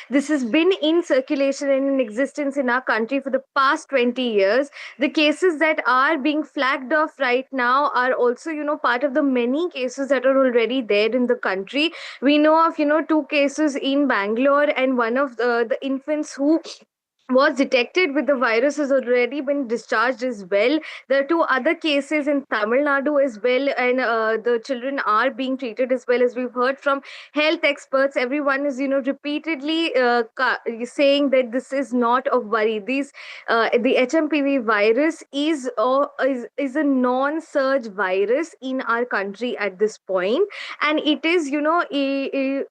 This has been in circulation and in existence in our country for the past 20 years. The cases that are being flagged off right now are also, part of the many cases that are already there in the country. We know of, two cases in Bangalore, and one of the infants who was detected with the virus has already been discharged as well. There are two other cases in Tamil Nadu as well, and the children are being treated as well. As we've heard from health experts, everyone is, repeatedly saying that this is not a worry. The HMPV virus is a non-surge virus in our country at this point, and it is,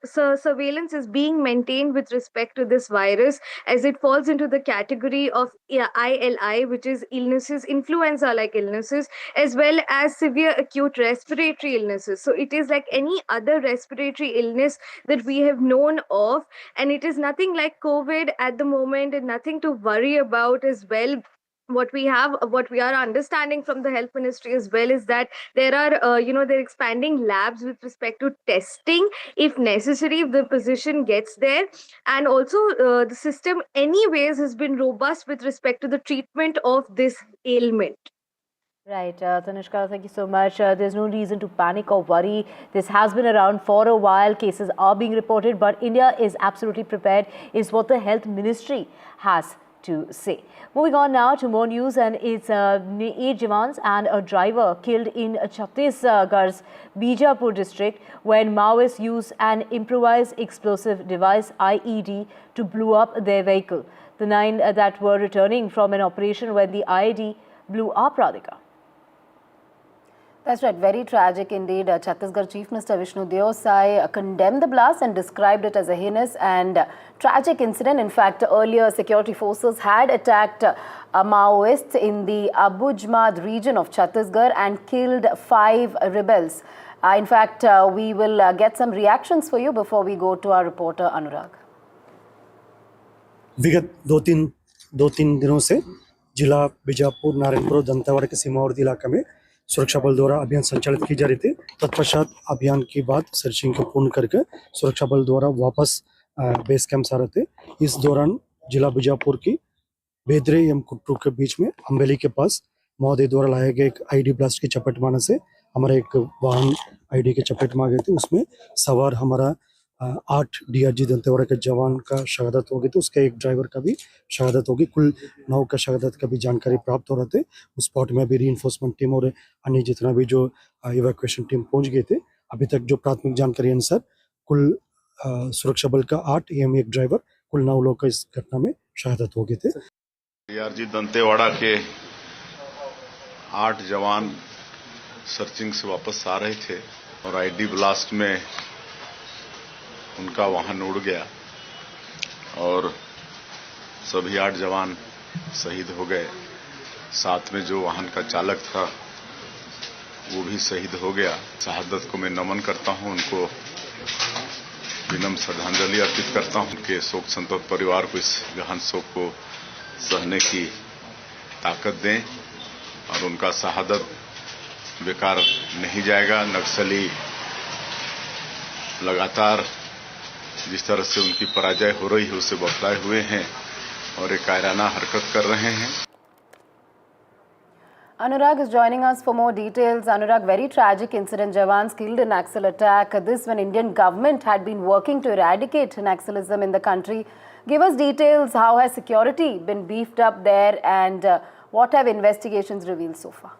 surveillance is being maintained with respect to this virus, as it falls into the category of ILI, which is illnesses, influenza-like illnesses, as well as severe acute respiratory illnesses. So it is like any other respiratory illness that we have known of, and it is nothing like COVID at the moment, and nothing to worry about as well. What we are understanding from the health ministry as well is that there are, they're expanding labs with respect to testing if necessary, if the position gets there. And also, the system anyways has been robust with respect to the treatment of this ailment. Right, Tanishka, thank you so much. There's no reason to panic or worry. This has been around for a while. Cases are being reported, but India is absolutely prepared, is what the health ministry has to say. Moving on now to more news, and it's 8 Jawans and a driver killed in Chhattisgarh's Bijapur district when Maoists used an improvised explosive device IED to blow up their vehicle. The 9 that were returning from an operation when the IED blew up, Radhika. That's right. Very tragic indeed. Chhattisgarh Chief Minister Vishnu Deosai condemned the blast and described it as a heinous and tragic incident. In fact, earlier security forces had attacked Maoists in the Abujmad region of Chhattisgarh and killed 5 rebels. In fact, we will get some reactions for you before we go to our reporter Anurag. विगत दो तीन दिनों से जिला बीजापुर नारायणपुर दंतेवाड़ा के सीमावर्ती इलाका में सुरक्षा बल द्वारा अभियान संचालित की जा रही थी। तत्पश्चात अभियान के बाद सर्चिंग को पूर्ण करके सुरक्षा बल द्वारा वापस बेस कैंप आ रहे थे। इस दौरान जिला बीजापुर की बेदरे एवं कुट्टू के बीच में अम्बेली के पास महोदय द्वारा लाए गए एक आईडी ब्लास्ट की चपेट में आने से हमारा एक वाहन आईडी के चपेट में आ गए थे। उसमें सवार हमारा 8 डीआरजी दंतेवाड़ा के जवान का शहादत हो गई, तो उसके एक ड्राइवर का भी शहादत होगी। कुल 9 का शहादत का भी जानकारी प्राप्त हो रहे थे। उस स्पॉट में अभी रीइंफोर्समेंट टीम और अन्य जितना भी जो इवैक्यूएशन टीम पहुंच गए थे। अभी तक जो प्राथमिक जानकारी अनुसार कुल सुरक्षा बल का 8 एवं एक ड्राइवर, कुल 9 लोग का इस घटना में शहादत हो गए थे। डीआरजी दंतेवाड़ा के 8 जवान सर्चिंग से वापस आ रहे थे और आईडी ब्लास्ट में उनका वाहन उड़ गया और सभी 8 जवान शहीद हो गए। साथ में जो वाहन का चालक था वो भी शहीद हो गया। शहादत को मैं नमन करता हूं, उनको विनम्र श्रद्धांजलि अर्पित करता हूं। उनके शोक संतप्त परिवार को इस गहन शोक को सहने की ताकत दें और उनका शहादत बेकार नहीं जाएगा। नक्सली लगातार जिस तरह से उनकी पराजय हो रही है उससे बौखलाए हुए हैं और एक कायराना हरकत कर रहे हैं। Anurag is joining us for more details. Anurag, very tragic incident. Jawans killed in Naxal attack. This when Indian government had been working to eradicate Naxalism in the country. Give us details. How has security been beefed up there, and what have investigations revealed so far?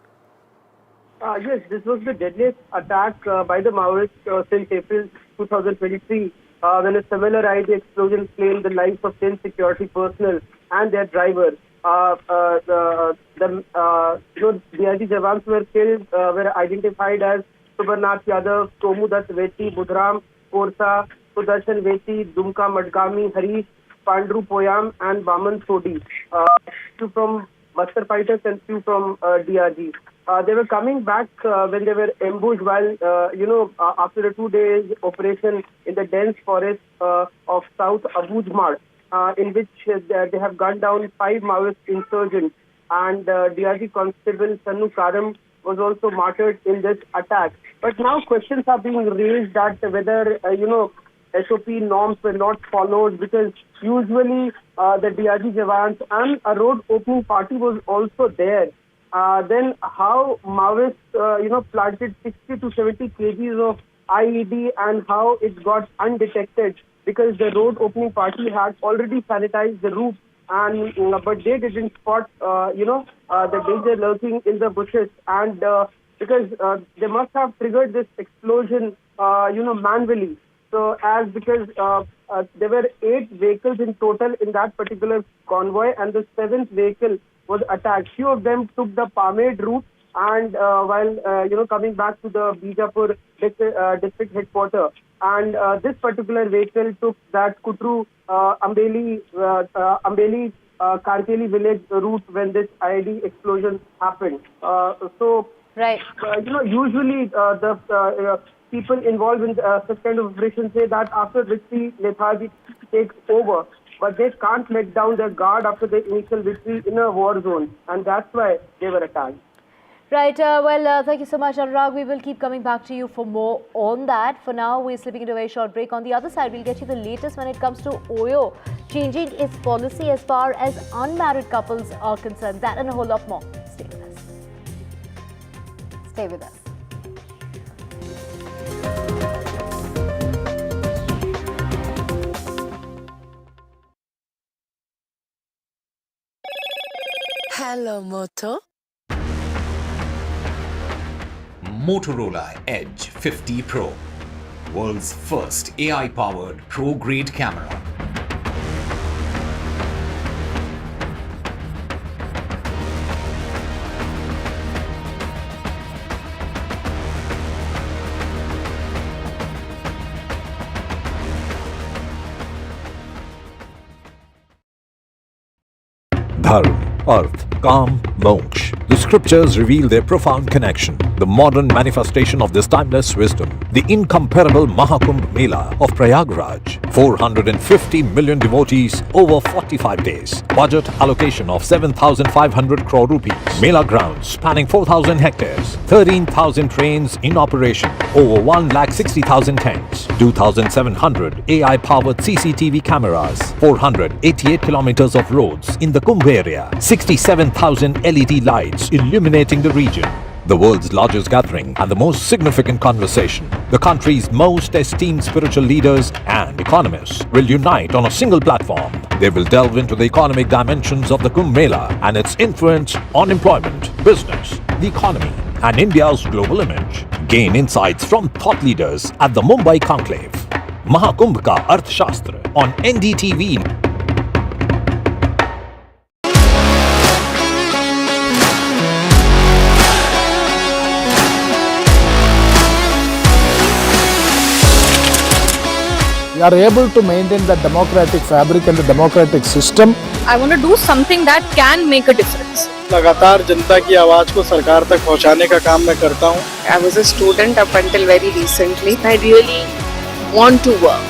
Yes, this was the deadliest attack by the Maoists since April 2023. When a similar ID explosion claimed the lives of 10 security personnel and their driver. The DRG Jawans were killed, were identified as Subarnath Yadav, Somudat Veti, Budram Korsa, Sudarshan Veti, Dumka Madgami, Harish, Pandru Poyam and Vaman Sodi. Few from Buster Fighters and few from DRG. They were coming back when they were ambushed while, after a 2-day operation in the dense forest of South Abujmad, in which they have gunned down 5 Maoist insurgents. And DRG Constable Sannu Karam was also martyred in this attack. But now questions are being raised that whether, SOP norms were not followed, because usually the DRG jawans and a road opening party was also there. Then how Maoists, planted 60 to 70 kgs of IED, and how it got undetected because the road opening party had already sanitized the route, and but they didn't spot, the danger lurking in the bushes, and because they must have triggered this explosion, manually. So because there were 8 vehicles in total in that particular convoy, and the 7th vehicle was attacked. Few of them took the Pamed route, and while coming back to the Bijapur district headquarters, and this particular vehicle took that Kutru Ambeli Karkeli village route when this IED explosion happened. Right. Usually the people involved in such kind of operations say that after victory, lethargy takes over. But they can't let down their guard after the initial victory in a war zone. And that's why they were attacked. Right. Thank you so much, Anurag. We will keep coming back to you for more on that. For now, we're slipping into a very short break. On the other side, we'll get you the latest when it comes to OYO changing its policy as far as unmarried couples are concerned. That and a whole lot more. Stay with us. Stay with us. Hello, Moto. Motorola Edge 50 Pro, world's first AI-powered pro-grade camera. Dharma, Earth, Calm, Moksha. The scriptures reveal their profound connection. The modern manifestation of this timeless wisdom. The incomparable Mahakumbh Mela of Prayagraj. 450 million devotees over 45 days. Budget allocation of 7,500 crore rupees. Mela grounds spanning 4,000 hectares. 13,000 trains in operation. Over 1,60,000 tents. 2,700 AI-powered CCTV cameras. 488 kilometers of roads in the Kumbh area. 67,000 LED lights illuminating the region. The world's largest gathering and the most significant conversation. The country's most esteemed spiritual leaders and economists will unite on a single platform. They will delve into the economic dimensions of the Kumbh Mela and its influence on employment, business, the economy, and India's global image. Gain insights from thought leaders at the Mumbai Conclave. Mahakumbh Ka Arthashastra on NDTV. We are able to maintain the democratic fabric and the democratic system. I want to do something that can make a difference. लगातार जनता की आवाज को सरकार तक पहुंचाने का काम मैं करता हूं. I was a student up until very recently. I really want to work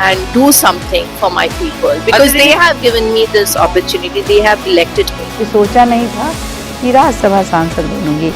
and do something for my people because they have given me this opportunity. They have elected me. सोचा नहीं था कि राज्यसभा सांसद बनूंगी.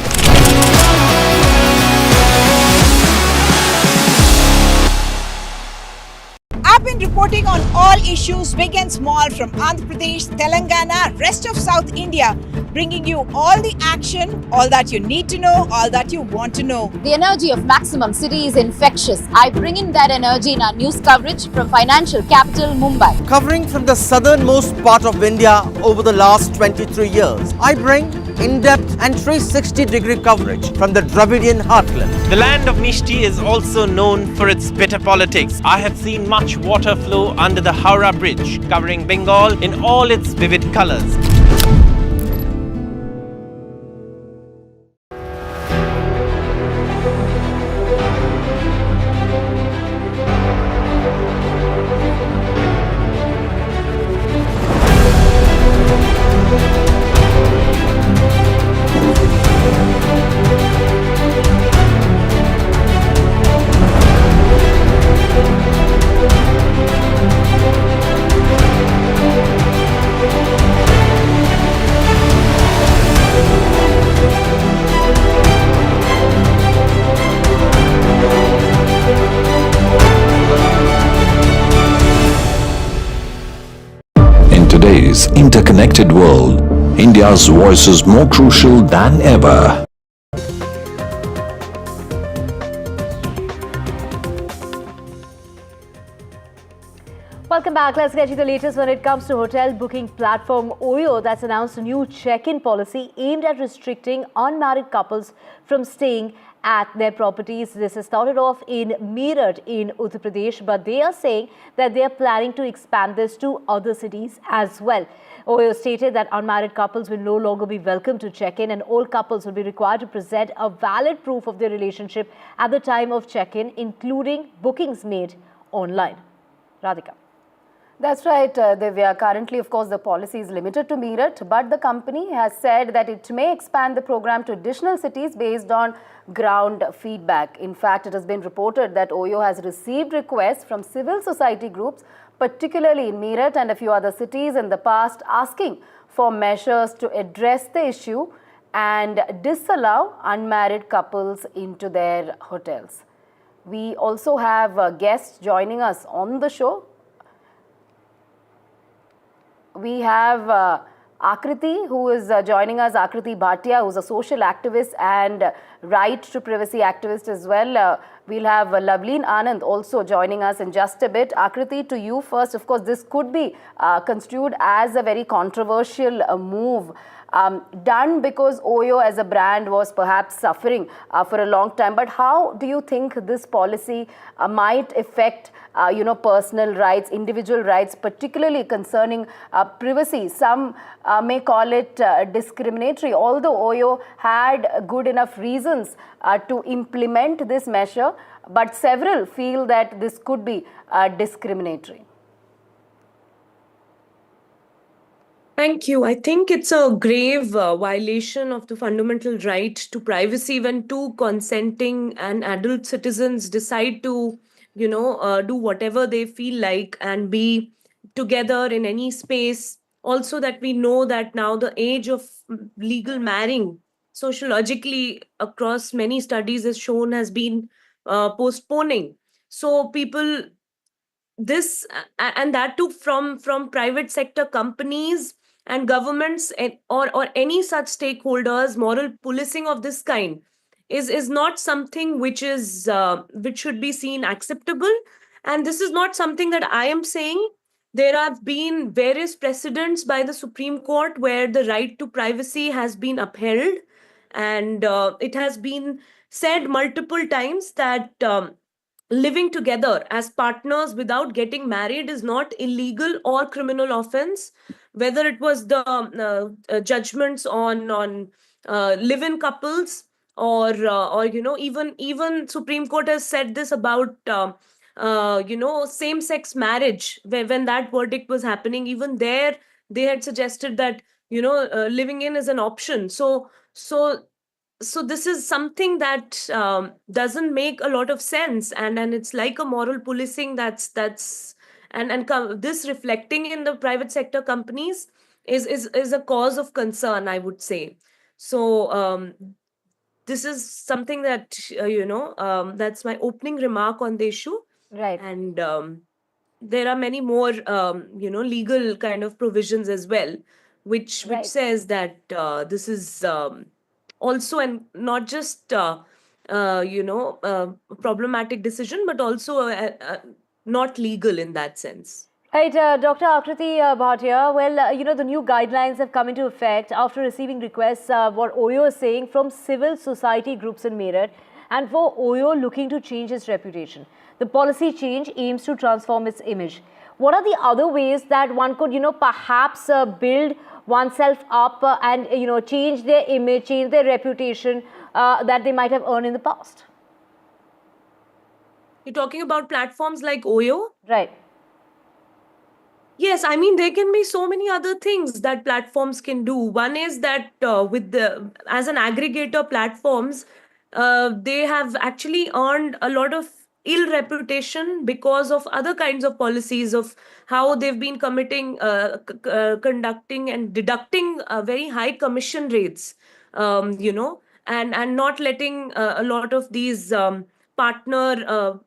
I've been reporting on all issues, big and small, from Andhra Pradesh, Telangana, rest of South India, bringing you all the action, all that you need to know, all that you want to know. The energy of Maximum City is infectious. I bring in that energy in our news coverage from financial capital Mumbai. Covering from the southernmost part of India over the last 23 years, I bring in-depth and 360-degree coverage from the Dravidian heartland. The land of Mishti is also known for its bitter politics. I have seen much water flow under the Howrah Bridge, covering Bengal in all its vivid colors. today's interconnected world, India's voice is more crucial than ever. Welcome back. Let's get you the latest when it comes to hotel booking platform OYO that's announced a new check-in policy aimed at restricting unmarried couples from staying at their properties. This has started off in Meerut in Uttar Pradesh, but they are saying that they are planning to expand this to other cities as well. OYO stated that unmarried couples will no longer be welcome to check-in, and all couples will be required to present a valid proof of their relationship at the time of check-in, including bookings made online. Radhika. That's right, Divya. Currently, of course, the policy is limited to Meerut, but the company has said that it may expand the program to additional cities based on ground feedback. In fact, it has been reported that OYO has received requests from civil society groups, particularly in Meerut and a few other cities in the past, asking for measures to address the issue and disallow unmarried couples into their hotels. We also have guests joining us on the show. We have Akriti, who is joining us, Akriti Bhatia, who's a social activist and right to privacy activist as well. We'll have Loveleen Anand also joining us in just a bit. Akriti, to you first. Of course, this could be construed as a very controversial move. Done because OYO as a brand was perhaps suffering for a long time. But how do you think this policy might affect personal rights, individual rights, particularly concerning privacy? Some may call it discriminatory, although OYO had good enough reasons to implement this measure, but several feel that this could be discriminatory. Thank you. I think it's a grave violation of the fundamental right to privacy when two consenting and adult citizens decide to, do whatever they feel like and be together in any space. Also, that we know that now the age of legal marrying sociologically across many studies is shown has been postponing. So people, this and that too from private sector companies and governments or any such stakeholders, moral policing of this kind is not something which is which should be seen acceptable. And this is not something that I am saying. There have been various precedents by the Supreme Court where the right to privacy has been upheld, and it has been said multiple times that living together as partners without getting married is not illegal or criminal offense, whether it was the judgments on live-in couples or even Supreme Court has said this about same-sex marriage, when that verdict was happening. Even there they had suggested that living in is an option. So this is something that doesn't make a lot of sense, and it's like a moral policing that's this reflecting in the private sector companies is a cause of concern, I would say. So this is something that that's my opening remark on the issue. Right. And there are many more legal kind of provisions as well, which says that this is also, and not just problematic decision, but also not legal in that sense. Right, Dr. Akriti Bhatia, well, the new guidelines have come into effect after receiving requests, what OYO is saying, from civil society groups in Meerut, and for OYO looking to change its reputation. The policy change aims to transform its image. What are the other ways that one could, perhaps build oneself up and, change their image, change their reputation that they might have earned in the past? You're talking about platforms like OYO? Right. Yes, I mean, there can be so many other things that platforms can do. One is that as an aggregator platforms, they have actually earned a lot of ill reputation because of other kinds of policies of how they've been conducting and deducting very high commission rates, and not letting a lot of these partner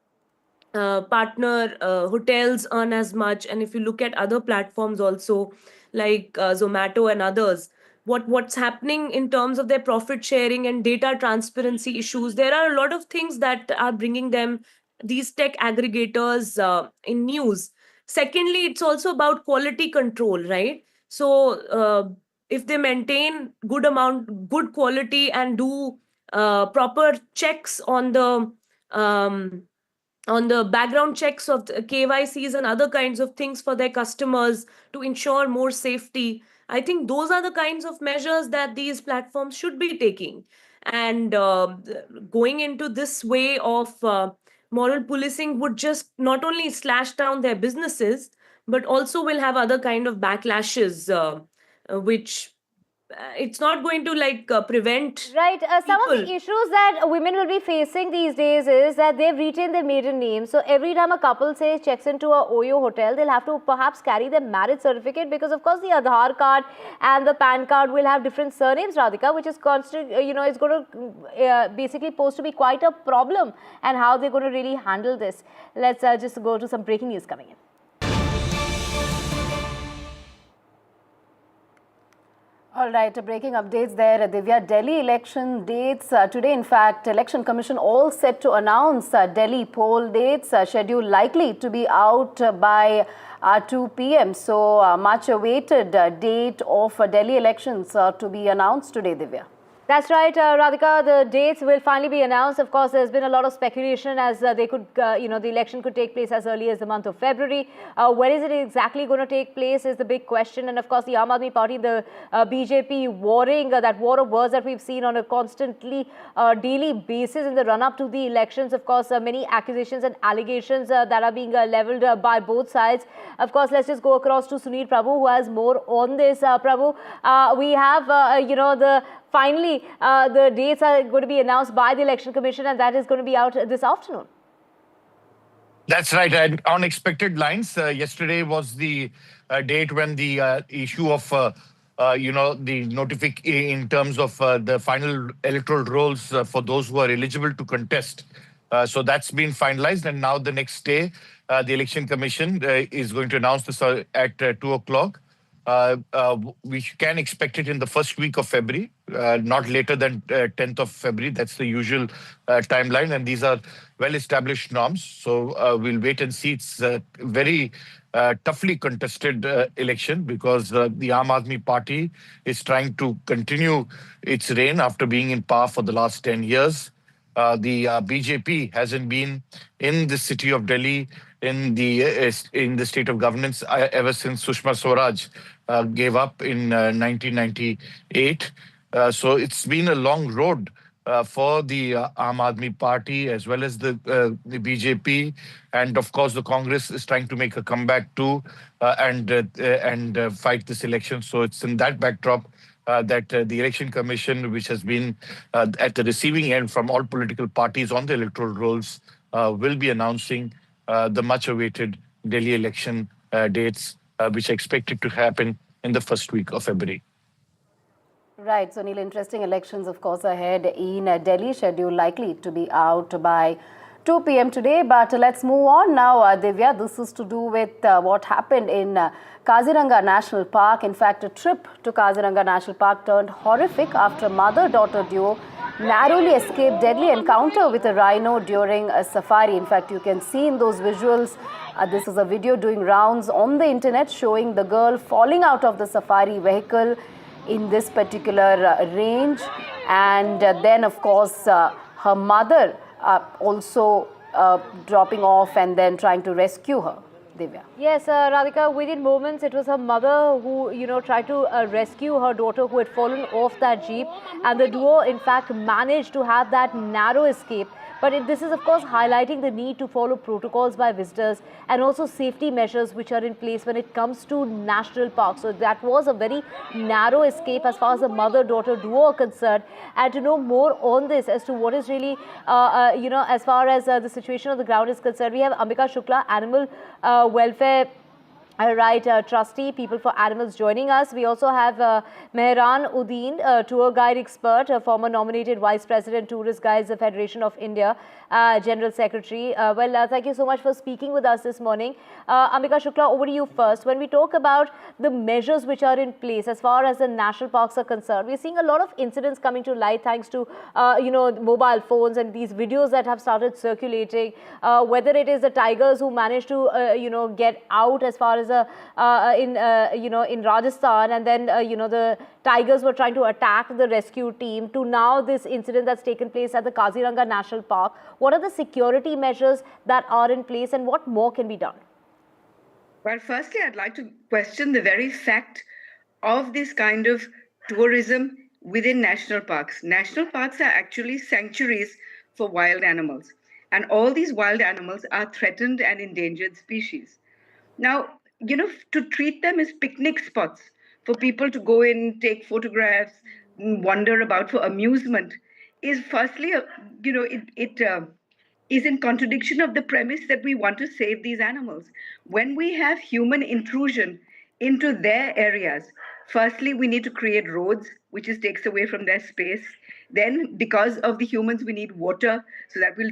partner hotels earn as much, and if you look at other platforms also, like Zomato and others, what's happening in terms of their profit sharing and data transparency issues, there are a lot of things that are bringing them, these tech aggregators, in news. Secondly, it's also about quality control, right? So if they maintain good quality and do proper checks on the background checks of the KYCs and other kinds of things for their customers to ensure more safety. I think those are the kinds of measures that these platforms should be taking. And going into this way of moral policing would just not only slash down their businesses, but also will have other kind of backlashes, which it's not going to prevent. Right. Some of the people. issues that women will be facing these days is that they've retained their maiden name. So every time a couple says checks into a OYO hotel, they'll have to perhaps carry their marriage certificate, because of course the Aadhaar card and the PAN card will have different surnames, Radhika, which is constant. It's going to basically posed to be quite a problem, and how they're going to really handle this. Let's just go to some breaking news coming in. All right, breaking updates there, Divya. Delhi election dates today. In fact, Election Commission all set to announce Delhi poll dates, schedule likely to be out by 2 p.m. So much awaited date of Delhi elections to be announced today, Divya. That's right, Radhika. The dates will finally be announced. Of course, there's been a lot of speculation as they could, the election could take place as early as the month of February. When is it exactly going to take place is the big question. And of course, the Aam Aadmi Party, the BJP warring, that war of words that we've seen on a constantly daily basis in the run-up to the elections. Of course, many accusations and allegations that are being leveled by both sides. Of course, let's just go across to Sunil Prabhu, who has more on this. Prabhu, we have, finally, the dates are going to be announced by the Election Commission, and that is going to be out this afternoon. That's right. Unexpected lines. Yesterday was the date when the issue of, the notification in terms of the final electoral rolls for those who are eligible to contest. So that's been finalized. And now the next day, the Election Commission is going to announce this at 2 o'clock. We can expect it in the first week of February, not later than 10th of February. That's the usual timeline, and these are well-established norms. So we'll wait and see. It's a very toughly contested election because the Aam Aadmi Party is trying to continue its reign after being in power for the last 10 years. The BJP hasn't been in the city of Delhi in the state of governance ever since Sushma Swaraj gave up in 1998. So it's been a long road for the Aam Aadmi Party as well as the BJP, and of course the Congress is trying to make a comeback too and fight this election. So it's in that backdrop that the Election Commission, which has been at the receiving end from all political parties on the electoral rolls, will be announcing the much-awaited Delhi election dates, which are expected to happen in the first week of February. Right, so Neil, interesting elections, of course, ahead in Delhi, schedule likely to be out by 2 p.m. today. But let's move on now, Divya. This is to do with what happened in Kaziranga National Park. In fact, a trip to Kaziranga National Park turned horrific after a mother-daughter duo narrowly escaped deadly encounter with a rhino during a safari. In fact, you can see in those visuals, this is a video doing rounds on the internet showing the girl falling out of the safari vehicle in this particular range. And then, of course, her mother also dropping off and then trying to rescue her. Divya. Yes, Radhika, within moments, it was her mother who, tried to rescue her daughter who had fallen off that jeep. And the duo, in fact, managed to have that narrow escape. But this is, of course, highlighting the need to follow protocols by visitors and also safety measures which are in place when it comes to national parks. So that was a very narrow escape as far as the mother-daughter duo are concerned. And to know more on this as to what is really, as far as the situation on the ground is concerned, we have Ambika Shukla, Animal Welfare All right, trustee, People for Animals joining us. We also have Mehran Uddin, tour guide expert, former nominated Vice President, Tourist Guides Federation of India, General Secretary. Thank you so much for speaking with us this morning. Ambika Shukla, over to you first. When we talk about the measures which are in place as far as the national parks are concerned, we're seeing a lot of incidents coming to light thanks to, mobile phones and these videos that have started circulating, whether it is the tigers who managed to, get out as far as in Rajasthan, and then the tigers were trying to attack the rescue team, to now this incident that's taken place at the Kaziranga National Park. What are the security measures that are in place, and what more can be done? Well, firstly, I'd like to question the very fact of this kind of tourism within national parks. National parks are actually sanctuaries for wild animals, and all these wild animals are threatened and endangered species. Now, to treat them as picnic spots for people to go in, take photographs, wander about for amusement is firstly, it is in contradiction of the premise that we want to save these animals. When we have human intrusion into their areas, firstly, we need to create roads, which takes away from their space. Then, because of the humans, we need water, so that will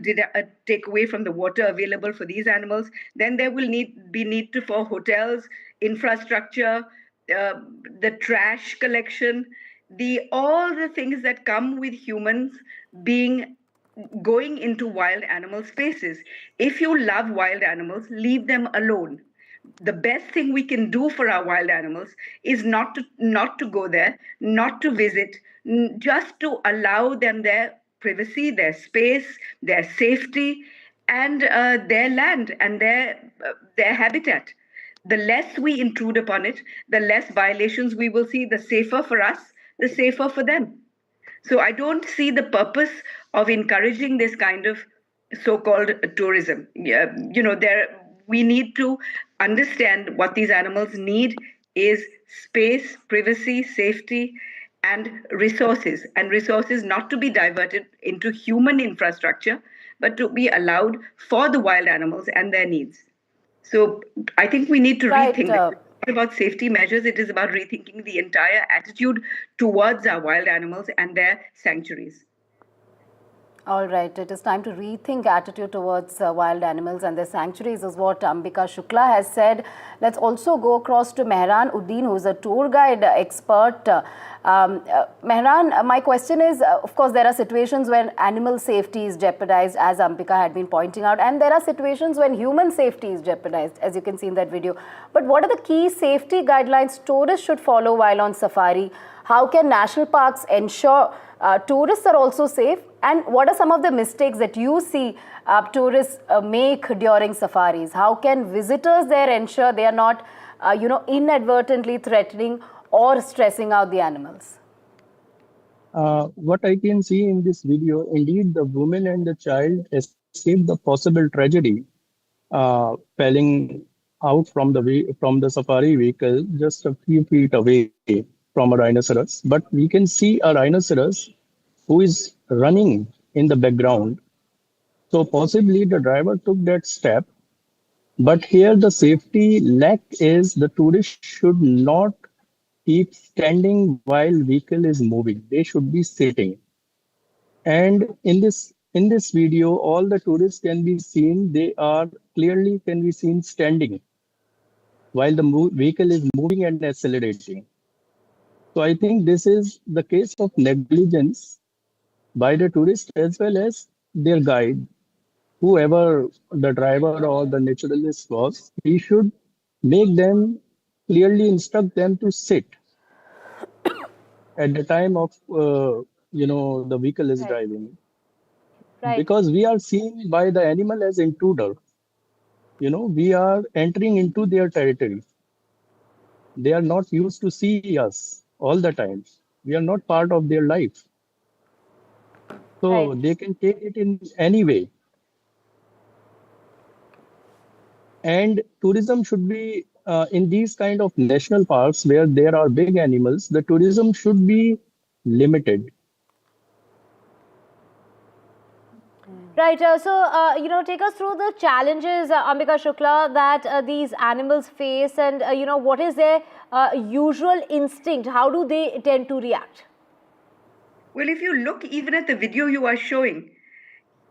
take away from the water available for these animals. Then there will be need for hotels, infrastructure, the trash collection, all the things that come with humans going into wild animal spaces. If you love wild animals, leave them alone. The best thing we can do for our wild animals is not to go there, not to visit, just to allow them their privacy, their space, their safety, and their land and their habitat. The less we intrude upon it, the less violations we will see, the safer for us, the safer for them. So I don't see the purpose of encouraging this kind of so-called tourism. We need to understand what these animals need is space, privacy, safety, and resources not to be diverted into human infrastructure, but to be allowed for the wild animals and their needs. So I think we need to rethink this. It's not about safety measures, it is about rethinking the entire attitude towards our wild animals and their sanctuaries. All right, it is time to rethink attitude towards wild animals and their sanctuaries, is what Ambika Shukla has said. Let's also go across to Mehran Uddin, who is a tour guide expert. Mehran, my question is, of course, there are situations when animal safety is jeopardized, as Ambika had been pointing out, and there are situations when human safety is jeopardized, as you can see in that video. But what are the key safety guidelines tourists should follow while on safari? How can national parks ensure tourists are also safe? And what are some of the mistakes that you see tourists make during safaris? How can visitors there ensure they are not, inadvertently threatening or stressing out the animals? What I can see in this video, indeed, the woman and the child escaped the possible tragedy, falling out from the safari vehicle just a few feet away from a rhinoceros. But we can see a rhinoceros who is running in the background. So possibly the driver took that step. But here the safety lack is the tourist should not keep standing while vehicle is moving. They should be sitting. And in this video, all the tourists can be seen, they are clearly can be seen standing while the vehicle is moving and accelerating. So I think this is the case of negligence by the tourist as well as their guide. Whoever the driver or the naturalist was, he should make them clearly instruct them to sit at the time of the vehicle is driving. Right. Because we are seen by the animal as intruder. We are entering into their territory. They are not used to see us all the time. We are not part of their life. So they can take it in any way. And tourism should be in these kind of national parks where there are big animals, the tourism should be limited. Right. Take us through the challenges, Ambika Shukla, that these animals face, and what is their usual instinct? How do they tend to react? Well, if you look even at the video you are showing,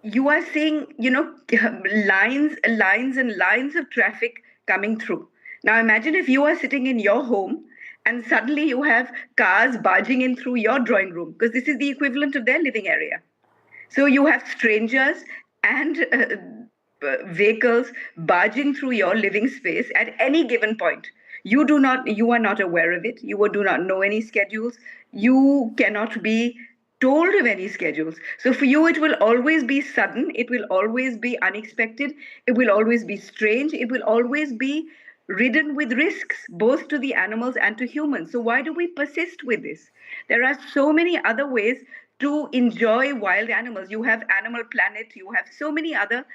you are seeing, lines and lines of traffic coming through. Now imagine if you are sitting in your home and suddenly you have cars barging in through your drawing room, because this is the equivalent of their living area. So you have strangers and vehicles barging through your living space at any given point. You are not aware of it. You do not know any schedules. You cannot be told of any schedules. So for you, it will always be sudden. It will always be unexpected. It will always be strange. It will always be ridden with risks, both to the animals and to humans. So why do we persist with this? There are so many other ways to enjoy wild animals. You have Animal Planet, you have so many other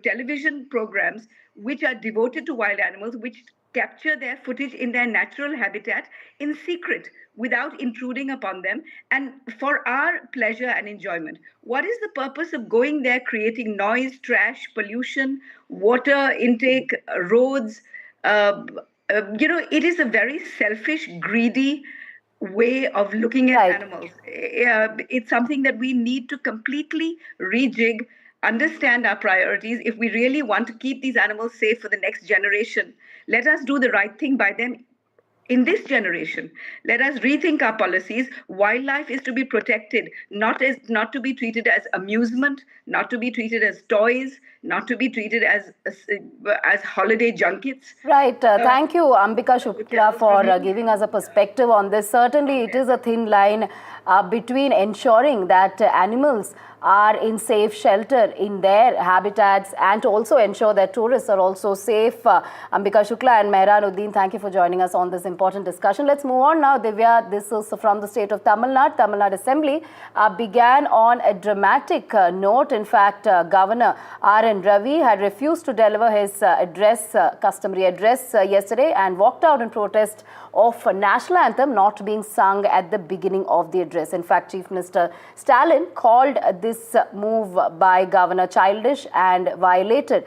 television programs which are devoted to wild animals, which capture their footage in their natural habitat in secret without intruding upon them and for our pleasure and enjoyment. What is the purpose of going there, creating noise, trash, pollution, water intake, roads? It is a very selfish, greedy way of looking at animals. It's something that we need to completely rejig, understand our priorities. If we really want to keep these animals safe for the next generation, let us do the right thing by them in this generation. Let us rethink our policies. Wildlife is to be protected, not to be treated as amusement, not to be treated as toys, not to be treated as holiday junkets. Right. Thank you, Ambika Shukla, for giving us a perspective on this. Certainly, it is a thin line between ensuring that animals are in safe shelter in their habitats and to also ensure that tourists are also safe. Ambika Shukla and Mehranuddin, thank you for joining us on this important discussion. Let's move on now. Divya, this is from the state of Tamil Nadu. Tamil Nadu Assembly began on a dramatic note. In fact, Governor R.N. Ravi had refused to deliver his customary address yesterday and walked out in protest of national anthem not being sung at the beginning of the address. In fact, Chief Minister Stalin called this move by Governor childish and violated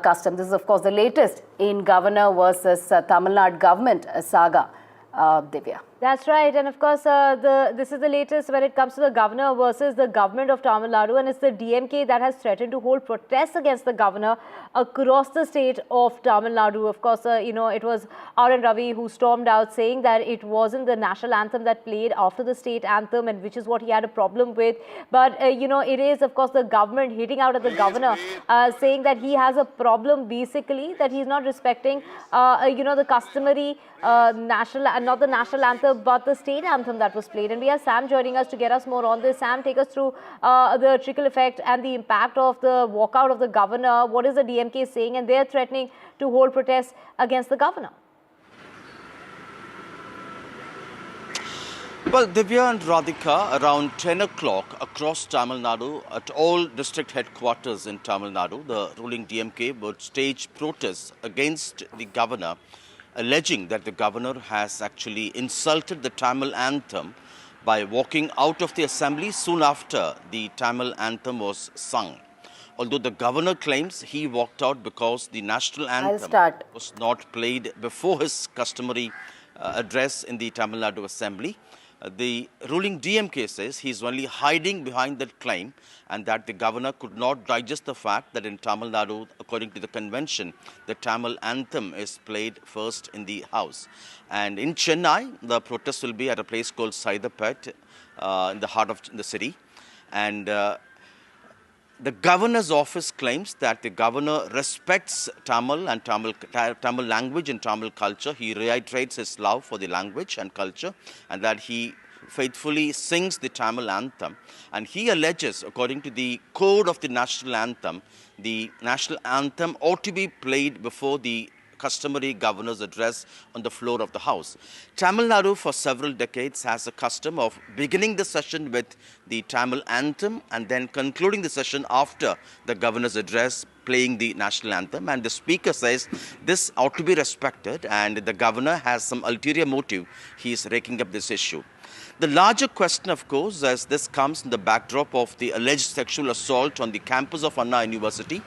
custom. This is, of course, the latest in Governor versus Tamil Nadu government saga. Divya. That's right, and of course, this is the latest when it comes to the governor versus the government of Tamil Nadu, and it's the DMK that has threatened to hold protests against the governor across the state of Tamil Nadu. Of course, it was R.N. Ravi who stormed out saying that it wasn't the national anthem that played after the state anthem, and which is what he had a problem with. But, it is, of course, the government hitting out at the governor, saying that he has a problem, basically, that he's not respecting, the customary not the national anthem, but the state anthem that was played. And we have Sam joining us to get us more on this. Sam, take us through the trickle effect and the impact of the walkout of the governor. What is the DMK saying? And they're threatening to hold protests against the governor. Well, Divya and Radhika, around 10 o'clock across Tamil Nadu, at all district headquarters in Tamil Nadu, the ruling DMK would stage protests against the governor, alleging that the governor has actually insulted the Tamil anthem by walking out of the assembly soon after the Tamil anthem was sung. Although the governor claims he walked out because the national anthem was not played before his customary address in the Tamil Nadu assembly, the ruling DMK says he is only hiding behind that claim and that the governor could not digest the fact that in Tamil Nadu, according to the convention, the Tamil anthem is played first in the house. And in Chennai, the protest will be at a place called Saidapet in the heart of the city. And the governor's office claims that the governor respects Tamil and Tamil language and Tamil culture. He reiterates his love for the language and culture, and that he faithfully sings the Tamil anthem. And he alleges, according to the code of the national anthem ought to be played before the customary governor's address on the floor of the house. Tamil Nadu for several decades has a custom of beginning the session with the Tamil anthem and then concluding the session after the governor's address playing the national anthem. And the speaker says this ought to be respected and the governor has some ulterior motive. He is raking up this issue. The larger question, of course, as this comes in the backdrop of the alleged sexual assault on the campus of Anna University,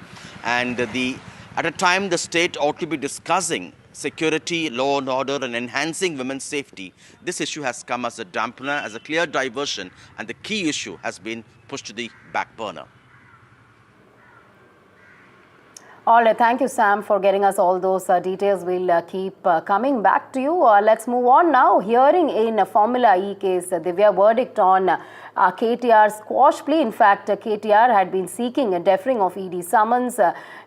and at a time the state ought to be discussing security, law and order and enhancing women's safety, this issue has come as a dampener, as a clear diversion, and the key issue has been pushed to the back burner. All right, thank you, Sam, for getting us all those details. We'll keep coming back to you. Let's move on now. Hearing in Formula E case, Divya, verdict on KTR's quash plea. In fact, KTR had been seeking a deferring of ED summons.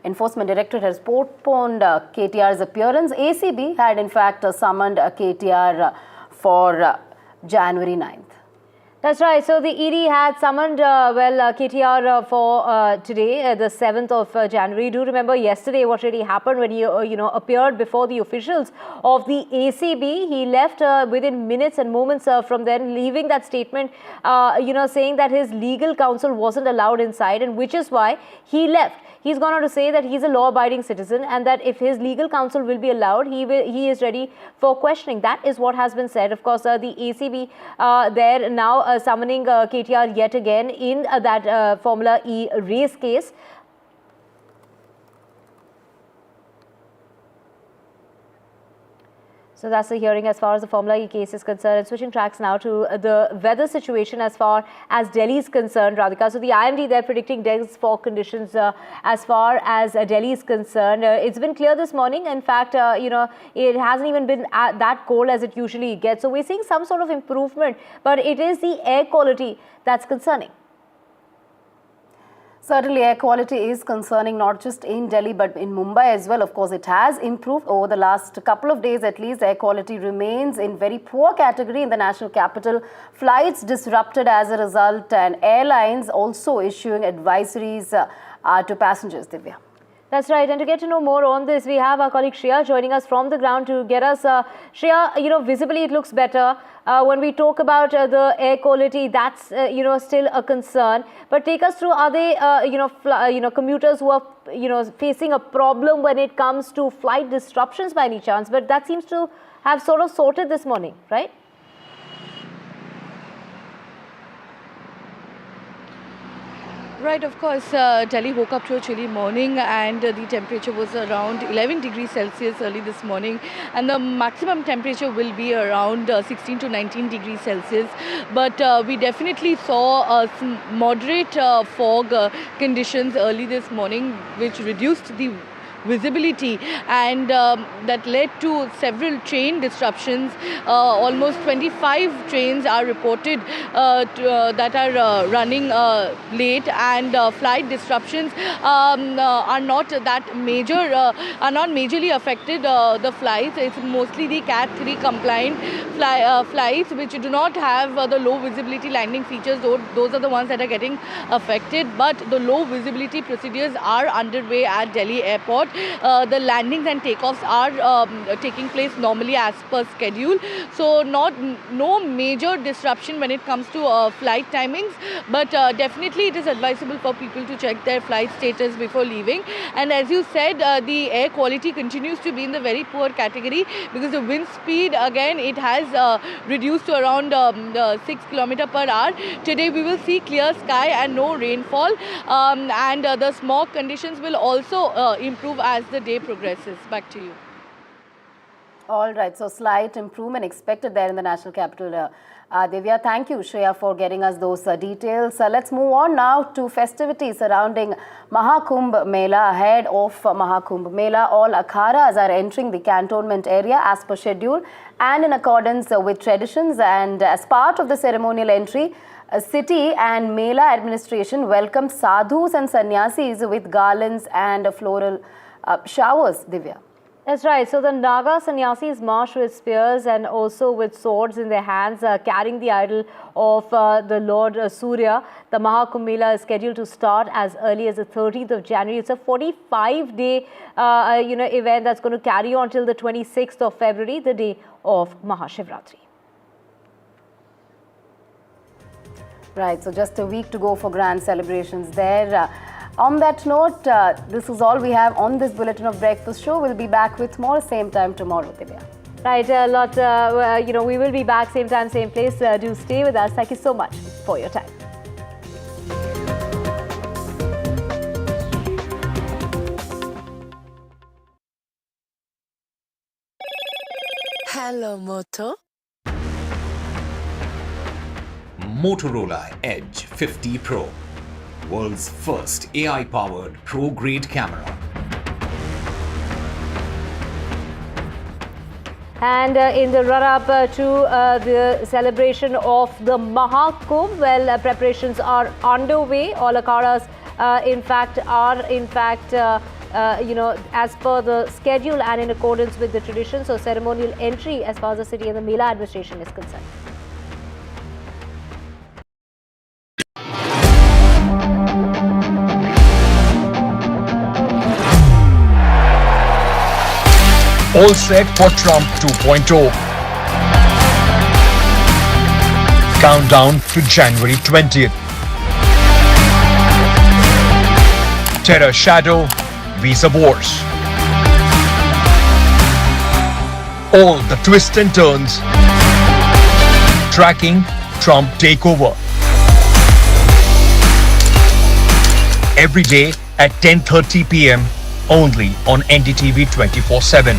Enforcement Directorate has postponed KTR's appearance. ACB had in fact summoned KTR for January 9th. That's right. So the ED had summoned KTR for today, the 7th of January. Do remember yesterday what really happened when he appeared before the officials of the ACB. He left within minutes and moments from then, leaving that statement, saying that his legal counsel wasn't allowed inside, and which is why he left. He's gone on to say that he's a law-abiding citizen and that if his legal counsel will be allowed, he is ready for questioning. That is what has been said. Of course, the ACB there now summoning KTR yet again in that Formula E race case. So that's the hearing as far as the Formula E case is concerned. And switching tracks now to the weather situation as far as Delhi is concerned, Radhika. So the IMD, they're predicting dense fog conditions as far as Delhi is concerned. It's been clear this morning. In fact, it hasn't even been that cold as it usually gets. So we're seeing some sort of improvement, but it is the air quality that's concerning. Certainly, air quality is concerning not just in Delhi but in Mumbai as well. Of course, it has improved over the last couple of days at least. Air quality remains in very poor category in the national capital. Flights disrupted as a result, and airlines also issuing advisories to passengers. Divya. That's right. And to get to know more on this, we have our colleague Shreya joining us from the ground to get us, Shreya, visibly it looks better. When we talk about the air quality, that's, still a concern. But take us through, are they, commuters who are, facing a problem when it comes to flight disruptions by any chance? But that seems to have sort of sorted this morning, right? Right, of course, Delhi woke up to a chilly morning and the temperature was around 11 degrees Celsius early this morning, and the maximum temperature will be around 16 to 19 degrees Celsius. But we definitely saw moderate fog conditions early this morning, which reduced the visibility, and that led to several train disruptions. Almost 25 trains are reported that are running late, and flight disruptions are not that major, are not majorly affected the flights. It's mostly the Cat 3 compliant flights which do not have the low visibility landing features. Those are the ones that are getting affected, but the low visibility procedures are underway at Delhi airport. The landings and takeoffs are taking place normally as per schedule. So no major disruption when it comes to flight timings, but definitely it is advisable for people to check their flight status before leaving. And as you said, the air quality continues to be in the very poor category because the wind speed, again, it has reduced to around 6 km/h. Today we will see clear sky and no rainfall, and the smog conditions will also improve as the day progresses. Back to you. All right, so slight improvement expected there in the national capital. Divya, thank you, Shreya, for getting us those details. Let's move on now to festivities surrounding Maha Kumbh Mela. Ahead of Maha Kumbh Mela, all akharas are entering the cantonment area as per schedule and in accordance with traditions. And as part of the ceremonial entry, city and Mela administration welcomed sadhus and sannyasis with garlands and floral showers. Divya. That's right. So the Naga sannyasis march with spears and also with swords in their hands, carrying the idol of the Lord Surya. The Maha Kumbh Mela is scheduled to start as early as the 13th of January. It's a 45-day, event that's going to carry on till the 26th of February, the day of Mahashivratri. Right. So just a week to go for grand celebrations there. On that note, this is all we have on this Bulletin of Breakfast show. We'll be back with more same time tomorrow, Divya. Right, we will be back same time, same place. Do stay with us. Thank you so much for your time. Hello, Moto. Motorola Edge 50 Pro, world's first AI-powered pro-grade camera. And in the run-up to the celebration of the Maha Kumbh, well, preparations are underway. All akhadas, as per the schedule and in accordance with the tradition. So, ceremonial entry as far as the city and the Mela administration is concerned. All set for Trump 2.0. Countdown to January 20th. Terror shadow, visa wars. All the twists and turns. Tracking Trump takeover. Every day at 10:30 p.m. only on NDTV 24x7.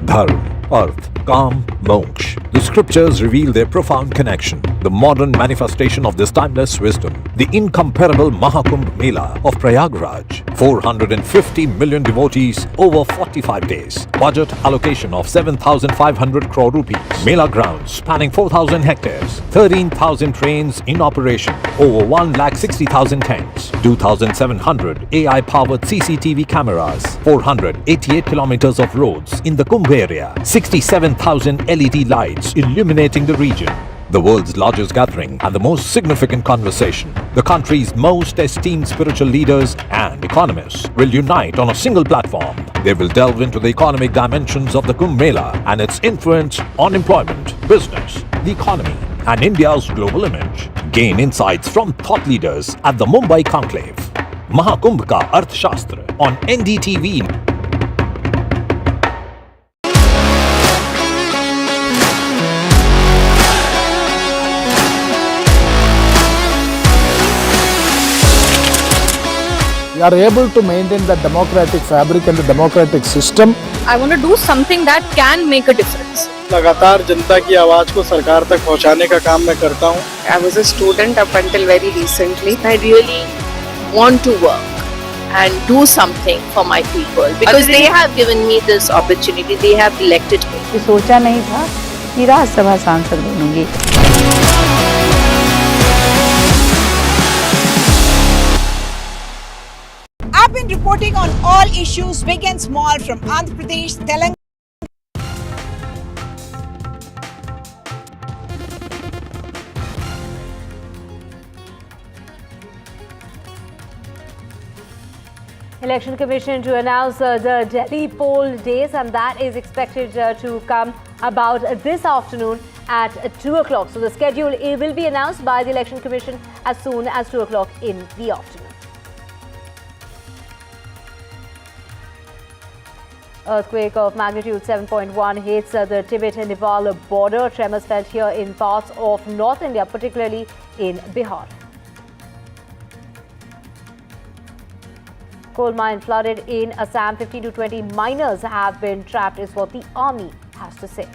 Dharma, Earth, Calm, Moksha. The scriptures reveal their profound connection. The modern manifestation of this timeless wisdom. The incomparable Maha Kumbh Mela of Prayagraj. 450 million devotees over 45 days. Budget allocation of 7,500 crore rupees. Mela grounds spanning 4,000 hectares. 13,000 trains in operation. Over 1,60,000 tents. 2,700 AI-powered CCTV cameras. 488 kilometers of roads in the Kumbh area. 67,000 LED lights illuminating the region. The world's largest gathering and the most significant conversation. The country's most esteemed spiritual leaders and economists will unite on a single platform. They will delve into the economic dimensions of the Kumbh Mela and its influence on employment, business, the economy, and India's global image. Gain insights from thought leaders at the Mumbai Conclave. Mahakumbh Ka Arthashastra on NDTV. We are able to maintain the democratic fabric and the democratic system. I want to do something that can make a difference. लगातार जनता की आवाज को सरकार तक पहुंचाने का काम मैं करता हूं. I was a student up until very recently. I really want to work and do something for my people because they have given me this opportunity. They have elected me. सोचा नहीं था कि राज्यसभा सांसद बनूंगी. I've been reporting on all issues, big and small, from Andhra Pradesh, Telangana. Election Commission to announce the Delhi poll days, and that is expected to come about this afternoon at 2 o'clock. So the schedule will be announced by the Election Commission as soon as 2 o'clock in the afternoon. Earthquake of magnitude 7.1 hits the Tibet-Nepal border. Tremors felt here in parts of North India, particularly in Bihar. Coal mine flooded in Assam. 15 to 20 miners have been trapped, is what the army has to say.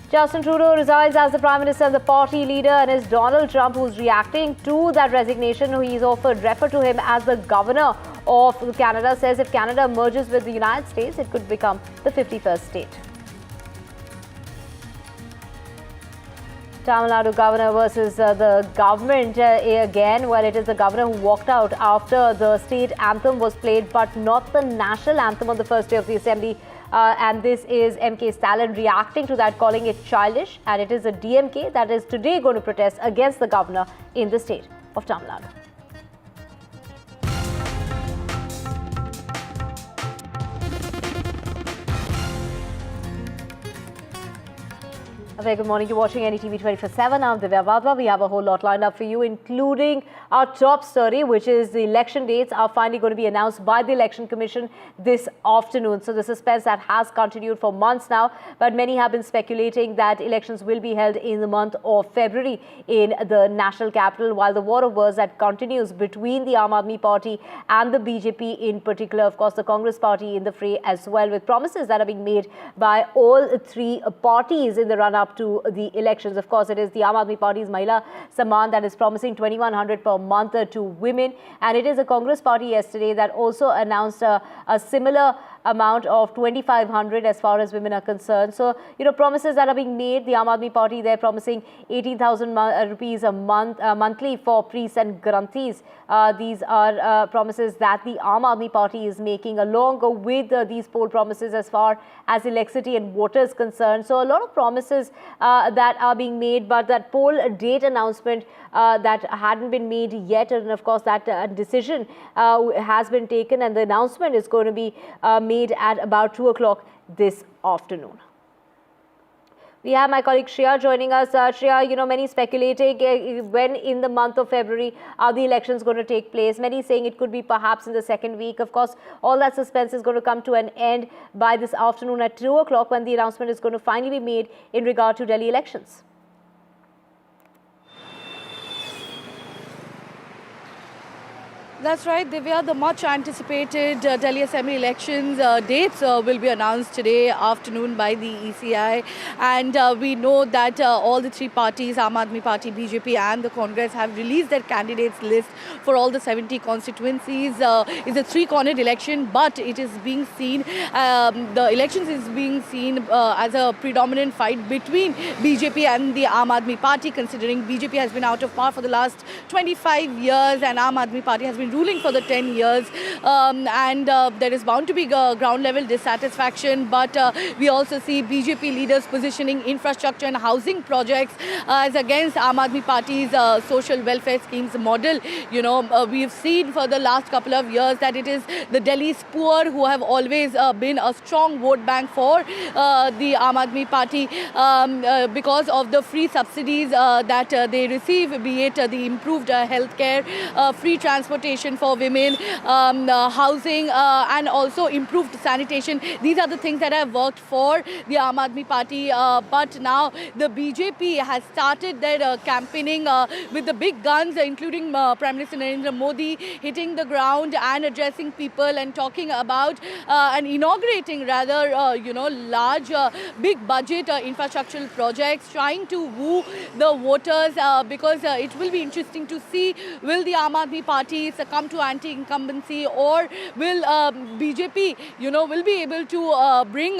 Justin Trudeau resigns as the Prime Minister and the party leader, and it's Donald Trump who's reacting to that resignation. He's offered refer to him as the Governor of Canada. Says if Canada merges with the United States, it could become the 51st state. Tamil Nadu governor versus the government again. Well, it is the governor who walked out after the state anthem was played, but not the national anthem on the first day of the assembly. And this is MK Stalin reacting to that, calling it childish. And it is the DMK that is today going to protest against the governor in the state of Tamil Nadu. A very good morning. You're watching NDTV 24x7. I'm Divya Vadva. We have a whole lot lined up for you, including our top story, which is the election dates are finally going to be announced by the Election Commission this afternoon. So the suspense that has continued for months now, but many have been speculating that elections will be held in the month of February in the national capital, while the war of words that continues between the Aam Aadmi Party and the BJP in particular, of course the Congress party in the fray as well, with promises that are being made by all three parties in the run-up to the elections. Of course, it is the Aam Aadmi Party's Mahila Salman that is promising 2,100 per month to women, and it is the Congress party yesterday that also announced a similar amount of 2,500 as far as women are concerned. So, promises that are being made. The Aam Aadmi Party, they're promising 18,000 rupees a month, monthly for priests and granthis. These are promises that the Aam Aadmi Party is making, along with these poll promises as far as electricity and water is concerned. So, a lot of promises that are being made, but that poll date announcement that hadn't been made yet, and of course that decision has been taken, and the announcement is going to be made at about 2 o'clock this afternoon. We have my colleague Shreya joining us. Shreya, many speculating when in the month of February are the elections going to take place. Many saying it could be perhaps in the second week. Of course, all that suspense is going to come to an end by this afternoon at 2 o'clock when the announcement is going to finally be made in regard to Delhi elections. That's right, Divya. The much anticipated Delhi Assembly elections dates will be announced today afternoon by the ECI. And we know that all the three parties, Aam Aadmi Party, BJP and the Congress, have released their candidates list for all the 70 constituencies. It's a three-cornered election, but it is being seen, the elections is being seen as a predominant fight between BJP and the Aam Aadmi Party, considering BJP has been out of power for the last 25 years and Aam Aadmi Party has been ruling for the 10 years, and there is bound to be ground level dissatisfaction, but we also see BJP leaders positioning infrastructure and housing projects as against Aam Aadmi Party's social welfare schemes model. We've seen for the last couple of years that it is the Delhi's poor who have always been a strong vote bank for the Aam Aadmi Party because of the free subsidies that they receive, be it the improved healthcare, free transportation for women, housing and also improved sanitation. These are the things that have worked for the Aam Aadmi Party, but now the BJP has started their campaigning with the big guns, including Prime Minister Narendra Modi hitting the ground and addressing people and talking about and inaugurating rather large big budget infrastructural projects, trying to woo the voters because it will be interesting to see, will the Aam Aadmi Party succumb to anti-incumbency, or will BJP, will be able to bring,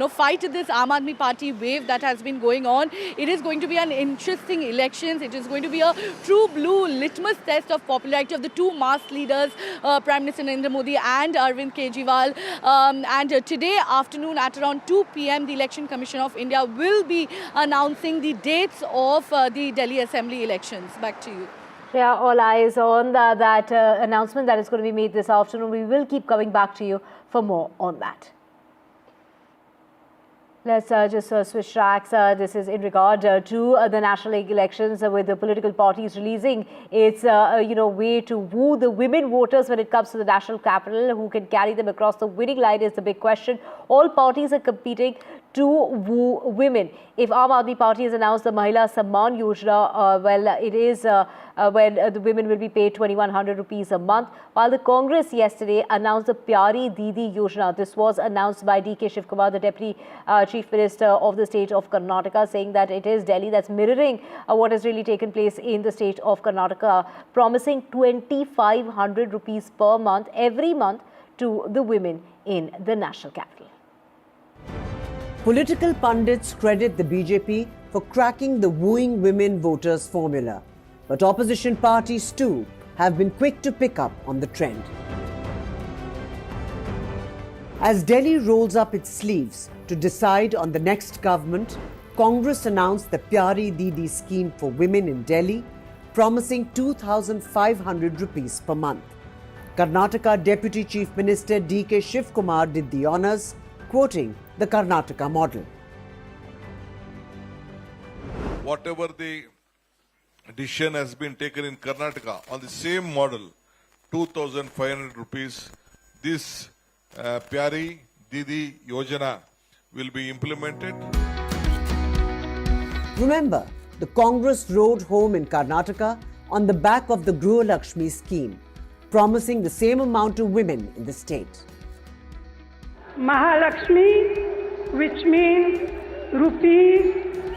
fight this Aam Aadmi Party wave that has been going on. It is going to be an interesting elections. It is going to be a true blue litmus test of popularity of the two mass leaders, Prime Minister Narendra Modi and Arvind Kejriwal. And today afternoon at around 2 p.m, the Election Commission of India will be announcing the dates of the Delhi Assembly elections. Back to you. Yeah, all eyes on that announcement that is going to be made this afternoon. We will keep coming back to you for more on that. Let's just switch tracks. This is in regard to the national elections, with the political parties releasing its way to woo the women voters when it comes to the national capital. Who can carry them across the winning line is the big question. All parties are competing to woo women. If Aam Aadmi Party has announced the Mahila Samman Yojana, it is when the women will be paid 2,100 rupees a month, while the Congress yesterday announced the Pyari Didi Yojana. This was announced by D.K. Shivkumar, the Deputy Chief Minister of the state of Karnataka, saying that it is Delhi that's mirroring what has really taken place in the state of Karnataka, promising 2,500 rupees per month every month to the women in the national capital. Political pundits credit the BJP for cracking the wooing women voters formula. But opposition parties too have been quick to pick up on the trend. As Delhi rolls up its sleeves to decide on the next government, Congress announced the Pyari Didi scheme for women in Delhi, promising 2,500 rupees per month. Karnataka Deputy Chief Minister D.K. Shivkumar did the honours, quoting the Karnataka model. Whatever the decision has been taken in Karnataka on the same model, 2,500 rupees. This Pyari Didi Yojana will be implemented. Remember, the Congress rode home in Karnataka on the back of the Griha Lakshmi scheme, promising the same amount to women in the state. Mahalakshmi, which means rupees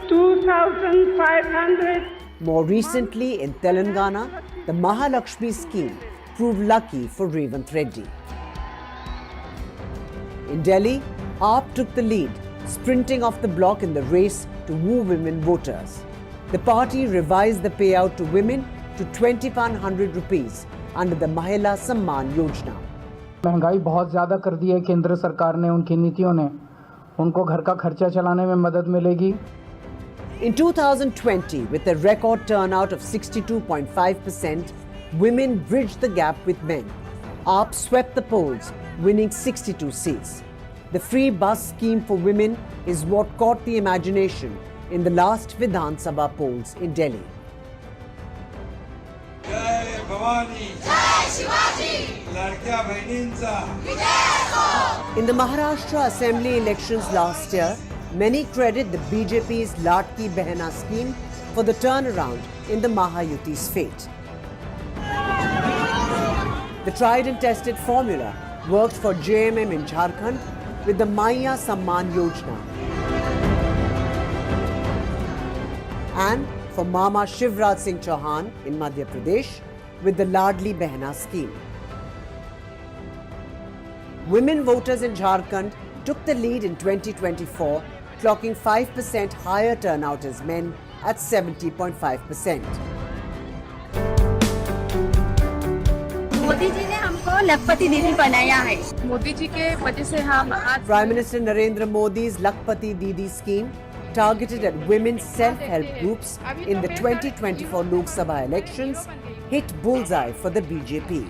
2,500. More recently in Telangana, the Mahalakshmi scheme proved lucky for Revanth Reddy. In Delhi, AAP took the lead, sprinting off the block in the race to woo women voters. The party revised the payout to women to 2,100 rupees under the Mahila Samman Yojana. महंगाई बहुत ज़्यादा कर दी है केंद्र सरकार ने उनकी नीतियों ने उनको घर का खर्चा चलाने में मदद मिलेगी. In 2020, with a record turnout of 62.5%, women bridged the gap with men. AAP swept the polls, winning 62 seats. The free bus scheme for women is what caught the imagination in the last Vidhan Sabha polls in Delhi. Jai Bhavani, Jai Shivaji, Ladkya Baininsa, Vijay. In the Maharashtra Assembly elections last year, many credit the BJP's Ladki Behna scheme for the turnaround in the Maha Yuti's fate. The tried and tested formula worked for JMM in Jharkhand with the Maiya Samman Yojana and for Mama Shivraj Singh Chauhan in Madhya Pradesh with the Ladli Behna scheme. Women voters in Jharkhand took the lead in 2024, clocking 5% higher turnout as men at 70.5%. Modi ji ने हमको लखपति दीदी बनाया है. मोदी जी के वजह से हम आज Prime Minister Narendra Modi's Lakpati Didi scheme, targeted at women's self-help groups in the 2024 Lok Sabha elections, hit bullseye for the BJP.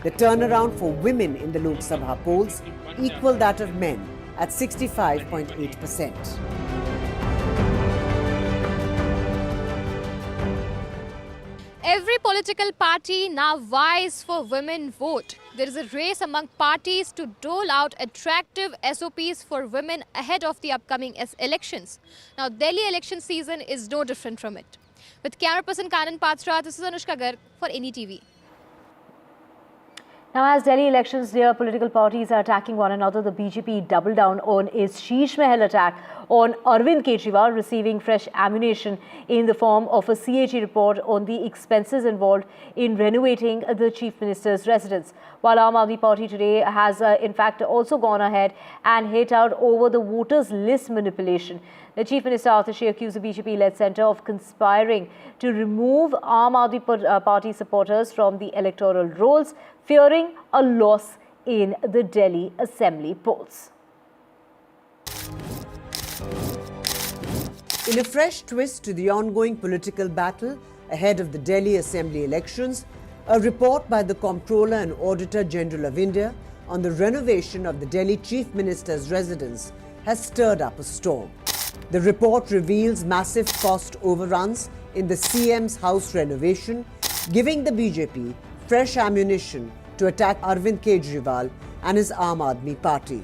The turnaround for women in the Lok Sabha polls equal that of men at 65.8%. Every political party now vies for women vote. There is a race among parties to dole out attractive SOPs for women ahead of the upcoming elections. Now, Delhi election season is no different from it. With camera person Kanan Patra, this is Chh'garh for NDTV. Now, as Delhi elections near, political parties are attacking one another. The BJP doubled down on its Sheesh Mahal attack on Arvind Kejriwal, receiving fresh ammunition in the form of a CAG report on the expenses involved in renovating the Chief Minister's residence. While Aam Aadmi Party today has in fact also gone ahead and hit out over the voters' list manipulation. The Chief Minister Atishi accused the BJP-led centre of conspiring to remove Aam Aadmi Party supporters from the electoral rolls, fearing a loss in the Delhi Assembly polls. In a fresh twist to the ongoing political battle ahead of the Delhi Assembly elections, a report by the Comptroller and Auditor General of India on the renovation of the Delhi Chief Minister's residence has stirred up a storm. The report reveals massive cost overruns in the CM's house renovation, giving the BJP fresh ammunition to attack Arvind Kejriwal and his Aam Aadmi Party.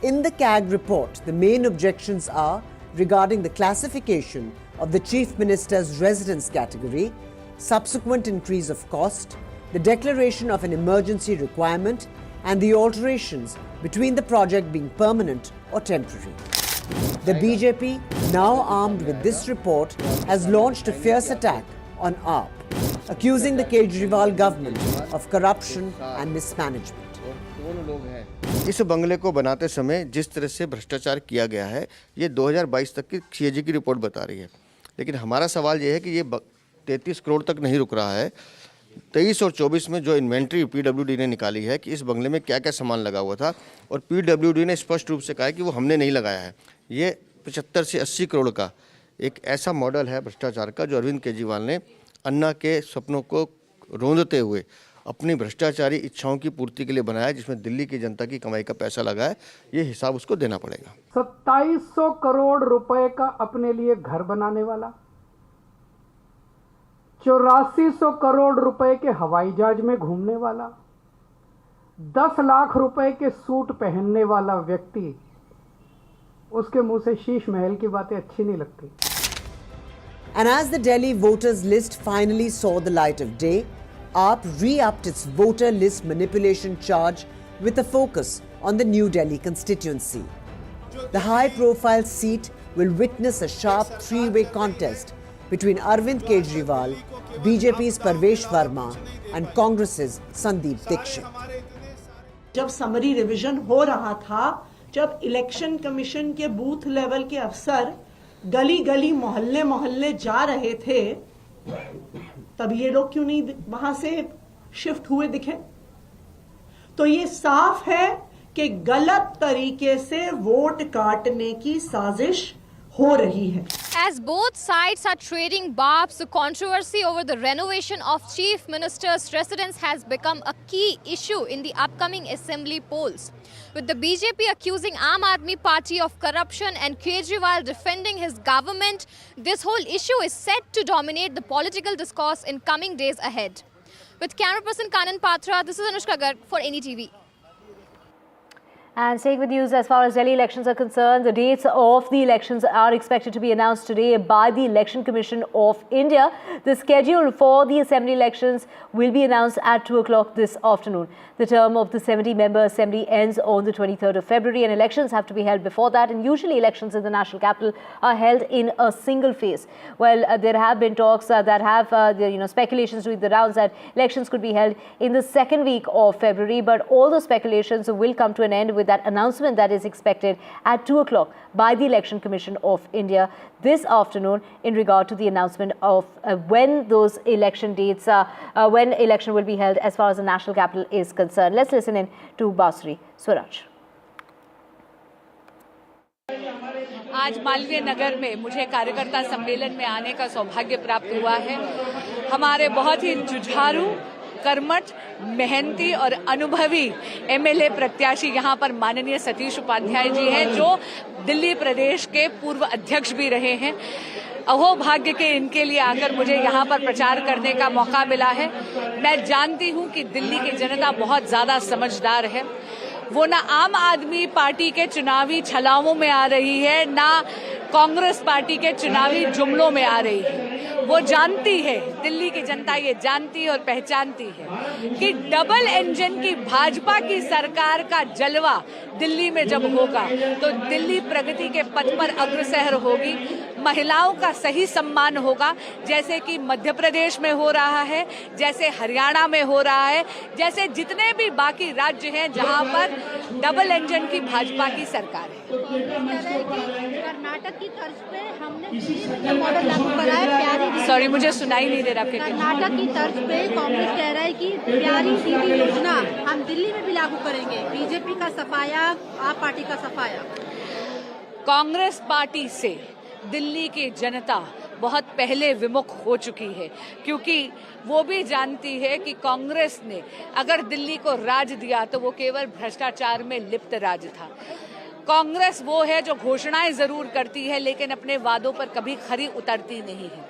In the CAG report, the main objections are regarding the classification of the Chief Minister's residence category, subsequent increase of cost, the declaration of an emergency requirement, and the alterations between the project being permanent or temporary. The BJP, now armed with this report, has launched a fierce attack on AAP, accusing the Kejriwal government of corruption and mismanagement. इस बंगले को बनाते समय जिस तरह से भ्रष्टाचार किया गया है, ये 2022 तक की सीएजी की रिपोर्ट बता रही है. लेकिन हमारा सवाल ये है कि ये 33 करोड़ तक नहीं रुक रहा है. 23 और 24 में जो इन्वेंट्री पीडब्ल्यूडी ने निकाली है कि इस बंगले में क्या क्या सामान लगा हुआ था, और पीडब्ल्यूडी ने स्पष्ट रूप से कहा है कि वो हमने नहीं लगाया है. ये 75 से 80 करोड़ का एक ऐसा मॉडल है भ्रष्टाचार का जो अरविंद केजरीवाल ने अन्ना के सपनों को रोंदते हुए अपनी भ्रष्टाचारी इच्छाओं की पूर्ति के लिए बनाया, जिसमें दिल्ली की जनता की कमाई का पैसा लगा है. ये हिसाब उसको देना पड़ेगा. 2700 करोड़ रुपए का अपने लिए घर बनाने वाला, 8400 करोड़ रुपए के हवाई जहाज में घूमने वाला, 10 लाख रुपए के सूट पहनने वाला व्यक्ति, उसके मुंह से शीश महल की बातें अच्छी नहीं लगती। And as the Delhi voters list finally saw the light of day, AAP re-upped its voter list manipulation charge with a focus on the New Delhi constituency. The high-profile seat will witness a sharp three-way contest between Arvind Kejriwal, BJP's Parvesh Verma and Congress's Sandeep Dixit. जब summary revision हो रहा था, जब election commission के booth level के अफसर गली गली मोहल्ले मोहल्ले जा रहे थे, तब ये लोग क्यों नहीं वहां से शिफ्ट हुए दिखे? तो ये साफ है कि गलत तरीके से वोट काटने की साजिश हो रही है। As both sides are trading barbs, the controversy over the renovation of Chief Minister's residence has become a key issue in the upcoming assembly polls. With the BJP accusing Aam Aadmi Party of corruption and Kejriwal defending his government, this whole issue is set to dominate the political discourse in coming days ahead. With camera person Kanan Patra, this is Chh'garh for NDTV. And staying with news, as far as Delhi elections are concerned, the dates of the elections are expected to be announced today by the Election Commission of India. The schedule for the assembly elections will be announced at 2 o'clock this afternoon. The term of the 70-member assembly ends on the 23rd of February and elections have to be held before that. And usually elections in the national capital are held in a single phase. Well, there have been talks that have, speculations doing the rounds that elections could be held in the second week of February. But all those speculations will come to an end with that announcement that is expected at 2 o'clock by the Election Commission of India this afternoon in regard to the announcement of when those election dates, when election will be held as far as the national capital is concerned. Let's listen in to Basri Swaraj. आज मालवीय नगर में मुझे कार्यकर्ता सम्मेलन में आने का सौभाग्य प्राप्त हुआ है। हमारे बहुत ही जुझारू, कर्मठ, मेहनती और अनुभवी एमएलए प्रत्याशी यहाँ पर माननीय सतीश उपाध्याय जी हैं, जो दिल्ली प्रदेश के पूर्व अध्यक्ष भी रहे हैं। अहोभाग्य के इनके लिए आकर मुझे यहाँ पर प्रचार करने का मौका मिला है। मैं जानती हूँ कि दिल्ली की जनता बहुत ज्यादा समझदार है। वो ना आम आदमी पार्टी के चुनावी छलावों में आ रही है, ना कांग्रेस पार्टी के चुनावी जुमलों में आ रही है। वो जानती है, दिल्ली की जनता ये जानती है और पहचानती है कि डबल इंजन की भाजपा की सरकार का जलवा दिल्ली में जब होगा तो दिल्ली प्रगति के पथ पर अग्रसर होगी। महिलाओं का सही सम्मान होगा, जैसे कि मध्य प्रदेश में हो रहा है, जैसे हरियाणा में हो रहा है, जैसे जितने भी बाकी राज्य हैं जहां पर डबल इंजन की भाजपा की सरकार है। कर्नाटक की तर्ज पे हमने मॉडल लागू करा है प्यारी। सॉरी, मुझे सुनाई नहीं दे रहा। कर्नाटक की तर्ज पे कांग्रेस कह रहा है कि प्यारी दीदी योजना हम दिल्ली में भी लागू करेंगे। बीजेपी का सफाया, आप पार्टी का सफाया। कांग्रेस पार्टी से दिल्ली की जनता बहुत पहले विमुख हो चुकी है, क्योंकि वो भी जानती है कि कांग्रेस ने अगर दिल्ली को राज दिया तो वो केवल भ्रष्टाचार में लिप्त राज था। कांग्रेस वो है जो घोषणाएं जरूर करती है लेकिन अपने वादों पर कभी खरी उतरती नहीं है।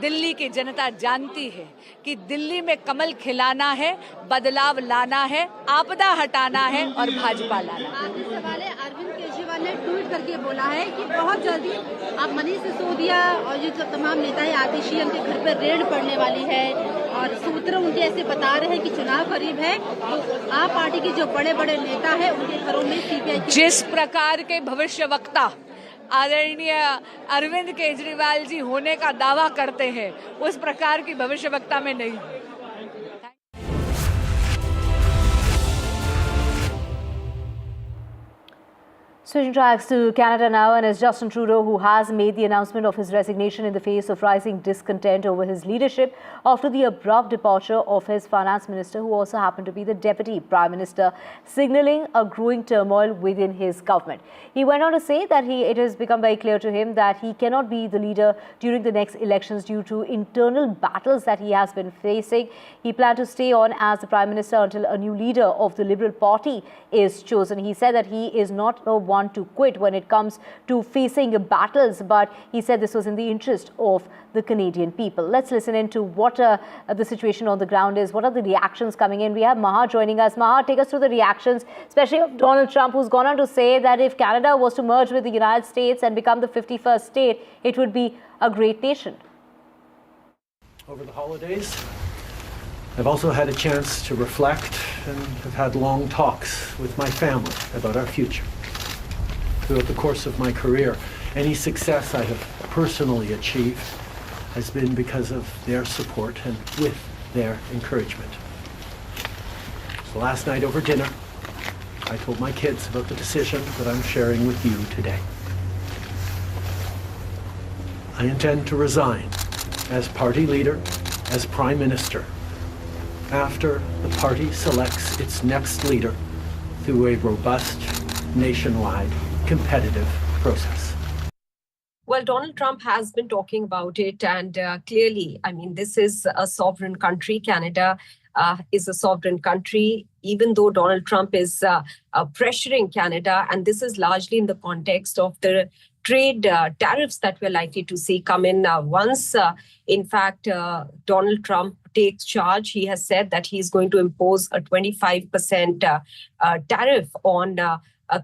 दिल्ली की जनता जानती है कि दिल्ली में कमल खिलाना है, बदलाव लाना है, आपदा हटाना है और भाजपा लाना है। आखिरी सवाल है, अरविंद केजरीवाल ने ट्वीट करके बोला है कि बहुत जल्दी आप मनीष सिसोदिया और ये जो तमाम नेता है आतिशियन के घर पर रेड पड़ने वाली है और सूत्र उनके ऐसे बता रहे हैं कि चुनाव करीब है, तो आप पार्टी के जो बड़े बड़े नेता है उनके घरों में सीबीआई जिस प्रकार के भविष्यवक्ता आदरणीय अरविंद केजरीवाल जी होने का दावा करते हैं, उस प्रकार की भविष्यवक्ता में नहीं। Switching tracks to Canada now, and it's Justin Trudeau who has made the announcement of his resignation in the face of rising discontent over his leadership after the abrupt departure of his finance minister, who also happened to be the deputy prime minister, signalling a growing turmoil within his government. He went on to say that it has become very clear to him that he cannot be the leader during the next elections due to internal battles that he has been facing. He planned to stay on as the prime minister until a new leader of the Liberal Party is chosen. He said that he is not one want to quit when it comes to facing battles, but he said this was in the interest of the Canadian people. Let's listen into what the situation on the ground is. What are the reactions coming in? We have Maha joining us. Maha, take us through the reactions, especially of Donald Trump, who's gone on to say that if Canada was to merge with the United States and become the 51st state, it would be a great nation. Over the holidays, I've also had a chance to reflect and have had long talks with my family about our future. Throughout the course of my career, any success I have personally achieved has been because of their support and with their encouragement. So last night over dinner, I told my kids about the decision that I'm sharing with you today. I intend to resign as party leader, as Prime Minister, after the party selects its next leader through a robust, nationwide, competitive process. Well, Donald Trump has been talking about it, and clearly, I mean, this is a sovereign country. Canada is a sovereign country, even though Donald Trump is pressuring Canada, and this is largely in the context of the trade tariffs that we're likely to see come in once, in fact, Donald Trump takes charge. He has said that he's going to impose a 25% tariff on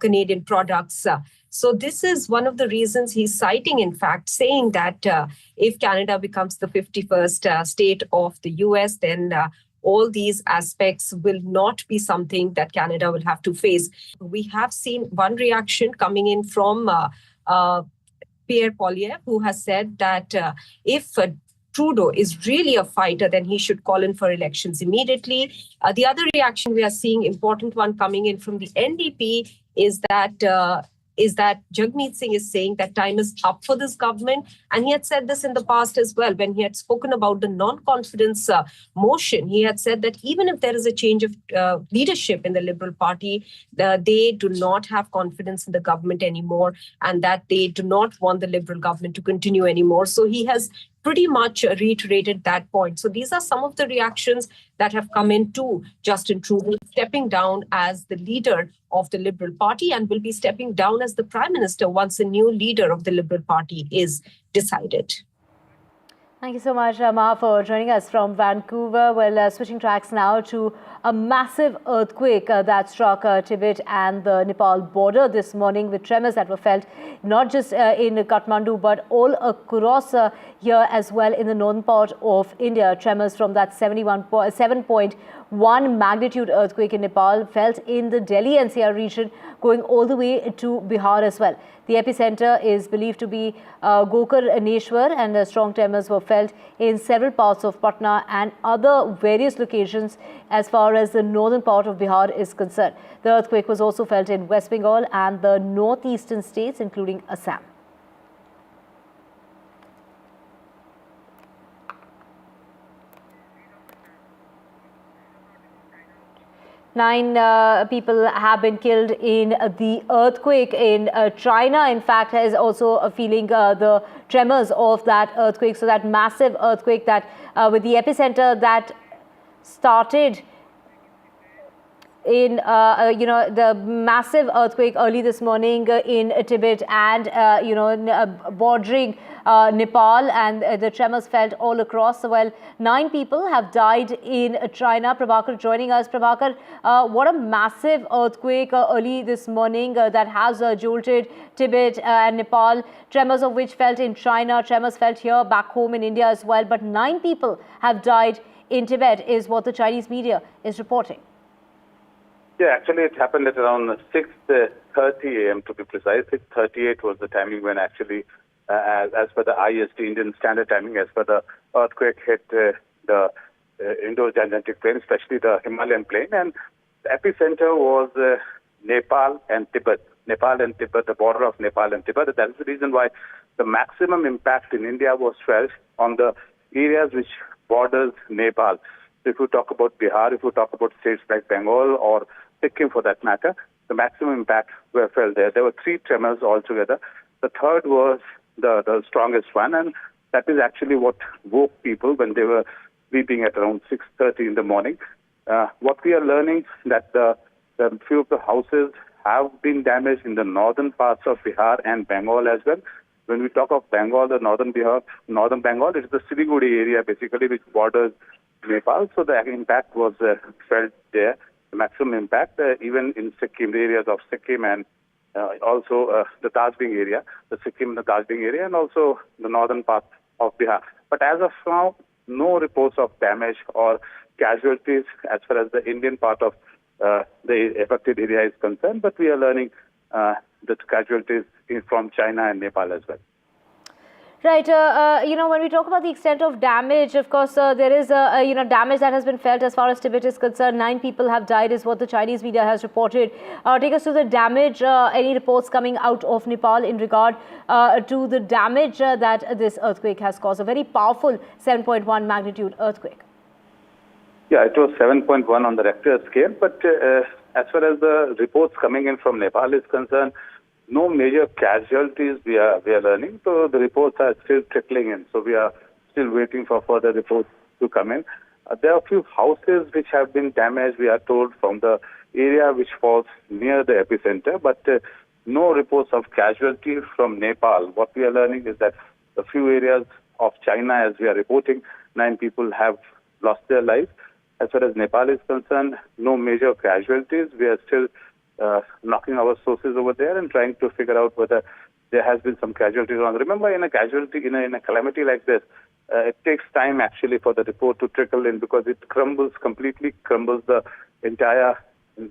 Canadian products. So this is one of the reasons he's citing, in fact, saying that if Canada becomes the 51st state of the US, then all these aspects will not be something that Canada will have to face. We have seen one reaction coming in from Pierre Poilievre, who has said that if Trudeau is really a fighter, then he should call in for elections immediately. The other reaction we are seeing, important one coming in from the NDP, is that Jagmeet Singh is saying that time is up for this government. And he had said this in the past as well, when he had spoken about the non-confidence motion. He had said that even if there is a change of leadership in the Liberal Party, they do not have confidence in the government anymore, and that they do not want the Liberal government to continue anymore. So he has pretty much reiterated that point. So these are some of the reactions that have come in to Justin Trudeau stepping down as the leader of the Liberal Party, and will be stepping down as the Prime Minister once a new leader of the Liberal Party is decided. Thank you so much, Maha, for joining us from Vancouver. Well, switching tracks now to a massive earthquake that struck Tibet and the Nepal border this morning, with tremors that were felt not just in Kathmandu but all across here as well in the northern part of India. Tremors from that 7.1 magnitude earthquake in Nepal felt in the Delhi NCR region, going all the way to Bihar as well. The epicenter is believed to be Gokarneshwar, and strong tremors were felt in several parts of Patna and other various locations as far as the northern part of Bihar is concerned. The earthquake was also felt in West Bengal and the northeastern states, including Assam. Nine people have been killed in the earthquake in China. In fact, is also feeling the tremors of that earthquake. So that massive earthquake that with the epicenter that started in the massive earthquake early this morning in Tibet and bordering Nepal, and the tremors felt all across. Well, 9 people have died in China. Prabhakar joining us. Prabhakar, what a massive earthquake early this morning that has jolted Tibet and Nepal, tremors of which felt in China, tremors felt here back home in India as well. But 9 people have died in Tibet is what the Chinese media is reporting. Yeah, actually it happened at around 6:30 a.m. to be precise. 6:38 was the timing when actually, as per the IST, Indian Standard Timing, as per the earthquake hit the Indo-Gangetic Plain, especially the Himalayan Plain. And the epicenter was Nepal and Tibet. Nepal and Tibet, the border of Nepal and Tibet. That is the reason why the maximum impact in India was felt on the areas which borders Nepal. If you talk about Bihar, if you talk about states like Bengal or Sikkim for that matter, the maximum impact were felt there. There were 3 tremors altogether. The third was the strongest one, and that is actually what woke people when they were sleeping at around 6:30 in the morning. What we are learning that the few of the houses have been damaged in the northern parts of Bihar and Bengal as well. When we talk of Bengal, the northern Bengal, it is the Siliguri area basically which borders Nepal. So the impact was felt there, the maximum impact, even in Sikkim, the areas of Sikkim and also the Darjeeling area, the Sikkim, the Darjeeling area, and also the northern part of Bihar. But as of now, no reports of damage or casualties as far as the Indian part of the affected area is concerned. But we are learning the casualties from China and Nepal as well. Right. When we talk about the extent of damage, of course, there is, damage that has been felt as far as Tibet is concerned. 9 people have died is what the Chinese media has reported. Take us to the damage. Any reports coming out of Nepal in regard to the damage that this earthquake has caused? A very powerful 7.1 magnitude earthquake. Yeah, it was 7.1 on the Richter scale. But as far as the reports coming in from Nepal is concerned, no major casualties we are learning. So the reports are still trickling in. So we are still waiting for further reports to come in. There are a few houses which have been damaged, we are told, from the area which falls near the epicenter. But no reports of casualties from Nepal. What we are learning is that a few areas of China, as we are reporting, 9 people have lost their lives. As far as Nepal is concerned, no major casualties. We are still knocking our sources over there and trying to figure out whether there has been some casualties or not. Remember, in a calamity like this, it takes time actually for the report to trickle in because it completely crumbles the entire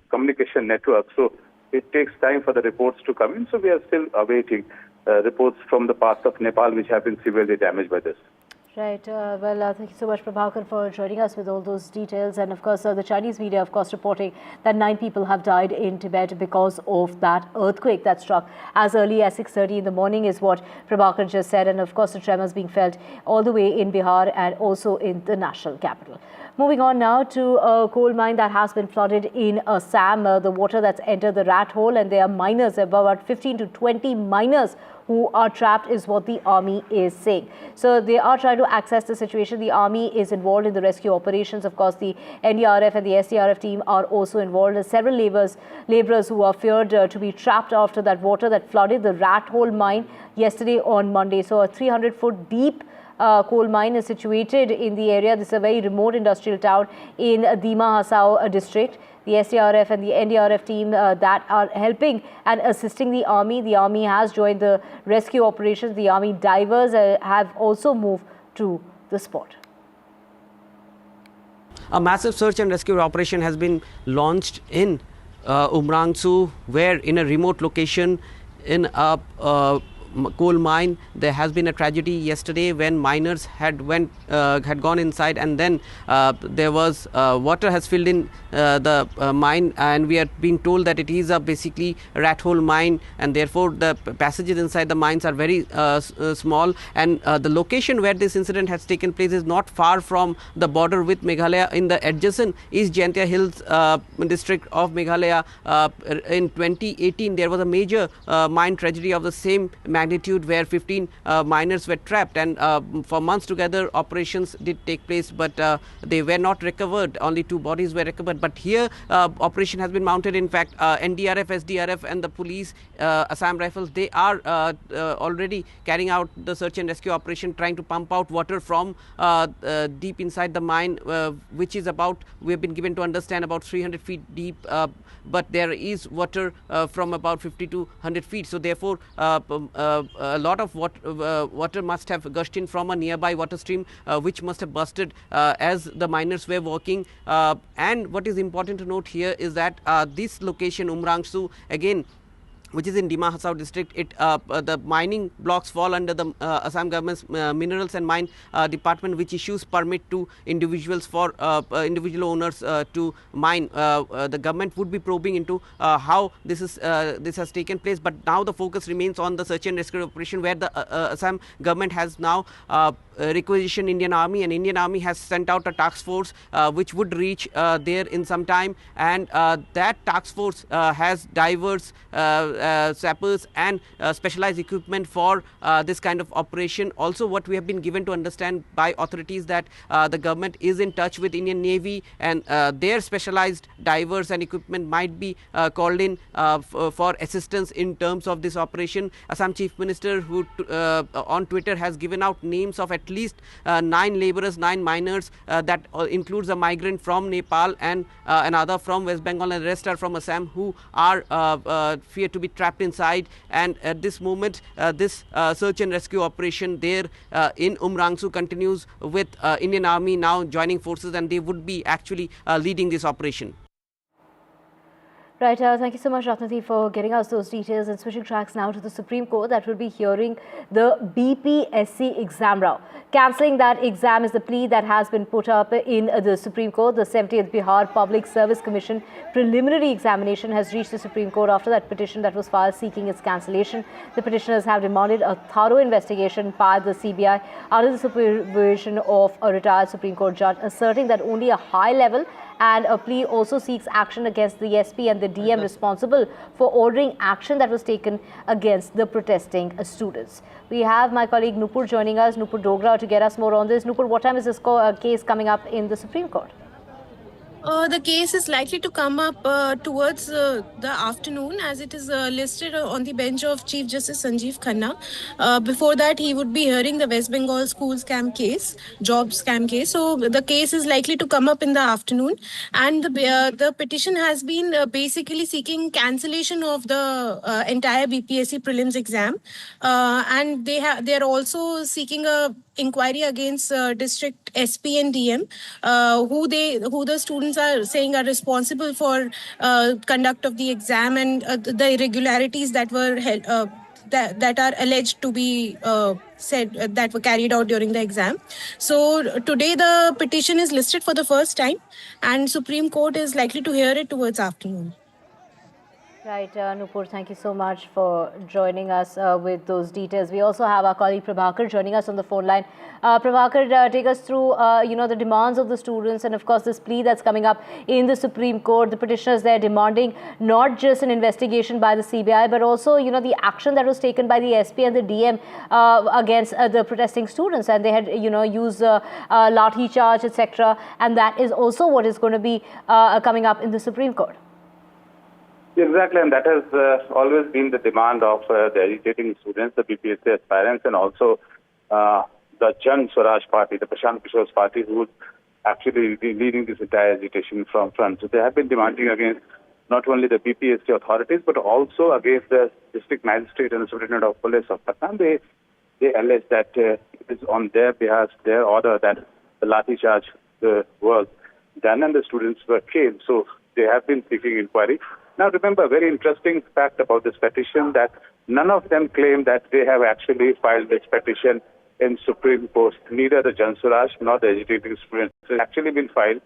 communication network. So it takes time for the reports to come in. So we are still awaiting reports from the parts of Nepal which have been severely damaged by this. Right. Thank you so much, Prabhakar, for joining us with all those details. And of course, the Chinese media, of course, reporting that 9 people have died in Tibet because of that earthquake that struck as early as 6:30 in the morning is what Prabhakar just said. And of course, the tremors being felt all the way in Bihar and also in the national capital. Moving on now to a coal mine that has been flooded in Assam. The water that's entered the rat hole, and there are miners, about 15 to 20 miners who are trapped is what the army is saying. So they are trying to access the situation. The army is involved in the rescue operations. Of course, the NDRF and the SDRF team are also involved. Several laborers who are feared to be trapped after that water that flooded the rat hole mine yesterday on Monday. So a 300-foot deep coal mine is situated in the area. This is a very remote industrial town in the Maha district. The SDRF and the NDRF team that are helping and assisting the army. The army has joined the rescue operations. The army divers have also moved to the spot. A massive search and rescue operation has been launched in Umrangsu, where in a remote location in a coal mine there has been a tragedy yesterday when miners had gone inside, and then there was water has filled in the mine, and we are being told that it is a basically rat hole mine, and therefore the passages inside the mines are very small, and the location where this incident has taken place is not far from the border with Meghalaya in the adjacent East Jaintia Hills district of Meghalaya. In 2018 there was a major mine tragedy of the same magnitude where 15 miners were trapped, and for months together operations did take place, but they were not recovered. Only 2 bodies were recovered. But here operation has been mounted. In fact, NDRF, SDRF and the police, Assam Rifles, they are already carrying out the search and rescue operation, trying to pump out water from deep inside the mine, which is about, we have been given to understand, about 300 feet deep, but there is water from about 50 to 100 feet. So therefore a lot of water must have gushed in from a nearby water stream, which must have busted as the miners were working. And what is important to note here is that this location, Umrangsu, again, which is in Dima Hasao district, the mining blocks fall under the Assam government's minerals and mine department, which issues permit to individuals for individual owners to mine. The government would be probing into how this has taken place, but now the focus remains on the search and rescue operation, where the Assam government has now requisitioned Indian Army, and Indian Army has sent out a task force which would reach there in some time, and that task force has divers sappers and specialized equipment for this kind of operation. Also, what we have been given to understand by authorities that the government is in touch with Indian Navy, and their specialized divers and equipment might be called in for assistance in terms of this operation. Assam Chief Minister, who on Twitter has given out names of at least 9 laborers, 9 miners, that includes a migrant from Nepal and another from West Bengal, and the rest are from Assam, who are feared to be trapped inside. And at this moment, this search and rescue operation there in Umrangso continues with Indian Army now joining forces, and they would be actually leading this operation. Right, thank you so much, Ratnati, for getting us those details. And switching tracks now to the Supreme Court, that will be hearing the BPSC exam round. Cancelling that exam is the plea that has been put up in the Supreme Court. The 70th Bihar Public Service Commission preliminary examination has reached the Supreme Court after that petition that was filed seeking its cancellation. The petitioners have demanded a thorough investigation by the CBI under the supervision of a retired Supreme Court judge, asserting that only a high level, and a plea also seeks action against the SP and the DM responsible for ordering action that was taken against the protesting students. We have my colleague Nupur joining us, Nupur Dogra, to get us more on this. Nupur, what time is this case coming up in the Supreme Court? The case is likely to come up towards the afternoon, as it is listed on the bench of Chief Justice Sanjeev Khanna. Before that, he would be hearing the West Bengal school scam case, job scam case. So the case is likely to come up in the afternoon, and the petition has been basically seeking cancellation of the entire BPSC prelims exam, and they are also seeking a inquiry against district SP and DM, who the students are saying are responsible for conduct of the exam and the irregularities that were held, that are alleged to be said that were carried out during the exam. So today the petition is listed for the first time, and Supreme Court is likely to hear it towards afternoon. Right, Nupur, thank you so much for joining us with those details. We also have our colleague Prabhakar joining us on the phone line. Prabhakar, take us through, the demands of the students, and of course this plea that's coming up in the Supreme Court. The petitioners there demanding not just an investigation by the CBI, but also, the action that was taken by the SP and the DM against the protesting students, and they had, used lathi charge, etc. And that is also what is going to be coming up in the Supreme Court. Exactly, and that has always been the demand of the agitating students, the BPSC aspirants, and also the Jan Swaraj party, the Prashant Kishore's party, who would actually be leading this entire agitation from front. So they have been demanding against not only the BPSC authorities, but also against the district magistrate and the superintendent of police of Patna. They allege that it is on their behalf, their order, that the lathi charge was done and the students were killed. So they have been seeking inquiry. Now, remember, a very interesting fact about this petition, that none of them claim that they have actually filed this petition in Supreme Court. Neither the Jan Swaraj nor the agitating students. It has actually been filed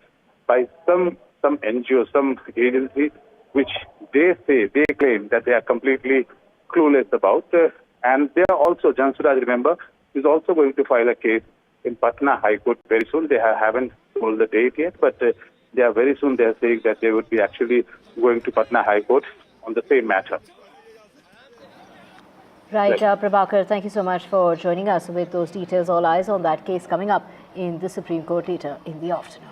by some NGO, some agency, which they claim that they are completely clueless about. And they are also, Jan Swaraj, remember, is also going to file a case in Patna High Court very soon. They haven't told the date yet, but they are very soon, they are saying that they would be actually going to Patna High Court on the same matter. Right, Prabhakar, thank you so much for joining us with those details. All eyes on that case coming up in the Supreme Court later in the afternoon.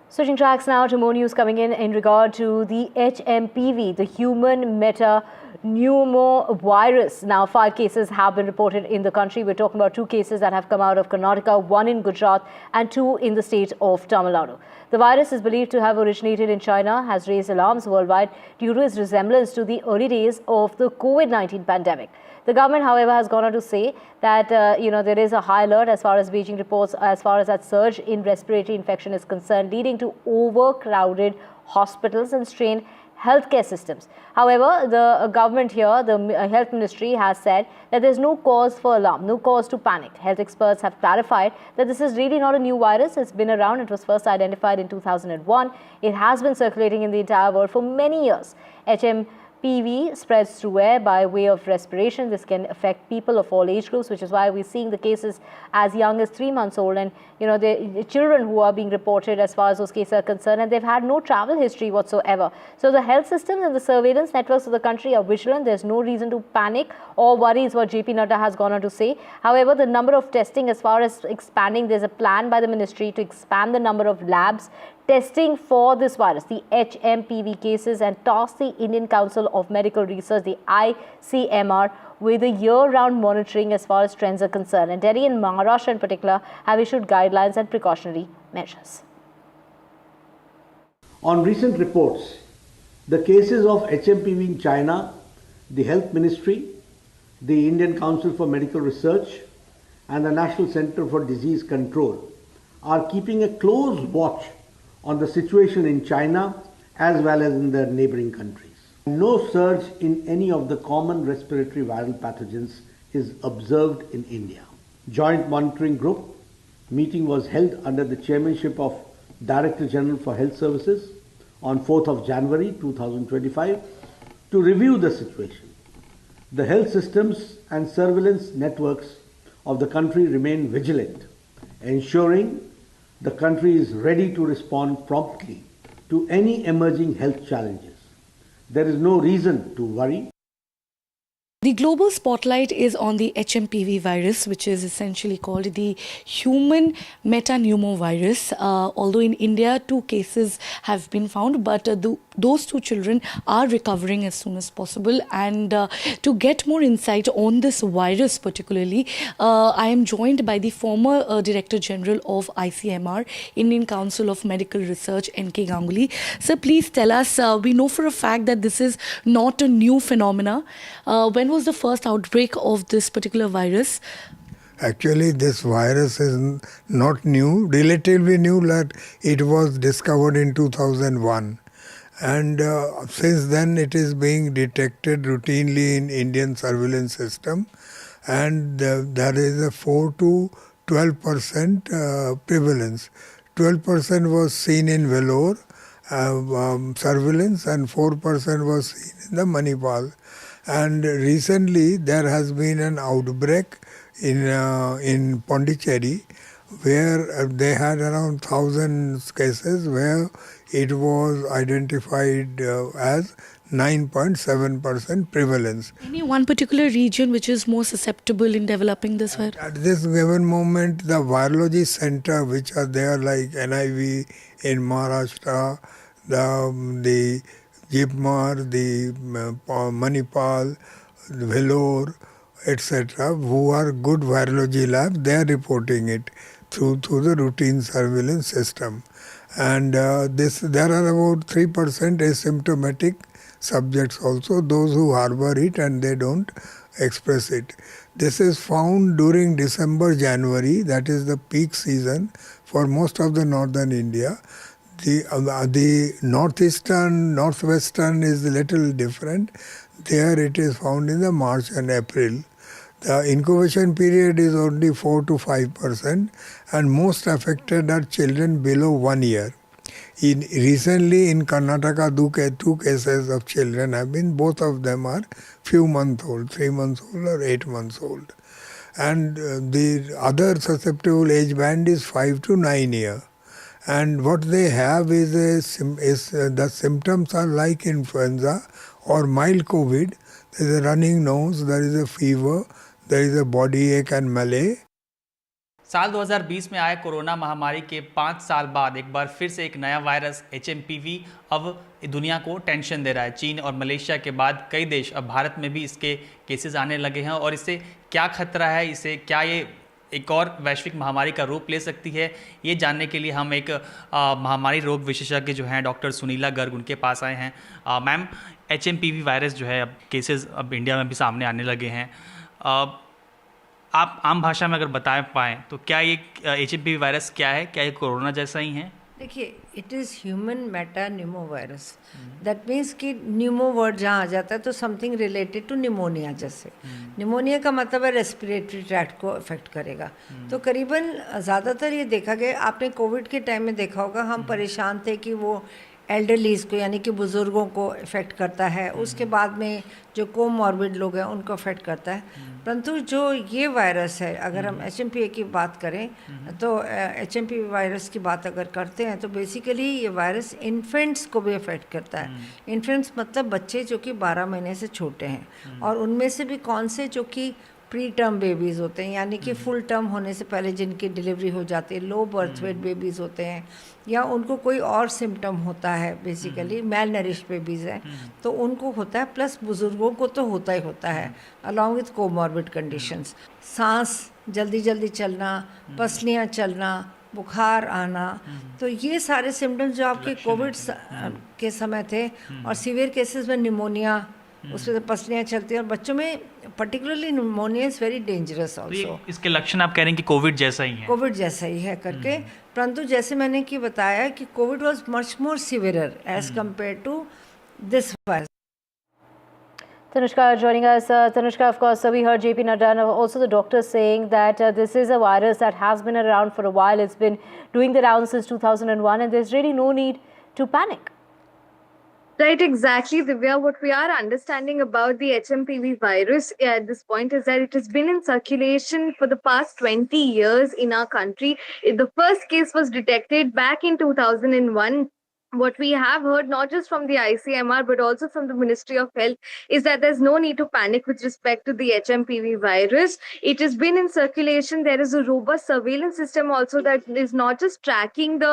Switching tracks now to more news coming in regard to the HMPV, the human Metapneumovirus. Now, 5 cases have been reported in the country. We're talking about 2 cases that have come out of Karnataka, 1 in Gujarat and 2 in the state of Tamil Nadu. The virus is believed to have originated in China, has raised alarms worldwide due to its resemblance to the early days of the COVID-19 pandemic. The government, however, has gone on to say that, there is a high alert as far as Beijing reports, as far as that surge in respiratory infection is concerned, leading to overcrowded hospitals and strained healthcare systems. However, the government here, the health ministry, has said that there's no cause for alarm, no cause to panic. Health experts have clarified that this is really not a new virus. It's been around. It was first identified in 2001. It has been circulating in the entire world for many years. HMPV HMPV spreads through air by way of respiration. This can affect people of all age groups, which is why we're seeing the cases as young as 3 months old, and the children who are being reported as far as those cases are concerned, and they've had no travel history whatsoever. So the health systems and the surveillance networks of the country are vigilant. There's no reason to panic or worry, is what JP Nadda has gone on to say. However, the number of testing, as far as expanding, there's a plan by the ministry to expand the number of labs testing for this virus, the HMPV cases, and task the Indian Council of Medical Research, the ICMR, with a year-round monitoring as far as trends are concerned. And Delhi and Maharashtra in particular have issued guidelines and precautionary measures. On recent reports, the cases of HMPV in China, the Health Ministry, the Indian Council for Medical Research, and the National Center for Disease Control are keeping a close watch on the situation in China as well as in the neighboring countries. No surge in any of the common respiratory viral pathogens is observed in India. Joint Monitoring Group meeting was held under the chairmanship of Director General for Health Services on 4th of January 2025 to review the situation. The health systems and surveillance networks of the country remain vigilant, ensuring the country is ready to respond promptly to any emerging health challenges. There is no reason to worry. The global spotlight is on the HMPV virus, which is essentially called the human metapneumovirus. Although in India, 2 cases have been found, but those 2 children are recovering as soon as possible. And to get more insight on this virus particularly, I am joined by the former Director General of ICMR, Indian Council of Medical Research, N.K. Ganguly. Sir, please tell us, we know for a fact that this is not a new phenomena. When was the first outbreak of this particular virus? Actually, this virus is not new, relatively new, that it was discovered in 2001. And since then it is being detected routinely in Indian surveillance system, and there is a 4 to 12% prevalence. 12% was seen in Vellore surveillance and 4% was seen in the Manipal. And recently there has been an outbreak in Pondicherry where they had around 1,000 cases where it was identified as 9.7% prevalence. Any one particular region which is more susceptible in developing this virus? At this given moment, the virology center which are there like NIV in Maharashtra, the Jipmar, the Manipal, Vellore, etc., who are good virology labs, they are reporting it through the routine surveillance system. And there are about 3% asymptomatic subjects also, those who harbor it and they don't express it. This is found during December, January, that is the peak season for most of the northern India. The northeastern, northwestern is a little different. There it is found in the March and April. The incubation period is only 4 to 5%, and most affected are children below 1 year. Recently in Karnataka, 2 cases of children have been, both of them are few months old, 3 months old or 8 months old. And the other susceptible age band is 5 to 9 years. And what they have is the symptoms are like influenza or mild COVID. There is a running nose, there is a fever, there is a body ache and malaise. साल 2020 में आए corona महामारी के 5 साल बाद एक बार फिर से एक नया वायरस HMPV अब दुनिया को टेंशन दे रहा है। चीन और मलेशिया के बाद कई देश, अब भारत में भी इसके केसेस आने लगे हैं और इससे क्या खतरा है, इसे क्या ये एक और वैश्विक महामारी का रूप ले सकती है, ये जानने के लिए हम एक महामारी रोग विशेषज्ञ जो हैं डॉक्टर सुनीला गर्ग, उनके पास आए हैं। मैम, HMPV वायरस जो है अब केसेस अब इंडिया में भी सामने आने लगे हैं। आप आम भाषा में अगर बता पाएँ तो क्या ये HMPV वायरस क्या है, क्या ये कोरोना जैसा ही है? देखिए, it is human metapneumovirus. That means कि न्यूमो वर्ड जहाँ आ जाता है तो समथिंग रिलेटेड टू निमोनिया जैसे। निमोनिया का मतलब है रेस्पिरेटरी ट्रैक्ट को अफेक्ट करेगा। तो करीबन ज़्यादातर ये देखा गया, आपने कोविड के टाइम में देखा होगा, हम परेशान थे कि वो एल्डरलीज को यानी कि बुज़ुर्गों को इफ़ेक्ट करता है, उसके बाद में जो कोमॉर्बिड लोग हैं उनको इफ़ेक्ट करता है। परंतु जो ये वायरस है, अगर हम HMPV की बात करें तो HMPV वायरस की बात अगर करते हैं तो बेसिकली ये वायरस इन्फेंट्स को भी इफ़ेक्ट करता है। इन्फेंट्स मतलब बच्चे जो कि 12 महीने से छोटे हैं, और उनमें से भी कौन से जो कि प्री टर्म बेबीज़ होते हैं, यानी कि फुल टर्म होने से पहले जिनकी डिलीवरी हो जाती है, लो बर्थ वेट बेबीज़ होते हैं, या उनको कोई और सिम्टम होता है, बेसिकली मेल नरिश्ड बेबीज़ हैं तो उनको होता है, प्लस बुज़ुर्गों को तो होता ही होता है अलॉन्ग विथ कोमॉर्बिड कंडीशंस। सांस जल्दी जल्दी चलना, पसलियाँ चलना, बुखार आना, तो ये सारे सिम्टम्स जो आपके कोविड के समय थे, और सीवियर केसेस में निमोनिया, उसमें तो पसलियाँ चलती हैं, और बच्चों में particularly pneumonia is very dangerous also. इसके लक्षण आप कह रहे हैं कि कोविड जैसा ही है? कोविड जैसा ही है करके, परंतु जैसे मैंने कि बताया कि Covid was much more severe as compare to this virus. Tanushka joining us. Tanushka, of course, we heard JP Nadda and also the doctors saying that this is a virus that has been around for a while. It's been doing the rounds since 2001 and there's really no need to panic. Right, exactly, Divya. What we are understanding about the HMPV virus at this point is that it has been in circulation for the past 20 years in our country. The first case was detected back in 2001. What we have heard, not just from the ICMR, but also from the Ministry of Health, is that there's no need to panic with respect to the HMPV virus. It has been in circulation. There is a robust surveillance system also that is not just tracking the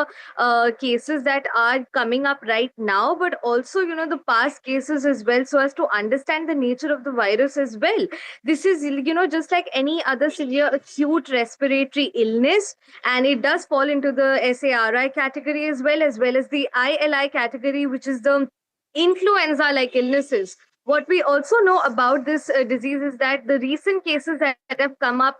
cases that are coming up right now, but also, the past cases as well, so as to understand the nature of the virus as well. This is, just like any other severe acute respiratory illness, and it does fall into the SARI category as well as the ILI category, which is the influenza-like illnesses. What we also know about this disease is that the recent cases that have come up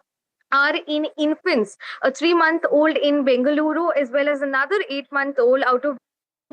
are in infants. A 3-month-old in Bengaluru, as well as another 8-month-old, out of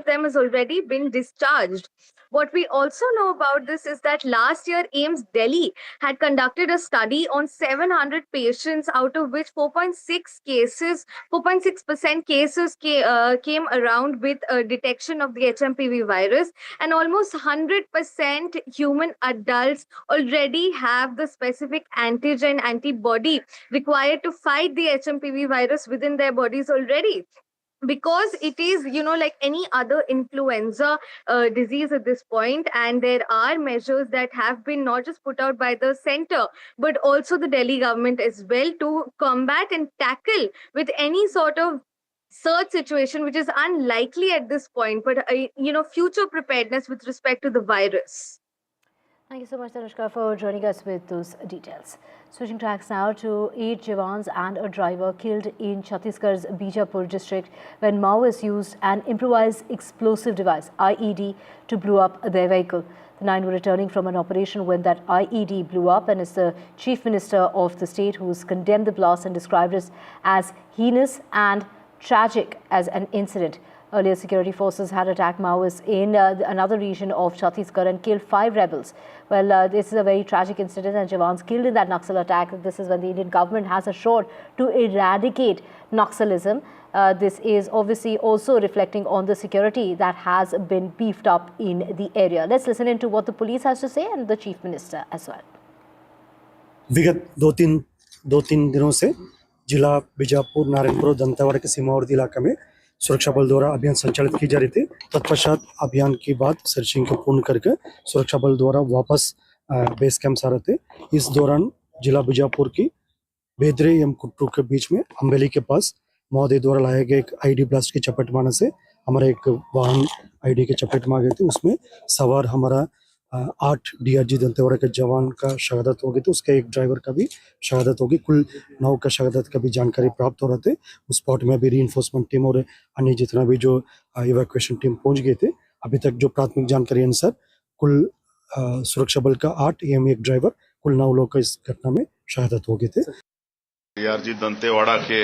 them has already been discharged. What we also know about this is that last year AIIMS Delhi had conducted a study on 700 patients, out of which 4.6% cases came around with detection of the HMPV virus, and almost 100% human adults already have the specific antigen antibody required to fight the HMPV virus within their bodies already. Because it is, like any other influenza disease at this point, and there are measures that have been not just put out by the center, but also the Delhi government as well, to combat and tackle with any sort of surge situation, which is unlikely at this point, but, future preparedness with respect to the virus. Thank you so much, Tanushka, for joining us with those details. Switching tracks now to 8 Jawans and a driver killed in Chhattisgarh's Bijapur district when Maoists used an improvised explosive device, IED, to blow up their vehicle. The 9 were returning from an operation when that IED blew up, and it's the Chief Minister of the state who's condemned the blast and described it as heinous and tragic as an incident. Earlier, security forces had attacked Maoists in another region of Chattisgarh and killed 5 rebels. Well, this is a very tragic incident, and Jawans killed in that Naxal attack. This is when the Indian government has assured to eradicate Naxalism. This is obviously also reflecting on the security that has been beefed up in the area. Let's listen into what the police has to say and the Chief Minister as well. विगत दो तीन दिनों से जिला बीजापुर नारायणपुर दंतेवाड़ा के सीमावर्ती इलाका में सुरक्षा बल द्वारा अभियान संचालित की जा रही थी। तत्पश्चात अभियान के बाद सर्चिंग को पूर्ण करके सुरक्षा बल द्वारा वापस बेस कैंप आ रहे थे। इस दौरान जिला बीजापुर की बेदरे एवं कुट्टू के बीच में अम्बेली के पास महोदय द्वारा लाए गए एक आईडी ब्लास्ट की चपेट में आने से हमारा एक वाहन आईडी के चपेट में आ गए थे। उसमें सवार हमारा 8 DRG दंतेवाड़ा के जवान का शहादत हो गई, तो उसके एक ड्राइवर का भी शहादत होगी। कुल 9 का शहादत का भी जानकारी प्राप्त हो रहे थे। उस स्पॉट में भी रीइंफोर्समेंट टीम और अन्य जितना भी जो इवैक्यूएशन टीम पहुंच गए थे। अभी तक जो प्राथमिक जानकारी अनुसार कुल सुरक्षा बल का 8 एवं एक ड्राइवर, कुल 9 लोग का इस घटना में शहादत हो गए थे। DRG दंतेवाड़ा के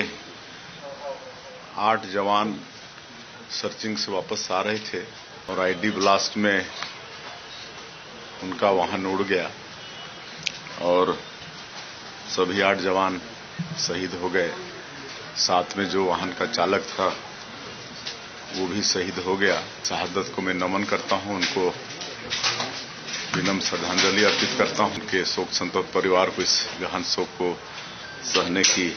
8 जवान सर्चिंग से वापस आ रहे थे और आईडी ब्लास्ट में उनका वाहन उड़ गया और सभी 8 जवान शहीद हो गए। साथ में जो वाहन का चालक था वो भी शहीद हो गया। शहादत को मैं नमन करता हूं, उनको विनम्र श्रद्धांजलि अर्पित करता हूं। उनके शोक संतप्त परिवार को इस गहन शोक को सहने की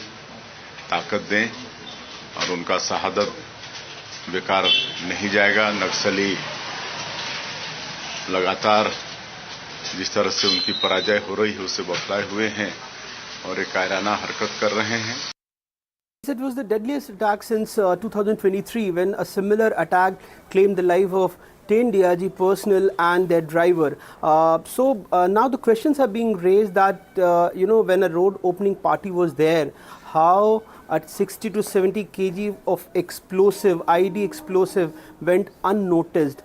ताकत दें और उनका शहादत बेकार नहीं जाएगा। नक्सली लगातार जिस तरह से उनकी पराजय हो रही है उससे बौखलाए हुए हैं और एक कायराना हरकत कर रहे हैं। It was the deadliest attack since 2023 when a similar attack claimed the life of 10 DRG personnel and their driver. So now the questions are being raised that when a road opening party was there, how at 60 to 70 kg of explosive, IED explosive went unnoticed.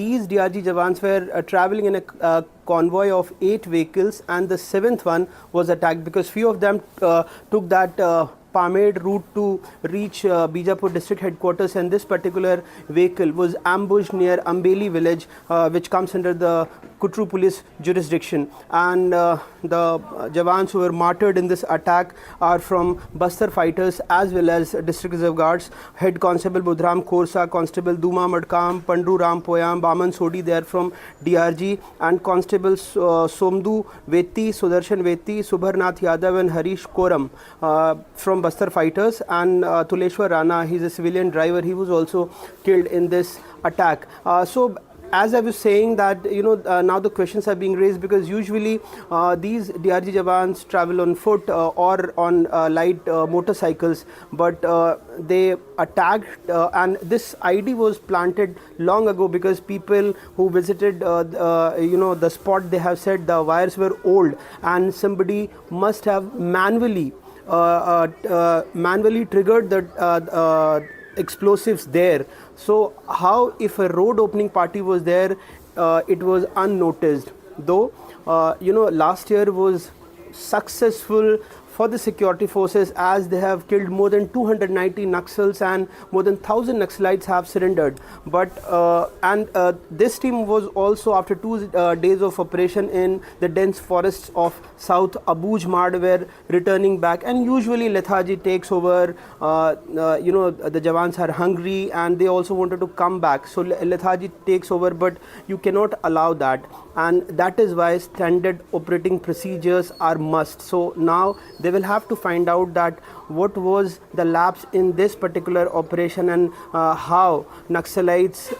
These DRG Jawans were traveling in a convoy of 8 vehicles and the 7th one was attacked because few of them took that Pamed route to reach Bijapur district headquarters, and this particular vehicle was ambushed near Ambeli village which comes under the Kutru police jurisdiction, and the Jawans who were martyred in this attack are from Bastar fighters as well as district reserve guards. Head Constable Budram Khorsa, Constable Duma Madkam, Pandru Ram Poyam, Baman Sodi, they are from DRG, and Constables Somdu Veti, Sudarshan Veti, Subharnath Yadav and Harish Koram from Bastar fighters, and Tuleshwar Rana, he is a civilian driver, he was also killed in this attack. So as I was saying that now the questions are being raised because usually these DRG Jawans travel on foot or on light motorcycles, but they attacked and this ID was planted long ago because people who visited the spot, they have said the wires were old and somebody must have manually triggered the explosives there. So how if a road opening party was there, it was unnoticed, though last year was successful for the security forces as they have killed more than 290 Naxals and more than 1000 Naxalites have surrendered. But this team was also after 2 days of operation in the dense forests of South Abuj Mad were returning back, and usually lethargy takes over. The Jawans are hungry and they also wanted to come back, so lethargy takes over, but you cannot allow that, and that is why standard operating procedures are must. So now they will have to find out that what was the lapse in this particular operation and how Naxalites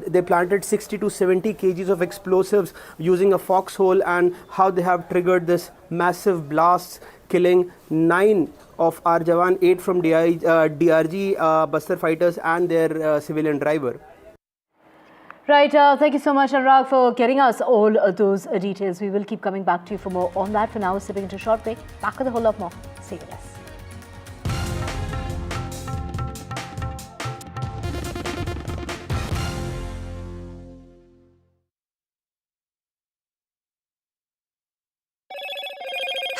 they planted 60 to 70 kgs of explosives using a foxhole, and how they have triggered this massive blasts, killing 9 of our Jawan, 8 from DRG Bastar fighters and their civilian driver. Right, thank you so much, Anurag, for getting us all those details. We will keep coming back to you for more on that. For now, stepping into a short break. Back with a whole lot more. Stay with us.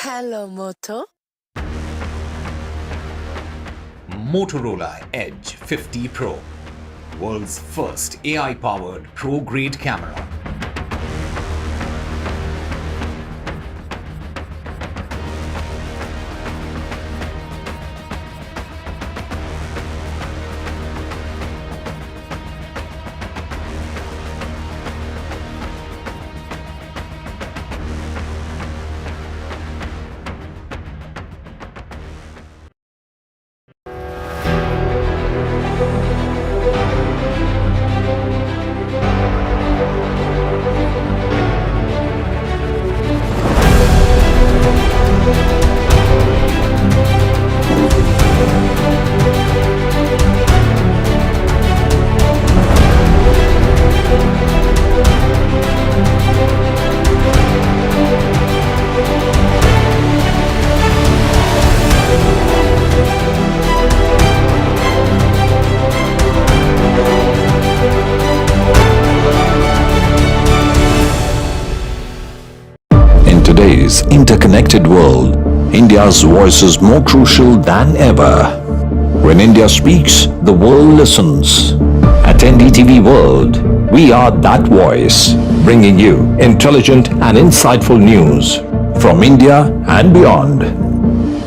Hello, Moto. Motorola Edge 50 Pro. World's first AI-powered pro-grade camera. today's interconnected world, India's voice is more crucial than ever. When India speaks, the world listens. At NDTV World, we are that voice, bringing you intelligent and insightful news from India and beyond.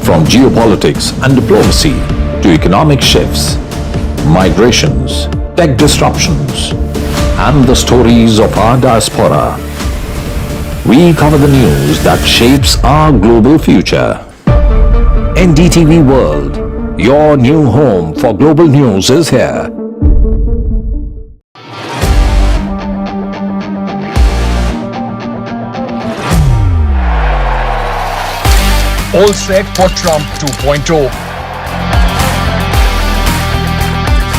From geopolitics and diplomacy to economic shifts, migrations, tech disruptions, and the stories of our diaspora, we cover the news that shapes our global future. NDTV World, your new home for global news, is here. All set for Trump 2.0.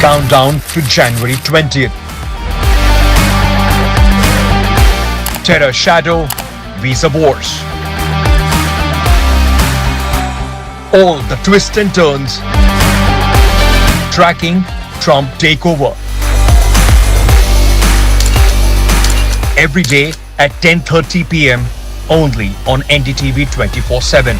Countdown to January 20th. Terror shadow, visa wars. All the twists and turns. Tracking Trump takeover. Every day at 10:30 p.m. only on NDTV 24x7.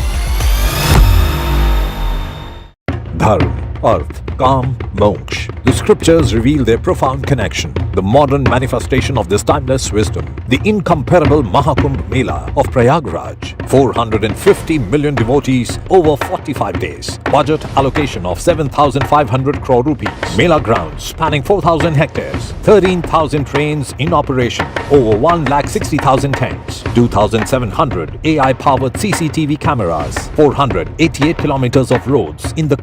Dharma, Earth, Kam, Moksha. The scriptures reveal their profound connection. The modern manifestation of this timeless wisdom. The incomparable Mahakumbh Mela of Prayagraj. 450 million devotees over 45 days. Budget allocation of 7,500 crore rupees. Mela grounds spanning 4,000 hectares. 13,000 trains in operation. Over 1,60,000 tents. 2,700 AI-powered CCTV cameras. 488 kilometers of roads in the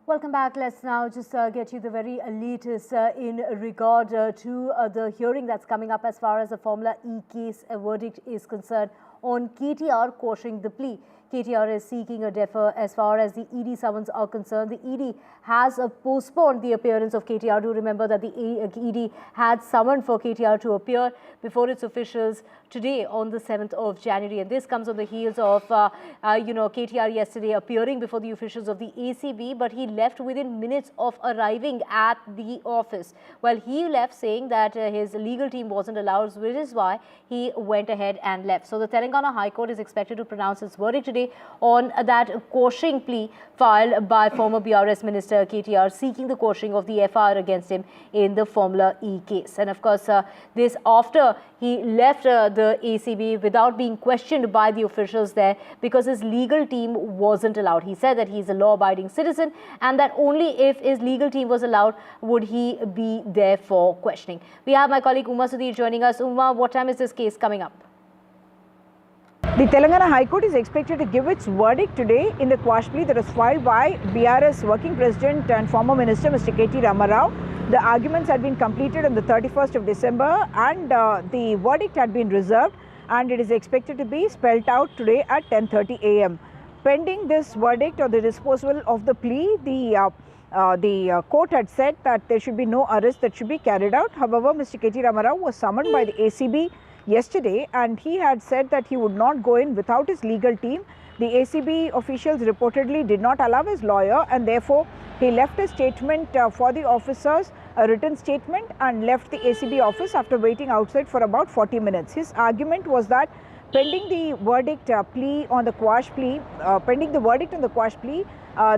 Welcome back. Let's now just get you the very latest in regard to the hearing that's coming up as far as the Formula E case verdict is concerned on KTR quashing the plea. KTR is seeking a defer as far as the ED summons are concerned. The ED has postponed the appearance of KTR. Do remember that the ED had summoned for KTR to appear before its officials today on the 7th of January. And this comes on the heels of, KTR yesterday appearing before the officials of the ACB, but he left within minutes of arriving at the office. Well, he left saying that his legal team wasn't allowed, which is why he went ahead and left. So the Telangana High Court is expected to pronounce its verdict today on that quashing plea filed by former BRS Minister KTR seeking the quashing of the FIR against him in the Formula E case. And of course, this after he left the ACB without being questioned by the officials there because his legal team wasn't allowed. He said that he's a law-abiding citizen and that only if his legal team was allowed would he be there for questioning. We have my colleague Uma Sudhir joining us. Uma, what time is this case coming up? The Telangana High Court is expected to give its verdict today in the quash plea that was filed by BRS Working President and former Minister Mr. KT Ramarao. The arguments had been completed on the 31st of December and the verdict had been reserved and it is expected to be spelled out today at 10:30 a.m. Pending this verdict or the disposal of the plea, the court had said that there should be no arrest that should be carried out. However, Mr. KT Ramarao was summoned by the ACB yesterday and he had said that he would not go in without his legal team. The ACB officials reportedly did not allow his lawyer and therefore he left a statement for the officers, a written statement, and left the ACB office after waiting outside for about 40 minutes. His argument was that pending the verdict plea on the quash plea,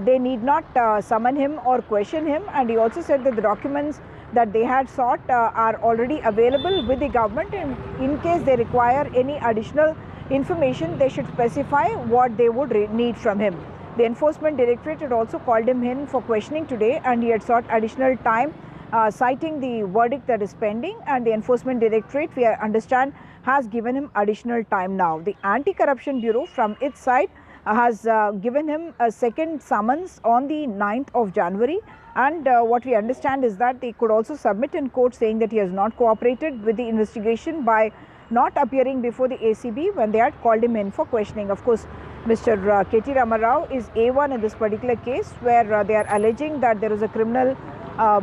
they need not summon him or question him, and he also said that the documents that they had sought are already available with the government, and in case they require any additional information, they should specify what they would need from him. The Enforcement Directorate had also called him in for questioning today and he had sought additional time citing the verdict that is pending, and the Enforcement Directorate, we understand, has given him additional time now. The Anti-Corruption Bureau from its side has given him a second summons on the 9th of January. And what we understand is that they could also submit in court saying that he has not cooperated with the investigation by not appearing before the ACB when they had called him in for questioning. Of course, Mr. KT Ramarao is A1 in this particular case where they are alleging that there was a criminal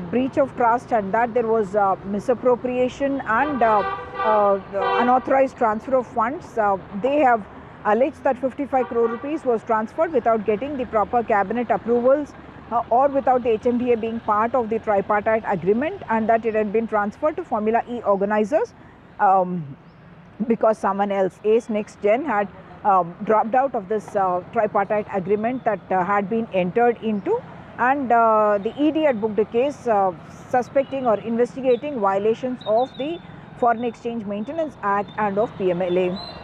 breach of trust and that there was misappropriation and unauthorized transfer of funds. They have alleged that 55 crore rupees was transferred without getting the proper cabinet approvals or without the HMPA being part of the tripartite agreement, and that it had been transferred to Formula E organizers because someone else, Ace Next Gen, had dropped out of this tripartite agreement that had been entered into, and the ED had booked a case suspecting or investigating violations of the Foreign Exchange Maintenance Act and of PMLA.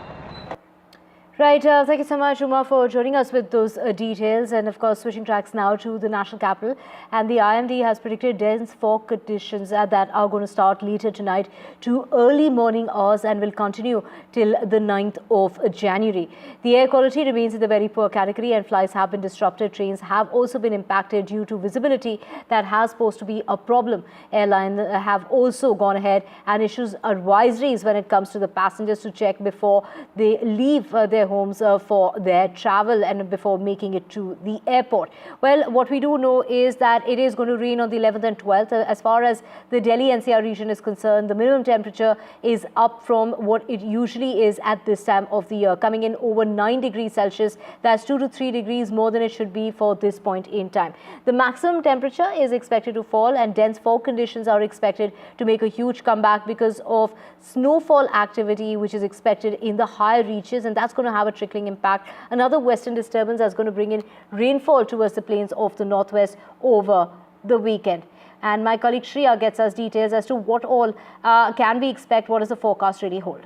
Right, thank you so much, Uma, for joining us with those details. And of course, switching tracks now to the national capital. And the IMD has predicted dense fog conditions that are going to start later tonight to early morning hours and will continue till the 9th of January. The air quality remains in the very poor category and flights have been disrupted. Trains have also been impacted due to visibility that has posed to be a problem. Airlines have also gone ahead and issued advisories when it comes to the passengers to check before they leave their homes for their travel and before making it to the airport. Well, what we do know is that it is going to rain on the 11th and 12th. As far as the Delhi NCR region is concerned, the minimum temperature is up from what it usually is at this time of the year, coming in over 9 degrees Celsius. That's 2 to 3 degrees more than it should be for this point in time. The maximum temperature is expected to fall and dense fog conditions are expected to make a huge comeback because of snowfall activity which is expected in the higher reaches, and that's going to have a trickling impact. Another western disturbance is going to bring in rainfall towards the plains of the northwest over the weekend. And my colleague Shreya gets us details as to what all can we expect. What does the forecast really hold?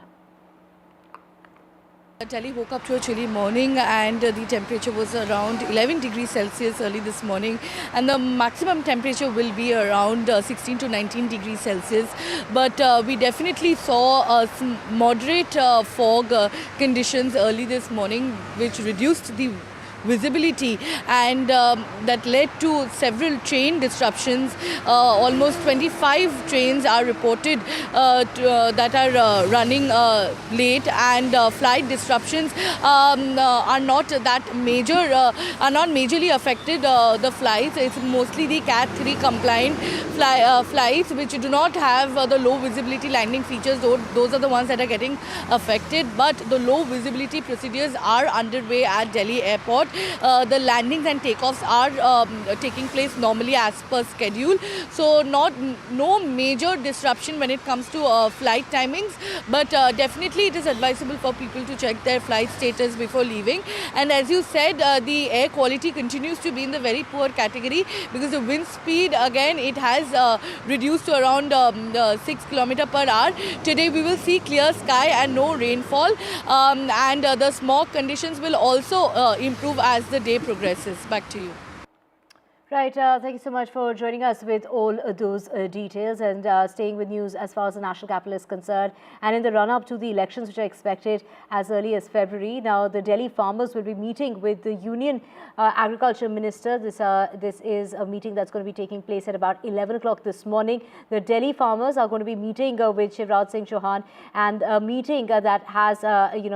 Delhi woke up to a chilly morning and the temperature was around 11 degrees Celsius early this morning, and the maximum temperature will be around 16 to 19 degrees Celsius. But we definitely saw moderate fog conditions early this morning, which reduced the visibility, and that led to several train disruptions. Almost 25 trains are reported that are running late, and flight disruptions are not that major, are not majorly affected the flights. It's mostly the Cat 3 compliant flights which do not have the low visibility landing features. Those are the ones that are getting affected, but the low visibility procedures are underway at Delhi airport. The landings and takeoffs are taking place normally as per schedule. So no major disruption when it comes to flight timings, but definitely it is advisable for people to check their flight status before leaving. And as you said, the air quality continues to be in the very poor category because the wind speed, again, it has reduced to around 6 km per hour. Today we will see clear sky and no rainfall, and the smog conditions will also improve as the day progresses. Back to you. Right, thank you so much for joining us with all those details and staying with news as far as the national capital is concerned. And in the run-up to the elections which are expected as early as February, now the Delhi farmers will be meeting with the Union Agriculture Minister. This is a meeting that's going to be taking place at about 11 o'clock this morning. The Delhi farmers are going to be meeting with Shivraj Singh Chauhan, and a meeting that has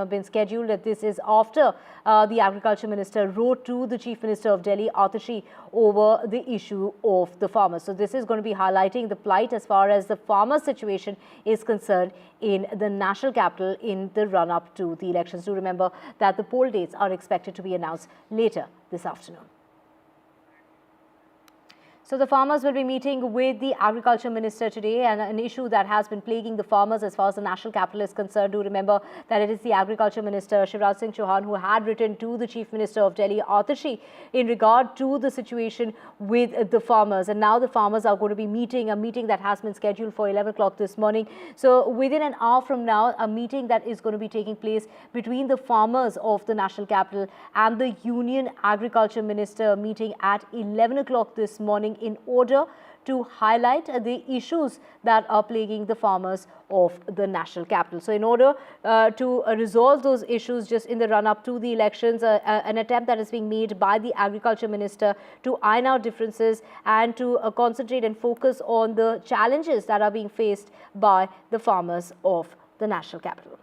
been scheduled. This is after the Agriculture Minister wrote to the Chief Minister of Delhi, Atashi, over the issue of the farmers. So this is going to be highlighting the plight as far as the farmer situation is concerned in the national capital in the run-up to the elections. Do remember that the poll dates are expected to be announced later this afternoon. So the farmers will be meeting with the Agriculture Minister today, and an issue that has been plaguing the farmers as far as the national capital is concerned. Do remember that it is the Agriculture Minister, Shivraj Singh Chauhan, who had written to the Chief Minister of Delhi, Atashi, in regard to the situation with the farmers. And now the farmers are going to be meeting, a meeting that has been scheduled for 11 o'clock this morning. So within an hour from now, a meeting that is going to be taking place between the farmers of the national capital and the Union Agriculture Minister, meeting at 11 o'clock this morning, in order to highlight the issues that are plaguing the farmers of the national capital. So in order to resolve those issues just in the run-up to the elections, an attempt that is being made by the Agriculture Minister to iron out differences and to concentrate and focus on the challenges that are being faced by the farmers of the national capital.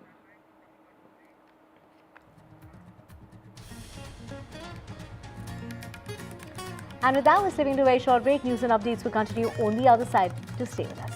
And with that, we're slipping to a very short break. News and updates will continue on the other side. To stay with us.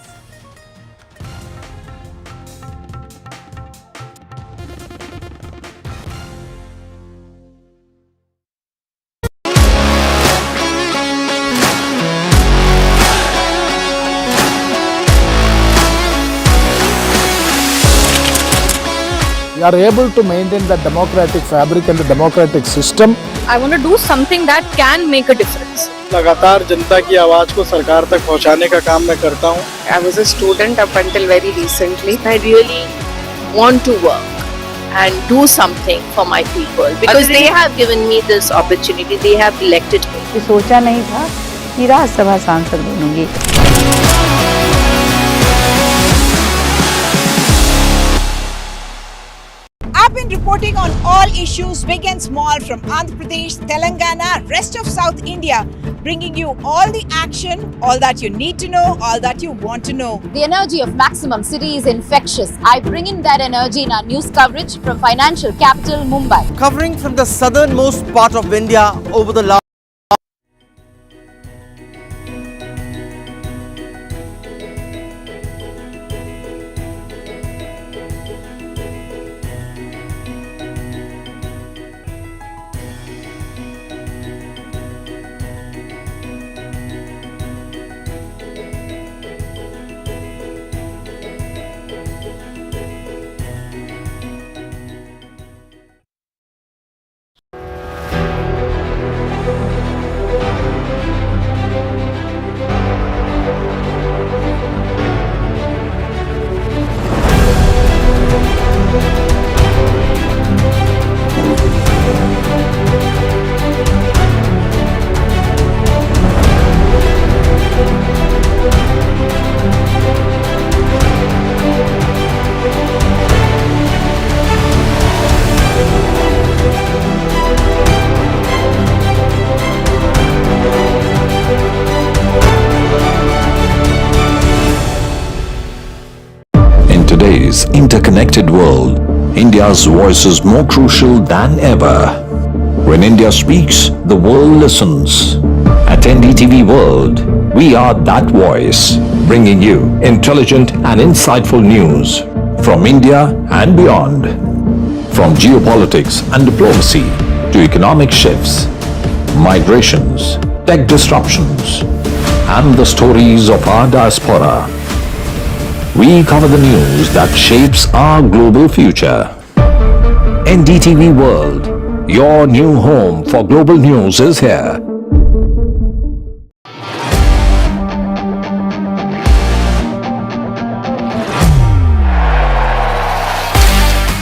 We are able to maintain the democratic fabric and the democratic system I want to do something that can make a difference. लगातार जनता की आवाज को सरकार तक पहुंचाने का काम मैं करता हूं। I was a student up until very recently. I really want to work and do something for my people because they have given me this opportunity. They have elected me. सोचा नहीं था कि राज्यसभा सांसद बनूंगी। I've been reporting on all issues, big and small, from Andhra Pradesh, Telangana, rest of South India, bringing you all the action, all that you need to know, all that you want to know. The energy of Maximum City is infectious. I bring in that energy in our news coverage from financial capital Mumbai. Covering from the southernmost part of India over the last today's interconnected world, India's voice is more crucial than ever. When India speaks, the world listens. At NDTV World, we are that voice, bringing you intelligent and insightful news from India and beyond. From geopolitics and diplomacy to economic shifts, migrations, tech disruptions, and the stories of our diaspora. We cover the news that shapes our global future. NDTV World, your new home for global news is here.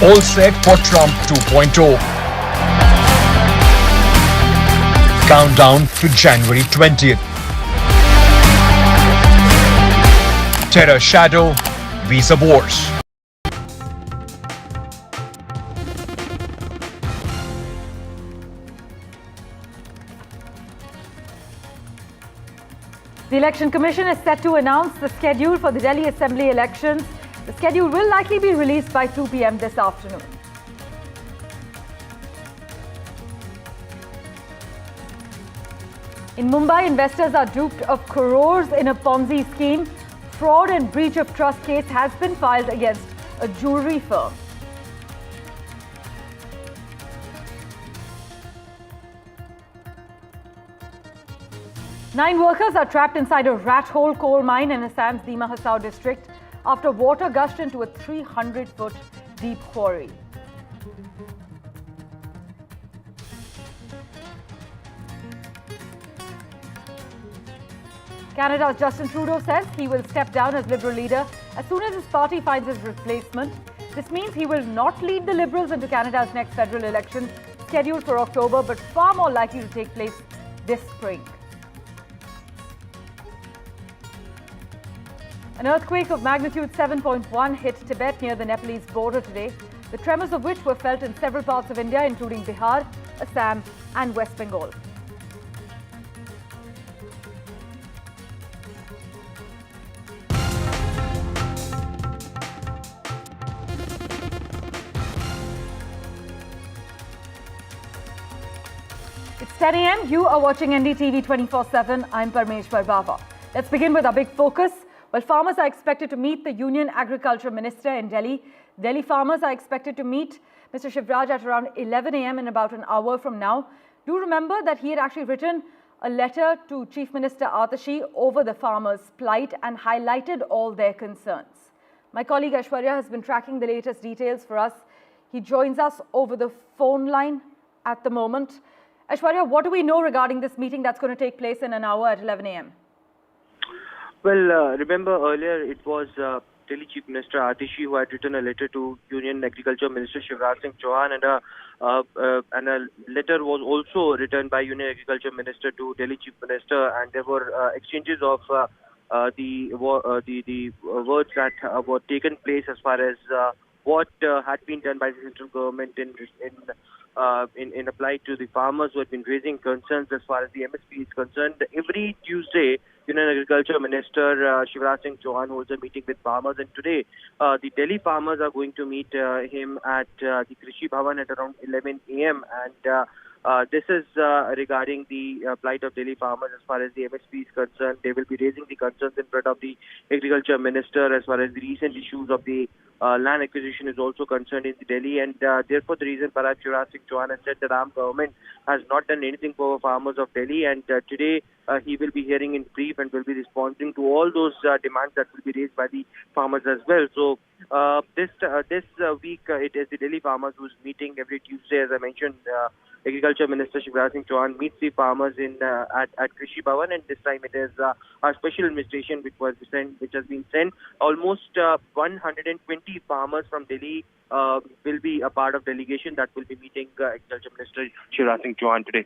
All set for Trump 2.0. Countdown to January 20th. Terror shadow, visa wars. The Election Commission is set to announce the schedule for the Delhi Assembly elections. The schedule will likely be released by 2 p.m. this afternoon. In Mumbai, investors are duped of crores in a Ponzi scheme. Fraud and breach of trust case has been filed against a jewelry firm. Nine workers are trapped inside a rat hole coal mine in Assam's Dima Hasao district after water gushed into a 300-foot deep quarry. Canada's Justin Trudeau says he will step down as Liberal leader as soon as his party finds his replacement. This means he will not lead the Liberals into Canada's next federal election, scheduled for October, but far more likely to take place this spring. An earthquake of magnitude 7.1 hit Tibet near the Nepalese border today, the tremors of which were felt in several parts of India, including Bihar, Assam, and West Bengal. It's 10 a.m. You are watching NDTV 24x7. I'm Parmeshwar Baba. Let's begin with our big focus. Well, farmers are expected to meet the Union Agriculture Minister in Delhi. Delhi farmers are expected to meet Mr. Chh'garh at around 11 a.m. in about an hour from now. Do remember that he had actually written a letter to Chief Minister Atashi over the farmers' plight and highlighted all their concerns. My colleague Aishwarya has been tracking the latest details for us. He joins us over the phone line at the moment. Aishwarya, what do we know regarding this meeting that's going to take place in an hour at 11 a.m.? Well, remember earlier it was Delhi Chief Minister Atishi who had written a letter to Union Agriculture Minister Shivraj Singh Chauhan, and a letter was also written by Union Agriculture Minister to Delhi Chief Minister, and there were exchanges of the words that were taken place as far as what had been done by the central government in apply to the farmers who had been raising concerns as far as the MSP is concerned. Every Tuesday, Union Agriculture Minister Shivraj Singh Chauhan holds a meeting with farmers, and today the Delhi farmers are going to meet him at the Krishi Bhavan at around 11 a.m. and this is regarding the plight of Delhi farmers as far as the MSP is concerned. They will be raising the concerns in front of the Agriculture Minister as far as the recent issues of the land acquisition is also concerned in Delhi, and therefore the reason perhaps Shivraj Singh Chauhan has said that our government has not done anything for farmers of Delhi, and today he will be hearing in brief and will be responding to all those demands that will be raised by the farmers as well. So this week it is the Delhi farmers who's meeting every Tuesday. As I mentioned, Agriculture Minister Shivraj Singh Chauhan meets the farmers at Krishi Bhavan, and this time it is a special invitation which has been sent. Almost 120 farmers from Delhi will be a part of delegation that will be meeting Agriculture Minister Shivraj Singh Chauhan today.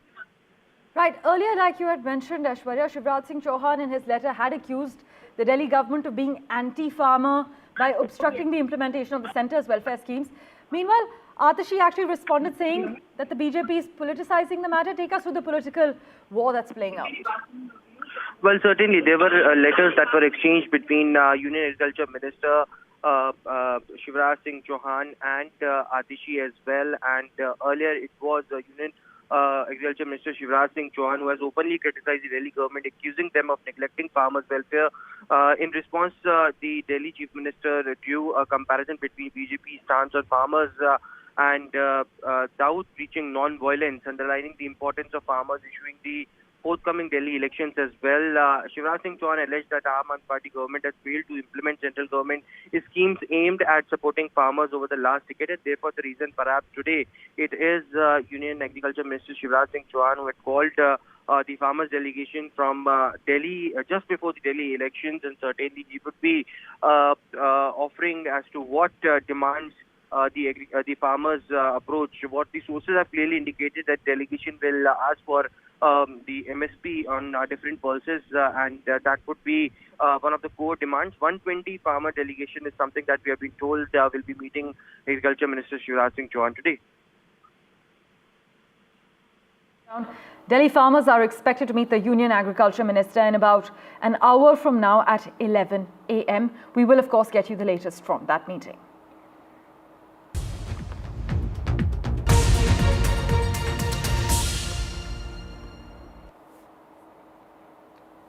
Right. Earlier, like you had mentioned, Aishwarya, Shivraj Singh Chauhan in his letter had accused the Delhi government of being anti-farmer by obstructing the implementation of the centre's welfare schemes. Meanwhile, Atishi actually responded saying that the BJP is politicizing the matter. Take us through the political war that's playing out. Well, certainly there were letters that were exchanged between Union Agriculture Minister Shivraj Singh Chauhan and Atishi as well, and earlier it was Union Agriculture Minister Shivraj Singh Chauhan who has openly criticized the Delhi government, accusing them of neglecting farmers' welfare. In response, the Delhi Chief Minister drew a comparison between BJP's stance on farmers and Dawood preaching non-violence, underlining the importance of farmers issuing the forthcoming Delhi elections as well. Shivraj Singh Chauhan alleged that Aam Aadmi Party government has failed to implement central government schemes aimed at supporting farmers over the last decade, and therefore the reason perhaps today it is Union Agriculture Minister Shivraj Singh Chauhan who had called the farmers delegation from Delhi just before the Delhi elections, and certainly he would be offering as to what demands the farmers approach. What the sources have clearly indicated that delegation will ask for the MSP on different pulses, and that would be one of the core demands. 120 farmer delegation is something that we have been told will be meeting Agriculture Minister Shivraj Singh Chauhan today. Delhi farmers are expected to meet the Union Agriculture Minister in about an hour from now at 11 a.m. We will of course get you the latest from that meeting.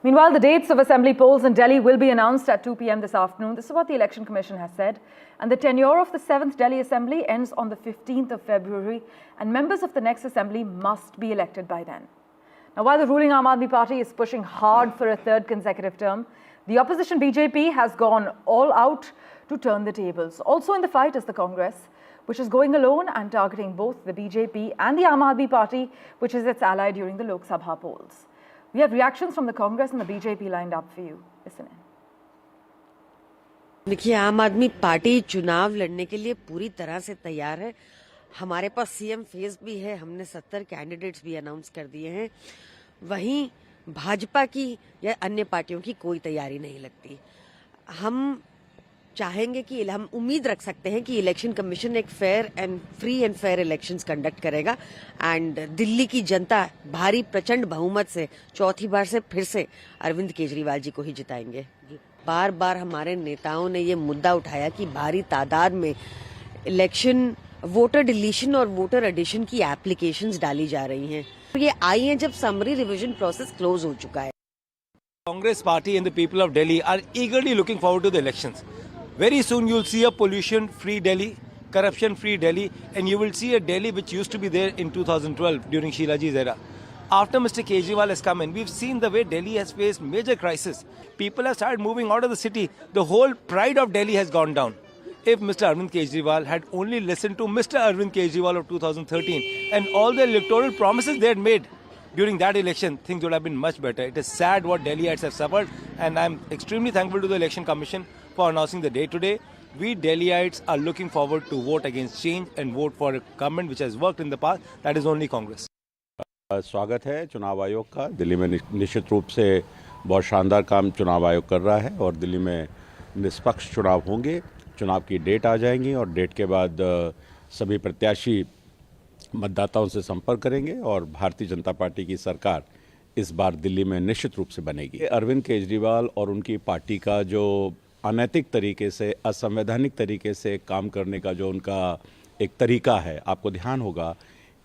Meanwhile, the dates of assembly polls in Delhi will be announced at 2 p.m. this afternoon. This is what the Election Commission has said. And the tenure of the 7th Delhi Assembly ends on the 15th of February, and members of the next assembly must be elected by then. Now, while the ruling Aam Aadmi Party is pushing hard for a third consecutive term, the opposition BJP has gone all out to turn the tables. Also in the fight is the Congress, which is going alone and targeting both the BJP and the Aam Aadmi Party, which is its ally during the Lok Sabha polls. We have reactions from the Congress and the BJP lined up for you. Listen in. देखिए, आम आदमी party चुनाव लड़ने के लिए पूरी तरह से तैयार है। हमारे पास सीएम फेस भी है, हमने 70 कैंडिडेट्स भी अनाउंस कर दिए हैं। वहीं भाजपा की या अन्य पार्टियों की कोई तैयारी नहीं लगती। हम चाहेंगे कि हम उम्मीद रख सकते हैं कि इलेक्शन कमीशन एक free and fair elections conduct करेगा, एंड दिल्ली की जनता भारी प्रचंड बहुमत से चौथी बार से फिर से अरविंद केजरीवाल जी को ही जिताएंगे। बार बार हमारे नेताओं ने ये मुद्दा उठाया कि भारी तादाद में इलेक्शन वोटर डिलीशन और वोटर एडिशन की एप्लीकेशंस डाली जा रही हैं। ये आई हैं जब समरी रिवीजन प्रोसेस क्लोज हो चुका है। Congress party and the people of Delhi are eagerly looking forward to the elections. Very soon you'll see a pollution-free Delhi, corruption-free Delhi, and you will see a Delhi which used to be there in 2012 during Sheila Ji's era. After Mr. Kejriwal has come in, we've seen the way Delhi has faced major crisis. People have started moving out of the city. The whole pride of Delhi has gone down. if Mr. Arvind Kejriwal had only listened to Mr. Arvind Kejriwal of 2013 and all the electoral promises they had made during that election, things would have been much better. It is sad what Delhiites have suffered, and I'm extremely thankful to the Election Commission for announcing the day today. We Delhiites are looking forward to vote against change and vote for a government which has worked in the past, that is only Congress. स्वागत है चुनाव आयोग का। दिल्ली में निश्चित रूप से बहुत शानदार काम चुनाव आयोग कर रहा है और दिल्ली में निष्पक्ष चुनाव होंगे। चुनाव की डेट आ जाएंगी और डेट के बाद सभी प्रत्याशी मतदाताओं से संपर्क करेंगे और भारतीय जनता पार्टी की सरकार इस बार दिल्ली में निश्चित रूप से बनेगी। अरविंद केजरीवाल और उनकी पार्टी का जो अनैतिक तरीके से, असंवैधानिक तरीके से काम करने का जो उनका एक तरीका है, आपको ध्यान होगा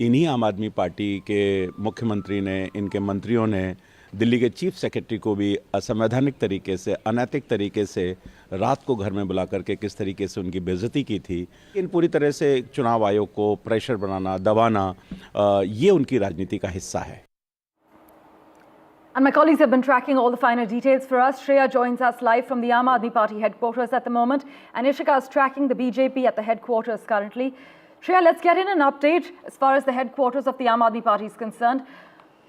इन्हीं आम आदमी पार्टी के मुख्यमंत्री ने, इनके मंत्रियों ने दिल्ली के चीफ सेक्रेटरी को भी असंवैधानिक तरीके से, अनैतिक तरीके से रात को घर में बुला करके किस तरीके से उनकी बेइज्जती की थी। इन पूरी तरह से चुनाव आयोग को प्रेशर बनाना, दबाना, ये उनकी राजनीति का हिस्सा है। And my colleagues have been tracking all the finer details for us. Shreya joins us live from the Aam Aadmi Party headquarters at the moment, and Ishika is tracking the BJP at the headquarters currently. Shreya, let's get in an update as far as the headquarters of the Aam Aadmi Party is concerned.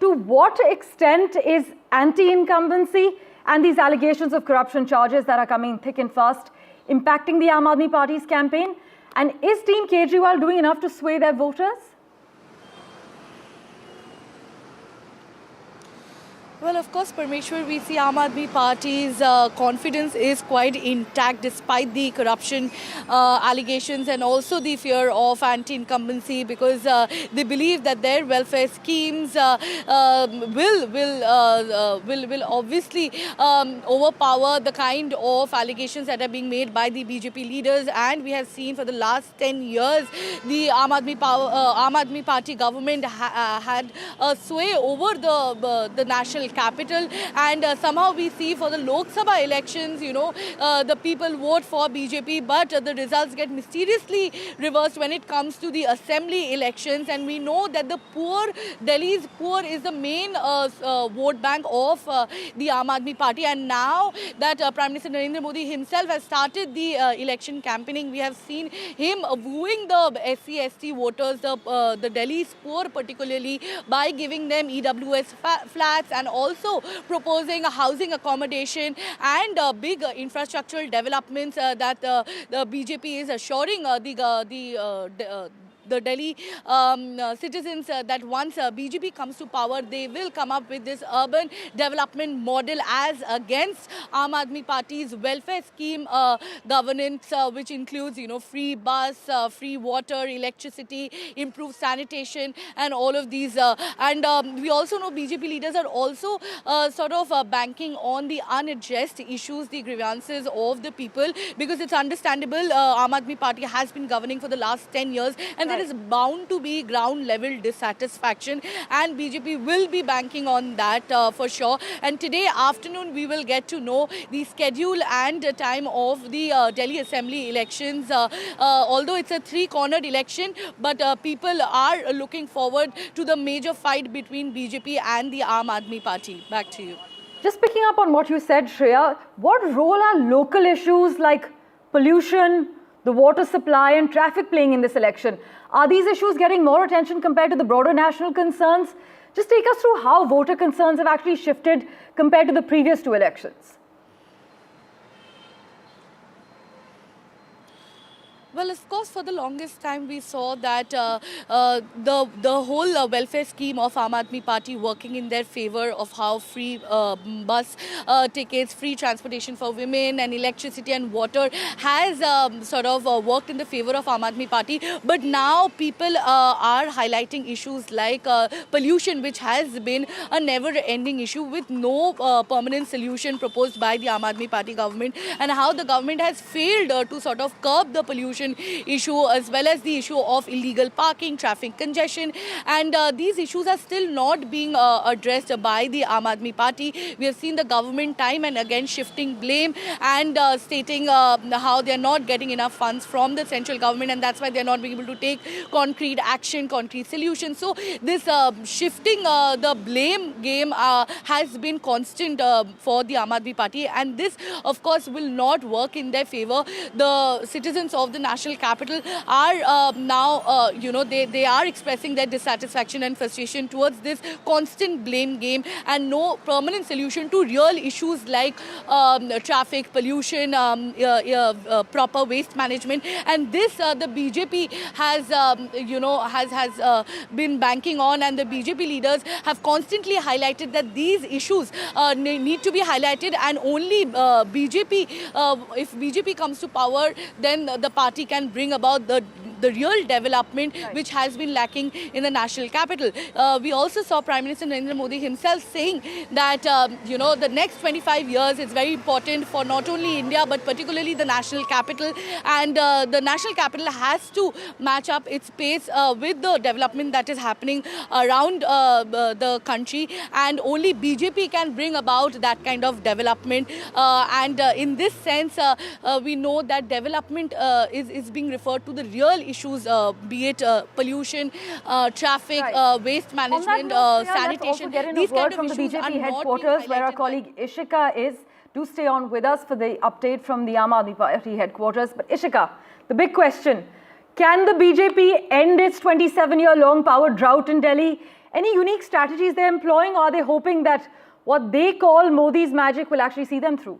To what extent is anti-incumbency and these allegations of corruption charges that are coming thick and fast impacting the Aam Aadmi Party's campaign? And is Team Kejriwal doing enough to sway their voters? Well, of course, Parmeshwar, we see Aam Aadmi Party's confidence is quite intact despite the corruption allegations and also the fear of anti-incumbency, because they believe that their welfare schemes will obviously overpower the kind of allegations that are being made by the BJP leaders. And we have seen for the last 10 years, the Aam Aadmi Party government had a sway over the national capital, and somehow we see for the Lok Sabha elections, the people vote for BJP, but the results get mysteriously reversed when it comes to the assembly elections. And we know that the Delhi's poor is the main vote bank of the Aam Aadmi Party. And now that Prime Minister Narendra Modi himself has started the election campaigning, we have seen him wooing the SC/ST voters, the Delhi's poor particularly, by giving them EWS flats and also proposing a housing accommodation and big infrastructural developments that the BJP is assuring the Delhi citizens that once BJP comes to power, they will come up with this urban development model as against Aam Aadmi Party's welfare scheme governance, which includes, free bus, free water, electricity, improved sanitation, and all of these. And we also know BJP leaders are also banking on the unaddressed issues, the grievances of the people, because it's understandable Aam Aadmi Party has been governing for the last 10 years, and there is bound to be ground level dissatisfaction, and BJP will be banking on that for sure. And today afternoon we will get to know the schedule and time of the Delhi Assembly elections. Although it's a three-cornered election, but people are looking forward to the major fight between BJP and the Aam Aadmi Party. Back to you. Just picking up on what you said, Shreya, what role are local issues like pollution, the water supply and traffic playing in this election? Are these issues getting more attention compared to the broader national concerns? Just take us through how voter concerns have actually shifted compared to the previous two elections. Well, of course, for the longest time we saw that the whole welfare scheme of Aam Aadmi Party working in their favor of how free bus tickets, free transportation for women and electricity and water has worked in the favor of Aam Aadmi Party. But now people are highlighting issues like pollution, which has been a never-ending issue with no permanent solution proposed by the Aam Aadmi Party government, and how the government has failed to curb the pollution pollution issue, as well as the issue of illegal parking, traffic congestion, and these issues are still not being addressed by the Aam Aadmi Party. We have seen the government time and again shifting blame and stating how they are not getting enough funds from the central government, and that's why they are not being able to take concrete action, concrete solutions. So this shifting the blame game has been constant for the Aam Aadmi Party, and this of course will not work in their favor. The citizens of the national capital are now they are expressing their dissatisfaction and frustration towards this constant blame game and no permanent solution to real issues like traffic, pollution, proper waste management. And this the BJP has been banking on, and the BJP leaders have constantly highlighted that these issues need to be highlighted, and only if BJP comes to power, then the party can bring about the real development which has been lacking in the national capital. We also saw Prime Minister Narendra Modi himself saying that the next 25 years is very important for not only India but particularly the national capital, and the national capital has to match up its pace with the development that is happening around the country, and only BJP can bring about that kind of development. And in this sense, we know that development is being referred to the real issues, be it pollution, traffic, waste management, sanitation. These kind of from issues the BJP headquarters, where our colleague Ishika is. Do stay on with us for the update from the Aam Aadmi Party headquarters. But Ishika, the big question: can the BJP end its 27-year-long power drought in Delhi? Any unique strategies they're employing? Or are they hoping that what they call Modi's magic will actually see them through?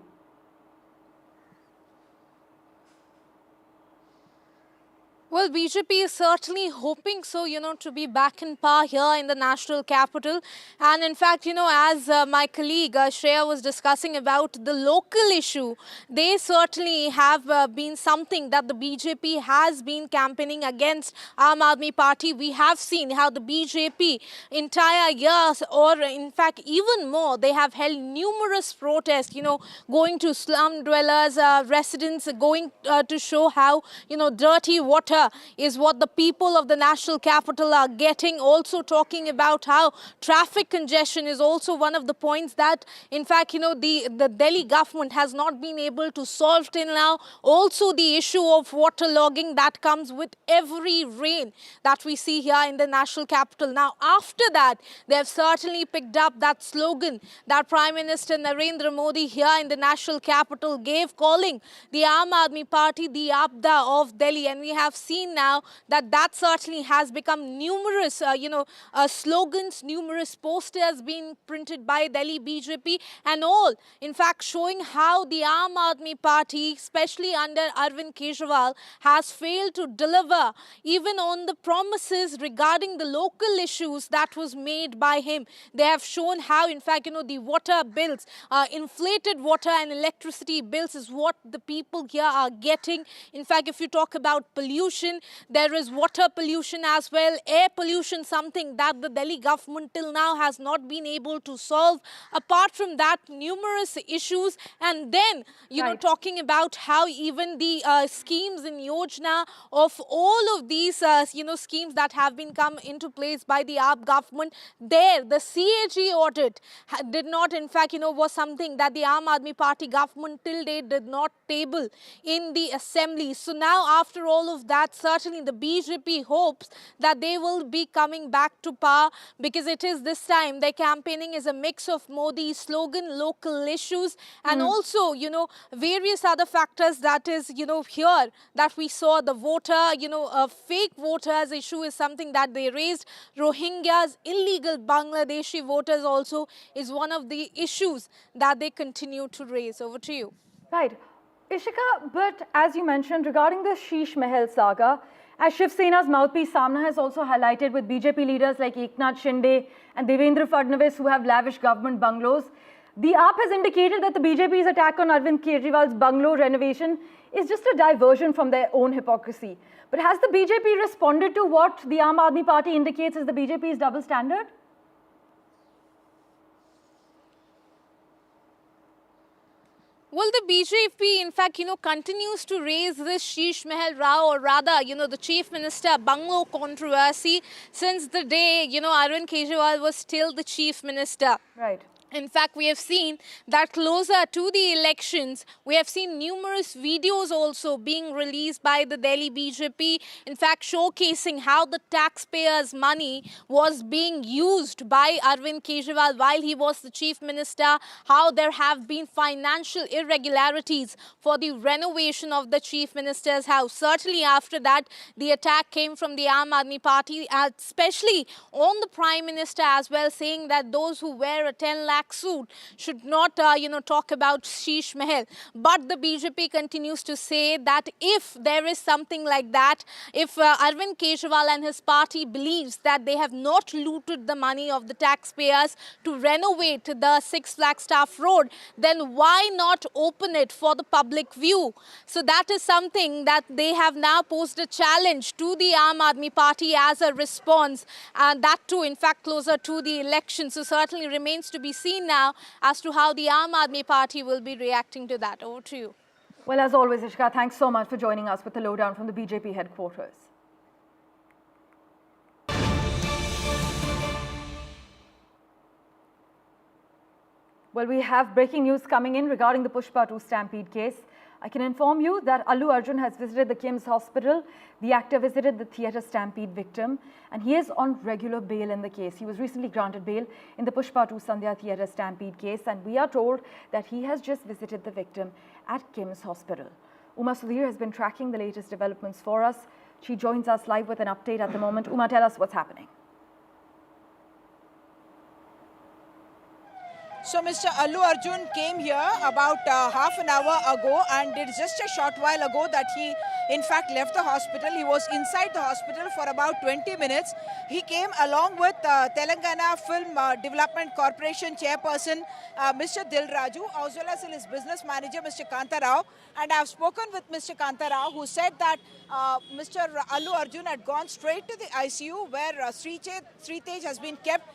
Well, BJP is certainly hoping so, to be back in power here in the national capital. And in fact, as my colleague Shreya was discussing about the local issue, they certainly have been something that the BJP has been campaigning against Aam Aadmi Party. We have seen how the BJP entire years, or in fact even more, they have held numerous protests, going to slum dwellers, residents, going to show how, dirty water is what the people of the national capital are getting. Also talking about how traffic congestion is also one of the points that, in fact, the Delhi government has not been able to solve till now. Also the issue of waterlogging that comes with every rain that we see here in the national capital. Now, after that, they have certainly picked up that slogan that Prime Minister Narendra Modi here in the national capital gave, calling the Aam Aadmi Party the Abda of Delhi. And we have seen now that certainly has become numerous, slogans, numerous posters being printed by Delhi BJP, and all, in fact, showing how the Aam Aadmi Party, especially under Arvind Kejriwal, has failed to deliver even on the promises regarding the local issues that was made by him. They have shown how, in fact, the water bills, inflated water and electricity bills is what the people here are getting. In fact, if you talk about pollution, there is water pollution as well, air pollution, something that the Delhi government till now has not been able to solve. Apart from that, numerous issues, and then, talking about how even the schemes in Yojana of all of these, schemes that have been come into place by the AAP government, there, the CAG audit did not, in fact, was something that the Aam Aadmi Party government till date did not table in the assembly. So now, after all of that, certainly the BJP hopes that they will be coming back to power, because it is this time their campaigning is a mix of Modi's slogan, local issues, and also, various other factors that is, here that we saw the voter, fake voters issue is something that they raised. Rohingyas, illegal Bangladeshi voters also is one of the issues that they continue to raise. Over to you. Right. Ishika, but as you mentioned, regarding the Sheesh Mahal saga, as Shiv Sena's mouthpiece Samna has also highlighted, with BJP leaders like Eknath Shinde and Devendra Fadnavis who have lavish government bungalows, the AAP has indicated that the BJP's attack on Arvind Kejriwal's bungalow renovation is just a diversion from their own hypocrisy. But has the BJP responded to what the Aam Aadmi Party indicates as the BJP's double standard? Well, the BJP, in fact, continues to raise this Sheesh Mahal Rao, or rather, the Chief Minister bungalow controversy since the day, Arvind Kejriwal was still the Chief Minister. Right. In fact, we have seen that closer to the elections, we have seen numerous videos also being released by the Delhi BJP, in fact, showcasing how the taxpayers' money was being used by Arvind Kejriwal while he was the chief minister, how there have been financial irregularities for the renovation of the chief minister's house. Certainly after that, the attack came from the Aam Aadmi Party, especially on the Prime Minister as well, saying that those who wear a 10 lakh suit should not, talk about Sheesh Mahal. But the BJP continues to say that if there is something like that, if Arvind Kejriwal and his party believes that they have not looted the money of the taxpayers to renovate the 6 Flagstaff Road, then why not open it for the public view? So that is something that they have now posed a challenge to the Aam Aadmi Party as a response, and that too, in fact, closer to the election. So certainly remains to be seen now as to how the Aam Aadmi Party will be reacting to that. Over to you. Well, as always, Ishka, thanks so much for joining us with the lowdown from the BJP headquarters. Well, we have breaking news coming in regarding the Pushpa 2 stampede case. I can inform you that Allu Arjun has visited the KIMS hospital. The actor visited the theatre stampede victim, and he is on regular bail in the case. He was recently granted bail in the Pushpa 2 Sandhya theatre stampede case, and we are told that he has just visited the victim at KIMS hospital. Uma Sudhir has been tracking the latest developments for us. She joins us live with an update at the moment. Uma, tell us what's happening. So Mr. Allu Arjun came here about half an hour ago, and it is just a short while ago that he in fact left the hospital. He was inside the hospital for about 20 minutes. He came along with Telangana Film Development Corporation chairperson Mr. Dil Raju, as well as his business manager Mr. Kanta Rao. And I have spoken with Mr. Kanta Rao, who said that Mr. Allu Arjun had gone straight to the ICU where Sri Tej has been kept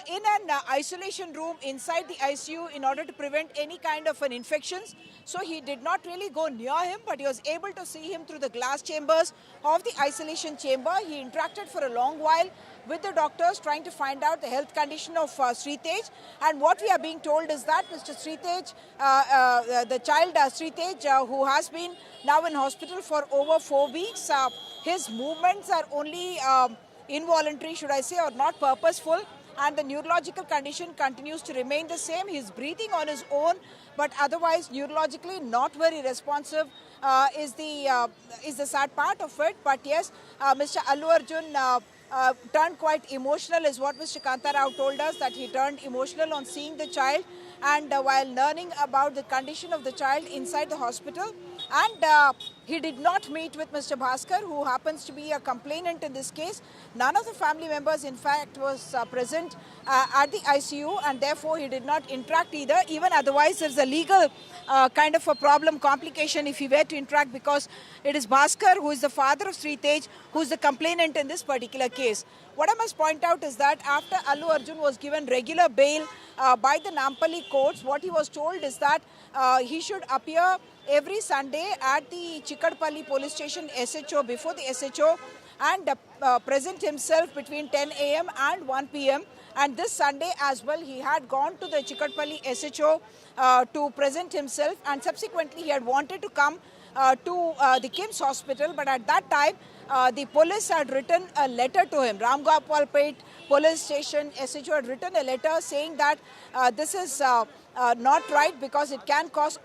in an isolation room inside the ICU in order to prevent any kind of an infections. So he did not really go near him, but he was able to see him through the glass chambers of the isolation chamber. He interacted for a long while with the doctors trying to find out the health condition of Sri Tej. And what we are being told is that Mr. Sri Tej, the child Sri Tej, who has been now in hospital for over 4 weeks, his movements are only involuntary, should I say, or not purposeful. And the neurological condition continues to remain the same. He's breathing on his own, but otherwise neurologically not very responsive is the sad part of it. But yes, Mr. Allu Arjun turned quite emotional, is what Mr. Kanta Rao told us, that he turned emotional on seeing the child and while learning about the condition of the child inside the hospital. And he did not meet with Mr. Bhaskar, who happens to be a complainant in this case. None of the family members, in fact, was present at the ICU, and therefore he did not interact either. Even otherwise, there's a legal kind of a problem, complication if he were to interact, because it is Bhaskar, who is the father of Sri Tej, who is the complainant in this particular case. What I must point out is that after Allu Arjun was given regular bail by the Nampally courts, what he was told is that he should appear every Sunday at the Chh'garh police station SHO, before the SHO, and present himself between 10 a.m. and 1 p.m. And this Sunday as well, he had gone to the Chh'garh SHO to present himself, and subsequently he had wanted to come to the KIMS hospital, but at that time the police had written a letter to him. Ramgopalpet police station SHO had written a letter saying that this is not right, because it can cause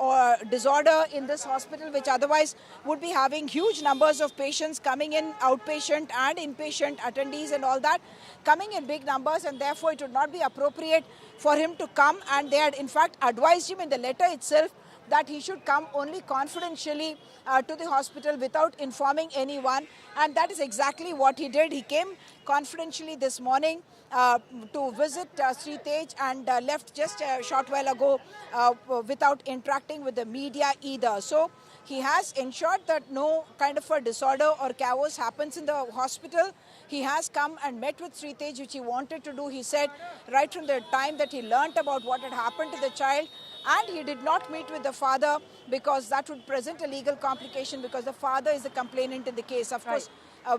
disorder in this hospital, which otherwise would be having huge numbers of patients coming in, outpatient and inpatient attendees and all that, coming in big numbers, and therefore it would not be appropriate for him to come. And they had in fact advised him in the letter itself that he should come only confidentially to the hospital without informing anyone, and that is exactly what he did. He came confidentially this morning to visit Sri Tej and left just a short while ago without interacting with the media either. So he has ensured that no kind of a disorder or chaos happens in the hospital. He has come and met with Sri Tej, which he wanted to do. He said right from the time that he learnt about what had happened to the child, and he did not meet with the father because that would present a legal complication because the father is the complainant in the case. Of course,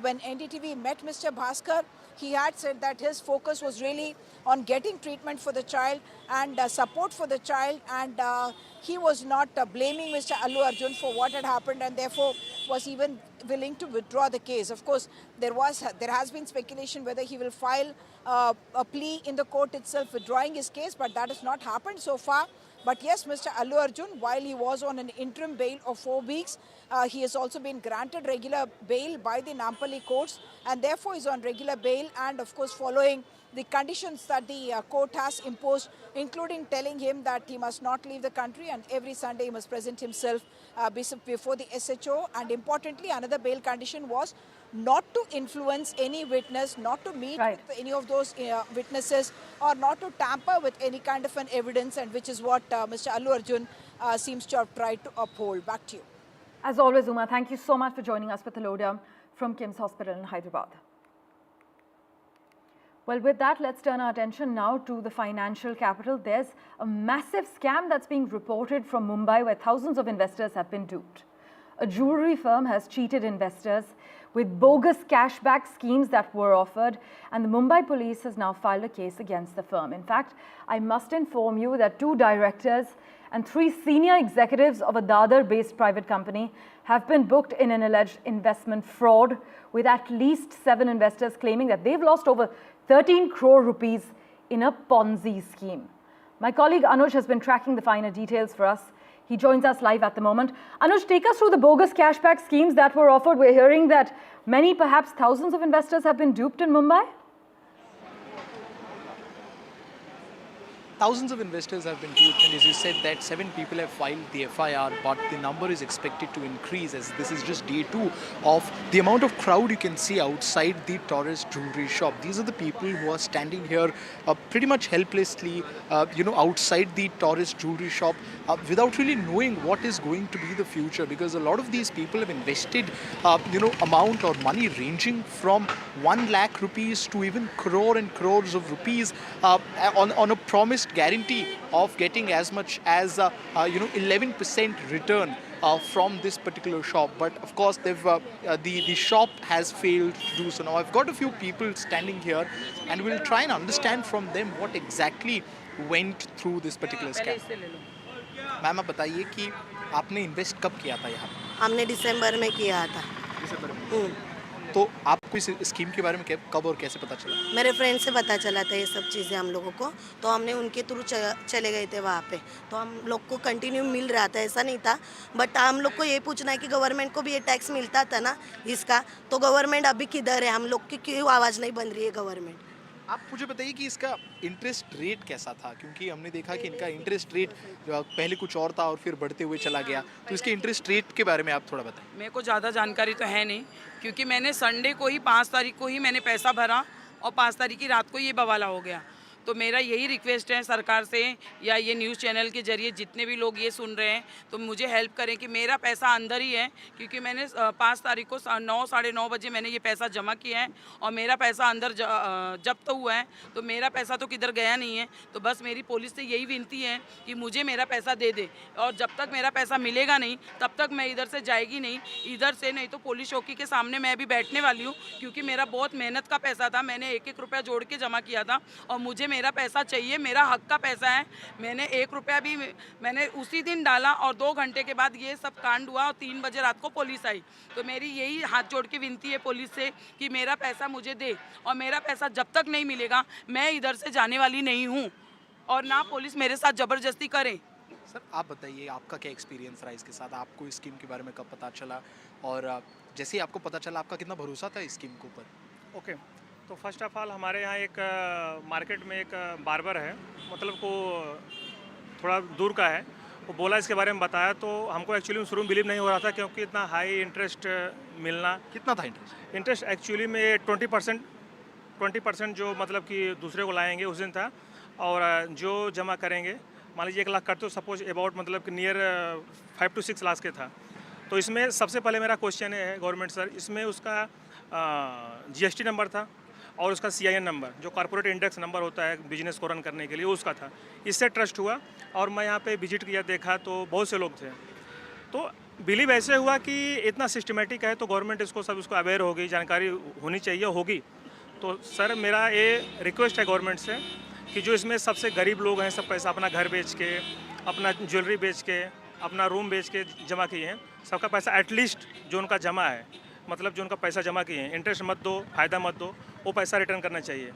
when NDTV met Mr. Bhaskar, he had said that his focus was really on getting treatment for the child and support for the child, and he was not blaming Mr. Allu Arjun for what had happened, and therefore was even willing to withdraw the case. Of course, there has been speculation whether he will file a plea in the court itself withdrawing his case, but that has not happened so far. But yes, Mr. Allu Arjun, while he was on an interim bail of 4 weeks, he has also been granted regular bail by the Nampally courts, and therefore is on regular bail, and of course following the conditions that the court has imposed, including telling him that he must not leave the country and every Sunday he must present himself before the SHO. And importantly, another bail condition was not to influence any witness, not to meet with any of those witnesses, or not to tamper with any kind of an evidence, and which is what Mr. Allu Arjun seems to have tried to uphold. Back to you. As always, Uma, thank you so much for joining us with the lowdown from KIMS Hospital in Hyderabad. Well, with that, let's turn our attention now to the financial capital. There's a massive scam that's being reported from Mumbai where thousands of investors have been duped. A jewelry firm has cheated investors with bogus cashback schemes that were offered, and the Mumbai police has now filed a case against the firm. In fact, I must inform you that 2 directors and 3 senior executives of a Dadar-based private company have been booked in an alleged investment fraud, with at least 7 investors claiming that they've lost over 13 crore rupees in a Ponzi scheme. My colleague Anuj has been tracking the finer details for us. He joins us live at the moment. Anuj, take us through the bogus cashback schemes that were offered. We're hearing that many, perhaps thousands of investors have been duped in Mumbai. Thousands of investors have been duped, and as you said that 7 people have filed the FIR, but the number is expected to increase as this is just day 2 of the amount of crowd you can see outside the tourist jewelry shop. These are the people who are standing here pretty much helplessly, outside the tourist jewelry shop without really knowing what is going to be the future, because a lot of these people have invested, amount or money ranging from 1 lakh rupees to even crore and crores of rupees on a promised guarantee of getting as much as 11% return from this particular shop. But of course they've the shop has failed to do so. Now I've got a few people standing here and we'll try and understand from them what exactly went through this particular scam. Ma'am आप बताइए कि आपने invest कब किया था यहाँ? हमने दिसंबर में किया था। दिसंबर में? तो आपको इस स्कीम के बारे में कब और कैसे पता चला? मेरे फ्रेंड से पता चला था ये सब चीज़ें हम लोगों को, तो हमने उनके थ्रू चले गए थे वहाँ पे, तो हम लोग को कंटिन्यू मिल रहा था, ऐसा नहीं था। बट हम लोग को ये पूछना है कि गवर्नमेंट को भी ये टैक्स मिलता था ना इसका, तो गवर्नमेंट अभी किधर है? हम लोग की क्यों आवाज़ नहीं बन रही है गवर्नमेंट? आप मुझे बताइए कि इसका इंटरेस्ट रेट कैसा था, क्योंकि हमने देखा कि इनका इंटरेस्ट रेट पहले कुछ और था और फिर बढ़ते हुए चला गया, तो इसके इंटरेस्ट रेट के बारे में आप थोड़ा बताएं। मेरे को ज़्यादा जानकारी तो है नहीं, क्योंकि मैंने संडे को ही 5 तारीख को ही मैंने पैसा भरा और 5 तारीख की रात को ये बवाला हो गया। तो मेरा यही रिक्वेस्ट है सरकार से या ये न्यूज़ चैनल के जरिए जितने भी लोग ये सुन रहे हैं तो मुझे हेल्प करें कि मेरा पैसा अंदर ही है, क्योंकि मैंने 5 तारीख को 9 साढ़े 9 बजे मैंने ये पैसा जमा किया है और मेरा पैसा अंदर जब्त हुआ है, तो मेरा पैसा तो किधर गया नहीं है। तो बस मेरी पुलिस से यही विनती है कि मुझे मेरा पैसा दे दे, और जब तक मेरा पैसा मिलेगा नहीं तब तक मैं इधर से जाएगी नहीं, इधर से नहीं तो पुलिस चौकी के सामने मैं भी बैठने वाली हूँ, क्योंकि मेरा बहुत मेहनत का पैसा था, मैंने 1-1 रुपया जोड़ के जमा किया था और मुझे मेरा पैसा चाहिए, मेरा हक का पैसा है। मैंने 1 रुपया भी मैंने उसी दिन डाला और 2 घंटे के बाद ये सब कांड हुआ और 3 बजे रात को पुलिस आई। तो मेरी यही हाथ जोड़ के विनती है पुलिस से कि मेरा पैसा मुझे दे, और मेरा पैसा जब तक नहीं मिलेगा मैं इधर से जाने वाली नहीं हूँ, और ना पुलिस मेरे साथ ज़बरदस्ती करे। सर आप बताइए आपका क्या एक्सपीरियंस रहा इसके साथ, आपको इस स्कीम के बारे में कब पता चला, और जैसे ही आपको पता चला आपका कितना भरोसा था इस स्कीम के ऊपर? ओके, तो फर्स्ट ऑफ ऑल हमारे यहाँ एक मार्केट में एक बार्बर है, मतलब को थोड़ा दूर का है, वो बोला इसके बारे में बताया, तो हमको एक्चुअली शुरू में बिलीव नहीं हो रहा था, क्योंकि इतना हाई इंटरेस्ट मिलना। कितना था इंटरेस्ट? इंटरेस्ट एक्चुअली में 20% जो मतलब कि दूसरे को लाएंगे उस दिन था, और जो जमा करेंगे मान लीजिए 1 लाख करते हो सपोज अबाउट मतलब कि नियर 5 to 6 लाख के था। तो इसमें सबसे पहले मेरा क्वेश्चन है गवर्नमेंट सर, इसमें उसका GST नंबर था और उसका CIN नंबर जो कॉर्पोरेट इंडेक्स नंबर होता है बिजनेस को रन करने के लिए उसका था। इससे ट्रस्ट हुआ और मैं यहाँ पे विजिट किया, देखा तो बहुत से लोग थे, तो बिलीव ऐसे हुआ कि इतना सिस्टमेटिक है तो गवर्नमेंट इसको अवेयर होगी, जानकारी होनी चाहिए होगी। तो सर मेरा ये रिक्वेस्ट है गवर्नमेंट से कि जो इसमें सबसे गरीब लोग हैं, सब पैसा अपना घर बेच के, अपना ज्वेलरी बेच के, अपना रूम बेच के जमा किए हैं, सबका पैसा एटलीस्ट जो उनका जमा है, मतलब जो उनका पैसा जमा किए हैं, इंटरेस्ट मत दो, फ़ायदा मत दो, वो पैसा रिटर्न करना चाहिए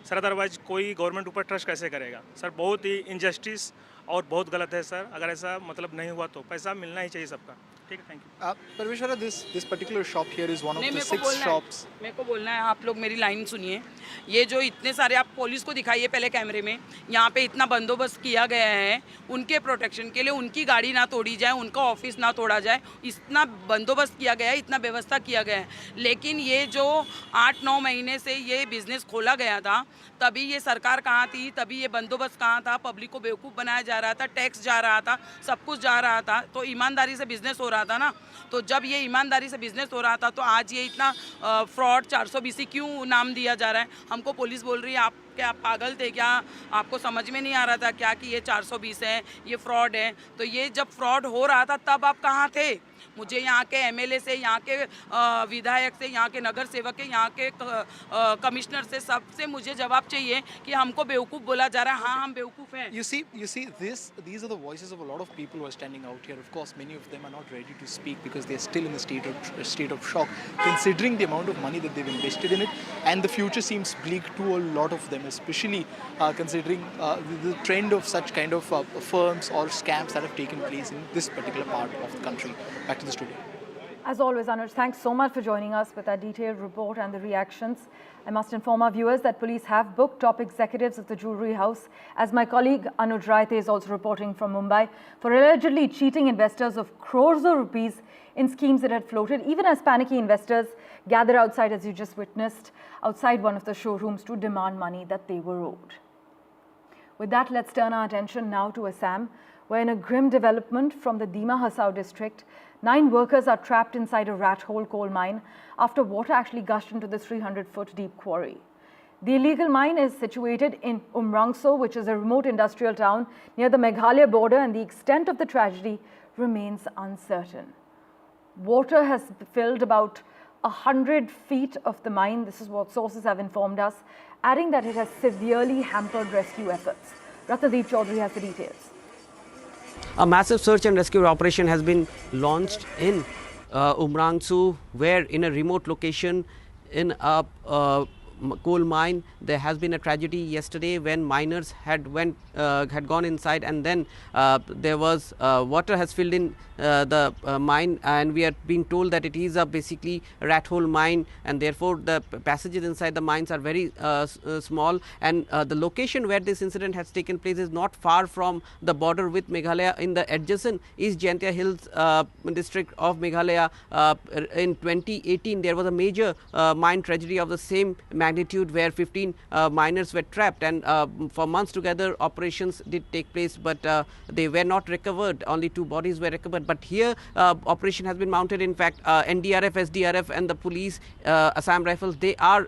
सर। अदरवाइज कोई गवर्नमेंट ऊपर ट्रस्ट कैसे करेगा सर? बहुत ही इनजस्टिस और बहुत गलत है सर। अगर ऐसा मतलब नहीं हुआ तो पैसा मिलना ही चाहिए सबका। ठीक है, thank you. Parveshwara, this particular shop here is one of the 6 shops. मेरे को बोलना है, आप लोग मेरी लाइन सुनिए। ये जो इतने सारे, आप पुलिस को दिखाइए पहले कैमरे में, यहाँ पे इतना बंदोबस्त किया गया है उनके प्रोटेक्शन के लिए, उनकी गाड़ी ना तोड़ी जाए, उनका ऑफिस ना तोड़ा जाए, इतना बंदोबस्त किया गया है, इतना व्यवस्था किया गया है। लेकिन ये जो 8-9 महीने से ये बिज़नेस खोला गया था, तभी ये सरकार कहाँ थी, तभी ये बंदोबस्त कहाँ था, पब्लिक को बेवकूफ़ बनाया जा रहा था, टैक्स जा रहा था, सब कुछ जा रहा था, तो ईमानदारी से बिज़नेस हो रहा था ना। तो जब ये ईमानदारी से बिज़नेस हो रहा था तो आज ये इतना फ्रॉड 420 क्यों नाम दिया जा रहा है? हमको पुलिस बोल रही है आप क्या पागल थे क्या, आपको समझ में नहीं आ रहा था क्या कि ये 420 है, ये फ्रॉड है? तो ये जब फ्रॉड हो रहा था तब आप कहाँ थे? मुझे यहाँ के MLA से, यहाँ के विधायक से, यहाँ के नगर सेवक के, यहाँ के कमिश्नर से, सबसे मुझे जवाब चाहिए कि हमको बेवकूफ़ बोला जा रहा है। हाँ, हम बेवकूफ़ हैं। You see, these are the voices of a lot of people who are standing out here. Of course, many of them are not ready to speak because they are still in the state of shock, considering the amount of money that they've invested in it, and the future seems bleak to a lot of them, especially considering the trend of such kind of firms or scams that have taken place in this particular part of the country. Back to the studio. As always, Anuj, thanks so much for joining us with our detailed report and the reactions. I must inform our viewers that police have booked top executives of the jewellery house, as my colleague Anuj Raite is also reporting from Mumbai, for allegedly cheating investors of crores of rupees in schemes that had floated, even as panicky investors gather outside, as you just witnessed, outside one of the showrooms to demand money that they were owed. With that, let's turn our attention now to Assam, where in a grim development from the Dima Hasao district, 9 workers are trapped inside a rat hole coal mine after water actually gushed into the 300-foot deep quarry. The illegal mine is situated in Umrangso, which is a remote industrial town near the Meghalaya border, and the extent of the tragedy remains uncertain. Water has filled about 100 feet of the mine. This is what sources have informed us, adding that it has severely hampered rescue efforts. Ratnadeep Chaudhary has the details. A massive search and rescue operation has been launched in Umrangso, where in a remote location in a coal mine, there has been a tragedy yesterday when miners had gone inside, and then there was water has filled in the mine, and we are being told that it is basically a rat hole mine, and therefore the passages inside the mines are very small, and the location where this incident has taken place is not far from the border with Meghalaya in the adjacent East Jaintia Hills district of Meghalaya. In 2018 there was a major mine tragedy of the same magnitude where 15 miners were trapped, and for months together operations did take place, but they were not recovered. Only 2 bodies were recovered. But here operation has been mounted. In fact, NDRF, SDRF and the police, Assam Rifles, they are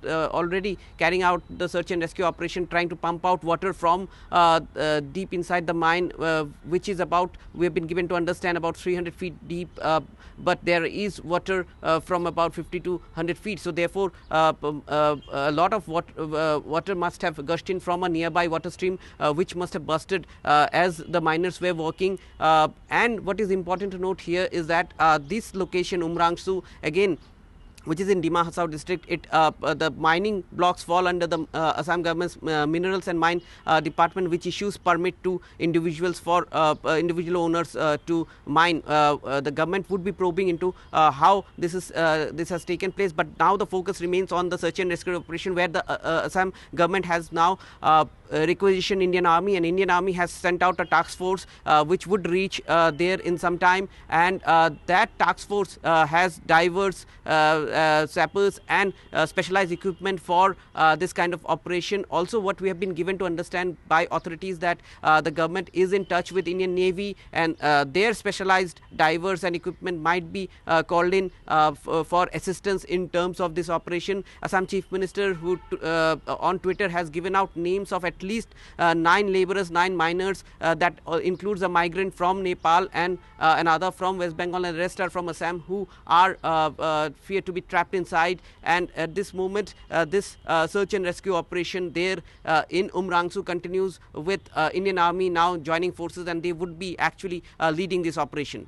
already carrying out the search and rescue operation, trying to pump out water from deep inside the mine, which is about, we have been given to understand, about 300 feet deep, but there is water from about 50 to 100 feet. So therefore a lot of water must have gushed in from a nearby water stream, which must have busted as the miners were working. And what is important to note here is that this location, Umrangso, again, which is in Dima Hasao district, the mining blocks fall under the Assam government's minerals and mine department, which issues permit to individuals for individual owners to mine. The government would be probing into how this has taken place, but now the focus remains on the search and rescue operation, where the Assam government has now requisition Indian Army, and Indian Army has sent out a task force which would reach there in some time, and that task force has diverse sappers and specialized equipment for this kind of operation. Also, what we have been given to understand by authorities that the government is in touch with Indian Navy, and their specialized divers and equipment might be called in for assistance in terms of this operation. Assam Chief Minister, who on Twitter has given out names of at least 9 laborers, 9 miners, that includes a migrant from Nepal and another from West Bengal, and the rest are from Assam, who are feared to be trapped inside. And at this moment, this search and rescue operation there in Umrangso continues with Indian Army now joining forces, and they would be actually leading this operation.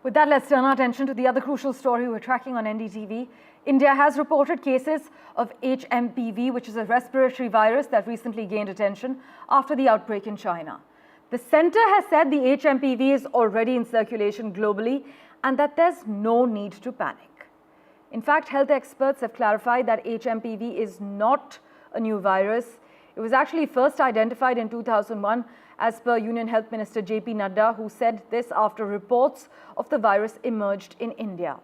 With that, let's turn our attention to the other crucial story we're tracking on NDTV. India has reported cases of HMPV, which is a respiratory virus that recently gained attention after the outbreak in China. The center has said the HMPV is already in circulation globally and that there's no need to panic. In fact, health experts have clarified that HMPV is not a new virus. It was actually first identified in 2001 as per Union Health Minister JP Nadda, who said this after reports of the virus emerged in India.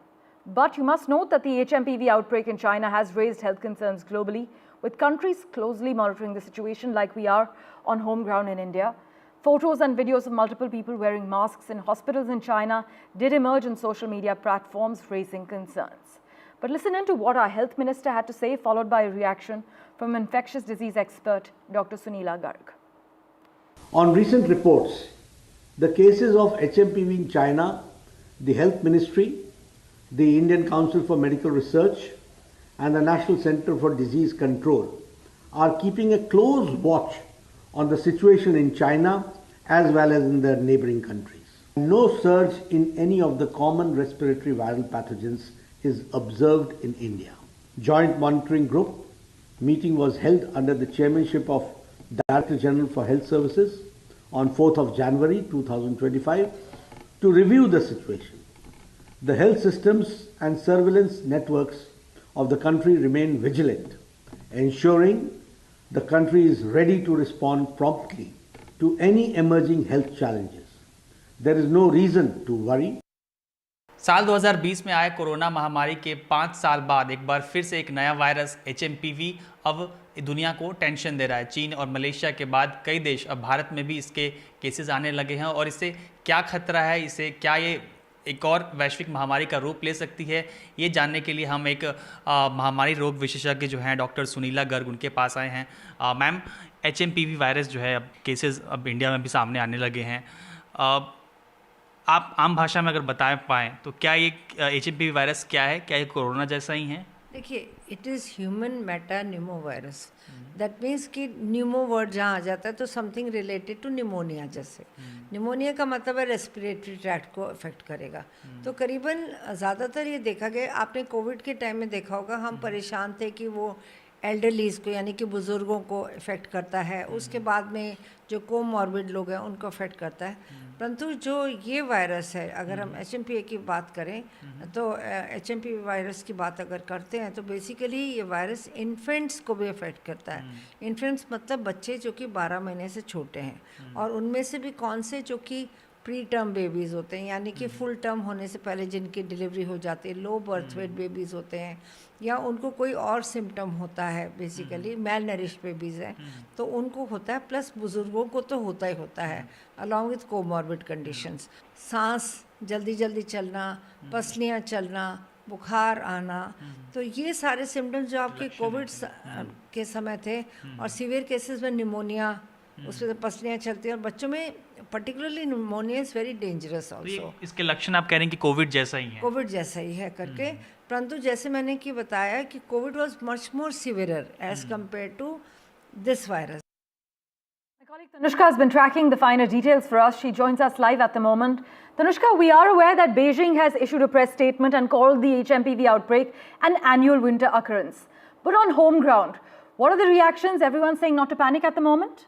But you must note that the HMPV outbreak in China has raised health concerns globally, with countries closely monitoring the situation like we are on home ground in India. Photos and videos of multiple people wearing masks in hospitals in China did emerge on social media platforms, raising concerns. But listen in to what our health minister had to say, followed by a reaction from infectious disease expert Dr. Sunila Garg. On recent reports, the cases of HMPV in China, the Health Ministry, the Indian Council for Medical Research and the National Center for Disease Control are keeping a close watch on the situation in China as well as in the neighboring countries. No surge in any of the common respiratory viral pathogens is observed in India. Joint Monitoring Group meeting was held under the chairmanship of Director General for Health Services on 4th of January 2025 to review the situation. The health systems and surveillance networks of the country remain vigilant, ensuring the country is ready to respond promptly to any emerging health challenges. There is no reason to worry. साल 2020 में आए corona महामारी के 5 साल बाद एक बार फिर से एक नया वायरस HMPV अब दुनिया को टेंशन दे रहा है। चीन और मलेशिया के बाद कई देश, अब भारत में भी इसके केसेस आने लगे हैं, और इससे क्या खतरा है, इसे क्या ये एक और वैश्विक महामारी का रूप ले सकती है, ये जानने के लिए हम एक महामारी रोग विशेषज्ञ जो हैं डॉक्टर सुनीला गर्ग, उनके पास आए हैं। मैम, HMPV वायरस जो है अब केसेस अब इंडिया में भी सामने आने लगे हैं, आप आम भाषा में अगर बता पाएँ तो क्या ये HMPV वायरस क्या है, क्या ये कोरोना जैसा ही है? देखिए, it is human metapneumovirus. That means कि न्यूमो वर्ड जहाँ आ जाता है तो समथिंग रिलेटेड टू निमोनिया जैसे। निमोनिया का मतलब है रेस्पिरेटरी ट्रैक्ट को अफेक्ट करेगा। तो करीबन ज़्यादातर ये देखा गया, आपने कोविड के टाइम में देखा होगा, हम परेशान थे कि वो एल्डरलीज़ को यानी कि बुज़ुर्गों को अफेक्ट करता है, उसके बाद में जो कोमॉर्बिड लोग हैं उनको अफेक्ट करता है। परंतु जो ये वायरस है, अगर हम HMPV की बात करें तो HMPV वायरस की बात अगर करते हैं तो बेसिकली ये वायरस इन्फेंट्स को भी अफेक्ट करता है। इन्फेंट्स मतलब बच्चे जो कि 12 महीने से छोटे हैं, और उनमें से भी कौन से जो कि प्री टर्म बेबीज़ होते हैं, यानी कि फुल टर्म होने से पहले जिनकी डिलीवरी हो जाती है, लो बर्थ वेट बेबीज़ होते हैं, या उनको कोई और सिम्टम होता है, बेसिकली मेल नरिश्ड बेबीज़ हैं तो उनको होता है, प्लस बुज़ुर्गों को तो होता ही होता है अलॉन्ग विथ कोमॉर्बिड कंडीशंस। सांस जल्दी जल्दी चलना, पसलियाँ चलना, बुखार आना, तो ये सारे सिम्टम्स जो आपके कोविड के समय थे, और सीवियर केसेस में निमोनिया, उसमें पसलियाँ चलती हैं, और बच्चों में particularly pneumonia is very dangerous also. इसके लक्षण आप कह रहे हैं कि कोविड जैसा ही है? कोविड जैसा ही है करके, परंतु जैसे मैंने कि बताया कि Covid was much more severe as compare to this virus. My colleague Tanushka has been tracking the finer details for us. She joins us live at the moment. Tanushka, we are aware that Beijing has issued a press statement and called the HMPV outbreak an annual winter occurrence. But on home ground, what are the reactions? Everyone's saying not to panic at the moment?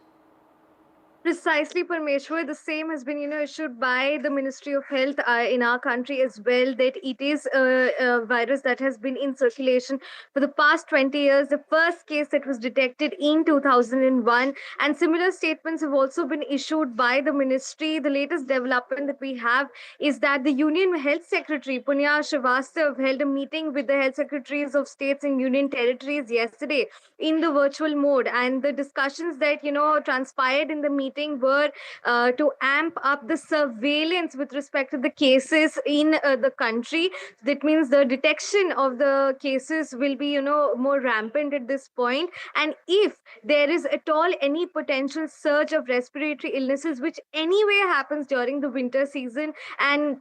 Precisely, Parmeshwar. The same has been, issued by the Ministry of Health in our country as well, that it is a virus that has been in circulation for the past 20 years. The first case that was detected in 2001, and similar statements have also been issued by the ministry. The latest development that we have is that the Union Health Secretary, Punya Srivastav, held a meeting with the health secretaries of states and union territories yesterday in the virtual mode, and the discussions that transpired in the meeting were to amp up the surveillance with respect to the cases in the country. That means the detection of the cases will be more rampant at this point, and if there is at all any potential surge of respiratory illnesses, which anyway happens during the winter season, and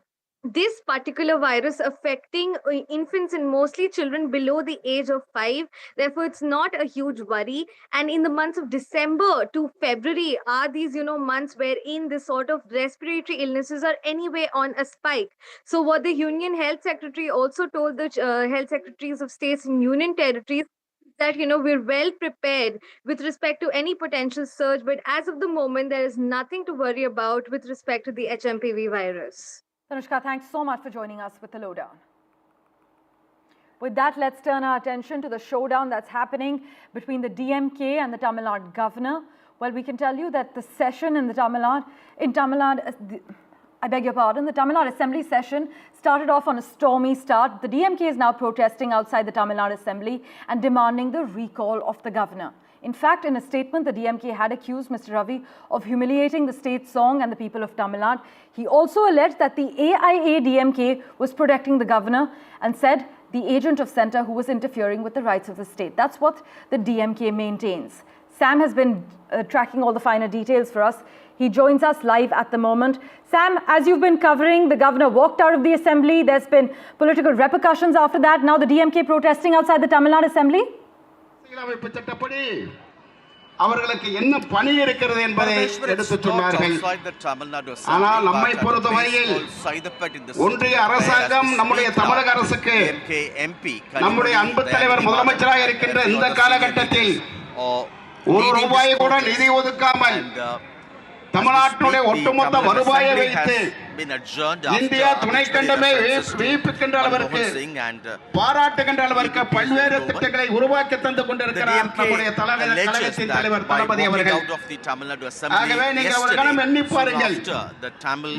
this particular virus affecting infants and mostly children below the age of 5. Therefore, it's not a huge worry. And in the months of December to February are these, months wherein this sort of respiratory illnesses are anyway on a spike. So what the Union Health Secretary also told the health secretaries of states and union territories, that we're well prepared with respect to any potential surge, but as of the moment there is nothing to worry about with respect to the HMPV virus. Tanushka, thanks so much for joining us with the lowdown. With that, let's turn our attention to the showdown that's happening between the DMK and the Tamil Nadu governor. Well, we can tell you that the session in the Tamil Nadu, I beg your pardon, the Tamil Nadu Assembly session started off on a stormy start. The DMK is now protesting outside the Tamil Nadu Assembly and demanding the recall of the governor. In fact, in a statement, the DMK had accused Mr. Ravi of humiliating the state song and the people of Tamil Nadu. He also alleged that the AIA-DMK was protecting the governor and said the agent of centre who was interfering with the rights of the state. That's what the DMK maintains. Sam has been tracking all the finer details for us. He joins us live at the moment. Sam, as you've been covering, the governor walked out of the assembly. There's been political repercussions after that. Now the DMK protesting outside the Tamil Nadu Assembly. அவர்களுக்கு என்ன பணி இருக்கிறது என்பதை எடுத்துச் சொன்னார்கள். ஆனால் நம்மை பொறுத்தவரையில் ஒன்றிய அரசாங்கம் நம்முடைய தமிழக அரசுக்கு நம்முடைய அன்பு தலைவர் முதலமைச்சராக இருக்கின்ற இந்த காலகட்டத்தில் ₹1 கூட நிதி ஒதுக்காமல் தமிழ்நாட்டினுடைய ஒட்டுமொத்த வருவாயை வைத்து இந்தியா துணைக்கண்டமே வியப்புகின்ற அளவிற்கு பாராட்டுகின்ற அளவிற்கு பல்வேறு திட்டங்களை உருவாக்கி தந்து கொண்டிருக்கிறார் நம்முடைய கழகத்தின் தலைவர் தளபதி அவர்கள். ஆகவே நீங்கள் ஒரு கணம் எண்ணி பாருங்கள்,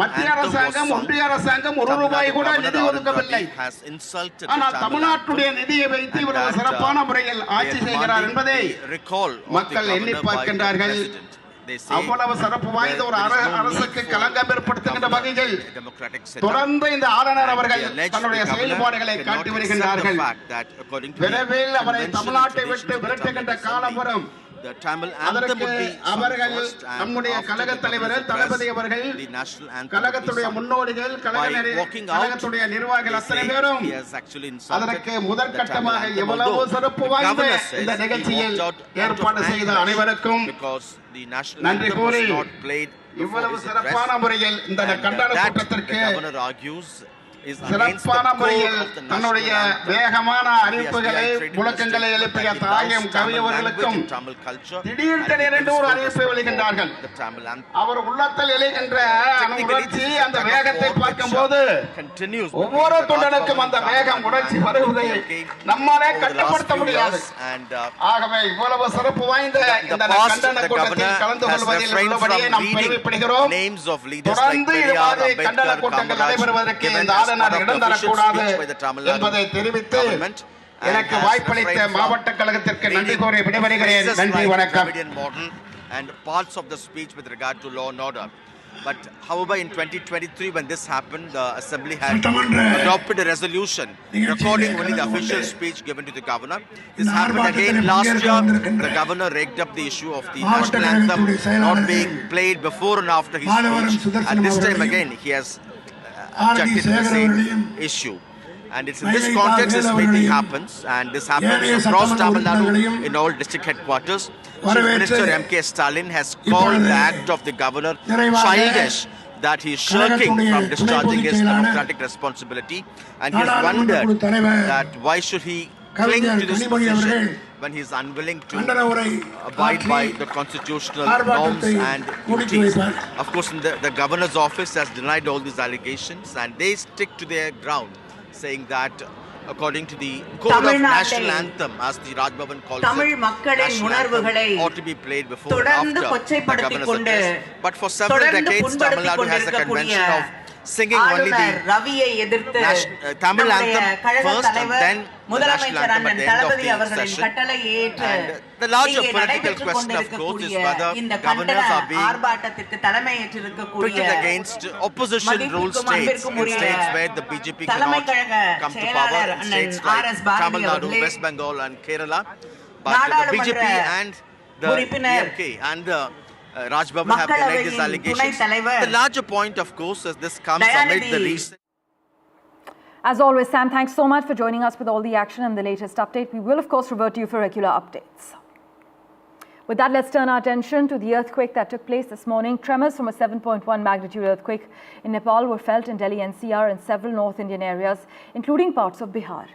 மத்திய அரசாங்கம் ஒன்றிய அரசாங்கம் ₹1 கூட நிதி ஒதுக்கவில்லை. ஆனால் தமிழ்நாட்டுடைய நிதியை வைத்து இவர் சிறப்பான முறையில் ஆட்சி செய்கிறார் என்பதை மக்கள் எண்ணி பார்க்கின்றார்கள். அவ்வளவு சிறப்பு வாய்ந்த ஒரு அரசுக்கு களங்கம் ஏற்படுத்துகின்ற வகையில் தொடர்ந்து இந்த ஆளுநர் அவர்கள் தன்னுடைய செயல்பாடுகளை காட்டி வருகின்றார்கள். விரைவில் அவரை தமிழ்நாட்டை விட்டு விரட்டுகின்ற காலம் வரும். அதற்கு அவர்கள் நம்முடைய கழக தலைவர் தளபதி அவர்கள், கழகத்துடைய முன்னோடிகள், கழகத்துடைய நிர்வாகிகள் அத்தனை பேரும் அதற்கு முதற்கட்டமாக எவ்வளவு சிறப்பு வாய்ந்த இந்த நிகழ்ச்சியில் ஏற்பாடு செய்த அனைவருக்கும் நன்றி கூறி இவ்வளவு சிறப்பான முறையில் இந்த கண்டன கூட்டத்திற்கு சிறப்பான முறையில் தன்னுடைய வேகமான அறிவிப்புகளை முழக்கங்களை எழுப்பிய தாயம் கவியவர்களுக்கும் திடீரென்று ஒரு அறிவிப்பை வெளியிடுகின்றார்கள். அவர் உள்ளத்தில் எழுகின்ற உணர்ச்சி, அந்த வேகத்தை பார்க்கும் போது ஒவ்வொரு தொண்டனுக்கும் அந்த வேகம் உணர்ச்சி வருவதை நம்மாலே கட்டுப்படுத்த முடியாது. ஆகவே இவ்வளவு சிறப்பு வாய்ந்த இந்த கண்டன கூட்டத்தில் கலந்து கொள்வதில் உள்ளபடியே நாம் பெருமைப்படுகிறோம். தொடர்ந்து இது மாதிரி கண்டன கூட்டங்கள் நடைபெறுவதற்கு இந்த இடம் தரக்கூடாது என்பதை தெரிவித்து எனக்கு வாய்ப்பளித்த மாவட்ட கழகத்திற்கு நன்றி கூறி விடைபெறுகிறேன். நன்றி, வணக்கம். And parts of the speech with regard to law and order. But however, in 2023, when this happened, the Assembly had adopted a resolution recording only the official speech given to the governor. This happened again last year. The governor raked up the issue of the national anthem not being played before and after his speech. And this time again, he has objected to the same issue. And it's in this context this meeting happens, and this happens across Tamil Nadu in all district headquarters. Chief Minister M.K. Stalin has called the act of the governor childish, that he is shirking from discharging his democratic responsibility, and he has wondered that why should he cling to this position when he is unwilling to abide by the constitutional norms and duties. Of course, the governor's office has denied all these allegations, and they stick to their ground, saying that according to the code of national anthem, as the Raj Bhavan calls it, national anthem ought to be played before and after the governor's address. But for several decades, Tamil Nadu has a convention of singing only the Tamil anthem first and then the national anthem at the end of the session. And the larger political question, of course, is whether governors are being pitted against opposition rule states, in states where the BJP cannot come to power, in states like Tamil Nadu, West Bengal and Kerala. But the BJP and the DMK and the Raj Bhavan have denied these allegations. The larger point, of course, is this comes amid the recent... As always, Sam, thanks so much for joining us with all the action and the latest update. We will, of course, revert to you for regular updates. With that, let's turn our attention to the earthquake that took place this morning. Tremors from a 7.1 magnitude earthquake in Nepal were felt in Delhi NCR and several North Indian areas, including parts of Bihar.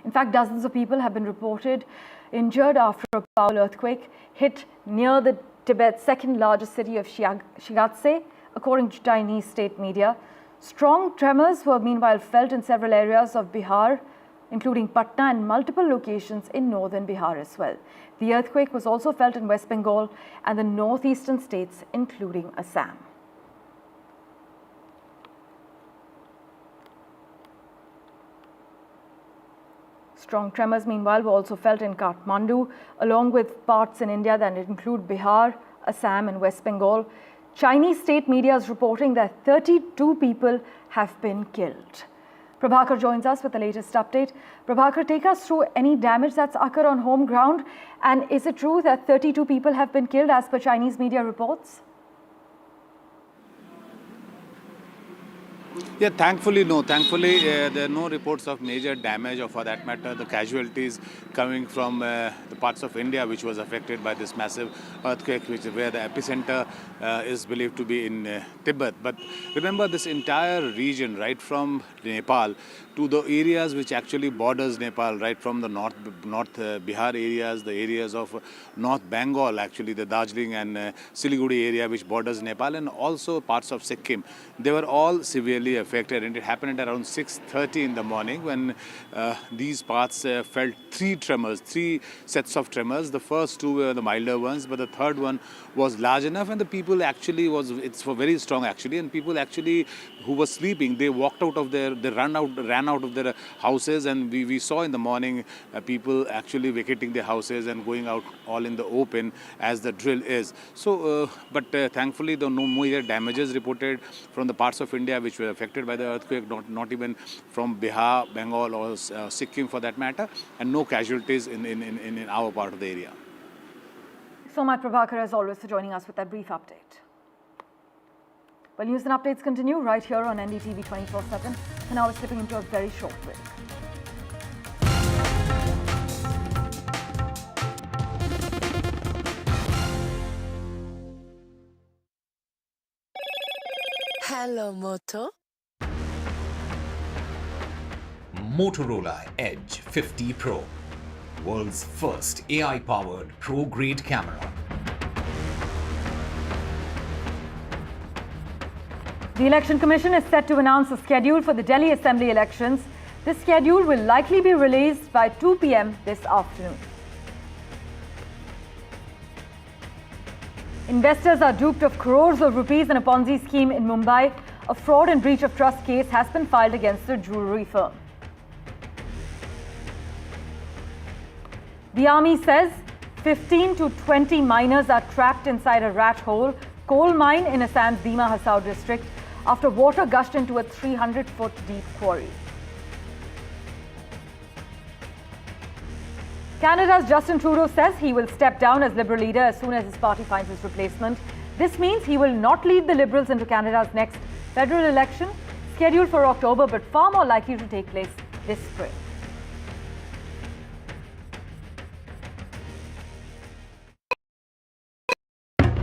In fact, dozens of people have been reported injured after a powerful earthquake hit near the Tibet's second largest city of Chh'garh, according to Chinese state media. Strong tremors were meanwhile felt in several areas of Bihar, including Patna and multiple locations in northern Bihar as well. The earthquake was also felt in West Bengal and the northeastern states, including Assam. Strong tremors, meanwhile, were also felt in Kathmandu, along with parts in India that include Bihar, Assam and West Bengal. Chinese state media is reporting that 32 people have been killed. Prabhakar joins us with the latest update. Prabhakar, take us through any damage that's occurred on home ground. And is it true that 32 people have been killed as per Chinese media reports? Yeah, thankfully, no. Thankfully, there are no reports of major damage, or for that matter, the casualties coming from the parts of India which was affected by this massive earthquake, which is where the epicenter is believed to be in Tibet. But remember, this entire region, right from Nepal to the areas which actually borders Nepal, right from the north Bihar areas, the areas of North Bengal, actually the Darjeeling and Siliguri area which borders Nepal, and also parts of Sikkim, they were all severely affected. And it happened at around 6:30 in the morning when these parts felt three sets of tremors. The first two were the milder ones, but the third one was large enough, and the people actually it's very strong actually, and people actually who were sleeping, they walked out of they ran out of their houses, and we saw in the morning people actually vacating their houses and going out all in the open as the drill is. So, but thankfully, there were no major damages reported from the parts of India which were affected by the earthquake, not even from Bihar, Bengal or Sikkim for that matter, and no casualties in our part of the area. So much, Prabhakar, as always, for joining us with that brief update. Well, news and updates continue right here on NDTV 24x7. And now we're slipping into a very short break. Hello, Moto. Motorola Edge 50 Pro, world's first AI-powered pro-grade camera. The Election Commission is set to announce a schedule for the Delhi Assembly elections. This schedule will likely be released by 2 p.m. this afternoon. Investors are duped of crores of rupees in a Ponzi scheme in Mumbai. A fraud and breach of trust case has been filed against the jewellery firm. The army says 15 to 20 miners are trapped inside a rat hole coal mine in Assam's Dima Hasao district after water gushed into a 300-foot deep quarry. Canada's Justin Trudeau says he will step down as Liberal leader as soon as his party finds his replacement. This means he will not lead the Liberals into Canada's next federal election, scheduled for October, but far more likely to take place this spring.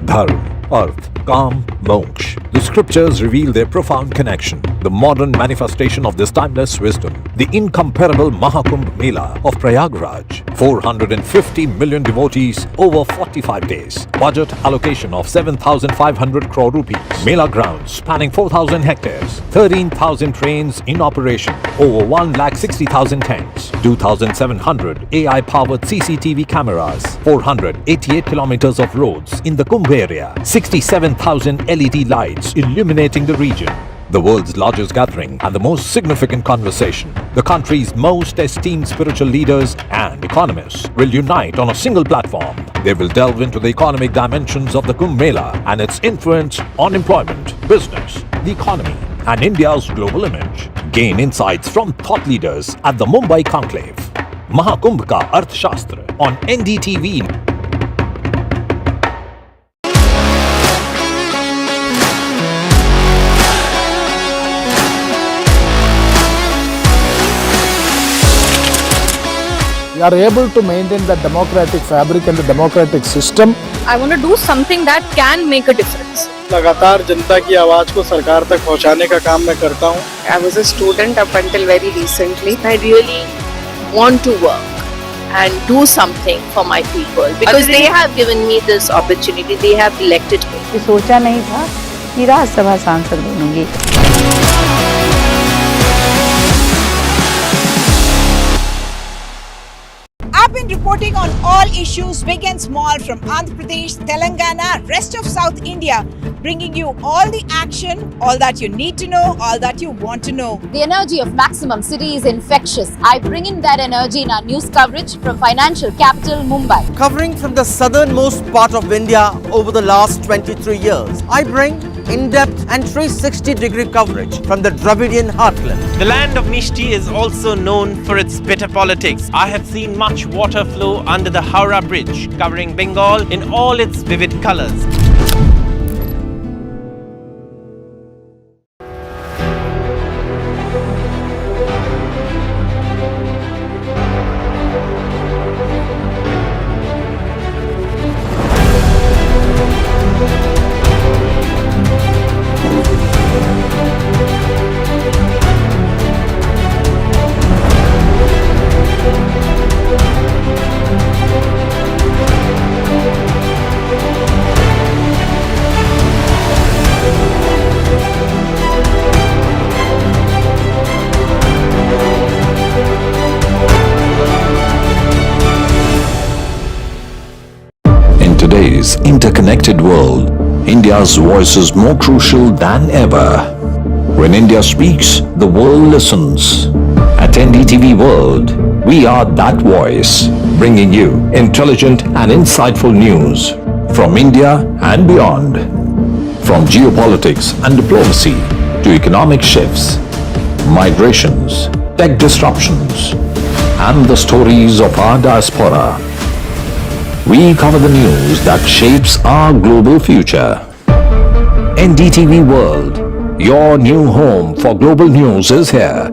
Dharm, Earth, calm, moksha. The scriptures reveal their profound connection. The modern manifestation of this timeless wisdom. The incomparable Maha Kumbh Mela of Prayagraj. 450 million devotees over 45 days. Budget allocation of 7,500 crore rupees. Mela grounds spanning 4,000 hectares. 13,000 trains in operation. Over 1,60,000 tents. 2,700 AI-powered CCTV cameras. 488 kilometers of roads in the Kumbh area. 67,000 LED lights illuminating the region. The world's largest gathering and the most significant conversation. The country's most esteemed spiritual leaders and economists will unite on a single platform. They will delve into the economic dimensions of the Kumbh Mela and its influence on employment, business, the economy, and India's global image. Gain insights from thought leaders at the Mumbai Conclave. Mahakumbh Ka Arthashastra on NDTV. We are able to maintain the democratic fabric and the democratic system. I want to do something that can make a difference. लगातार जनता की आवाज को सरकार तक पहुंचाने का काम मैं करता हूं. I was a student up until very recently. I really want to work and do something for my people because they have given me this opportunity. They have elected me. सोचा नहीं था कि राज्यसभा सांसद बनूंगी. I've been reporting on all issues, big and small, from Andhra Pradesh, Telangana, rest of South India, bringing you all the action, all that you need to know, all that you want to know. The energy of Maximum City is infectious. I bring in that energy in our news coverage from financial capital Mumbai. Covering from the southernmost part of India over the last 23 years, I bring in-depth and 360-degree coverage from the Dravidian heartland. The land of Mishti is also known for its bitter politics. I have seen much water flow under the Howrah Bridge, covering Bengal in all its vivid colors. today's interconnected world, India's voice is more crucial than ever. When India speaks, the world listens. At NDTV World, we are that voice, bringing you intelligent and insightful news from India and beyond. From geopolitics and diplomacy to economic shifts, migrations, tech disruptions, and the stories of our diaspora. We cover the news that shapes our global future. NDTV World, your new home for global news is here.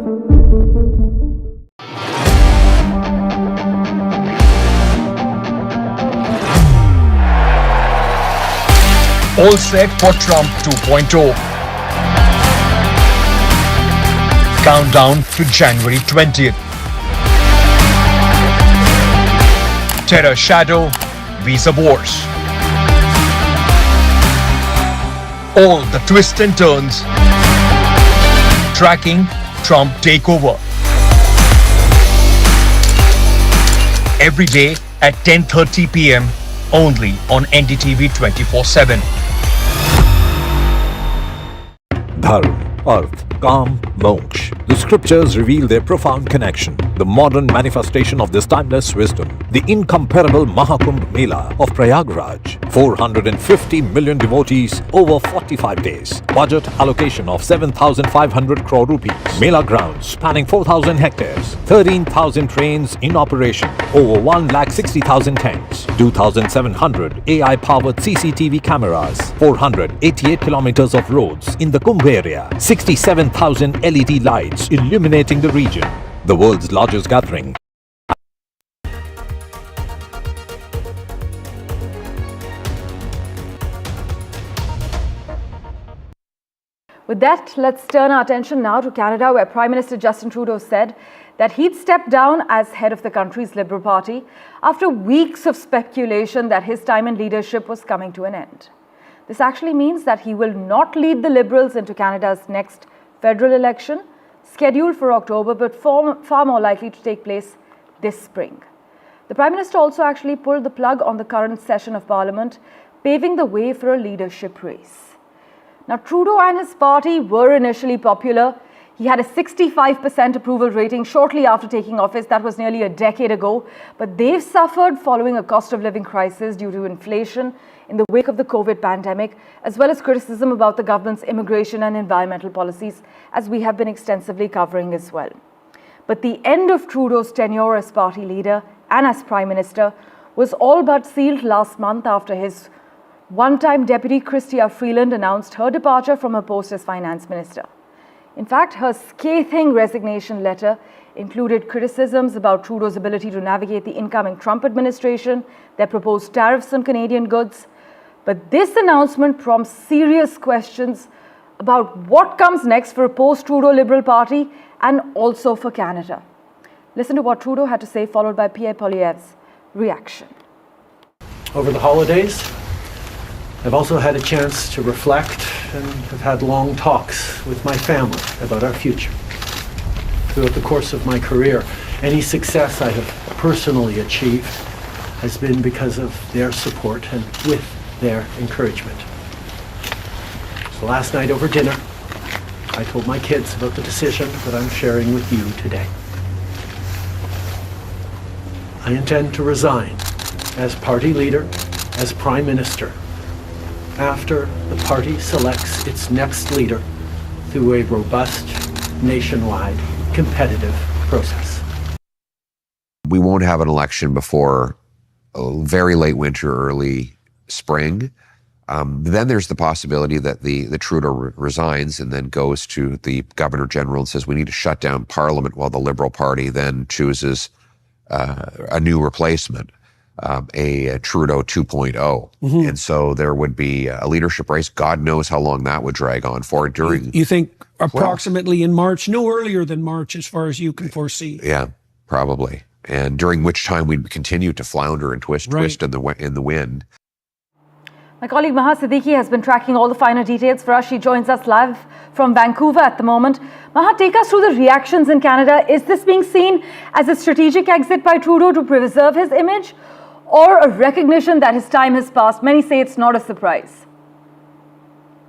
All set for Trump 2.0. Countdown to January 20th. Terror shadow, visa wars. All the twists and turns. Tracking Trump takeover. Every day at 10:30 p.m. only on NDTV 24/7. Dharma, Arth, Kam, Moksha. The scriptures reveal their profound connection. The modern manifestation of this timeless wisdom. The incomparable Maha Kumbh Mela of Prayagraj. 450 million devotees over 45 days. Budget allocation of 7,500 crore rupees. Mela grounds spanning 4,000 hectares. 13,000 trains in operation. Over 1,60,000 tents. 2,700 AI-powered CCTV cameras. 488 kilometers of roads in the Kumbh area. 67,000 LED lights illuminating the region. The world's largest gathering. With that, let's turn our attention now to Canada, where Prime Minister Justin Trudeau said that he'd step down as head of the country's Liberal Party after weeks of speculation that his time in leadership was coming to an end. This actually means that he will not lead the Liberals into Canada's next federal election, scheduled for October, but far more likely to take place this spring. The Prime Minister also actually pulled the plug on the current session of Parliament, paving the way for a leadership race. Now, Trudeau and his party were initially popular. He had a 65% approval rating shortly after taking office. That was nearly a decade ago. But they've suffered following a cost of living crisis due to inflation in the wake of the COVID pandemic, as well as criticism about the government's immigration and environmental policies, as we have been extensively covering as well. But the end of Trudeau's tenure as party leader and as Prime Minister was all but sealed last month after his one-time Deputy Chrystia Freeland announced her departure from her post as Finance Minister. In fact, her scathing resignation letter included criticisms about Trudeau's ability to navigate the incoming Trump administration, their proposed tariffs on Canadian goods. But this announcement prompts serious questions about what comes next for a post-Trudeau Liberal Party and also for Canada. Listen to what Trudeau had to say, followed by Pierre Poilievre's reaction. Over the holidays, I've also had a chance to reflect and have had long talks with my family about our future. Throughout the course of my career, any success I have personally achieved has been because of their support and with their encouragement. So last night over dinner, I told my kids about the decision that I'm sharing with you today. I intend to resign as party leader, as Prime Minister, after the party selects its next leader through a robust, nationwide, competitive process. We won't have an election before very late winter, early spring. Then there's the possibility that the Trudeau resigns and then goes to the Governor General and says we need to shut down Parliament, while the Liberal Party then chooses a new replacement. A Trudeau 2.0. Mm-hmm. And so there would be a leadership race. God knows how long that would drag on for during... You think approximately in March, no earlier than March as far as you can foresee? Yeah, probably. And during which time we'd continue to flounder and twist in the wind. My colleague Maha has been tracking all the finer details for us. She joins us live from Vancouver at the moment. Maha, take us through the reactions in Canada. Is this being seen as a strategic exit by Trudeau to preserve his image, or a recognition that his time has passed? Many say it's not a surprise.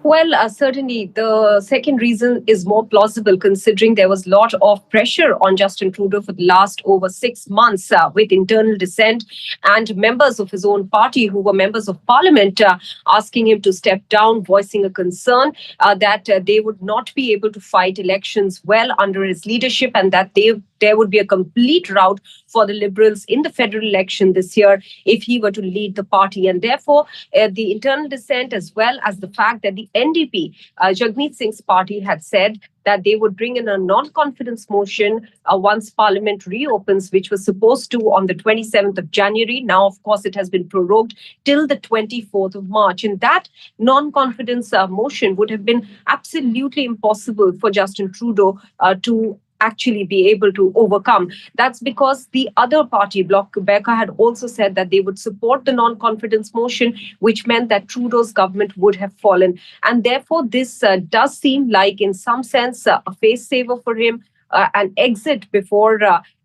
Well, certainly the second reason is more plausible, considering there was a lot of pressure on Justin Trudeau for the last over 6 months with internal dissent and members of his own party who were members of parliament asking him to step down, voicing a concern that they would not be able to fight elections well under his leadership, and that there would be a complete rout for the Liberals in the federal election this year if he were to lead the party. And therefore, the internal dissent, as well as the fact that the NDP, Jagmeet Singh's party, had said that they would bring in a non-confidence motion once Parliament reopens, which was supposed to on the 27th of January. Now, of course, it has been prorogued till the 24th of March. And that non-confidence motion would have been absolutely impossible for Justin Trudeau to actually be able to overcome. That's because the other party, Bloc Québécois, had also said that they would support the non-confidence motion, which meant that Trudeau's government would have fallen. And therefore, this does seem like, in some sense, a face saver for him, an exit before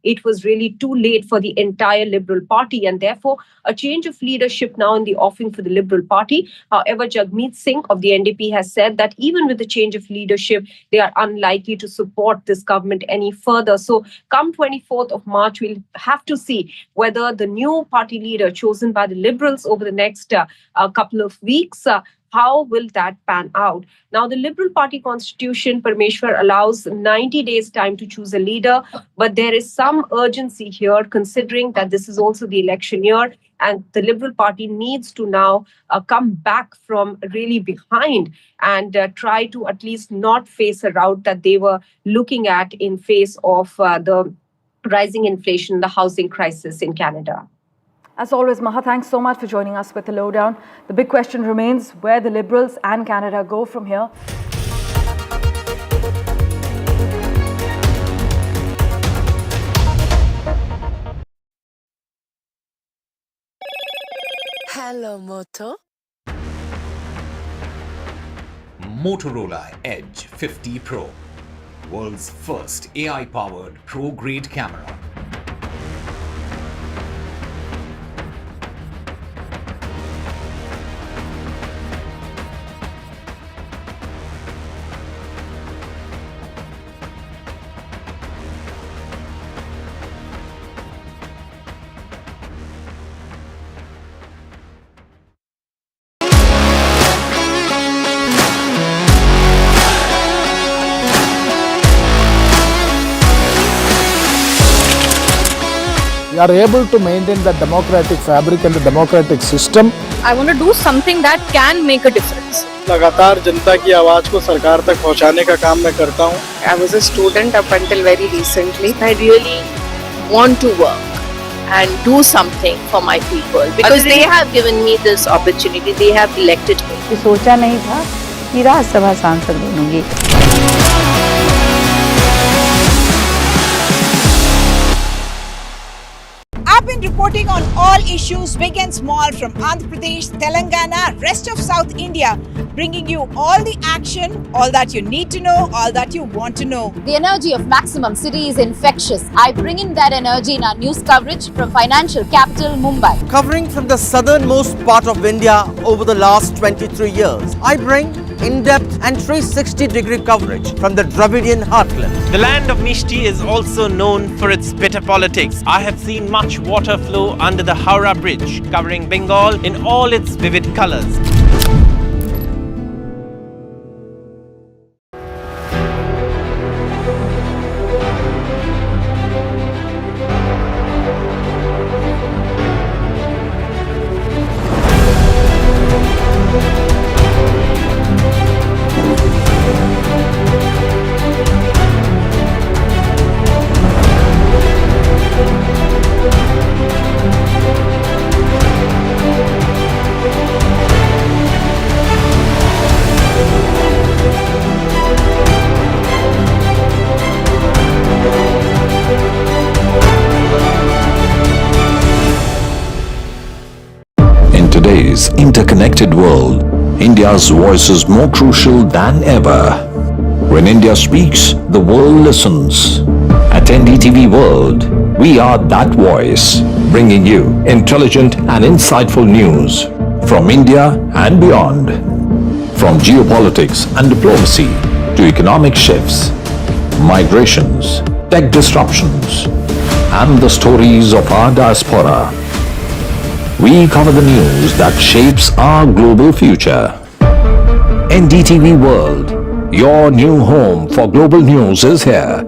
it was really too late for the entire Liberal Party, and therefore a change of leadership now in the offing for the Liberal Party. However, Jagmeet Singh of the NDP has said that even with the change of leadership, they are unlikely to support this government any further. So come 24th of March, we'll have to see whether the new party leader chosen by the Liberals over the next couple of weeks, how will that pan out? Now, the Liberal Party constitution, Parmeshwar, allows 90 days time to choose a leader, but there is some urgency here, considering that this is also the election year, and the Liberal Party needs to now come back from really behind and try to at least not face a rout that they were looking at in face of the rising inflation, the housing crisis in Canada. As always, Maha, thanks so much for joining us with the lowdown. The big question remains where the Liberals and Canada go from here. Hello, Moto. Motorola Edge 50 Pro, world's first AI-powered pro-grade camera. We are able to maintain the democratic fabric and the democratic system. I want to do something that can make a difference. लगातार जनता की आवाज को सरकार तक पहुंचाने का काम मैं करता हूं। I was a student up until very recently. I really want to work and do something for my people because they have given me this opportunity. They have elected me. ये सोचा नहीं था कि राज्यसभा सांसद बनूंगी। I've been reporting on all issues, big and small, from Andhra Pradesh, Telangana, rest of South India, bringing you all the action, all that you need to know, all that you want to know. The energy of maximum city is infectious. I bring in that energy in our news coverage from financial capital Mumbai. Covering from the southernmost part of India over the last 23 years, I bring in-depth and 360-degree coverage from the Dravidian heartland. The land of Mishti is also known for its bitter politics. I have seen much water flow under the Howrah Bridge, covering Bengal in all its vivid colors. Today's interconnected world, India's voice is more crucial than ever. When India speaks, the world listens. At NDTV World, we are that voice, bringing you intelligent and insightful news from India and beyond. From geopolitics and diplomacy to economic shifts, migrations, tech disruptions, and the stories of our diaspora. We cover the news that shapes our global future. NDTV World, your new home for global news is here.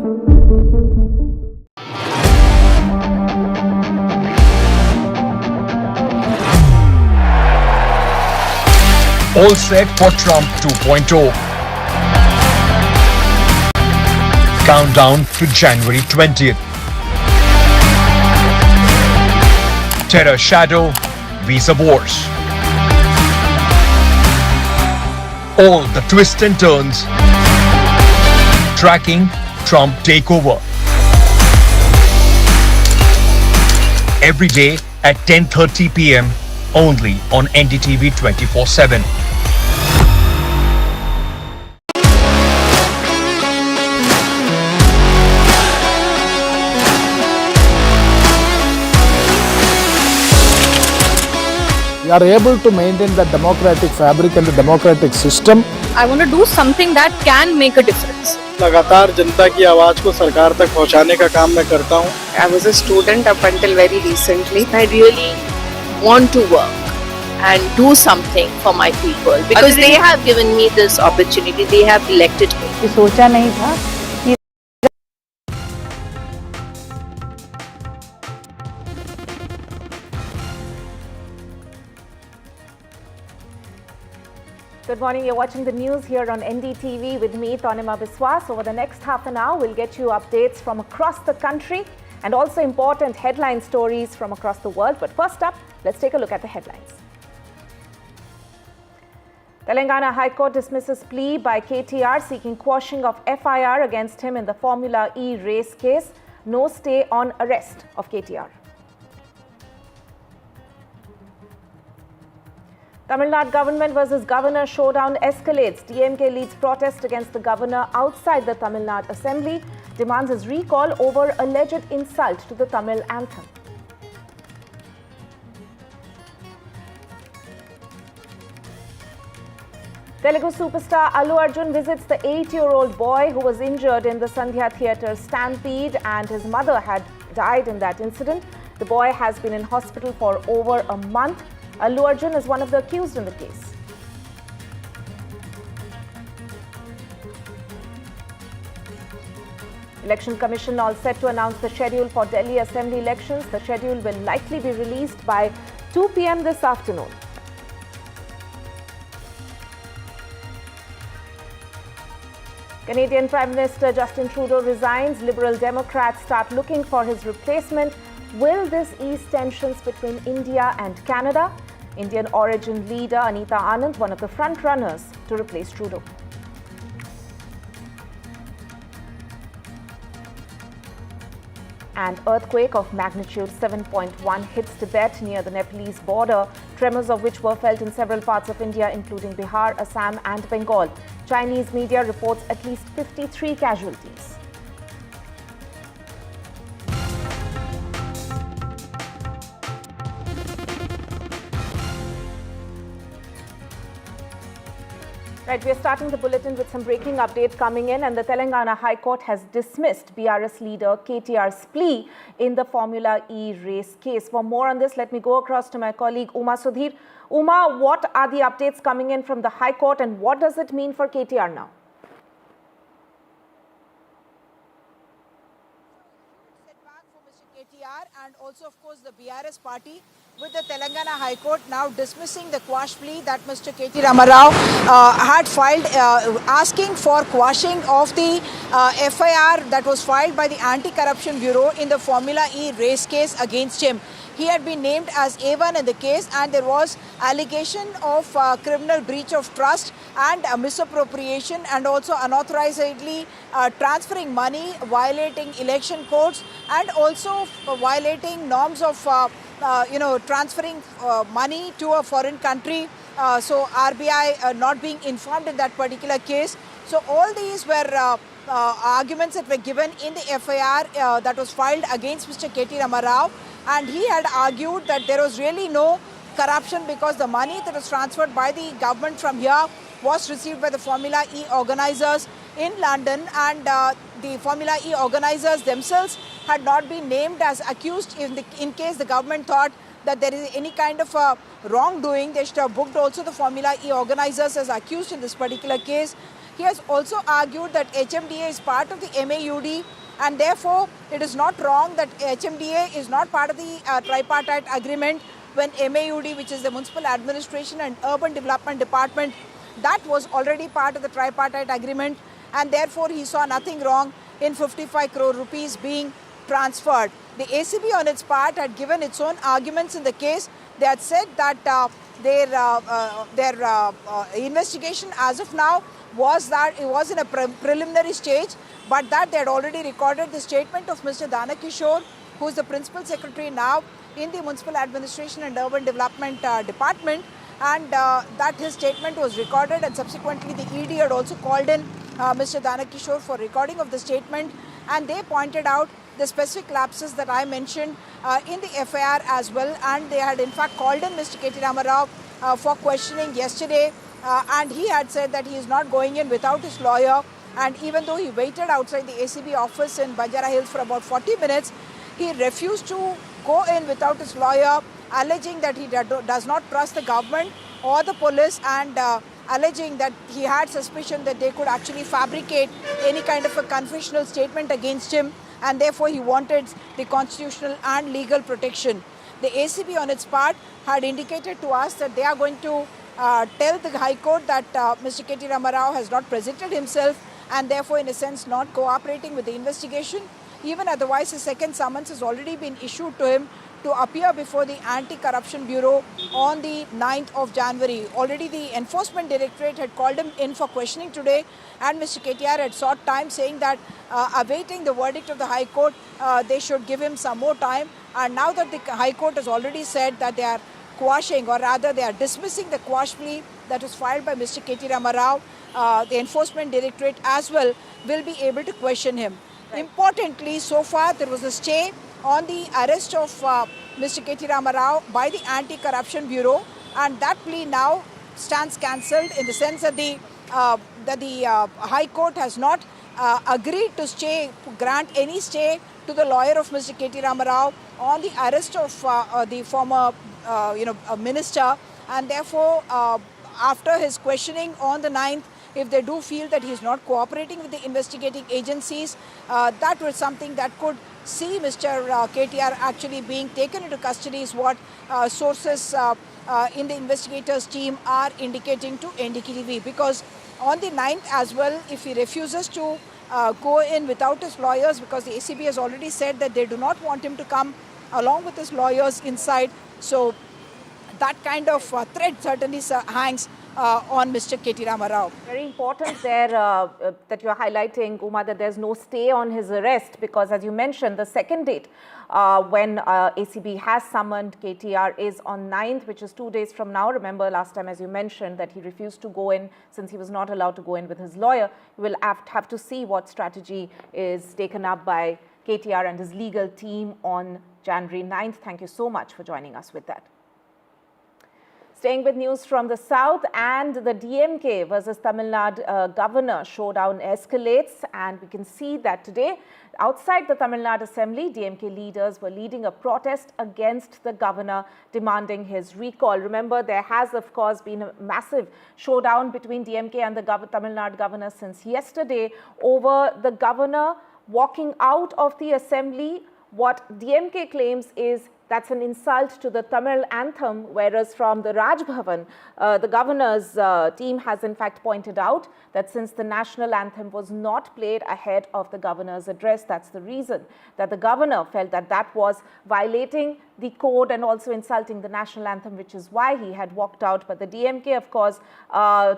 All set for Trump 2.0. Countdown to January 20th. Terror shadow, visa wars. All the twists and turns. Tracking Trump takeover. Every day at 10:30 p.m. only on NDTV 24x7. We are able to maintain the democratic fabric and the democratic system. I want to do something that can make a difference. लगातार जनता की आवाज को सरकार तक पहुंचाने का काम मैं करता हूं। I was a student up until very recently. I really want to work and do something for my people because they have given me this opportunity. They have elected me. ये सोचा नहीं था कि Good morning. You're watching the news here on NDTV with me, Tanima Biswas. Over the next half an hour, we'll get you updates from across the country and also important headline stories from across the world. But first up, let's take a look at the headlines. Telangana High Court dismisses plea by KTR seeking quashing of FIR against him in the Formula E race case. No stay on arrest of KTR. Tamil Nadu government versus governor showdown escalates. DMK leads protest against the governor outside the Tamil Nadu assembly, demands his recall over alleged insult to the Tamil anthem. Telugu superstar Allu Arjun visits the 8-year-old boy who was injured in the Sandhya Theatre stampede, and his mother had died in that incident. The boy has been in hospital for over a month. Allu Arjun is one of the accused in the case. Election Commission all set to announce the schedule for Delhi Assembly elections. The schedule will likely be released by 2 p.m. this afternoon. Canadian Prime Minister Justin Trudeau resigns. Liberal Democrats start looking for his replacement. Will this ease tensions between India and Canada? Indian origin leader Anita Anand, one of the front runners to replace Trudeau. An earthquake of magnitude 7.1 hits Tibet near the Nepalese border, tremors of which were felt in several parts of India, including Bihar, Assam and Bengal. Chinese media reports at least 53 casualties. Right, we are starting the bulletin with some breaking update coming in, and the Telangana High Court has dismissed BRS leader KTR's plea in the Formula E race case. For more on this, let me go across to my colleague Uma Sudhir. Uma, what are the updates coming in from the High Court, and what does it mean for KTR now? Setback for Mr. KTR and also, of course, the BRS party, with the Telangana High Court now dismissing the quash plea that Mr. KT Ramarao had filed, asking for quashing of the FIR that was filed by the Anti-Corruption Bureau in the Formula E race case against him. He had been named as A1 in the case, and there was allegation of criminal breach of trust and misappropriation, and also unauthorizedly transferring money, violating election codes, and also violating norms of transferring money to a foreign country. So RBI not being informed in that particular case. So all these were arguments that were given in the FIR that was filed against Mr. KT Ramarao, and he had argued that there was really no corruption because the money that was transferred by the government from here was received by the Formula E organizers in London, and the Formula E organizers themselves had not been named as accused in case the government thought that there is any kind of wrongdoing. They should have booked also the Formula E organizers as accused in this particular case. He has also argued that HMDA is part of the MAUD, and therefore it is not wrong that HMDA is not part of the tripartite agreement when MAUD, which is the Municipal Administration and Urban Development Department, that was already part of the tripartite agreement, and therefore he saw nothing wrong in 55 crore rupees being transferred. The ACB on its part had given its own arguments in the case. They had said that their investigation as of now was that it was in a preliminary stage, but that they had already recorded the statement of Mr. Danakishore, who is the Principal Secretary now in the Municipal Administration and Urban Development Department, and that his statement was recorded, and subsequently the ED had also called in Mr. Danakishore for recording of the statement, and they pointed out the specific lapses that I mentioned in the FIR as well, and they had in fact called in Mr. KT Ramarao for questioning yesterday, and he had said that he is not going in without his lawyer, and even though he waited outside the ACB office in Banjara Hills for about 40 minutes, he refused to go in without his lawyer, alleging that he does not trust the government or the police, and alleging that he had suspicion that they could actually fabricate any kind of a confessional statement against him, and therefore he wanted the constitutional and legal protection. The ACB on its part had indicated to us that they are going to tell the High Court that Mr. KT Ramarao has not presented himself, and therefore in a sense not cooperating with the investigation. Even otherwise, a second summons has already been issued to him to appear before the Anti-Corruption Bureau on the 9th of January. Already the Enforcement Directorate had called him in for questioning today, and Mr. KTR had sought time, saying that awaiting the verdict of the High Court, they should give him some more time. And now that the High Court has already said that they are quashing, or rather they are dismissing the quash plea that was filed by Mr. KT Ramarao. The Enforcement Directorate as well will be able to question him. Right. Importantly, so far there was a stay on the arrest of Mr. KT Ramarao by the Anti-Corruption Bureau, and that plea now stands cancelled in the sense that the High Court has not agreed to grant any stay to the lawyer of Mr. KT Ramarao on the arrest of the former minister, and therefore after his questioning on the 9th, if they do feel that he is not cooperating with the investigating agencies, that was something that could see Mr. KTR actually being taken into custody, is what sources in the investigators team are indicating to NDTV. Because on the 9th as well, if he refuses to go in without his lawyers, because the ACB has already said that they do not want him to come along with his lawyers inside, so that kind of threat certainly hangs on Mr. KT Ramarao. Very important there that you're highlighting, Uma, that there's no stay on his arrest, because as you mentioned, the second date when ACB has summoned KTR is on 9th, which is 2 days from now. Remember last time, as you mentioned, that he refused to go in since he was not allowed to go in with his lawyer. We will have to see what strategy is taken up by KTR and his legal team on January 9th. Thank you so much for joining us with that. Staying with news from the south, and the DMK versus Tamil Nadu governor showdown escalates, and we can see that today outside the Tamil Nadu Assembly, DMK leaders were leading a protest against the governor, demanding his recall. Remember, there has of course been a massive showdown between DMK and the Tamil Nadu governor since yesterday over the governor walking out of the assembly. What DMK claims is that's an insult to the Tamil anthem, whereas from the Raj Bhavan, the governor's team has in fact pointed out that since the national anthem was not played ahead of the governor's address, that's the reason that the governor felt that that was violating the code and also insulting the national anthem, which is why he had walked out. But the DMK, of course,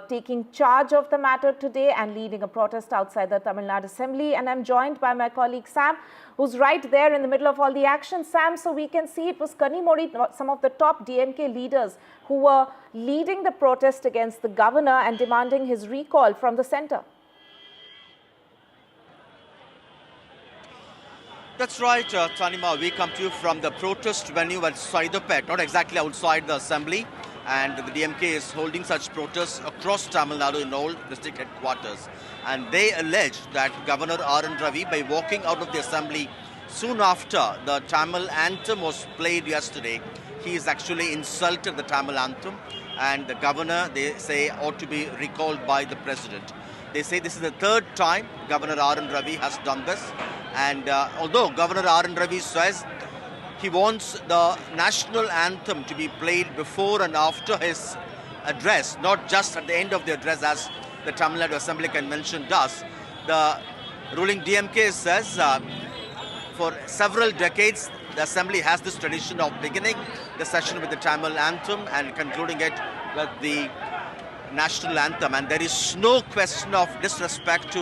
taking charge of the matter today and leading a protest outside the Tamil Nadu Assembly. And I'm joined by my colleague Sam, who's right there in the middle of all the action. Sam, so we can see it was Kanimori, some of the top DMK leaders who were leading the protest against the governor and demanding his recall from the centre. That's right, Tanima. We come to you from the protest venue at Saidapet, not exactly outside the assembly. And the DMK is holding such protests across Tamil Nadu in all district headquarters. And they allege that Governor R.N. Ravi, by walking out of the assembly soon after the Tamil anthem was played yesterday, he has actually insulted the Tamil anthem. And the governor, they say, ought to be recalled by the president. They say this is the third time Governor R.N. Ravi has done this. And although Governor R.N. Ravi says he wants the national anthem to be played before and after his address, not just at the end of the address as the Tamil Nadu Assembly Convention does, the ruling DMK says for several decades the Assembly has this tradition of beginning the session with the Tamil anthem and concluding it with the national anthem, and there is no question of disrespect to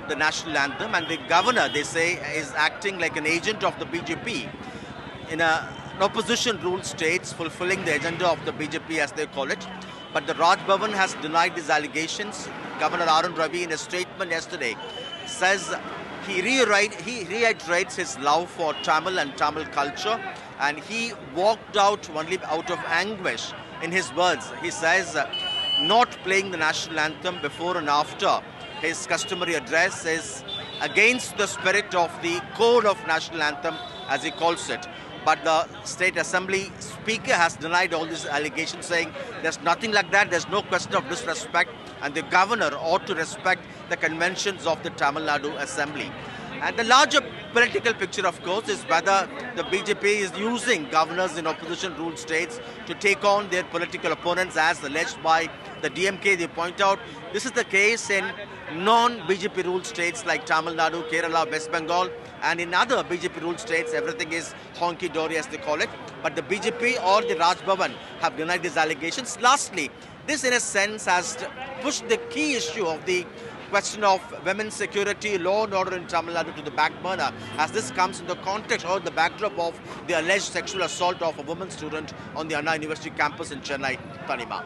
the national anthem. And the governor, they say, is acting like an agent of the BJP in an opposition ruled states, fulfilling the agenda of the BJP as they call it. But the Raj Bhavan has denied these allegations. Governor R.N. Ravi, in a statement yesterday, says he reiterates his love for Tamil and Tamil culture, and he walked out only out of anguish. In his words, he says not playing the national anthem before and after his customary address is against the spirit of the code of national anthem, as he calls it. But the State Assembly Speaker has denied all these allegations, saying there's nothing like that, there's no question of disrespect, and the governor ought to respect the conventions of the Tamil Nadu Assembly. And the larger political picture, of course, is whether the BJP is using governors in opposition ruled states to take on their political opponents, as alleged by the DMK. They point out this is the case in non-BJP ruled states like Tamil Nadu, Kerala, West Bengal, and in other BJP ruled states, everything is honky-dory, as they call it. But the BJP or the Raj Bhavan have denied these allegations. Lastly, this in a sense has pushed the key issue of the question of women's security, law and order in Tamil Nadu to the back burner, as this comes in the context or the backdrop of the alleged sexual assault of a woman student on the Anna University campus in Chennai, Tanima.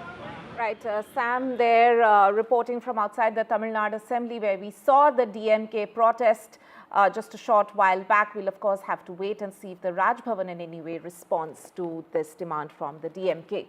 Right, Sam there reporting from outside the Tamil Nadu Assembly, where we saw the DMK protest just a short while back. We'll of course have to wait and see if the Raj Bhavan in any way responds to this demand from the DMK.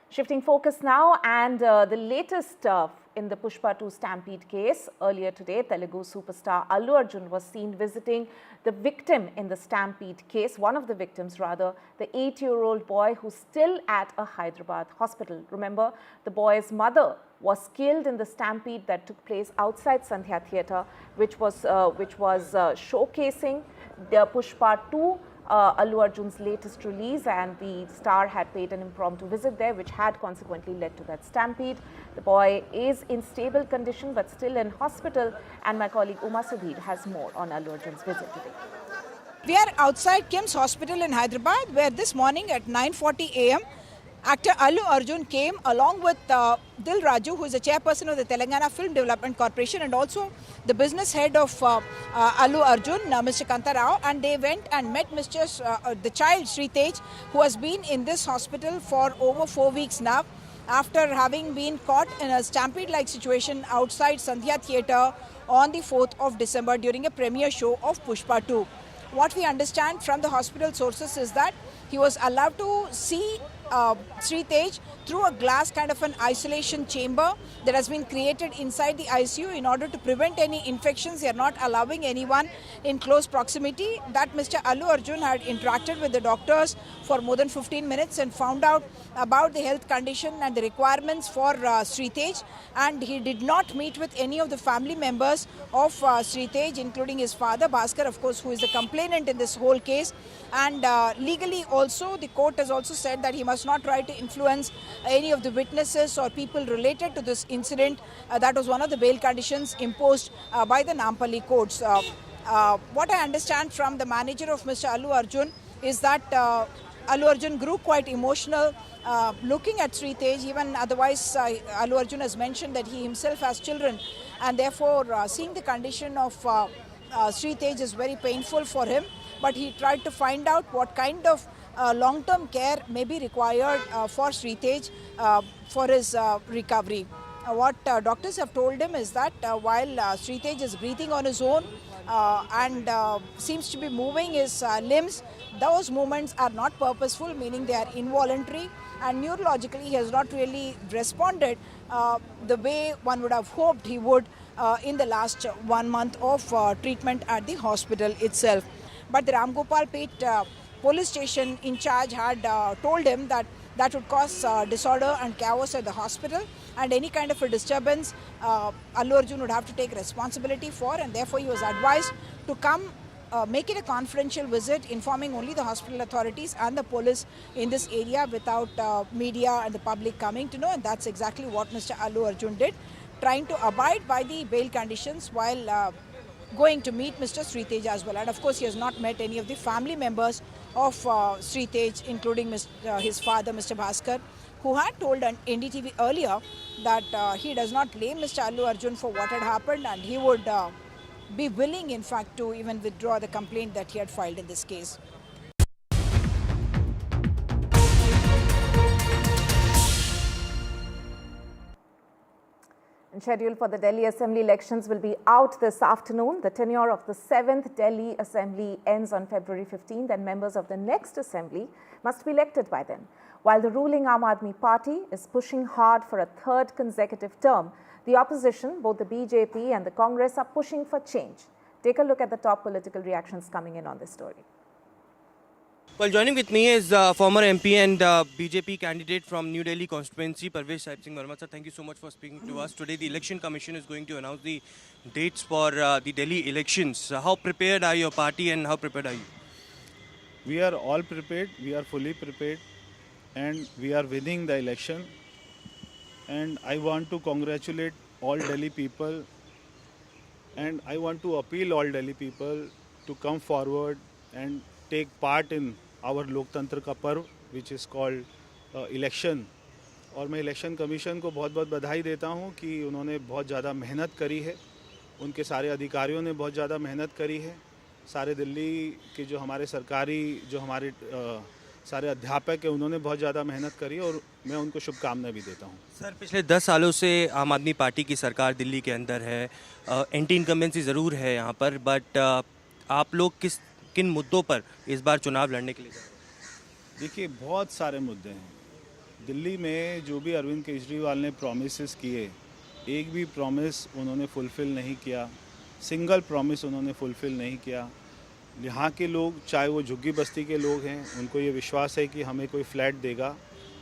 Shifting focus now, and the latest in the Pushpa 2 stampede case. Earlier today, Telugu superstar Allu Arjun was seen visiting the victim in the stampede case, one of the victims rather, the 8-year-old boy who's still at a Hyderabad hospital. Remember, the boy's mother was killed in the stampede that took place outside Sandhya Theatre, which was showcasing the Pushpa 2 Allu Arjun's latest release, and the star had paid an impromptu visit there, which had consequently led to that stampede. The boy is in stable condition but still in hospital, and my colleague Uma Sudhir has more on Allu Arjun's visit today. We are outside KIMS Hospital in Hyderabad, where this morning at 9:40 a.m. actor Allu Arjun came along with Dil Raju, who is the chairperson of the Telangana Film Development Corporation, and also the business head of Allu Arjun, Mr. Kanta Rao, and they went and met the child Sri Tej, who has been in this hospital for over 4 weeks now, after having been caught in a stampede-like situation outside Sandhya Theatre on the 4th of December during a premiere show of Pushpa 2. What we understand from the hospital sources is that he was allowed to see Sri Tej through a glass kind of an isolation chamber that has been created inside the ICU in order to prevent any infections. They are not allowing anyone in close proximity. That Mr. Allu Arjun had interacted with the doctors for more than 15 minutes and found out about the health condition and the requirements for Sri Tej, and he did not meet with any of the family members of Sri Tej, including his father Bhaskar, of course, who is the complainant in this whole case. And legally also, the court has also said that he must not try to influence any of the witnesses or people related to this incident. That was one of the bail conditions imposed by the Nampally courts. What I understand from the manager of Mr. Allu Arjun is that Allu Arjun grew quite emotional looking at Sri Tej. Even otherwise, Allu Arjun has mentioned that he himself has children, and therefore seeing the condition of Sri Tej is very painful for him. But he tried to find out what kind of long-term care may be required for Sri Tej for his recovery. What doctors have told him is that while Sri Tej is breathing on his own and seems to be moving his limbs, those movements are not purposeful, meaning they are involuntary, and neurologically he has not really responded the way one would have hoped he would in the last 1 month of treatment at the hospital itself. But the Ramgopalpet police station in charge had told him that that would cause disorder and chaos at the hospital, and any kind of a disturbance Allu Arjun would have to take responsibility for, and therefore he was advised to come make it a confidential visit, informing only the hospital authorities and the police in this area without media and the public coming to know, and that's exactly what Mr. Allu Arjun did, trying to abide by the bail conditions while going to meet Mr. Sri Tej as well. And of course, he has not met any of the family members of Sri Tej, including his father, Mr. Bhaskar, who had told NDTV earlier that he does not blame Mr. Allu Arjun for what had happened, and he would be willing, in fact, to even withdraw the complaint that he had filed in this case. And schedule for the Delhi Assembly elections will be out this afternoon. The tenure of the 7th Delhi Assembly ends on February 15th, and members of the next Assembly must be elected by then. While the ruling Aam Aadmi Party is pushing hard for a 3rd consecutive term, the opposition, both the BJP and the Congress, are pushing for change. Take a look at the top political reactions coming in on this story. Well, joining with me is former MP and BJP candidate from New Delhi constituency, Parvesh Sahib Singh Verma. Sir, thank you so much for speaking to us. Today, the Election Commission is going to announce the dates for the Delhi elections. How prepared are your party and how prepared are you? We are all prepared. We are fully prepared, and we are winning the election. And I want to congratulate all Delhi people, and I want to appeal all Delhi people to come forward and take part in our लोकतंत्र का पर्व, which is called election. और मैं election commission को बहुत बहुत बधाई देता हूँ कि उन्होंने बहुत ज़्यादा मेहनत करी है उनके सारे अधिकारियों ने बहुत ज़्यादा मेहनत करी है। सारे दिल्ली के जो हमारे सरकारी जो हमारे सारे अध्यापक हैं उन्होंने बहुत ज़्यादा मेहनत करी और मैं उनको शुभकामनाएं भी देता हूँ। सर, पिछले 10 सालों से आम आदमी पार्टी की सरकार दिल्ली के अंदर है। एंटी इनकम्बेंसी ज़रूर है यहाँ पर, बट आप लोग किन मुद्दों पर इस बार चुनाव लड़ने के लिए जा रहे हैं? देखिए, बहुत सारे मुद्दे हैं। दिल्ली में जो भी अरविंद केजरीवाल ने प्रॉमिसेस किए, एक भी प्रॉमिस उन्होंने फुलफ़िल नहीं किया। सिंगल प्रॉमिस उन्होंने फुलफ़िल नहीं किया। यहाँ के लोग, चाहे वो झुग्गी बस्ती के लोग हैं, उनको ये विश्वास है कि हमें कोई फ्लैट देगा,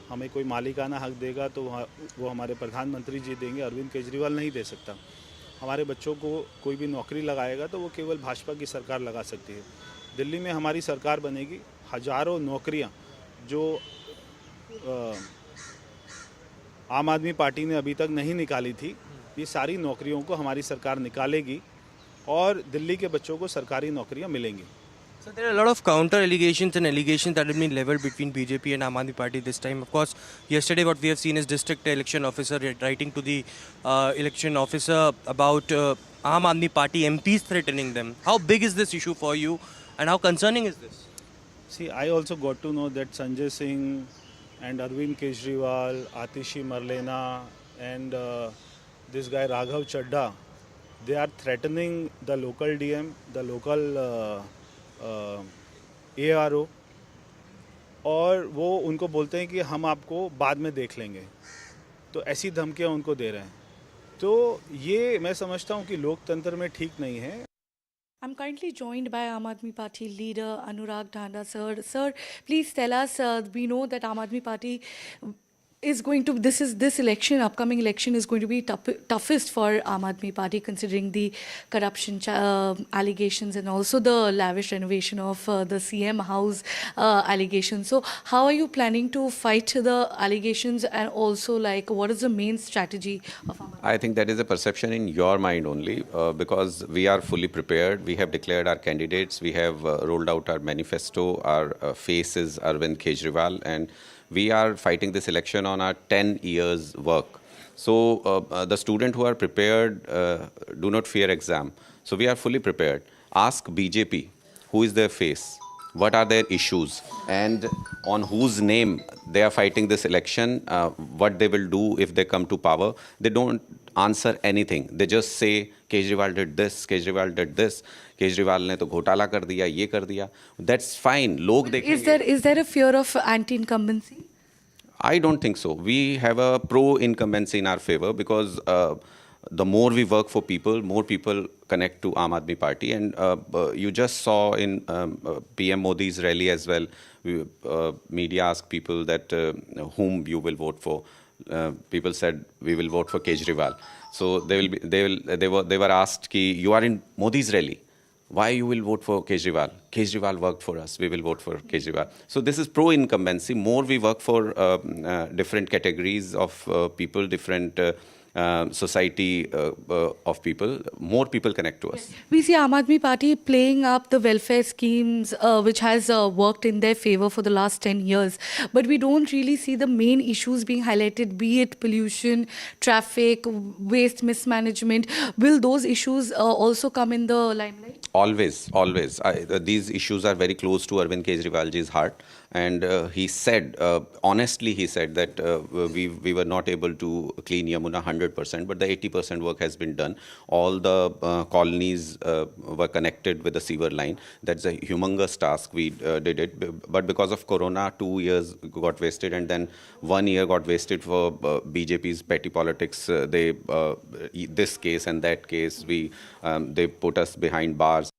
हमें कोई मालिकाना हक देगा तो वो हमारे प्रधानमंत्री जी देंगे, अरविंद केजरीवाल नहीं दे सकता। हमारे बच्चों को कोई भी नौकरी लगाएगा तो वो केवल भाजपा की सरकार लगा सकती है। दिल्ली में हमारी सरकार बनेगी, हज़ारों नौकरियाँ जो आम आदमी पार्टी ने अभी तक नहीं निकाली थी, ये सारी नौकरियों को हमारी सरकार निकालेगी और दिल्ली के बच्चों को सरकारी नौकरियां मिलेंगी। So there are a lot of counter allegations and allegations that have been leveled between BJP and Aam Aadmi Party this time. Of course, yesterday what we have seen is district election officer writing to the election officer about Aam Aadmi Party MPs threatening them. How big is this issue for you and how concerning is this? See, I also got to know that Sanjay Singh and Arvind Kejriwal, Atishi Marlena and this guy Raghav Chadha, they are threatening the local DM, the local ARO, और वो उनको बोलते हैं कि हम आपको बाद में देख लेंगे। तो ऐसी धमकियाँ उनको दे रहे हैं। तो ये मैं समझता हूँ कि लोकतंत्र में ठीक नहीं है। I'm currently joined by Aam Aadmi Party leader Anurag Dhanda, sir. Sir, please tell us, we know that Aam Aadmi Party is going to, this election, upcoming election is going to be toughest for Aam Aadmi Party considering the corruption allegations and also the lavish renovation of the CM house allegations. So how are you planning to fight the allegations and also like what is the main strategy of Aam Aadmi? I think that is a perception in your mind only because we are fully prepared. We have declared our candidates. We have rolled out our manifesto. Our face is Arvind Kejriwal, and we are fighting this election on our 10 years work. So the students who are prepared do not fear exam. So we are fully prepared. Ask BJP, who is their face? What are their issues? And on whose name they are fighting this election, what they will do if they come to power. They don't answer anything. They just say, Kejriwal did this, Kejriwal did this. Kejriwal ने तो घोटाला कर दिया, ये कर दिया. That's fine. लोग देखेंगे. Is there a fear of anti-incumbency? I don't think so. We have a pro-incumbency in our favor because the more we work for people, more people connect to Aam Aadmi Party. And you just saw in PM Modi's rally as well, media asked people that whom you will vote for. People said we will vote for Kejriwal. So they were asked ki you are in Modi's rally. Why you will vote for Kejriwal? Kejriwal worked for us. We will vote for Kejriwal. So this is pro-incumbency. More we work for different categories of people, different society of people, more people connect to us. We see Aam Aadmi Party playing up the welfare schemes which has worked in their favor for the last 10 years. But we don't really see the main issues being highlighted, be it pollution, traffic, waste mismanagement. Will those issues also come in the limelight? Always, always. These issues are very close to Arvind Kejriwalji's heart. And he said, honestly, he said that we were not able to clean Yamuna 100%, but the 80% work has been done. All the colonies were connected with the sewer line. That's a humongous task. We did it. But because of Corona, 2 years got wasted, and then 1 year got wasted for BJP's petty politics. This case and that case, they put us behind bars.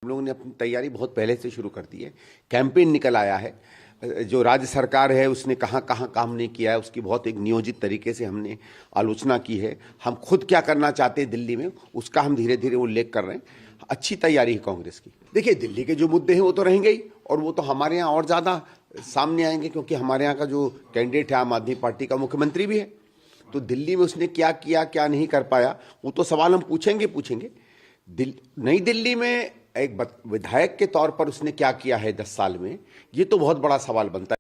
हम लोगों ने अपनी तैयारी बहुत पहले से शुरू कर दी है. कैंपेन निकल आया है. जो राज्य सरकार है उसने कहां कहां काम नहीं किया है उसकी बहुत एक नियोजित तरीके से हमने आलोचना की है. हम खुद क्या करना चाहते हैं दिल्ली में उसका हम धीरे धीरे उल्लेख कर रहे हैं. अच्छी तैयारी है कांग्रेस की. देखिए, दिल्ली के जो मुद्दे हैं वो तो रहेंगे ही, और वो तो हमारे यहाँ और ज़्यादा सामने आएंगे क्योंकि हमारे यहाँ का जो कैंडिडेट है आम आदमी पार्टी का मुख्यमंत्री भी है. तो दिल्ली में उसने क्या किया, क्या नहीं कर पाया, वो तो सवाल हम पूछेंगे. नई दिल्ली में एक विधायक के तौर पर उसने क्या किया है 10 साल में, ये तो बहुत बड़ा सवाल बनता है.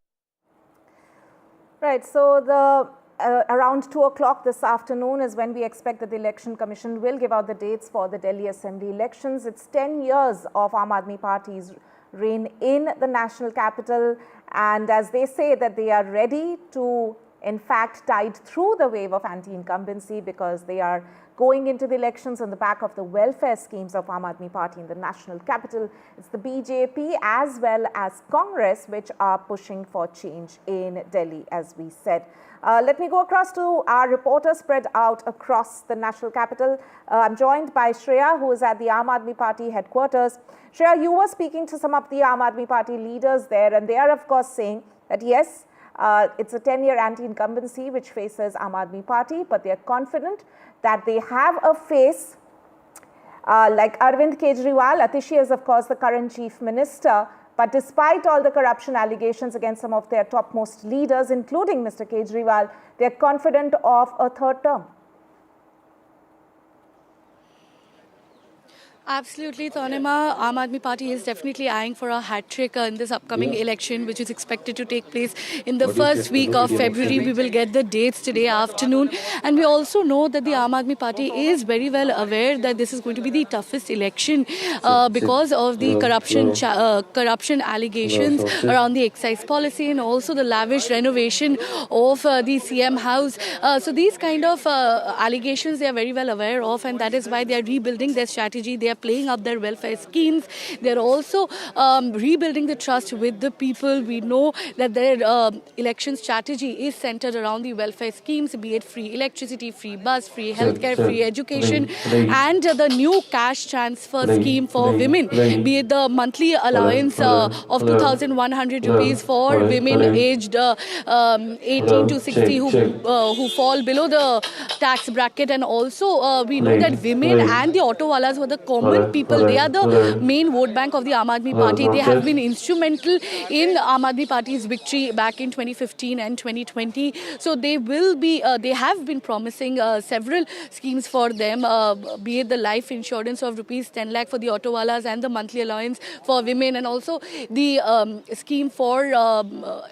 Right, so the around 2 o'clock this afternoon is when we expect that the Election Commission will give out the dates for the Delhi Assembly elections. It's 10 years of Aam Aadmi Party's reign in the national capital, and as they say that they are ready to in fact tide through the wave of anti-incumbency because they are going into the elections on the back of the welfare schemes of Aam Aadmi Party in the national capital. It's the BJP as well as Congress which are pushing for change in Delhi, as we said. Let me go across to our reporters spread out across the national capital. I'm joined by Shreya, who is at the Aam Aadmi Party headquarters. Shreya, you were speaking to some of the Aam Aadmi Party leaders there, and they are of course saying that yes, it's a 10-year anti-incumbency which faces Aam Aadmi Party, but they are confident that they have a face like Arvind Kejriwal. Atishi is of course the current chief minister, but despite all the corruption allegations against some of their topmost leaders, including Mr. Kejriwal, they are confident of a third term. Absolutely, Tanima. Aam Aadmi Party is definitely eyeing for a hat-trick in this upcoming election, which is expected to take place in the first week of February. We will get the dates today afternoon. And we also know that the Aam Aadmi Party is very well aware that this is going to be the toughest election because of the corruption allegations around the excise policy and also the lavish renovation of the CM house. So these kind of allegations they are very well aware of, and that is why they are rebuilding their strategy. They are playing up their welfare schemes. They're also rebuilding the trust with the people. We know that their election strategy is centered around the welfare schemes, be it free electricity, free bus, free healthcare, free education, and the new cash transfer scheme for women, be it the monthly allowance of 2,100 rupees for women aged 18 to 60 who fall below the tax bracket. And also we know that women and the auto wallahs were the common people. They are the main vote bank of the Aam Aadmi Party. They have been instrumental in Aam Aadmi Party's victory back in 2015 and 2020. So they will be, they have been promising several schemes for them, be it the life insurance of rupees 10 lakh for the auto wallahs and the monthly allowance for women, and also the scheme for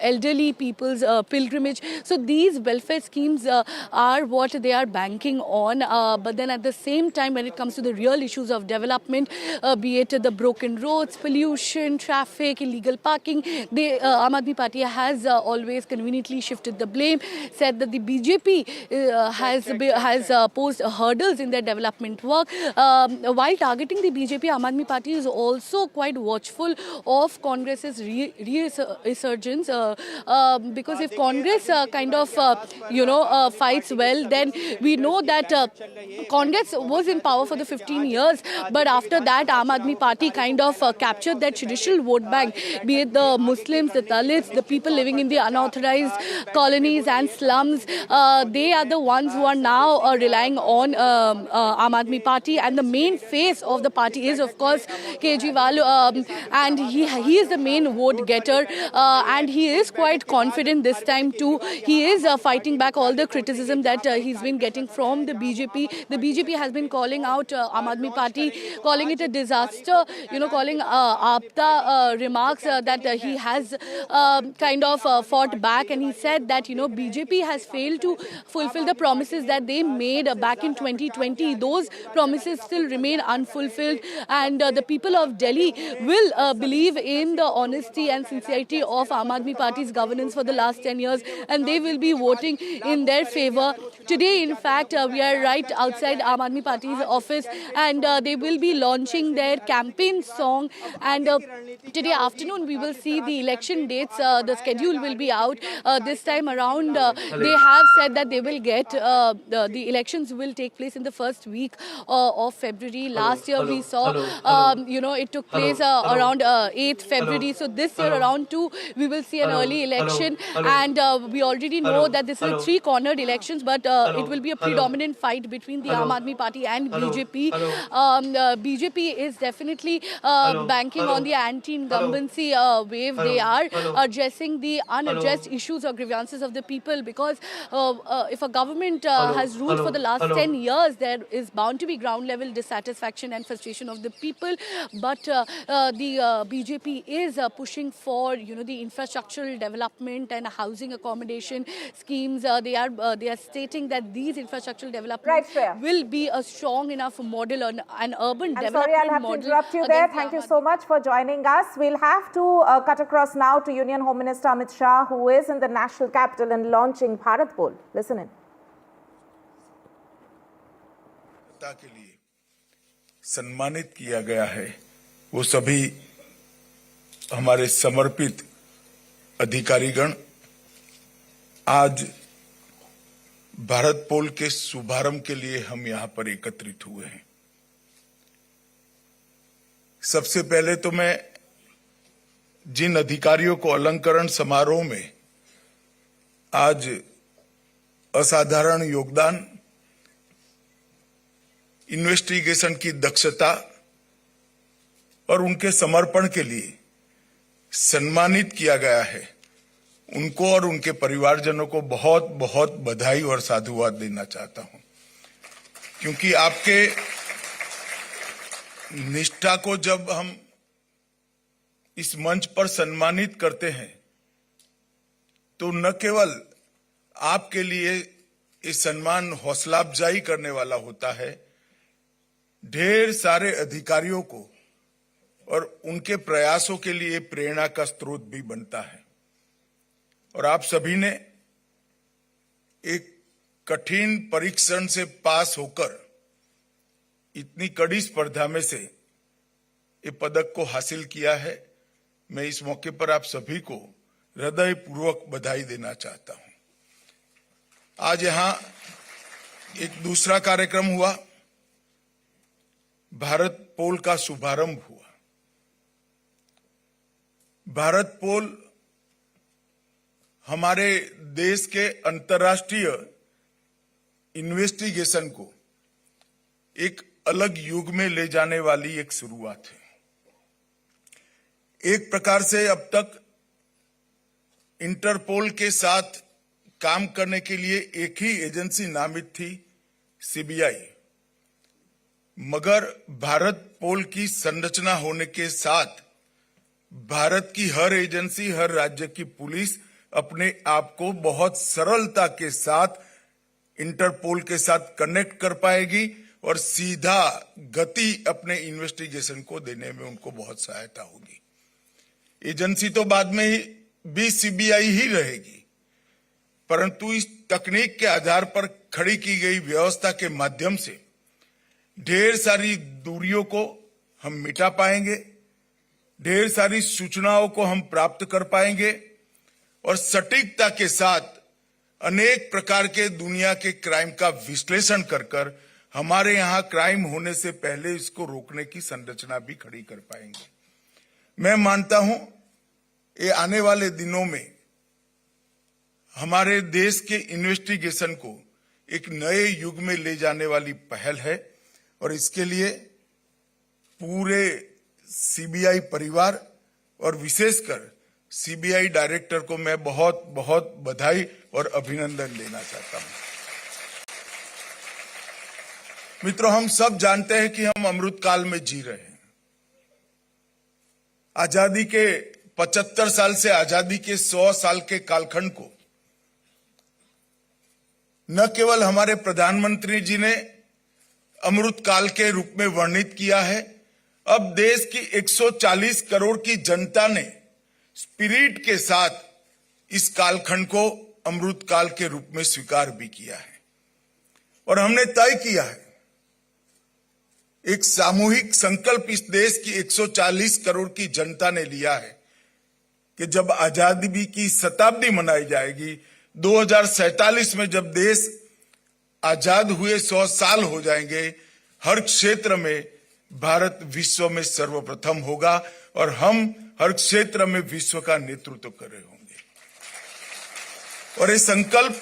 elderly people's pilgrimage. So these welfare schemes are what they are banking on. But then at the same time, when it comes to the real issues of development, be it the broken roads, pollution, traffic, illegal parking, the Aam Aadmi Party has always conveniently shifted the blame, said that the BJP has posed hurdles in their development work. While targeting the BJP, Aam Aadmi Party is also quite watchful of Congress's resurgence, because if Congress fights well, then we know that Congress was in power for the 15 years, but after that Aam Aadmi Party kind of captured that traditional vote bank, be it the Muslims, the Dalits, the people living in the unauthorized colonies and slums. They are the ones who are now relying on Aam Aadmi Party, and the main face of the party is of course Kejriwal, and he is the main vote getter, and he is quite confident this time too. He is fighting back all the criticism that he's been getting from the BJP. The BJP has been calling out Aam Aadmi Party, calling it a disaster, calling Aapta remarks that he has kind of fought back, and he said that BJP has failed to fulfill the promises that they made back in 2020. Those promises still remain unfulfilled, and the people of Delhi will believe in the honesty and sincerity of Aam Aadmi Party's governance for the last 10 years, and they will be voting in their favor. Today, in fact, we are right outside Aam Aadmi Party's office, and they will be launching their campaign song, and today afternoon we will see the election dates. The schedule will be out this time around. They have said that they will get the elections will take place in the first week of February. Last year we saw it took place around 8th February. So this year around 2 we will see an early election, and we already know that this is a three-cornered elections, but it will be a predominant fight between the Aam Aadmi Party and BJP. BJP is definitely banking on the anti-incumbency wave. They are addressing the unaddressed issues or grievances of the people, because if a government has ruled for the last 10 years, there is bound to be ground level dissatisfaction and frustration of the people. But the BJP is pushing for the infrastructural development and housing accommodation schemes. They are stating that these infrastructural developments will be a strong enough model on an urban development model. Sorry, I'll have to interrupt you there. Thank you so much for joining us. We'll have to cut across now to Union Home Minister Amit Shah, who is in the national capital and launching Bharat Pol. Listen in. के लिए सम्मानित किया गया है, वो सभी हमारे समर्पित अधिकारीगण आज भारत पोल के शुभारंभ के लिए हम यहां पर एकत्रित हुए हैं। सबसे पहले तो मैं जिन अधिकारियों को अलंकरण समारोह में आज असाधारण योगदान, इन्वेस्टिगेशन की दक्षता और उनके समर्पण के लिए सम्मानित किया गया है, उनको और उनके परिवारजनों को बहुत बहुत बधाई और साधुवाद देना चाहता हूं, क्योंकि आपके निष्ठा को जब हम इस मंच पर सम्मानित करते हैं तो न केवल आपके लिए ये सम्मान हौसला अफजाई करने वाला होता है, ढेर सारे अधिकारियों को और उनके प्रयासों के लिए प्रेरणा का स्रोत भी बनता है। और आप सभी ने एक कठिन परीक्षण से पास होकर इतनी कड़ी स्पर्धा में से ये पदक को हासिल किया है। मैं इस मौके पर आप सभी को हृदयपूर्वक बधाई देना चाहता हूं। आज यहां एक दूसरा कार्यक्रम हुआ, भारत पोल का शुभारंभ हुआ। भारत पोल हमारे देश के अंतर्राष्ट्रीय इन्वेस्टिगेशन को एक अलग युग में ले जाने वाली एक शुरुआत है। एक प्रकार से अब तक इंटरपोल के साथ काम करने के लिए एक ही एजेंसी नामित थी, सीबीआई, मगर भारत पोल की संरचना होने के साथ भारत की हर एजेंसी, हर राज्य की पुलिस अपने आप को बहुत सरलता के साथ इंटरपोल के साथ कनेक्ट कर पाएगी और सीधा गति अपने इन्वेस्टिगेशन को देने में उनको बहुत सहायता होगी। एजेंसी तो बाद में ही भी सीबीआई ही रहेगी, परंतु इस तकनीक के आधार पर खड़ी की गई व्यवस्था के माध्यम से ढेर सारी दूरियों को हम मिटा पाएंगे, ढेर सारी सूचनाओं को हम प्राप्त कर पाएंगे और सटीकता के साथ अनेक प्रकार के दुनिया के क्राइम का विश्लेषण कर हमारे यहां क्राइम होने से पहले इसको रोकने की संरचना भी खड़ी कर पाएंगे। मैं मानता हूं ये आने वाले दिनों में हमारे देश के इन्वेस्टिगेशन को एक नए युग में ले जाने वाली पहल है और इसके लिए पूरे सीबीआई परिवार और विशेषकर सीबीआई डायरेक्टर को मैं बहुत बहुत बधाई और अभिनंदन देना चाहता हूं। मित्रों, हम सब जानते हैं कि हम अमृत काल में जी रहे हैं। आजादी के 75 साल से आजादी के 100 साल के कालखंड को न केवल हमारे प्रधानमंत्री जी ने अमृत काल के रूप में वर्णित किया है, अब देश की 140 करोड़ की जनता ने स्पिरिट के साथ इस कालखंड को अमृत काल के रूप में स्वीकार भी किया है। और हमने तय किया है, एक सामूहिक संकल्प इस देश की 140 करोड़ की जनता ने लिया है कि जब आजादी की शताब्दी मनाई जाएगी, 2047 में जब देश आजाद हुए 100 साल हो जाएंगे, हर क्षेत्र में भारत विश्व में सर्वप्रथम होगा और हम हर क्षेत्र में विश्व का नेतृत्व कर रहे होंगे। और ये संकल्प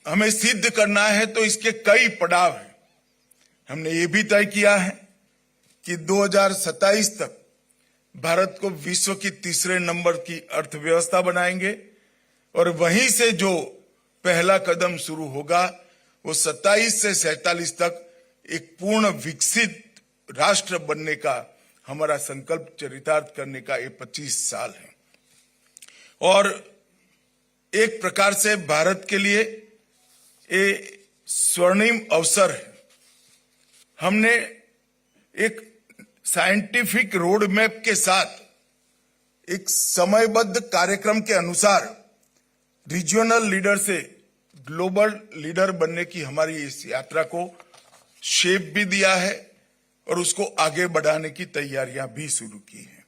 हमें सिद्ध करना है तो इसके कई पड़ाव हैं। हमने ये भी तय किया है कि 2027 तक भारत को विश्व की तीसरे नंबर की अर्थव्यवस्था बनाएंगे और वहीं से जो पहला कदम शुरू होगा वो 27 से 47 तक एक पूर्ण विकसित राष्ट्र बनने का हमारा संकल्प चरितार्थ करने का ये 25 साल है। और एक प्रकार से भारत के लिए ये स्वर्णिम अवसर है। हमने एक साइंटिफिक रोड मैप के साथ एक समयबद्ध कार्यक्रम के अनुसार रीजनल लीडर से ग्लोबल लीडर बनने की हमारी इस यात्रा को शेप भी दिया है और उसको आगे बढ़ाने की तैयारियां भी शुरू की हैं।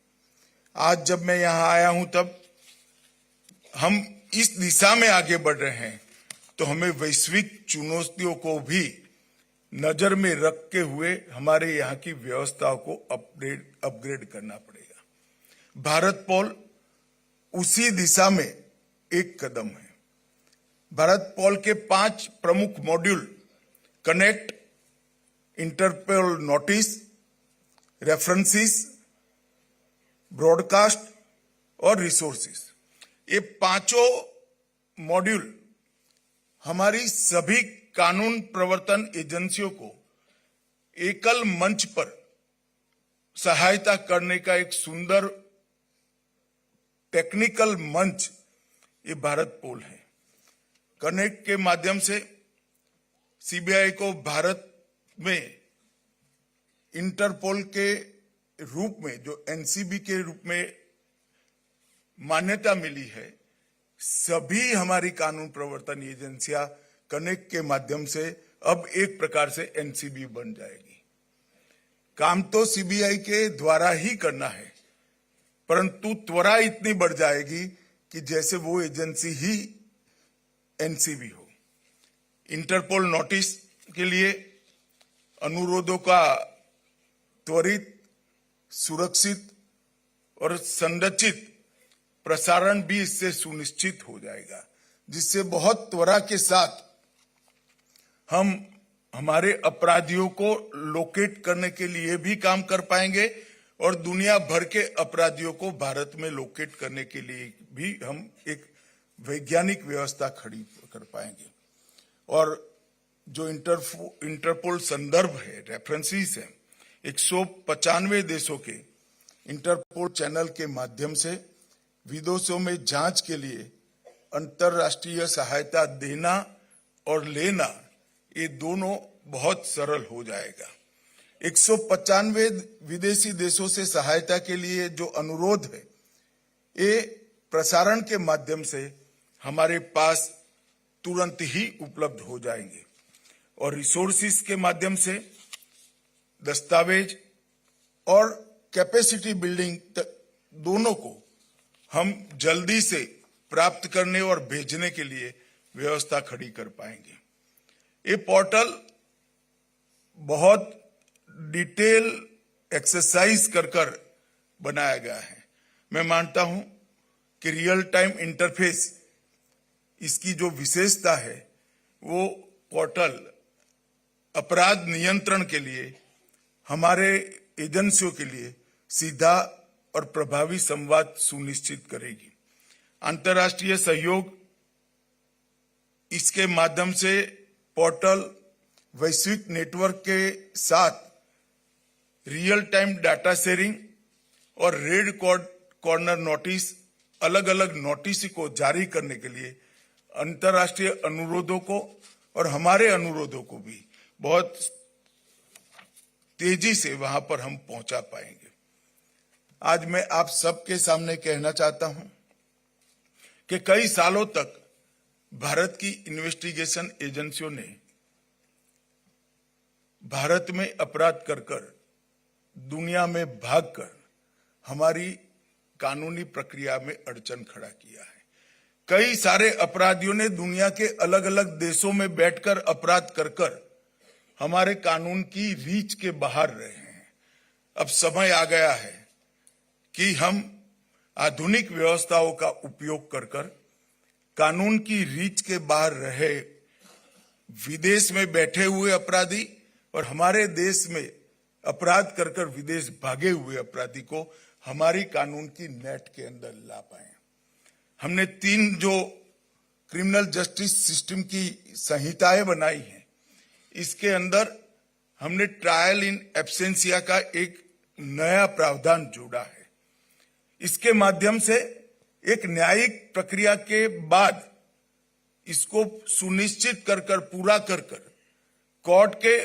आज जब मैं यहां आया हूं तब हम इस दिशा में आगे बढ़ रहे हैं तो हमें वैश्विक चुनौतियों को भी नजर में रखते हुए हमारे यहाँ की व्यवस्थाओं को अपग्रेड करना पड़ेगा। भारत पोल उसी दिशा में एक कदम है। भारत पोल के 5 प्रमुख module connect, Interpol notice, references, broadcast और रिसोर्सेस, ये पांचों मॉड्यूल हमारी सभी कानून प्रवर्तन एजेंसियों को एकल मंच पर सहायता करने का एक सुंदर टेक्निकल मंच ये भारत पोल है। कनेक्ट के माध्यम से सीबीआई को भारत में इंटरपोल के रूप में जो एनसीबी के रूप में मान्यता मिली है, सभी हमारी कानून प्रवर्तन एजेंसियां कनेक्ट के माध्यम से अब एक प्रकार से एनसीबी बन जाएगी। काम तो सीबीआई के द्वारा ही करना है, परंतु त्वरा इतनी बढ़ जाएगी कि जैसे वो एजेंसी ही एनसीबी हो। इंटरपोल नोटिस के लिए अनुरोधों का त्वरित, सुरक्षित और संरचित प्रसारण भी इससे सुनिश्चित हो जाएगा, जिससे बहुत त्वरा के साथ हम हमारे अपराधियों को लोकेट करने के लिए भी काम कर पाएंगे और दुनिया भर के अपराधियों को भारत में लोकेट करने के लिए भी हम एक वैज्ञानिक व्यवस्था खड़ी कर पाएंगे। और जो इंटरपोल संदर्भ है, रेफरेंसेस है, 195 देशों के इंटरपोल चैनल के माध्यम से विदेशों में जांच के लिए अंतर्राष्ट्रीय सहायता देना और लेना, ये दोनों बहुत सरल हो जाएगा। 195 विदेशी देशों से सहायता के लिए जो अनुरोध है, ये प्रसारण के माध्यम से हमारे पास तुरंत ही उपलब्ध हो जाएंगे और रिसोर्सेज के माध्यम से दस्तावेज और कैपेसिटी बिल्डिंग दोनों को हम जल्दी से प्राप्त करने और भेजने के लिए व्यवस्था खड़ी कर पाएंगे। ये पोर्टल बहुत डिटेल एक्सरसाइज कर बनाया गया है। मैं मानता हूं कि रियल टाइम इंटरफेस इसकी जो विशेषता है, वो पोर्टल अपराध नियंत्रण के लिए हमारे एजेंसियों के लिए सीधा और प्रभावी संवाद सुनिश्चित करेगी। अंतर्राष्ट्रीय सहयोग इसके माध्यम से पोर्टल वैश्विक नेटवर्क के साथ रियल टाइम डाटा शेयरिंग और रेड कॉर्नर नोटिस, अलग अलग नोटिस को जारी करने के लिए अंतर्राष्ट्रीय अनुरोधों को और हमारे अनुरोधों को भी बहुत तेजी से वहां पर हम पहुंचा पाएंगे। आज मैं आप सबके सामने कहना चाहता हूं कि कई सालों तक भारत की इन्वेस्टिगेशन एजेंसियों ने भारत में अपराध कर दुनिया में भागकर हमारी कानूनी प्रक्रिया में अड़चन खड़ा किया है। कई सारे अपराधियों ने दुनिया के अलग अलग देशों में बैठकर अपराध कर हमारे कानून की रीच के बाहर रहे हैं। अब समय आ गया है कि हम आधुनिक व्यवस्थाओं का उपयोग कर कानून की रीच के बाहर रहे विदेश में बैठे हुए अपराधी और हमारे देश में अपराध कर कर विदेश भागे हुए अपराधी को हमारी कानून की नेट के अंदर ला पाए। हमने 3 जो क्रिमिनल जस्टिस सिस्टम की संहिताएं बनाई हैं, इसके अंदर हमने ट्रायल इन एब्सेंसिया का एक नया प्रावधान जोड़ा है। इसके माध्यम से एक न्यायिक प्रक्रिया के बाद इसको सुनिश्चित कर पूरा कर कोर्ट के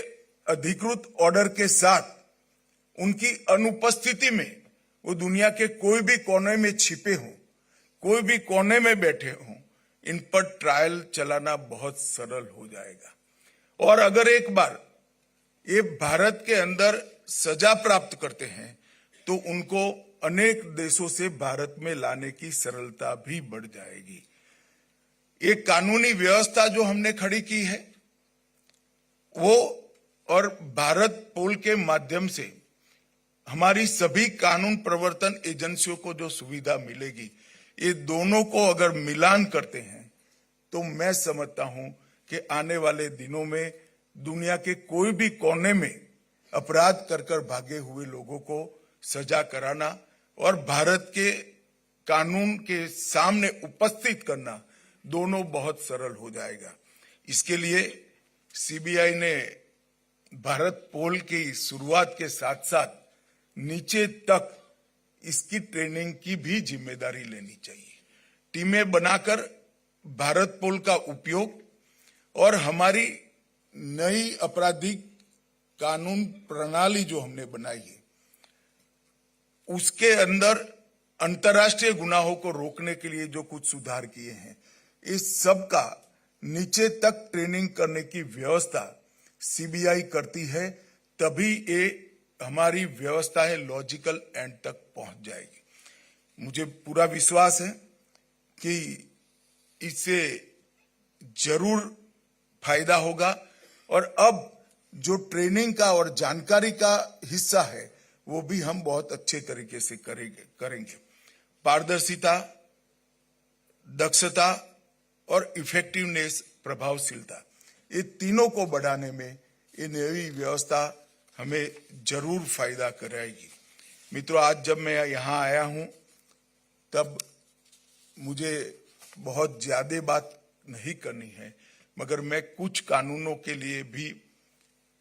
अधिकृत ऑर्डर के साथ उनकी अनुपस्थिति में वो दुनिया के कोई भी कोने में छिपे हों, कोई भी कोने में बैठे हों, इन पर ट्रायल चलाना बहुत सरल हो जाएगा। और अगर एक बार ये भारत के अंदर सजा प्राप्त करते हैं तो उनको अनेक देशों से भारत में लाने की सरलता भी बढ़ जाएगी। एक कानूनी व्यवस्था जो हमने खड़ी की है वो और भारत पोल के माध्यम से हमारी सभी कानून प्रवर्तन एजेंसियों को जो सुविधा मिलेगी, ये दोनों को अगर मिलान करते हैं तो मैं समझता हूं कि आने वाले दिनों में दुनिया के कोई भी कोने में अपराध कर भागे हुए लोगों को सजा कराना और भारत के कानून के सामने उपस्थित करना दोनों बहुत सरल हो जाएगा। इसके लिए सीबीआई ने भारत पोल की शुरुआत के साथ साथ नीचे तक इसकी ट्रेनिंग की भी जिम्मेदारी लेनी चाहिए। टीमें बनाकर भारत पोल का उपयोग और हमारी नई आपराधिक कानून प्रणाली जो हमने बनाई है उसके अंदर अंतर्राष्ट्रीय गुनाहों को रोकने के लिए जो कुछ सुधार किए हैं, इस सब का नीचे तक ट्रेनिंग करने की व्यवस्था सीबीआई करती है, तभी ये हमारी व्यवस्था है लॉजिकल एंड तक पहुंच जाएगी। मुझे पूरा विश्वास है कि इससे जरूर फायदा होगा और अब जो ट्रेनिंग का और जानकारी का हिस्सा है वो भी हम बहुत अच्छे तरीके से करेंगे। पारदर्शिता, दक्षता और इफेक्टिवनेस, प्रभावशीलता, ये तीनों को बढ़ाने में ये नई व्यवस्था हमें जरूर फायदा कराएगी। मित्रों, आज जब मैं यहाँ आया हूँ तब मुझे बहुत ज्यादा बात नहीं करनी है, मगर मैं कुछ कानूनों के लिए भी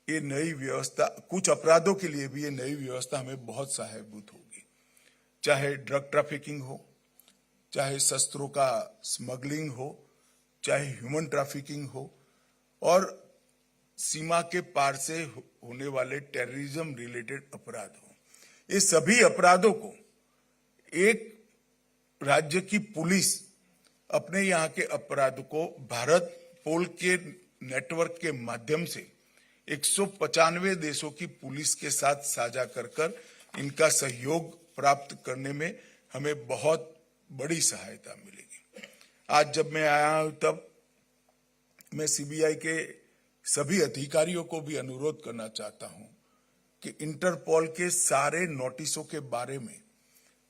ये नई व्यवस्था, कुछ अपराधों के लिए भी ये नई व्यवस्था हमें बहुत सहायभूत होगी। चाहे ड्रग ट्रैफिकिंग हो, चाहे शस्त्रों का स्मगलिंग हो, चाहे ह्यूमन ट्रैफिकिंग हो और सीमा के पार से होने वाले टेररिज्म रिलेटेड अपराध हो, ये सभी अपराधों को एक राज्य की पुलिस अपने यहाँ के अपराध को भारत पोल के नेटवर्क के माध्यम से 195 देशों की पुलिस के साथ साझा कर इनका सहयोग प्राप्त करने में हमें बहुत बड़ी सहायता मिलेगी। आज जब मैं आया हूं तब मैं सीबीआई के सभी अधिकारियों को भी अनुरोध करना चाहता हूं कि इंटरपोल के सारे नोटिसों के बारे में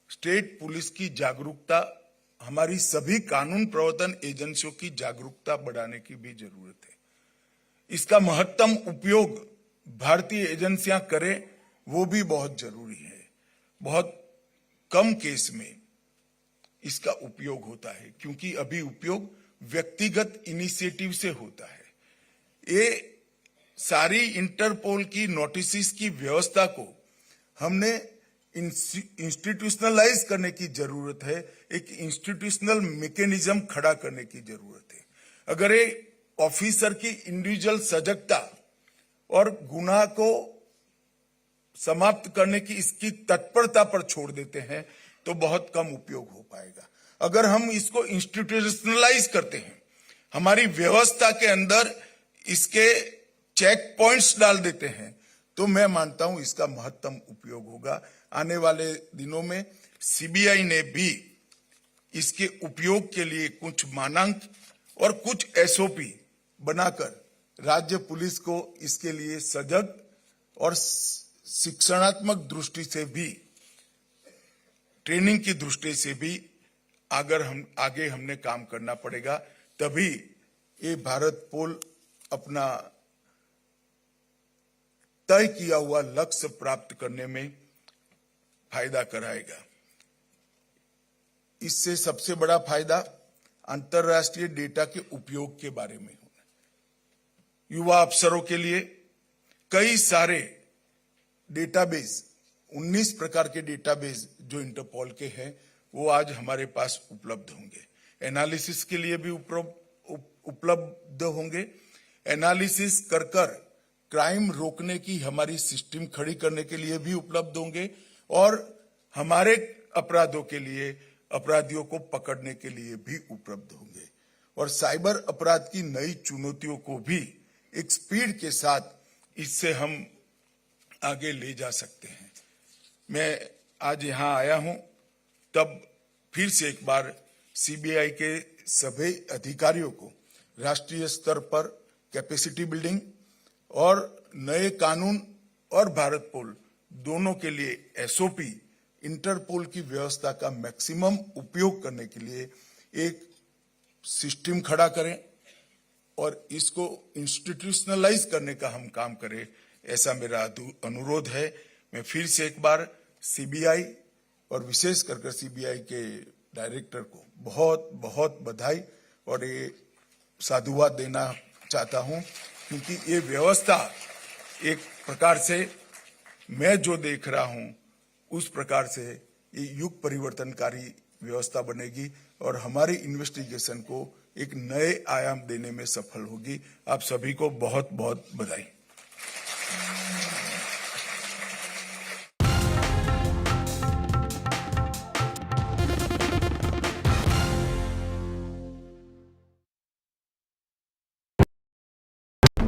स्टेट पुलिस की जागरूकता, हमारी सभी कानून प्रवर्तन एजेंसियों की जागरूकता बढ़ाने की भी जरूरत है। इसका महत्तम उपयोग भारतीय एजेंसियां करें वो भी बहुत जरूरी है। बहुत कम केस में इसका उपयोग होता है क्योंकि अभी उपयोग व्यक्तिगत इनिशिएटिव से होता है। ये सारी इंटरपोल की नोटिस की व्यवस्था को हमने इंस्टीट्यूशनलाइज करने की जरूरत है, एक इंस्टीट्यूशनल मैकेनिज्म खड़ा करने की जरूरत है। अगर ये ऑफिसर की इंडिविजुअल सजगता और गुनाह को समाप्त करने की इसकी तत्परता पर छोड़ देते हैं तो बहुत कम उपयोग हो पाएगा। अगर हम इसको इंस्टीट्यूशनलाइज करते हैं, हमारी व्यवस्था के अंदर इसके चेक पॉइंट्स डाल देते हैं, तो मैं मानता हूं इसका महत्तम उपयोग होगा। आने वाले दिनों में सीबीआई ने भी इसके उपयोग के लिए कुछ मानक और कुछ एसओपी बनाकर राज्य पुलिस को इसके लिए सजग और शिक्षणात्मक दृष्टि से भी, ट्रेनिंग की दृष्टि से भी आगे हमने काम करना पड़ेगा, तभी ये भारत पोल अपना तय किया हुआ लक्ष्य प्राप्त करने में फायदा कराएगा। इससे सबसे बड़ा फायदा अंतर्राष्ट्रीय डेटा के उपयोग के बारे में होना। युवा अफसरों के लिए कई सारे डेटाबेस, 19 प्रकार के डेटाबेस जो इंटरपोल के हैं, वो आज हमारे पास उपलब्ध होंगे। एनालिसिस के लिए भी उपलब्ध होंगे। एनालिसिस कर क्राइम रोकने की हमारी सिस्टम खड़ी करने के लिए भी उपलब्ध होंगे और हमारे अपराधों के लिए, अपराधियों को पकड़ने के लिए भी उपलब्ध होंगे। और साइबर अपराध की नई चुनौतियों को भी एक स्पीड के साथ इससे हम आगे ले जा सकते हैं। मैं आज यहाँ आया हूं तब फिर से एक बार सीबीआई के सभी अधिकारियों को राष्ट्रीय स्तर पर कैपेसिटी बिल्डिंग और नए कानून और भारत पोल दोनों के लिए एसओपी, इंटरपोल की व्यवस्था का मैक्सिमम उपयोग करने के लिए एक सिस्टम खड़ा करें और इसको इंस्टीट्यूशनलाइज करने का हम काम करें, ऐसा मेरा अनुरोध है। मैं फिर से एक बार सीबीआई और विशेष कर सीबीआई के डायरेक्टर को बहुत बहुत बधाई और ये साधुवाद देना चाहता हूं, क्योंकि ये व्यवस्था एक प्रकार से मैं जो देख रहा हूं उस प्रकार से ये युग परिवर्तनकारी व्यवस्था बनेगी और हमारी इन्वेस्टिगेशन को एक नए आयाम देने में सफल होगी। आप सभी को बहुत बहुत बधाई।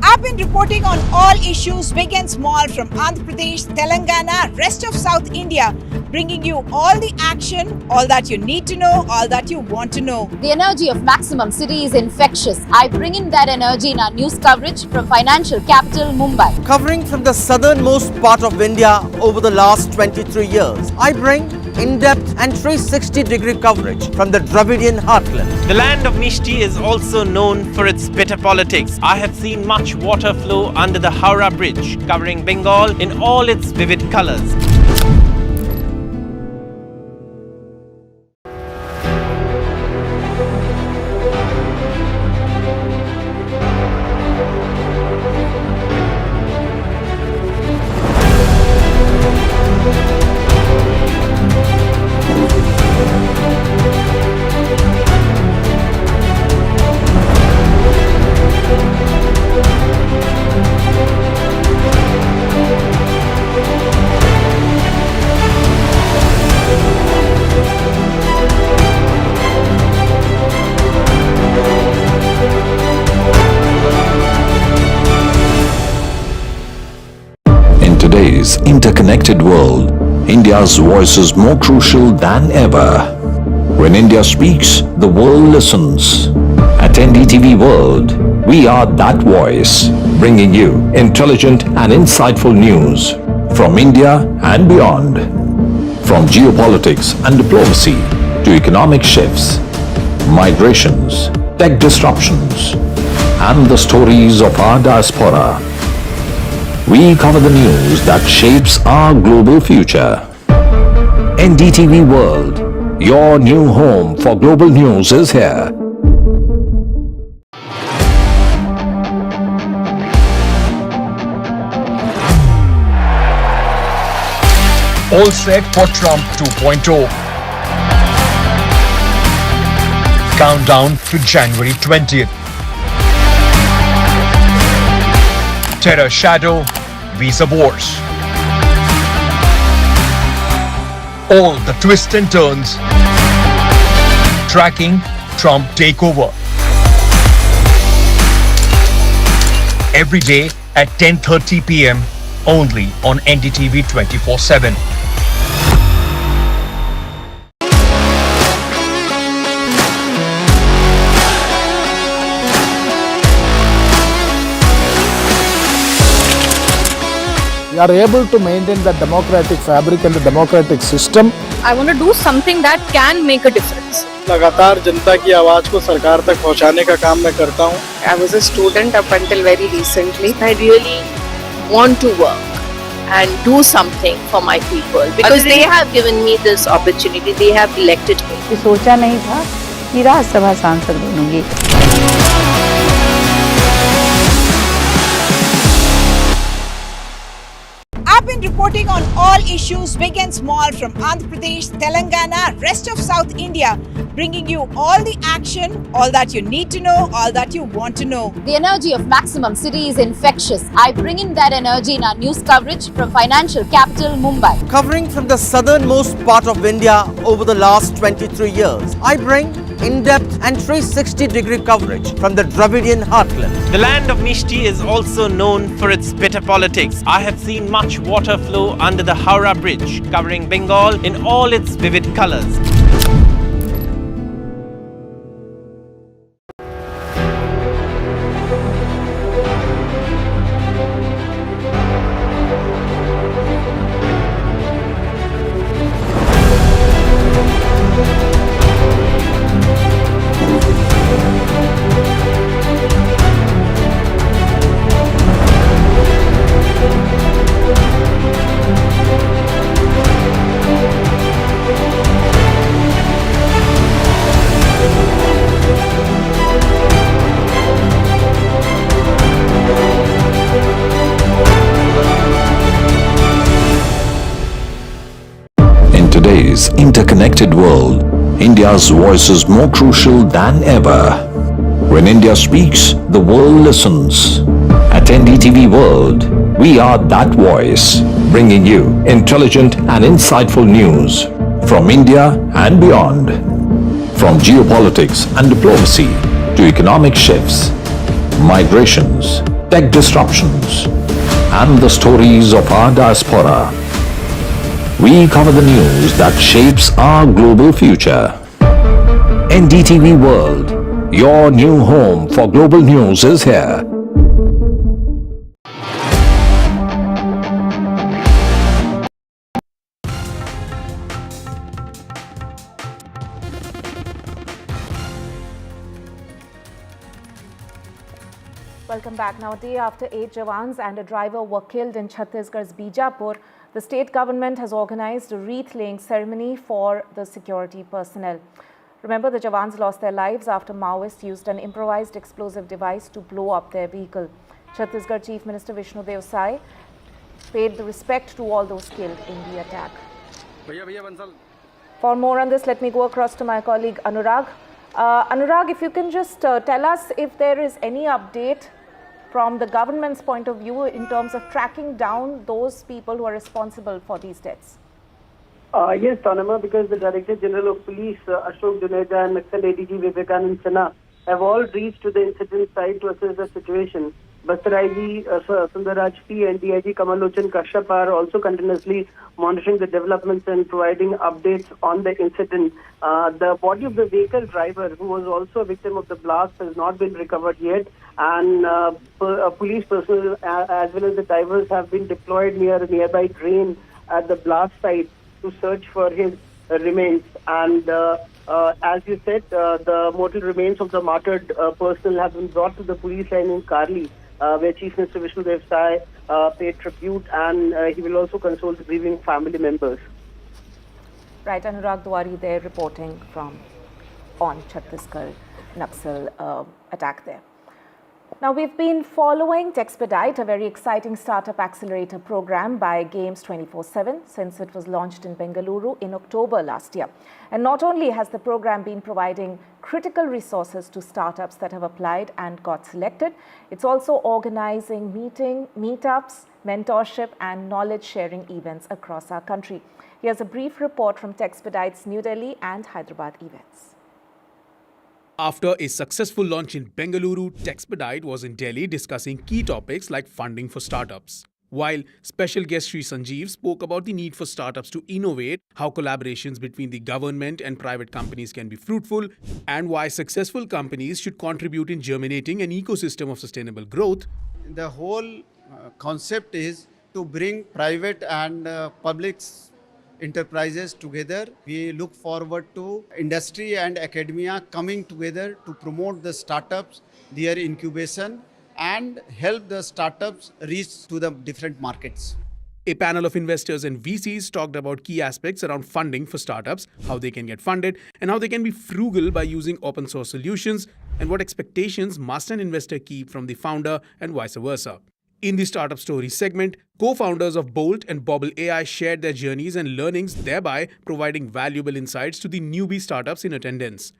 I've been reporting on all issues, big and small, from Andhra Pradesh, Telangana, rest of South India, bringing you all the action, all that you need to know, all that you want to know. The energy of Maximum City is infectious. I bring in that energy in our news coverage from financial capital Mumbai. Covering from the southernmost part of India over the last 23 years, I bring in-depth and 360-degree coverage from the Dravidian heartland. The land of Mishti is also known for its bitter politics. I have seen much water flow under the Howrah Bridge, covering Bengal in all its vivid colors. today's interconnected world, India's voice is more crucial than ever. When India speaks, the world listens. At NDTV World, we are that voice, bringing you intelligent and insightful news from India and beyond. From geopolitics and diplomacy to economic shifts, migrations, tech disruptions, and the stories of our diaspora. We cover the news that shapes our global future. NDTV World, your new home for global news, is here. All set for Trump 2.0. Countdown to January 20th. Terror shadow, visa wars. All the twists and turns. Tracking Trump takeover. Every day at 10:30 p.m. only on NDTV 24x7. We are able to maintain the democratic fabric and the democratic system. I want to do something that can make a difference. लगातार जनता की आवाज को सरकार तक पहुंचाने का काम मैं करता हूं. I was a student up until very recently. I really want to work and do something for my people because they have given me this opportunity. They have elected me. ये सोचा नहीं था कि राज्यसभा सांसद बनूंगी. I've been reporting on all issues, big and small, from Andhra Pradesh, Telangana, rest of South India, bringing you all the action, all that you need to know, all that you want to know. The energy of Maximum City is infectious. I bring in that energy in our news coverage from financial capital Mumbai. Covering from the southernmost part of India over the last 23 years, I bring in-depth and 360-degree coverage from the Dravidian heartland. The land of Mishti is also known for its bitter politics. I have seen much water flow under the Howrah Bridge, covering Bengal in all its vivid colors. today's interconnected world, India's voice is more crucial than ever. When India speaks, the world listens. At NDTV World, we are that voice, bringing you intelligent and insightful news from India and beyond. From geopolitics and diplomacy to economic shifts, migrations, tech disruptions, and the stories of our diaspora. We cover the news that shapes our global future. NDTV World, your new home for global news is here. Welcome back. Now, a day after 8 Jawans and a driver were killed in Chhattisgarh's Bijapur, the state government has organized a wreath-laying ceremony for the security personnel. Remember, the Jawans lost their lives after Maoists used an improvised explosive device to blow up their vehicle. Chhattisgarh Chief Minister Vishnu Dev Sai paid the respect to all those killed in the attack. For more on this, let me go across to my colleague Anurag. Anurag, if you can just tell us if there is any update from the government's point of view in terms of tracking down those people who are responsible for these deaths. Yes, Tanama, because the Director General of Police, Ashok Juneja, and Naxal ADG Vivekanand Sinha have all reached to the incident site to assess the situation. Bastar IG Sundaraj P and DIG Kamalochan Kashyap are also continuously monitoring the developments and providing updates on the incident. The body of the vehicle driver, who was also a victim of the blast, has not been recovered yet, and police personnel as well as the divers have been deployed near a nearby drain at the blast site to search for his remains. And as you said, the mortal remains of the martyred personnel have been brought to the police line in Karli, where Chief Minister Vishnu Dev Sai paid tribute, and he will also console the grieving family members. Right, Anurag Dwari there reporting from on Chhattisgarh Naxal attack there. Now, we've been following Texpedite, a very exciting startup accelerator program by Games 24/7 since it was launched in Bengaluru in October last year. And not only has the program been providing critical resources to startups that have applied and got selected, it's also organizing meetups, mentorship and knowledge sharing events across our country. Here's a brief report from Texpedite's New Delhi and Hyderabad events. After a successful launch in Bengaluru, Texpedite was in Delhi discussing key topics like funding for startups. While special guest Sri Sanjeev spoke about the need for startups to innovate, how collaborations between the government and private companies can be fruitful, and why successful companies should contribute in germinating an ecosystem of sustainable growth. The whole concept is to bring private and public enterprises together. We look forward to industry and academia coming together to promote the startups, their incubation, and help the startups reach to the different markets. A panel of investors and VCs talked about key aspects around funding for startups, how they can get funded, and how they can be frugal by using open source solutions, and what expectations must an investor keep from the founder and vice versa. In the Startup Stories segment, co-founders of Bolt and Bobble AI shared their journeys and learnings, thereby providing valuable insights to the newbie startups in attendance.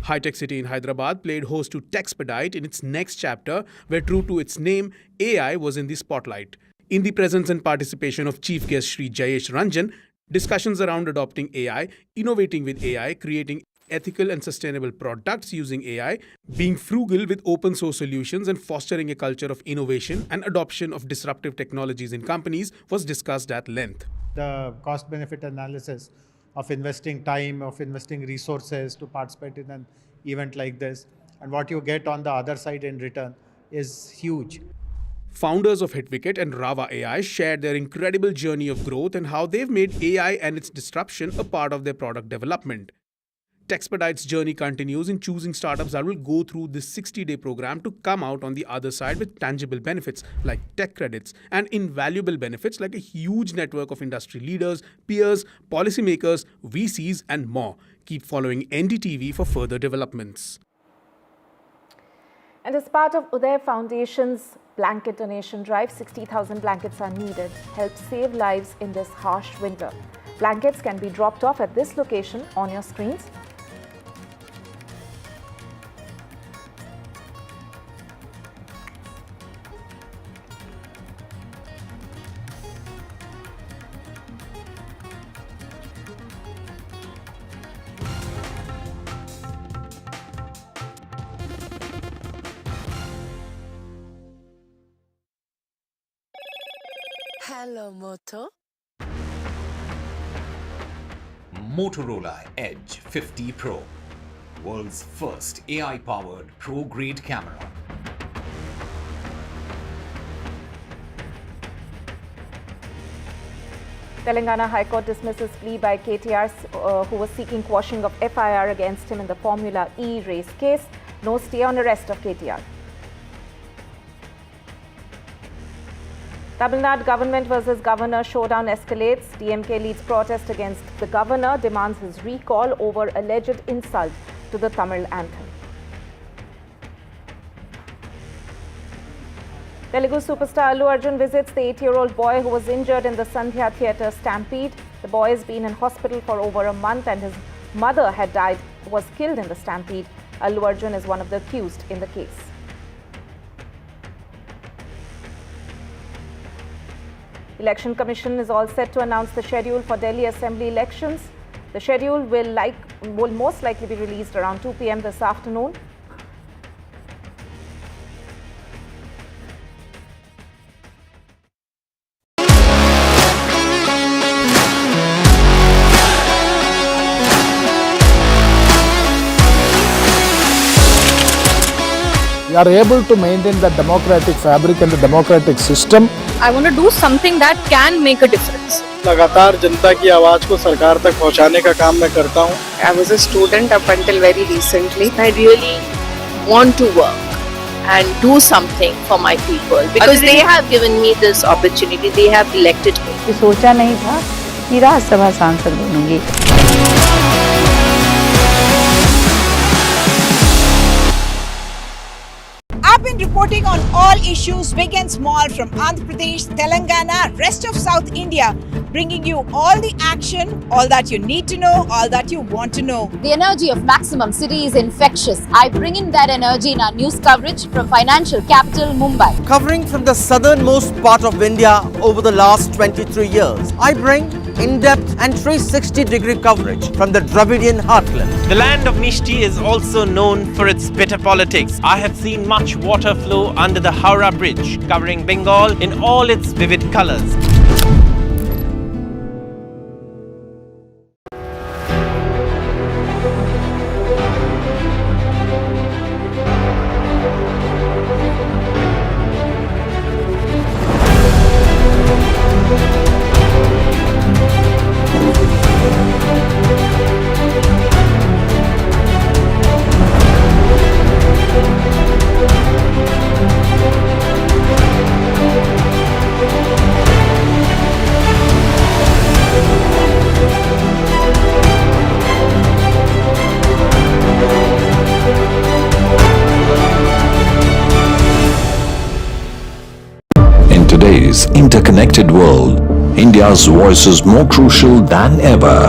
High-tech city in Hyderabad played host to Techspedite in its next chapter, where true to its name, AI was in the spotlight. In the presence and participation of Chief Guest Shri Jayesh Ranjan, discussions around adopting AI, innovating with AI, creating ethical and sustainable products using AI, being frugal with open source solutions, and fostering a culture of innovation and adoption of disruptive technologies in companies was discussed at length. The cost-benefit analysis of investing time, of investing resources to participate in an event like this, and what you get on the other side in return is huge. Founders of HitWicket and Rava AI shared their incredible journey of growth and how they've made AI and its disruption a part of their product development. Techspedite's journey continues in choosing startups that will go through this 60-day program to come out on the other side with tangible benefits like tech credits and invaluable benefits like a huge network of industry leaders, peers, policymakers, VCs, and more. Keep following NDTV for further developments. And as part of Uday Foundation's blanket donation drive, 60,000 blankets are needed. Help save lives in this harsh winter. Blankets can be dropped off at this location on your screens. Hello, Moto. Motorola Edge 50 Pro, world's first AI-powered pro-grade camera. Telangana High Court dismisses plea by KTR, who was seeking quashing of FIR against him in the Formula E race case. No stay on arrest of KTR. Tamil Nadu government versus governor showdown escalates. DMK leads protest against the governor, demands his recall over alleged insult to the Tamil anthem. Telugu superstar Allu Arjun visits the 8-year-old boy who was injured in the Sandhya Theatre stampede. The boy has been in hospital for over a month and his mother was killed in the stampede. Allu Arjun is one of the accused in the case. Election Commission is all set to announce the schedule for Delhi Assembly elections. The schedule will most likely be released around 2 p.m. this afternoon. We are able to maintain the democratic fabric and the democratic system. I want to do something that can make a difference. लगातार जनता की आवाज को सरकार तक पहुंचाने का काम मैं करता हूं. I was a student up until very recently. I really want to work and do something for my people because they have given me this opportunity. They have elected me. सोचा नहीं था कि राज्यसभा सांसद बनूंगी. I've been reporting on all issues, big and small, from Andhra Pradesh, Telangana, rest of South India, bringing you all the action, all that you need to know, all that you want to know. The energy of Maximum City is infectious. I bring in that energy in our news coverage from financial capital Mumbai. Covering from the southernmost part of India over the last 23 years, I bring in-depth and 360-degree coverage from the Dravidian heartland. The land of Mishti is also known for its bitter politics. I have seen much water flow under the Howrah Bridge, covering Bengal in all its vivid colors. today's interconnected world, India's voice is more crucial than ever.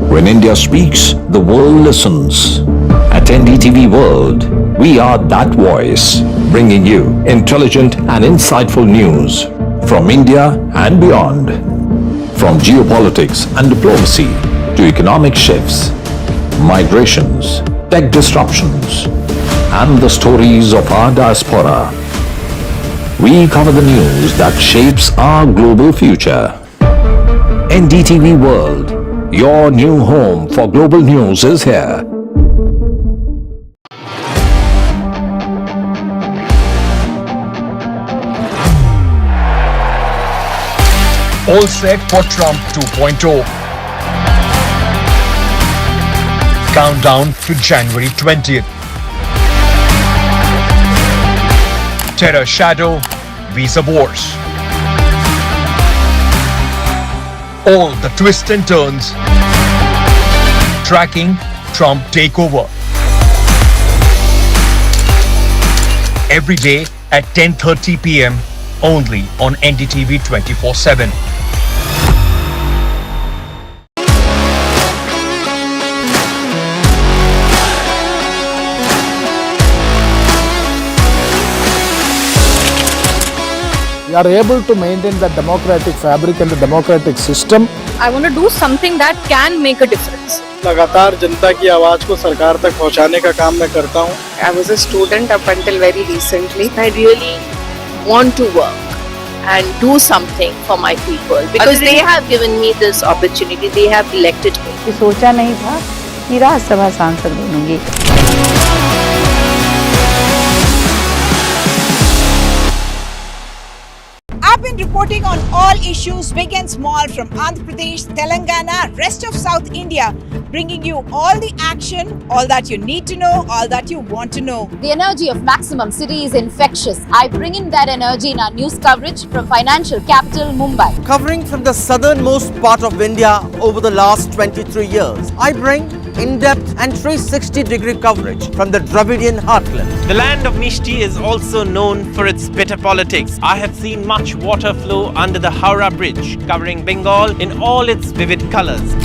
When India speaks, the world listens. At NDTV World, we are that voice, bringing you intelligent and insightful news from India and beyond. From geopolitics and diplomacy to economic shifts, migrations, tech disruptions, and the stories of our diaspora. We cover the news that shapes our global future. NDTV World, your new home for global news is here. All set for Trump 2.0. Countdown to January 20th. Terror shadow, visa wars. All the twists and turns. Tracking Trump takeover. Every day at 10:30 p.m. only on NDTV 24x7. We are able to maintain the democratic fabric and the democratic system. I want to do something that can make a difference. लगातार जनता की आवाज को सरकार तक पहुंचाने का काम मैं करता हूं. I was a student up until very recently. I really want to work and do something for my people because they have given me this opportunity. They have elected me. सोचा नहीं था कि राज्यसभा सांसद बनूंगी. I've been reporting on all issues, big and small, from Andhra Pradesh, Telangana, rest of South India, bringing you all the action, all that you need to know, all that you want to know. The energy of Maximum City is infectious. I bring in that energy in our news coverage from financial capital Mumbai. Covering from the southernmost part of India over the last 23 years, I bring in-depth and 360-degree coverage from the Dravidian heartland. The land of Mishti is also known for its bitter politics. I have seen much water flow under the Howrah Bridge, covering Bengal in all its vivid colors.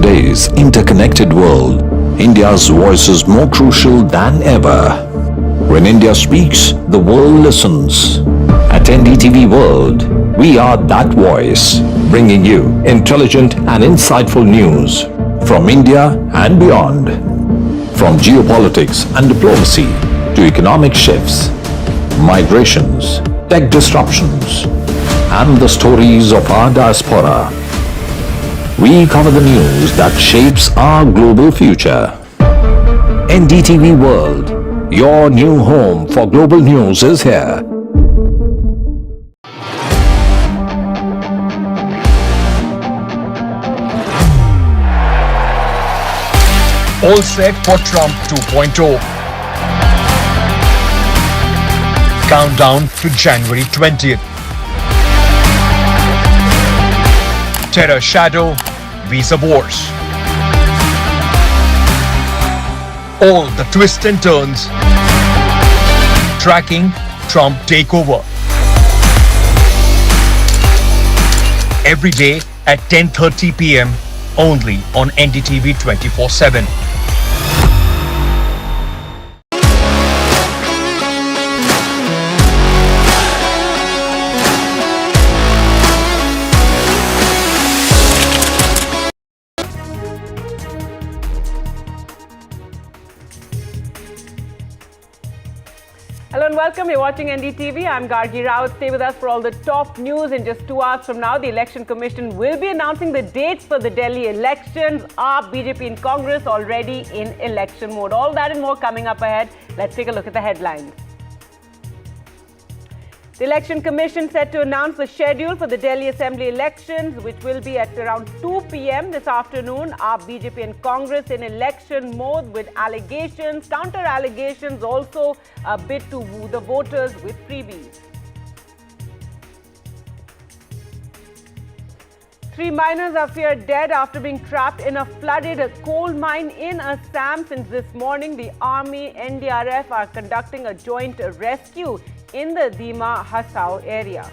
today's interconnected world, India's voice is more crucial than ever. When India speaks, the world listens. At NDTV World, we are that voice, bringing you intelligent and insightful news from India and beyond. From geopolitics and diplomacy to economic shifts, migrations, tech disruptions, and the stories of our diaspora. We cover the news that shapes our global future. NDTV World, your new home for global news is here. All set for Trump 2.0. Countdown to January 20th. Terror shadow, visa wars. All the twists and turns. Tracking Trump takeover. Every day at 10:30 p.m. only on NDTV 24/7. Hello and welcome welcome. You're watching NDTV. I'm Gargi Rao. Stay with us for all the top news. In just 2 hours from now, the Election Commission will be announcing the dates for the Delhi elections. AAP, BJP and Congress already in election mode. All that and more coming up ahead. Let's take a look at the headlines. The Election Commission set to announce the schedule for the Delhi Assembly elections, which will be at around 2 p.m. this afternoon. AAP, BJP and Congress in election mode with allegations, counter-allegations, also a bid to woo the voters with freebies. 3 miners are feared dead after being trapped in a flooded coal mine in Assam. Since this morning, the Army, NDRF are conducting a joint rescue in the Dima Hasao area.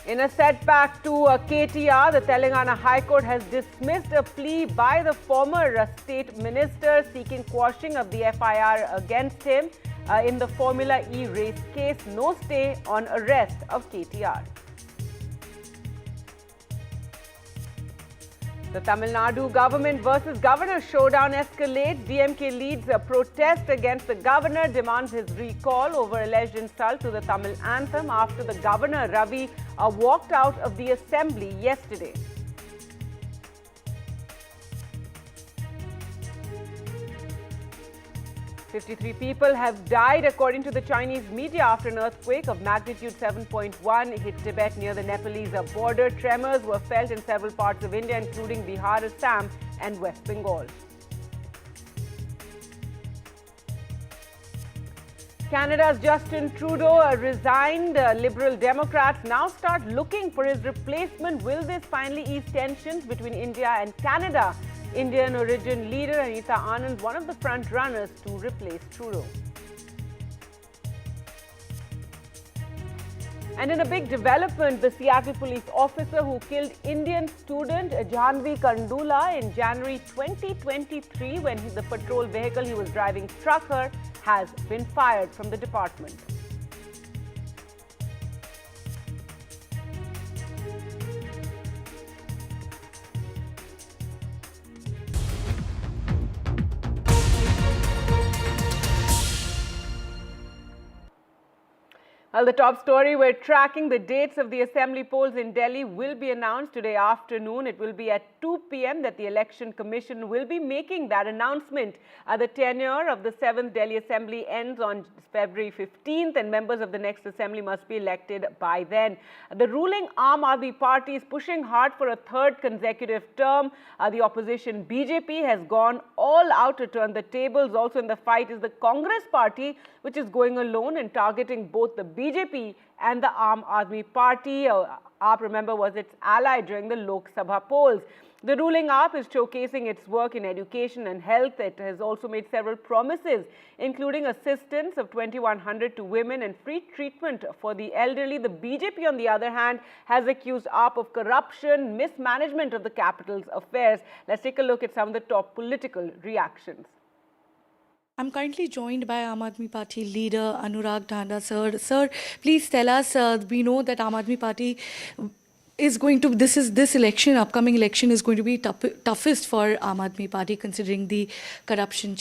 In a setback to KTR, the Telangana High Court has dismissed a plea by the former state minister seeking quashing of the FIR against him in the Formula E race case. No stay on arrest of KTR. The Tamil Nadu government versus governor showdown escalates. DMK leads a protest against the governor, demands his recall over alleged insult to the Tamil anthem after the governor, Ravi, walked out of the assembly yesterday. "53 people have died according to the Chinese media after an earthquake of magnitude 7.1 hit Tibet near the Nepalese border. Tremors were felt in several parts of India, including Bihar, Assam and West Bengal. Canada's Justin Trudeau resigned. Liberal Democrats now start looking for his replacement. Will this finally ease tensions between India and Canada? Indian origin leader Anita Anand, one of the front runners to replace Trudeau. And in a big development, the Seattle police officer who killed Indian student Janvi Kandula in January 2023 when the patrol vehicle he was driving struck her has been fired from the department. Well, the top story, we're tracking the dates of the assembly polls in Delhi will be announced today afternoon. It will be at 2 p.m. that the Election Commission will be making that announcement. The tenure of the 7th Delhi Assembly ends on February 15th and members of the next assembly must be elected by then. The ruling Aam Aadmi Party is pushing hard for a third consecutive term. The opposition BJP has gone all out to turn the tables. Also in the fight is the Congress Party, which is going alone and targeting both the BJP and the Aam Aadmi Party. AAP, remember, was its ally during the Lok Sabha polls. The ruling AAP is showcasing its work in education and health. It has also made several promises, including assistance of 2,100 to women and free treatment for the elderly. The BJP, on the other hand, has accused AAP of corruption, mismanagement of the capital's affairs. Let's take a look at some of the top political reactions. I'm currently joined by Aam Aadmi Party leader Anurag Dhanda. Sir, please tell us, we know that Aam Aadmi Party is going to, this election, upcoming election is going to be toughest for Aam Aadmi Party considering the corruption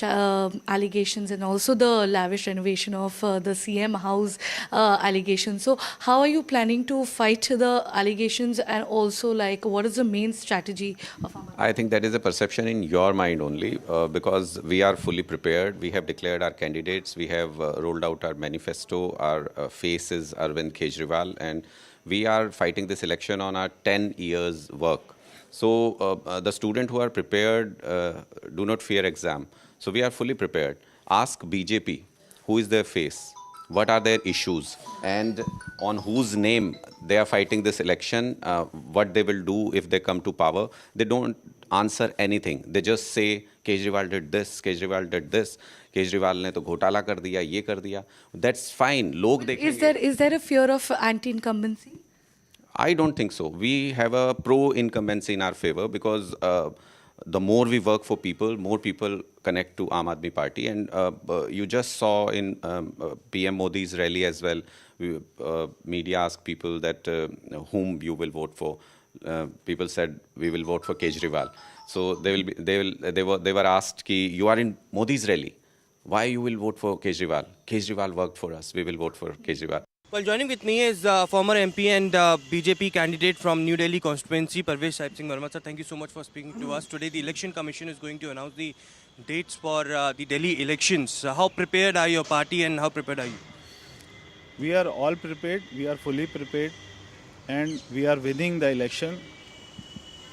allegations and also the lavish renovation of the CM house allegations. So how are you planning to fight the allegations and also like what is the main strategy of Aam Aadmi? I think that is a perception in your mind only because we are fully prepared. We have declared our candidates. We have rolled out our manifesto. Our face is Arvind Kejriwal, and we are fighting this election on our 10 years work. So the students who are prepared do not fear exam. So we are fully prepared. Ask BJP, who is their face? What are their issues? And on whose name they are fighting this election, what they will do if they come to power. They don't answer anything. They just say, Kejriwal did this, Kejriwal did this. Kejriwal ने तो घोटाला कर दिया, ये कर दिया. That's fine. लोग देखेंगे. Is there a fear of anti-incumbency? I don't think so. We have a pro-incumbency in our favor because the more we work for people, more people connect to Aam Aadmi Party. And you just saw in PM Modi's rally as well, media asked people that whom you will vote for. people said we will vote for Kejriwal. So they were asked ki you are in Modi's rally, why you will vote for Kejriwal? Kejriwal worked for us, we will vote for Kejriwal. Well, joining with me is former MP and BJP candidate from New Delhi constituency, Parvesh Sahib Singh Verma. Sir, thank you so much for speaking to us. Today, the Election Commission is going to announce the dates for the Delhi elections. How prepared are your party and how prepared are you? We are all prepared, we are fully prepared, and we are winning the election.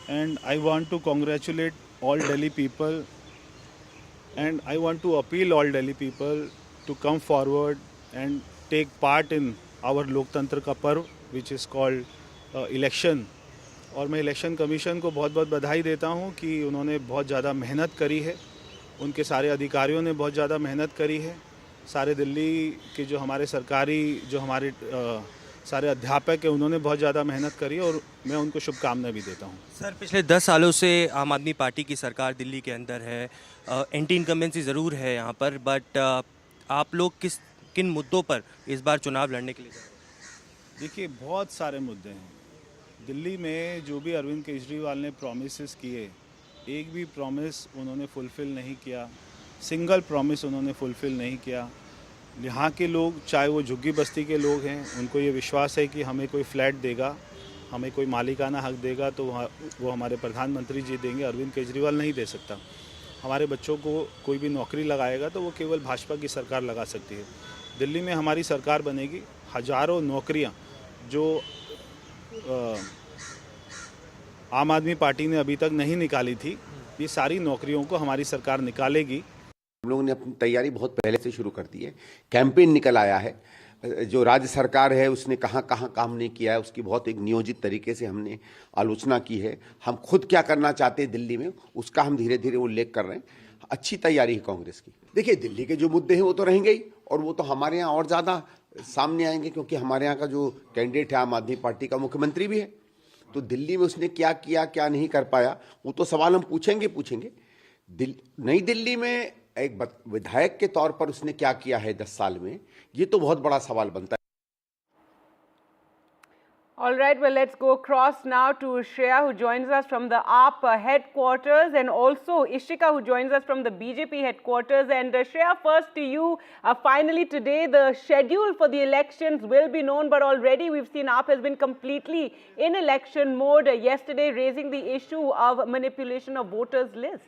And I want to congratulate all Delhi people, and I want to appeal all Delhi people to come forward and take part in our लोकतंत्र का पर्व which is called election. और मैं election commission को बहुत बहुत बधाई देता हूँ कि उन्होंने बहुत ज़्यादा मेहनत करी है, उनके सारे अधिकारियों ने बहुत ज़्यादा मेहनत करी है, सारे दिल्ली के जो हमारे सरकारी जो हमारे सारे अध्यापक हैं उन्होंने बहुत ज़्यादा मेहनत करी और मैं उनको शुभकामनाएं भी देता हूँ। सर, पिछले 10 सालों से आम आदमी पार्टी की सरकार दिल्ली के अंदर है, एंटी इनकम्बेंसी ज़रूर है यहाँ पर, बट आप लोग किन मुद्दों पर इस बार चुनाव लड़ने के लिए जा रहे हैं? देखिए, बहुत सारे मुद्दे हैं दिल्ली में। जो भी अरविंद केजरीवाल ने प्रॉमिसेस किए, एक भी प्रॉमिस उन्होंने फुलफ़िल नहीं किया, सिंगल प्रॉमिस उन्होंने फुलफ़िल नहीं किया। यहाँ के लोग, चाहे वो झुग्गी बस्ती के लोग हैं, उनको ये विश्वास है कि हमें कोई फ्लैट देगा, हमें कोई मालिकाना हक देगा तो वो हमारे प्रधानमंत्री जी देंगे, अरविंद केजरीवाल नहीं दे सकता। हमारे बच्चों को कोई भी नौकरी लगाएगा तो वो केवल भाजपा की सरकार लगा सकती है। दिल्ली में हमारी सरकार बनेगी, हज़ारों नौकरियां जो आम आदमी पार्टी ने अभी तक नहीं निकाली थी, ये सारी नौकरियों को हमारी सरकार निकालेगी। हम लोगों ने अपनी तैयारी बहुत पहले से शुरू कर दी है। कैंपेन निकल आया है, जो राज्य सरकार है उसने कहां कहां काम नहीं किया है उसकी बहुत एक नियोजित तरीके से हमने आलोचना की है। हम खुद क्या करना चाहते हैं दिल्ली में उसका हम धीरे धीरे उल्लेख कर रहे हैं। अच्छी तैयारी है कांग्रेस की। देखिए, दिल्ली के जो मुद्दे हैं वो तो रहेंगे ही, और वो तो हमारे यहाँ और ज़्यादा सामने आएंगे क्योंकि हमारे यहाँ का जो कैंडिडेट है आम आदमी पार्टी का मुख्यमंत्री भी है। तो दिल्ली में उसने क्या किया, क्या नहीं कर पाया, वो तो सवाल हम पूछेंगे। नई दिल्ली में एक विधायक के तौर पर उसने क्या किया है 10 साल में, ये तो बहुत बड़ा सवाल बनता है। All right, well, let's go across now to Shreya, who joins us from the AAP headquarters, and also Ishika, who joins us from the BJP headquarters. And Shreya, first to you, finally today the schedule for the elections will be known, but already we've seen AAP has been completely in election mode yesterday, raising the issue of manipulation of voters' lists.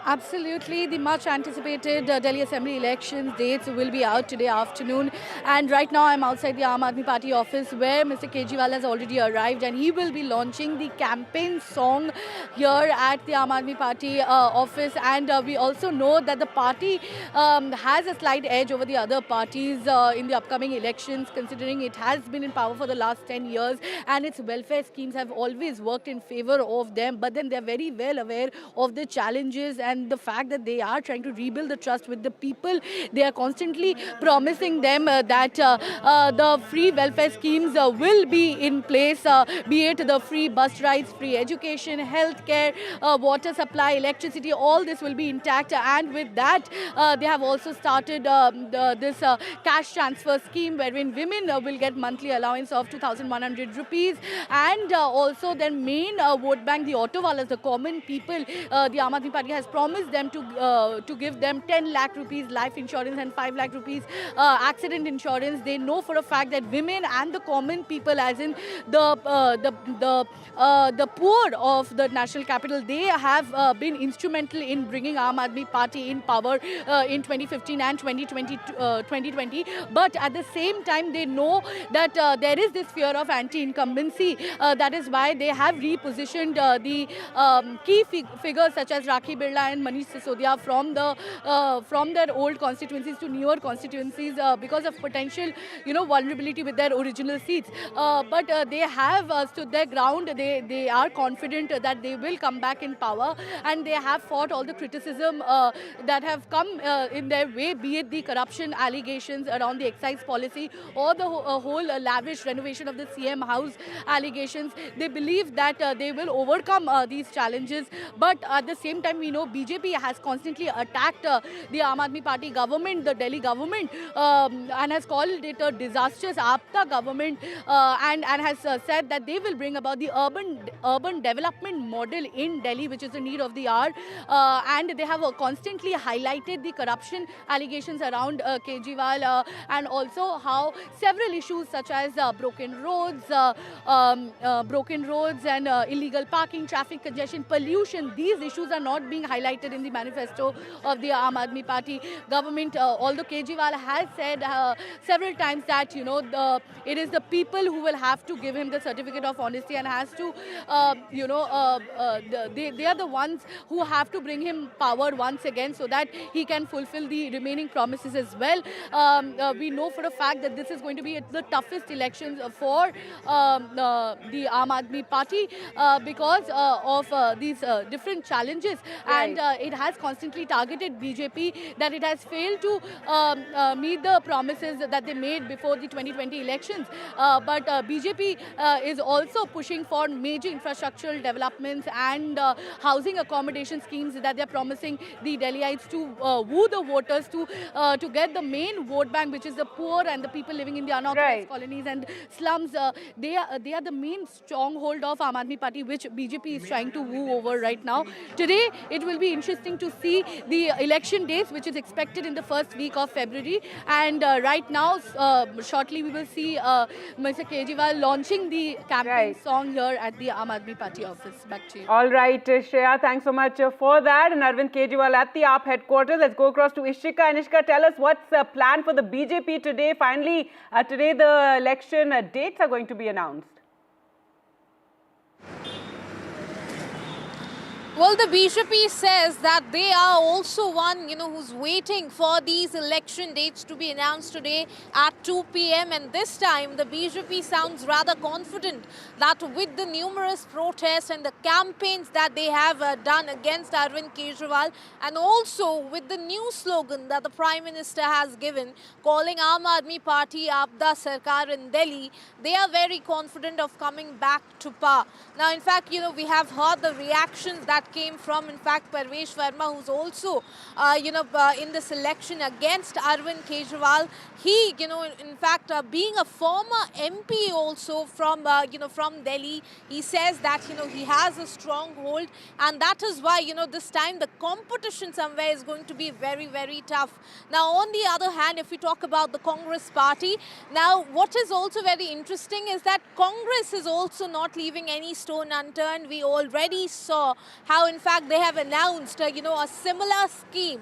Absolutely. The much anticipated Delhi Assembly elections dates will be out today afternoon. And right now I'm outside the Aam Aadmi Party office where Mr. Kejriwal has already arrived, and he will be launching the campaign song here at the Aam Aadmi Party office. And we also know that the party has a slight edge over the other parties in the upcoming elections, considering it has been in power for the last 10 years and its welfare schemes have always worked in favor of them. But then they're very well aware of the challenges and the fact that they are trying to rebuild the trust with the people. They are constantly promising them that the free welfare schemes will be in place, be it the free bus rides, free education, healthcare, water supply, electricity, all this will be intact. And with that, they have also started this cash transfer scheme wherein women will get monthly allowance of 2,100 rupees. And also their main vote bank, the auto wallahs, the common people, the Aam Aadmi Party has promised them to give them 10 lakh rupees life insurance and 5 lakh rupees accident insurance. They know for a fact that women and the common people, as in the poor of the national capital, they have been instrumental in bringing Aam Aadmi Party in power in 2015 and 2020. But at the same time, they know that there is this fear of anti-incumbency. That is why they have repositioned the key figures such as Rakhi Birla and Manish Sisodia from their old constituencies to newer constituencies because of potential, vulnerability with their original seats. But they have stood their ground. They are confident that they will come back in power, and they have fought all the criticism that have come in their way, be it the corruption allegations around the excise policy or the whole lavish renovation of the CM house allegations. They believe that they will overcome these challenges. But at the same time, we know BJP has constantly attacked the Aam Aadmi Party government, the Delhi government, and has called it a disastrous APTA government, and has said that they will bring about the urban development model in Delhi, which is the need of the hour. And they have constantly highlighted the corruption allegations around Kejriwal, and also how several issues such as broken roads and illegal parking, traffic congestion, pollution, these issues are not being highlighted in the manifesto of the Aam Aadmi Party government. Although Kejriwal has said several times that, you know, it is the people who will have to give him the certificate of honesty, and has to, they are the ones who have to bring him power once again so that he can fulfill the remaining promises as well. We know for a fact that this is going to be the toughest elections for the Aam Aadmi Party because of these different challenges. Right. And it has constantly targeted BJP, that it has failed to meet the promises that they made before the 2020 elections. But BJP is also pushing for major infrastructural developments and housing accommodation schemes that they are promising the Delhiites to woo the voters to get the main vote bank, which is the poor and the people living in the unorganized colonies and slums. They are the main stronghold of Aam Aadmi Party, which BJP is trying to woo over right now. Today, it will be interesting to see the election dates, which is expected in the first week of February. And right now, shortly, we will see Mr. Kejriwal launching the campaign song here at the Aam Aadmi Party office. Back to you. All right, Shreya, thanks so much for that. And Arvind Kejriwal at the AAP headquarters. Let's go across to Ishika. And Ishika, tell us what's planned for the BJP today. Finally, today the election dates are going to be announced. Well, the BJP says that they are also one, who's waiting for these election dates to be announced today at 2 p.m. And this time, the BJP sounds rather confident that with the numerous protests and the campaigns that they have done against Arvind Kejriwal, and also with the new slogan that the Prime Minister has given, calling Aam Aadmi Party Aapda Sarkar in Delhi, they are very confident of coming back to power. Now, in fact, we have heard the reactions that came from, in fact, Parvesh Verma, who's also, in this election against Arvind Kejriwal. He, in fact, being a former MP also from Delhi, he says that, he has a strong hold, and that is why, this time the competition somewhere is going to be very, very tough. Now, on the other hand, if we talk about the Congress party, now what is also very interesting is that Congress is also not leaving any stone unturned. We already saw how, in fact, they have announced, a similar scheme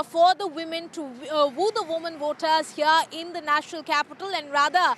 for the women to woo the women voters here in the national capital, and rather,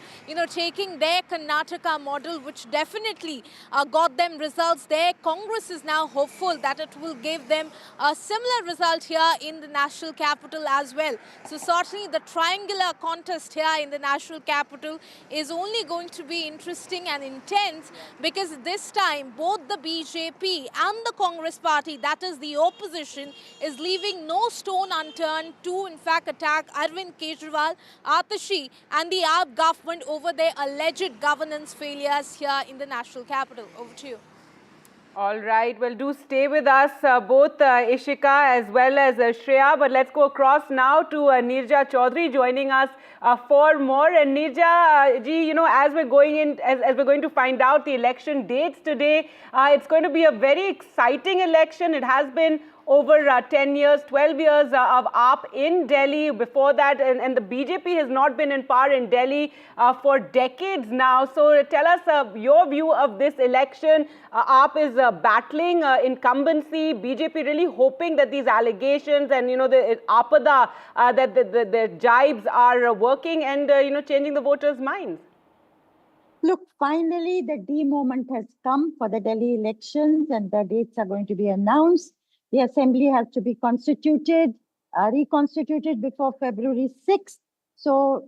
taking their Karnataka model, which definitely got them results there. Congress is now hopeful that it will give them a similar result here in the national capital as well. So certainly the triangular contest here in the national capital is only going to be interesting and intense, because this time both the BJP and the Congress party, that is the opposition, is leaving no stone unturned to, in fact, attack Arvind Kejriwal, Atashi and the AAP government over their alleged governance failures here in the national capital. Over to you. All right, well, do stay with us, both Ishika as well as Shreya. But let's go across now to Neerja Chaudhary joining us for more. And Neerja, as we're going to find out the election dates today, it's going to be a very exciting election. It has been over 10 years, 12 years of AAP in Delhi. Before that, and the BJP has not been in power in Delhi for decades now. So tell us your view of this election. AAP is battling incumbency. BJP really hoping that these allegations and, the Aapada, that the jibes are working and, changing the voters' minds. Look, finally, the D moment has come for the Delhi elections, and the dates are going to be announced. The assembly has to be reconstituted before February 6th. So,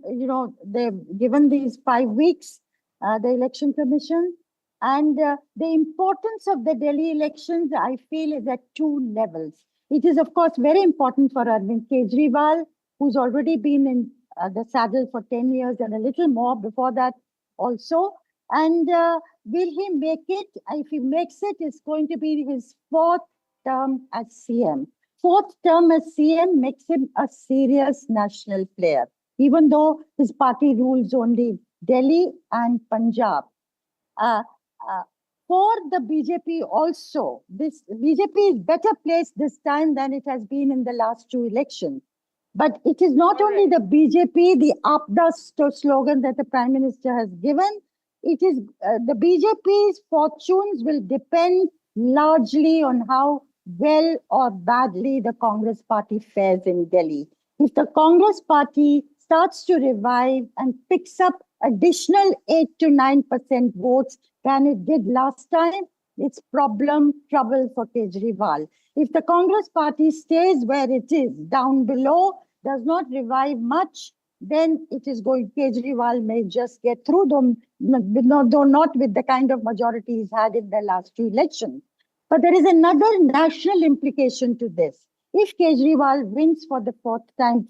they've given these 5 weeks, the election commission. And the importance of the Delhi elections, I feel, is at 2 levels. It is, of course, very important for Arvind Kejriwal, who's already been in the saddle for 10 years and a little more before that also. And will he make it? If he makes it, it's going to be his 4th term as CM. Fourth term as CM makes him a serious national player, even though his party rules only Delhi and Punjab. For the BJP also, this BJP is better placed this time than it has been in the last two elections. But it is not only the BJP, the Apda slogan that the Prime Minister has given. It is the BJP's fortunes will depend largely on how well or badly the Congress party fares in Delhi. If the Congress party starts to revive and picks up additional 8 to 9% votes than it did last time, it's trouble for Kejriwal. If the Congress party stays where it is, down below, does not revive much, then it is going, Kejriwal may just get through them, though not with the kind of majority he's had in the last two elections. But there is another national implication to this. If Kejriwal wins for the fourth time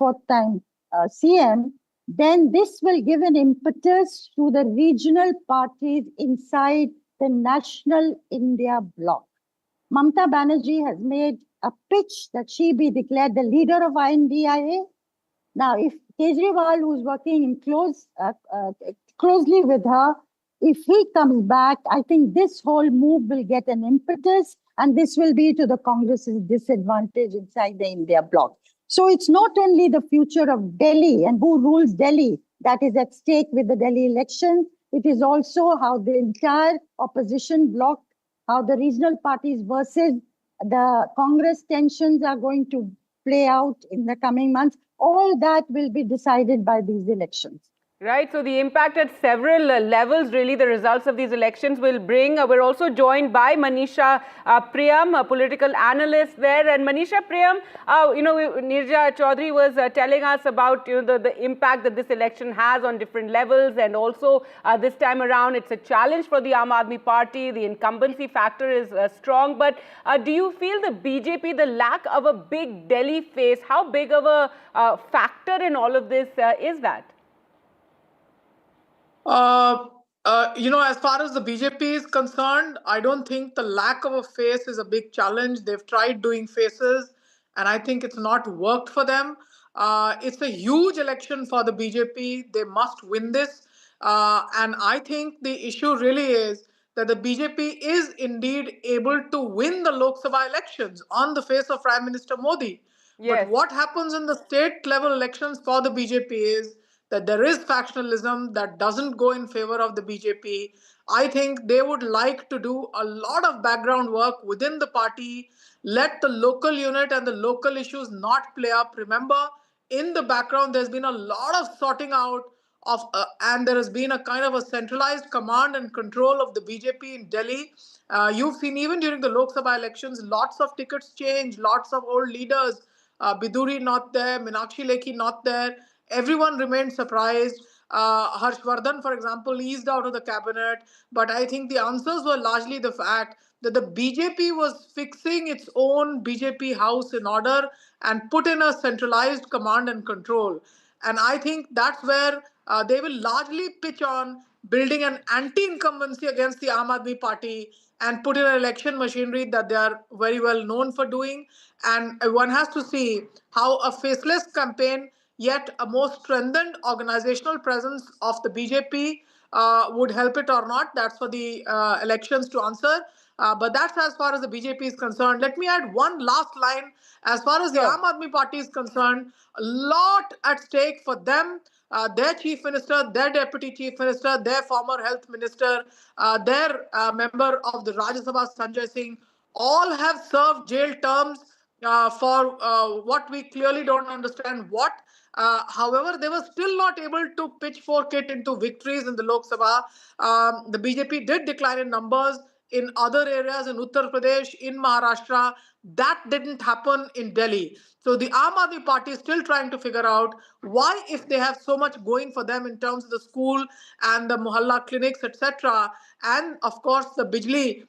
CM, then this will give an impetus to the regional parties inside the national India bloc. Mamata Banerjee has made a pitch that she be declared the leader of INDIA. Now, if Kejriwal, who's working in closely with her, if he comes back, I think this whole move will get an impetus, and this will be to the Congress's disadvantage inside the India bloc. So it's not only the future of Delhi and who rules Delhi that is at stake with the Delhi election. It is also how the entire opposition bloc, how the regional parties versus the Congress tensions are going to play out in the coming months. All that will be decided by these elections. Right, so the impact at several levels, really, the results of these elections will bring. We're also joined by Manisha Priyam, a political analyst there. And Manisha Priyam, Nirja Chaudhary was telling us about the impact that this election has on different levels. And also this time around, it's a challenge for the Aam Aadmi Party. The incumbency factor is strong. But do you feel the BJP, the lack of a big Delhi face, how big of a factor in all of this is that? As far as the BJP is concerned, I don't think the lack of a face is a big challenge. They've tried doing faces, and I think it's not worked for them. It's a huge election for the BJP. They must win this. And I think the issue really is that the BJP is indeed able to win the Lok Sabha elections on the face of Prime Minister Modi. Yes. But what happens in the state level elections for the BJP is that there is factionalism that doesn't go in favor of the BJP. I think they would like to do a lot of background work within the party, let the local unit and the local issues not play up. Remember, in the background, there's been a lot of sorting out of, and there has been a kind of a centralized command and control of the BJP in Delhi. You've seen even during the Lok Sabha elections, lots of tickets change, lots of old leaders, Biduri not there, Meenakshi Lekhi not there. Everyone remained surprised. Harshvardhan, for example, eased out of the cabinet. But I think the answers were largely the fact that the BJP was fixing its own BJP house in order and put in a centralized command and control. And I think that's where they will largely pitch on building an anti-incumbency against the Aam Aadmi Party and put in an election machinery that they are very well known for doing. And one has to see how a faceless campaign, yet a more strengthened organizational presence of the BJP would help it or not. That's for the elections to answer. But that's as far as the BJP is concerned. Let me add one last line. As far as the Aam Aadmi Party is concerned, a lot at stake for them. Their chief minister, their deputy chief minister, their former health minister, their member of the Rajya Sabha, Sanjay Singh, all have served jail terms for what we clearly don't understand what. However, they were still not able to pitchfork it into victories in the Lok Sabha. The BJP did decline in numbers in other areas, in Uttar Pradesh, in Maharashtra. That didn't happen in Delhi. So the Aam Aadmi Party is still trying to figure out why, if they have so much going for them in terms of the school and the Mohalla clinics, etc., and of course the Bijli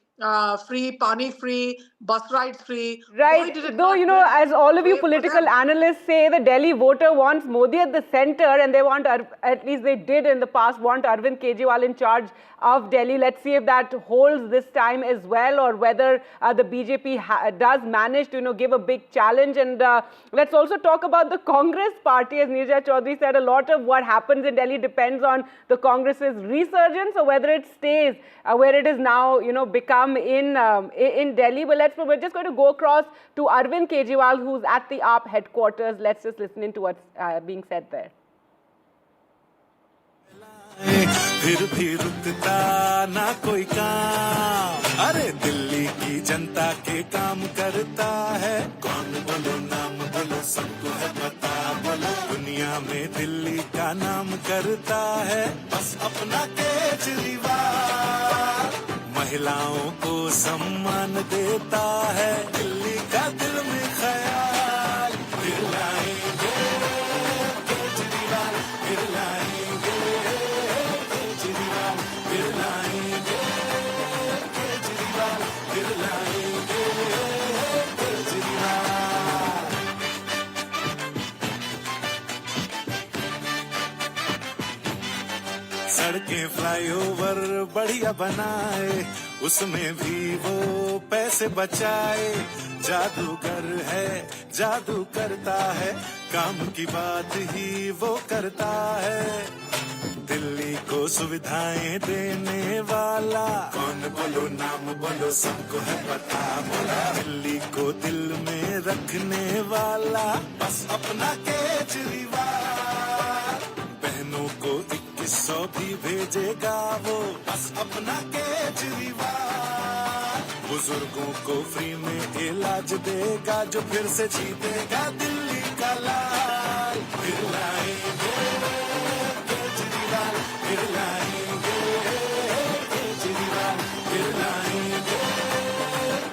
free, Pani free, bus rides free. Right. Though, you know, as all of you political analysts say, the Delhi voter wants Modi at the center, and they want, at least they did in the past, want Arvind Kejriwal in charge of Delhi. Let's see if that holds this time as well, or whether the BJP does manage to, you know, give a big challenge. And let's also talk about the Congress party. As Neerja Chaudhary said, a lot of what happens in Delhi depends on the Congress's resurgence, or whether it stays where it is now, you know, become in Delhi. But we're just going to go across to Arvind Kejriwal, who's at the AAP headquarters. Let's just listen in to what's being said there. फिर भी रुकता ना कोई काम, अरे दिल्ली की जनता के काम करता है। कौन बोलो नाम बोलो, सबको है पता, बोलो दुनिया में दिल्ली का नाम करता है। बस अपना केजरीवाल महिलाओं को सम्मान देता है। दिल्ली का दिल में ख्याल फिर लाएंगे केजरीवाल, फिर लाएंगे केजरीवाल, फिर लाएंगे केजरीवाल, फिर लाएंगे केजरीवाल। सड़कें फ्लाईओवर बढ़िया बनाए, उसमें भी वो पैसे बचाए। जादूगर है, जादू करता है, काम की बात ही वो करता है। दिल्ली को सुविधाएं देने वाला, कौन बोलो नाम बोलो, सबको है पता, बोला दिल्ली को दिल में रखने वाला। बस अपना केजरीवाल बहनों को 2100 भी भेजेगा वो। बस अपना केजरीवाल बुजुर्गों को फ्री में इलाज देगा, जो फिर से जीतेगा दिल्ली का लाल। फिर लाएंगे केजरीवाल, फिर लाएंगे केजरीवाल, फिर लाएंगे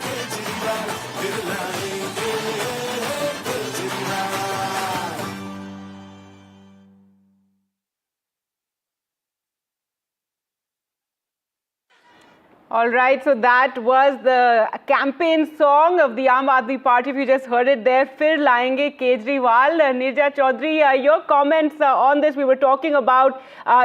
केजरीवाल, फिर लाएंगे Kejriwal. All right, so that was the campaign song of the Aam Aadmi Party. If you just heard it there, Fir Laenge Kejriwal. Neerja Chaudhary, your comments on this. We were talking about,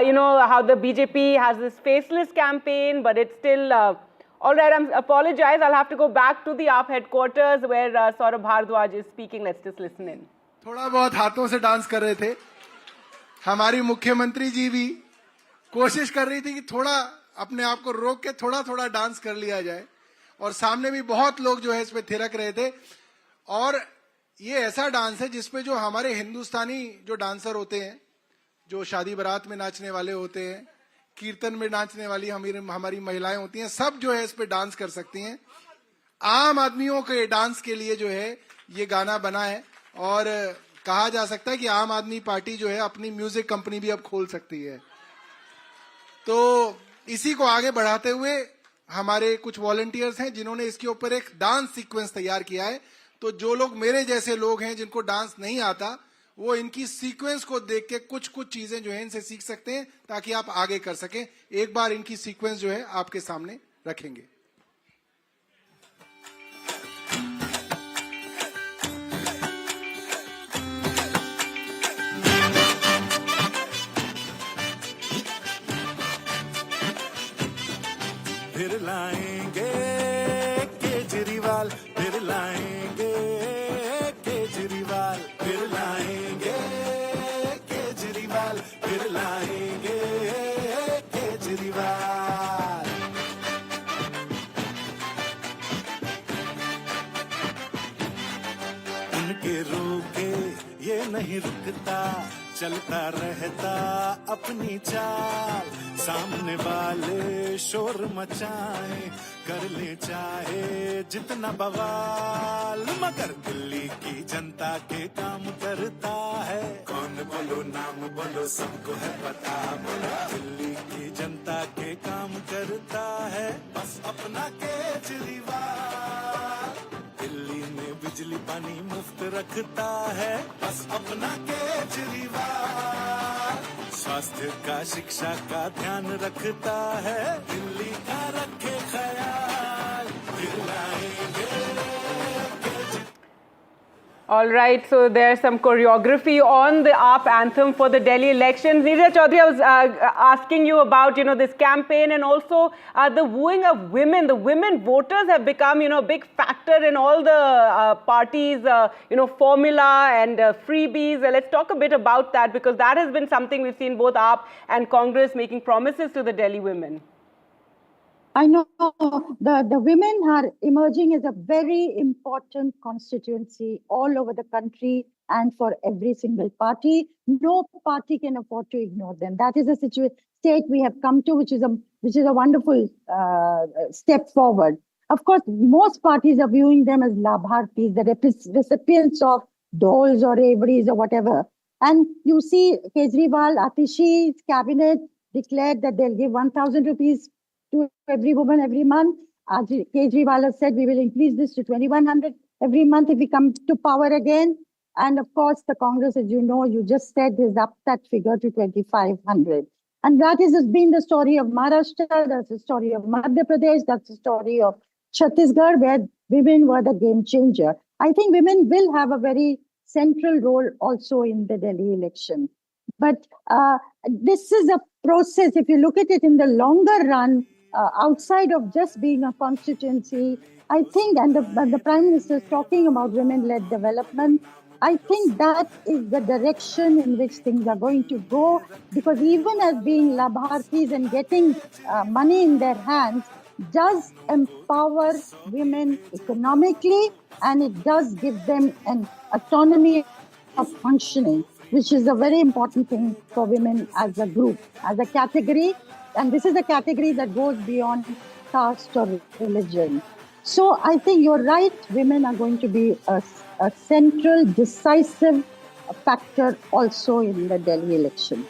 you know, how the BJP has this faceless campaign, but it's still... all right, I apologize. I'll have to go back to the AAP headquarters where Saurabh Bhardwaj is speaking. Let's just listen in. थोड़ा बहुत हाथों से dance कर रहे थे। हमारी मुख्यमंत्री जी भी कोशिश कर रही थी कि थोड़ा अपने आप को रोक के थोड़ा थोड़ा डांस कर लिया जाए, और सामने भी बहुत लोग जो है इस पे थिरक रहे थे। और ये ऐसा डांस है जिसपे जो हमारे हिंदुस्तानी जो डांसर होते हैं, जो शादी बारात में नाचने वाले होते हैं, कीर्तन में नाचने वाली हमारी महिलाएं होती हैं, सब जो है इस पे डांस कर सकती हैं। आम आदमियों के डांस के लिए जो है ये गाना बना है, और कहा जा सकता है कि आम आदमी पार्टी जो है अपनी म्यूजिक कंपनी भी अब खोल सकती है। तो इसी को आगे बढ़ाते हुए हमारे कुछ वॉलंटियर्स हैं जिन्होंने इसके ऊपर एक डांस सीक्वेंस तैयार किया है। तो जो लोग मेरे जैसे लोग हैं जिनको डांस नहीं आता, वो इनकी सीक्वेंस को देख के कुछ चीजें जो है इनसे सीख सकते हैं, ताकि आप आगे कर सकें। एक बार इनकी सीक्वेंस जो है आपके सामने रखेंगे। फिर लाएंगे केजरीवाल, फिर लाएंगे केजरीवाल, फिर लाएंगे केजरीवाल, फिर लाएंगे केजरीवाल। उनके रोके ये नहीं रुकता, चलता रहता अपनी चाल। सामने वाले शोर मचाए, कर ले चाहे जितना बवाल, मगर दिल्ली की जनता के काम करता है। कौन बोलो नाम बोलो, सबको है पता, बोलो दिल्ली की जनता के काम करता है। बस अपना केजरीवाल दिल्ली में बिजली पानी मुफ्त रखता है। बस अपना केजरीवाल स्वास्थ्य का शिक्षा का ध्यान रखता है। दिल्ली का रखे ख्याल, फिर लाएंगे All right, so there's some choreography on the AAP anthem for the Delhi elections. Neeraj Chaudhary, I was asking you about, this campaign and also the wooing of women. The women voters have become, a big factor in all the parties, formula and freebies. Let's talk a bit about that because that has been something we've seen both AAP and Congress making promises to the Delhi women. I know the women are emerging as a very important constituency all over the country and for every single party. No party can afford to ignore them. That is a state we have come to, which is a wonderful step forward. Of course, most parties are viewing them as labhartis, the recipients of doles or aviaries or whatever. And you see Kejriwal, Atishi's cabinet declared that they'll give 1,000 rupees to every woman every month. Kejriwal has said we will increase this to 2,100 every month if we come to power again. And of course, the Congress, as you know, you just said, has upped that figure to 2,500. And that has been the story of Maharashtra, that's the story of Madhya Pradesh, that's the story of Chhattisgarh, where women were the game changer. I think women will have a very central role also in the Delhi election. But this is a process, if you look at it in the longer run, outside of just being a constituency, I think, and the Prime Minister is talking about women-led development, I think that is the direction in which things are going to go, because even as being labhartis and getting money in their hands does empower women economically, and it does give them an autonomy of functioning, which is a very important thing for women as a group, as a category. And this is a category that goes beyond caste or religion. So I think you're right, women are going to be a central, decisive factor also in the Delhi election.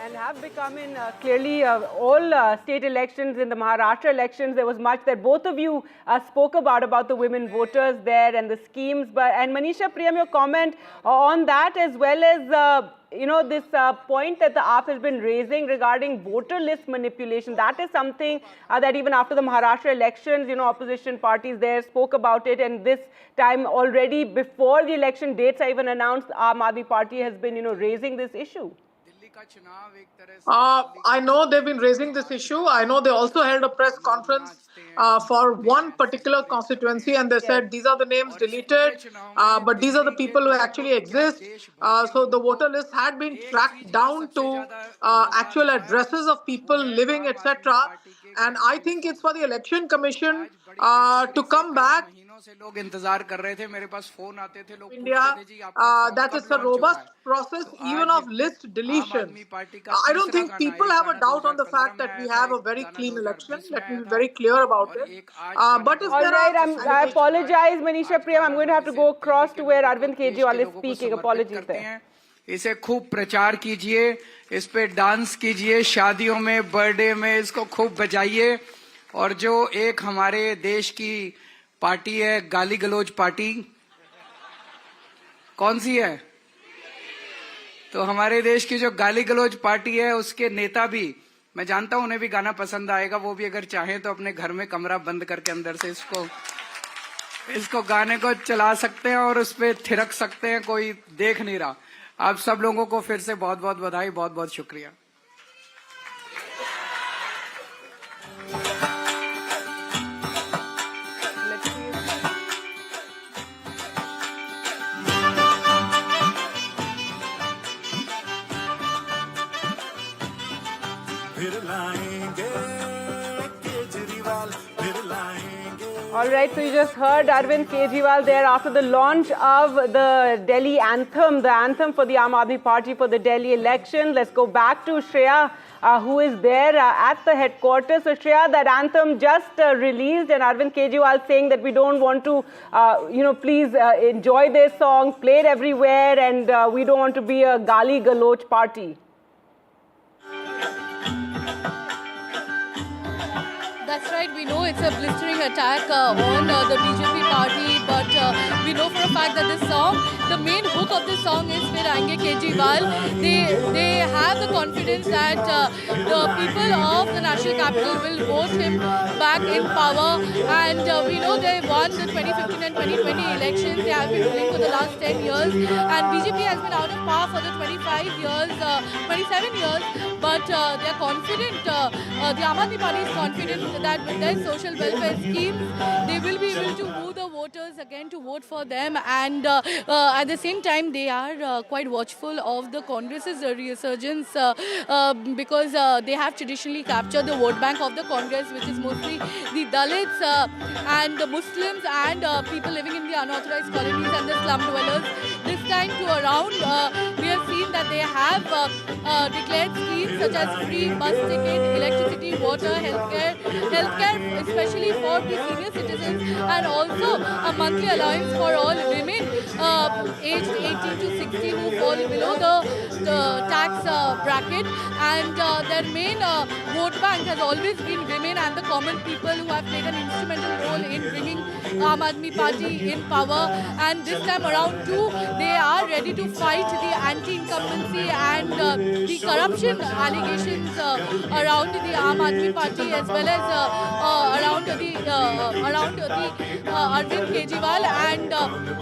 And have become in clearly all state elections, in the Maharashtra elections, there was much that both of you spoke about the women voters there and the schemes. And Manisha, Priyam, your comment on that, as well as this point that the AAP has been raising regarding voter list manipulation. That is something that even after the Maharashtra elections, opposition parties there spoke about it. And this time already, before the election dates are even announced, Aam Aadmi Party has been, raising this issue. I know they've been raising this issue. I know they also held a press conference for one particular constituency, and they said these are the names deleted, but these are the people who actually exist. So the voter list had been tracked down to actual addresses of people living, etc. And I think it's for the Election Commission to come back. India, that is a robust process even of list deletion. I don't think people have a doubt on the fact that we have a very clean election. Let me be very clear about it. But if there are... I apologize, Manisha, Priyam. I'm going to have to go across to where Arvind Kejriwal is speaking. Apologies there. इसे खूब प्रचार कीजिए, इस पे dance कीजिए, शादियों में, birthday में इसको खूब बजाइए. और जो एक हमारे देश की पार्टी है, गाली गलौज पार्टी, कौन सी है? तो हमारे देश की जो गाली गलौज पार्टी है, उसके नेता भी, मैं जानता हूं उन्हें भी गाना पसंद आएगा, वो भी अगर चाहें तो अपने घर में कमरा बंद करके अंदर से इसको गाने को चला सकते हैं और उस पे थिरक सकते हैं, कोई देख नहीं रहा. आप सब लोगों को फिर से बहुत बहुत बधाई, बहुत बहुत शुक्रिया. All right, so you just heard Arvind Kejriwal there after the launch of the Delhi anthem, the anthem for the Aam Aadmi Party for the Delhi election. Let's go back to Shreya, who is there at the headquarters. So Shreya, that anthem just released, and Arvind Kejriwal saying that we don't want to, please enjoy this song, play it everywhere, and we don't want to be a gali galoch party. That's right, we know it's a blistering attack on the BJP party, but we know for a fact that this song, the main hook of this song is Fir Aayenge Kejriwal. They have the confidence that the people of the national capital will vote him back in power, and we know they won the 2015 and 2020 elections. They have been ruling for the last 10 years, and BJP has been out of power for the 27 years, but they are confident, the Aam Aadmi Party is confident that with their social welfare schemes, they will be able to woo the voters again to vote for them, and at the same time they are quite watchful of the Congress's resurgence because they have traditionally captured the vote bank of the Congress, which is mostly the Dalits and the Muslims and people living in the unauthorized colonies and the slum dwellers. This time to around, we have seen that they have declared schemes such as free bus ticket, electricity, water, healthcare especially for the senior citizens, and also a monthly allowance for all women aged 18 to 60 who fall below the tax bracket, and their main vote bank has always been women and the common people who have played an instrumental role in bringing Aam Aadmi Party in power, and this time around too they are ready to fight the anti-incumbency and the corruption allegations around the Aam Aadmi Party, as well as around the Arvind Kejriwal, and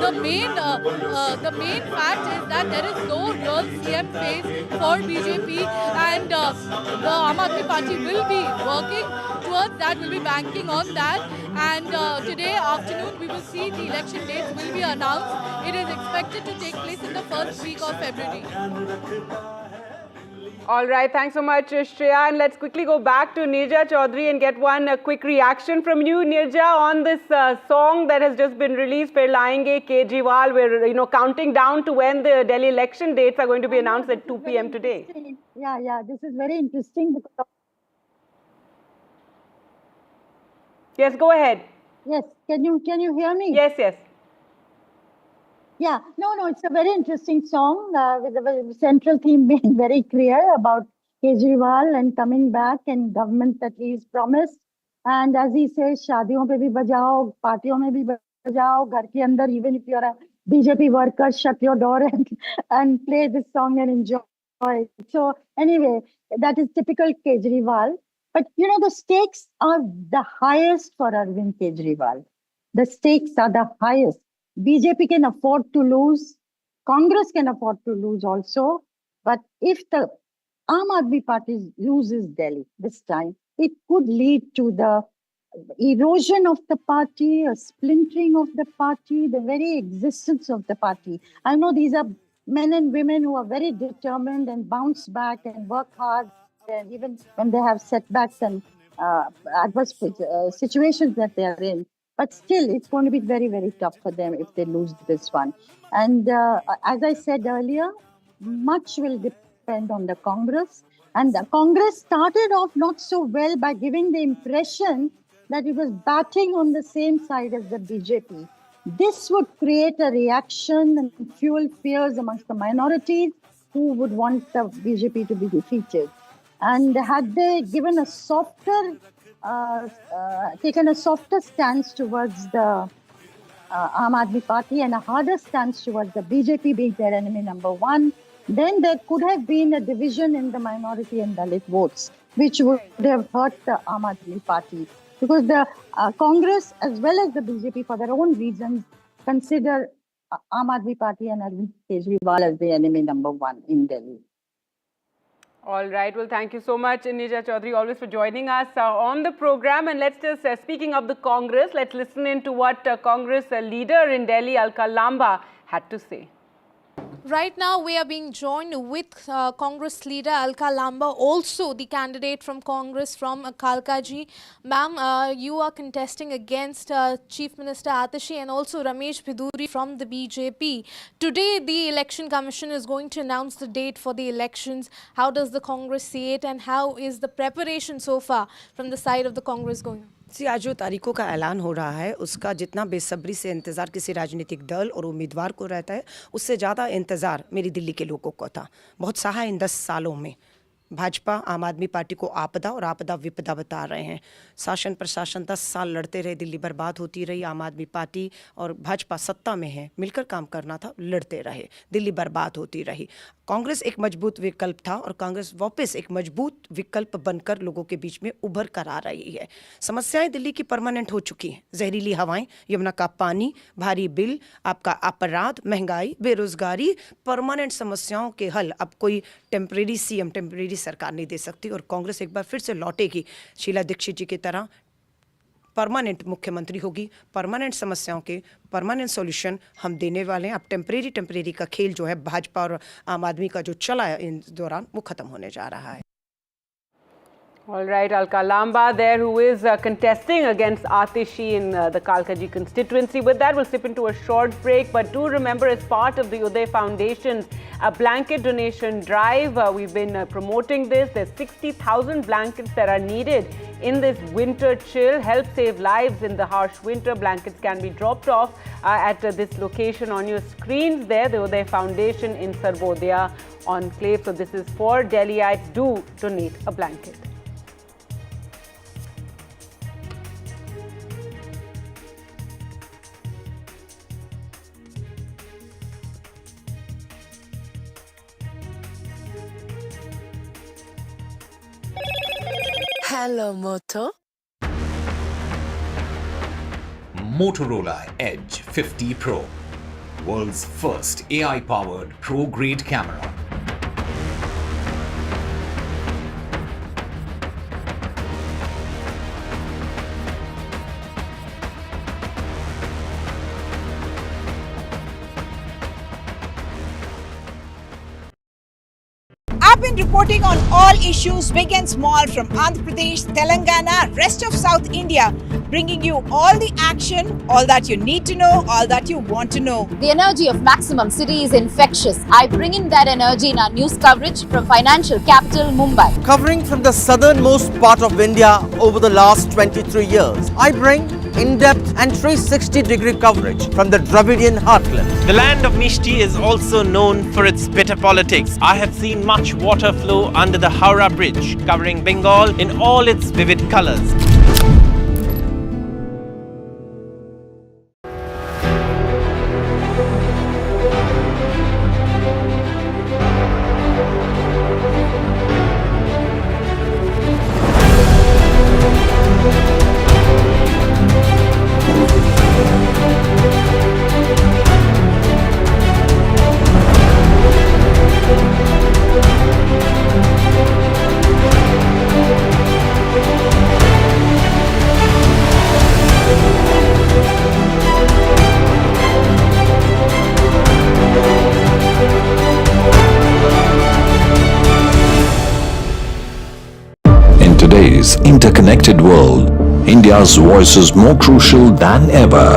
the main fact is that there is no real CM face for BJP, and the Aam Aadmi Party will be working towards that, will be banking on that, and today afternoon we will see the election dates will be announced. It is expected to take place in the first week of February. All right, thanks so much, Shreya. And let's quickly go back to Nirja Chaudhary and get one quick reaction from you, Nirja, on this song that has just been released, Fir Aayenge Kejriwal. We're, counting down to when the Delhi election dates are going to be announced at 2 p.m. today. Yeah, this is very interesting because... Yes, go ahead. Yes, can you hear me? Yes. Yeah, no, it's a very interesting song with the central theme being very clear about Kejriwal and coming back and government that he's promised. And as he says, शादियों पे भी बजाओ, पार्टियों में भी बजाओ, घर के अंदर, even if you're a BJP worker, shut your door and play this song and enjoy it. So anyway, that is typical Kejriwal. But the stakes are the highest for Arvind Kejriwal. The stakes are the highest. BJP can afford to lose. Congress can afford to lose also. But if the Aam Aadmi Party loses Delhi this time, it could lead to the erosion of the party, a splintering of the party, the very existence of the party. I know these are men and women who are very determined and bounce back and work hard, and even when they have setbacks and adverse situations that they are in. But still, it's going to be very, very tough for them if they lose this one. And as I said earlier, much will depend on the Congress. And the Congress started off not so well by giving the impression that it was batting on the same side as the BJP. This would create a reaction and fuel fears amongst the minorities who would want the BJP to be defeated. And had they given a taken a softer stance towards the Aam Aadmi Party and a harder stance towards the BJP being their enemy number one, then there could have been a division in the minority and Dalit votes, which would have hurt the Aam Aadmi Party. Because the Congress as well as the BJP, for their own reasons, consider Aam Aadmi Party and Arvind Kejriwal as the enemy number one in Delhi. All right. Well, thank you so much, Nirja Chaudhary, always for joining us on the program. And let's just, speaking of the Congress, let's listen in to what Congress leader in Delhi, Alka Lamba, had to say. Right now, we are being joined with Congress leader Alka Lamba, also the candidate from Congress from Kalkaji. Ma'am, you are contesting against Chief Minister Atashi and also Ramesh Biduri from the BJP. Today, the Election Commission is going to announce the date for the elections. How does the Congress see it, and how is the preparation so far from the side of the Congress going on? आज जो तारीखों का ऐलान हो रहा है उसका जितना बेसब्री से इंतज़ार किसी राजनीतिक दल और उम्मीदवार को रहता है, उससे ज़्यादा इंतज़ार मेरी दिल्ली के लोगों को था। बहुत सहा इन 10 सालों में भाजपा आम आदमी पार्टी को आपदा और आपदा विपदा बता रहे हैं। शासन प्रशासन 10 साल लड़ते रहे, दिल्ली बर्बाद होती रही। आम आदमी पार्टी और भाजपा सत्ता में है, मिलकर काम करना था, लड़ते रहे, दिल्ली बर्बाद होती रही। कांग्रेस एक मजबूत विकल्प था और कांग्रेस वापस एक मजबूत विकल्प बनकर लोगों के बीच में उभर कर आ रही है। समस्याएं दिल्ली की परमानेंट हो चुकी हैं। जहरीली हवाएं, यमुना का पानी, भारी बिल, आपका अपराध, महंगाई, बेरोजगारी, परमानेंट समस्याओं के हल अब कोई टेम्परेरी सीएम, टेम्परेरी सरकार नहीं दे सकती। और कांग्रेस एक बार फिर से लौटेगी शीला दीक्षित जी की तरह, परमानेंट मुख्यमंत्री होगी। परमानेंट समस्याओं के परमानेंट सॉल्यूशन हम देने वाले हैं। अब टेम्परेरी का खेल जो है भाजपा और आम आदमी का जो चला है इन दौरान, वो खत्म होने जा रहा है। All right, Alka Lamba there, who is contesting against Atishi in the Kalkaji constituency. With that, we'll slip into a short break. But do remember, as part of the Uday Foundation's blanket donation drive, we've been promoting this. There's 60,000 blankets that are needed in this winter chill. Help save lives in the harsh winter. Blankets can be dropped off at this location on your screens there, the Uday Foundation in Sarvodaya Enclave. So this is for Delhiites. Do donate a blanket. Hello, Moto. Motorola Edge 50 Pro, world's first AI-powered pro-grade camera. I've been reporting on all issues, big and small, from Andhra Pradesh, Telangana, rest of South India, bringing you all the action, all that you need to know, all that you want to know. The energy of Maximum City is infectious. I bring in that energy in our news coverage from financial capital Mumbai. Covering from the southernmost part of India over the last 23 years, I bring in-depth and 360-degree coverage from the Dravidian heartland. The land of Mishti is also known for its bitter politics. I have seen much water flow under the Howrah Bridge, covering Bengal in all its vivid colors. today's interconnected world, India's voice is more crucial than ever.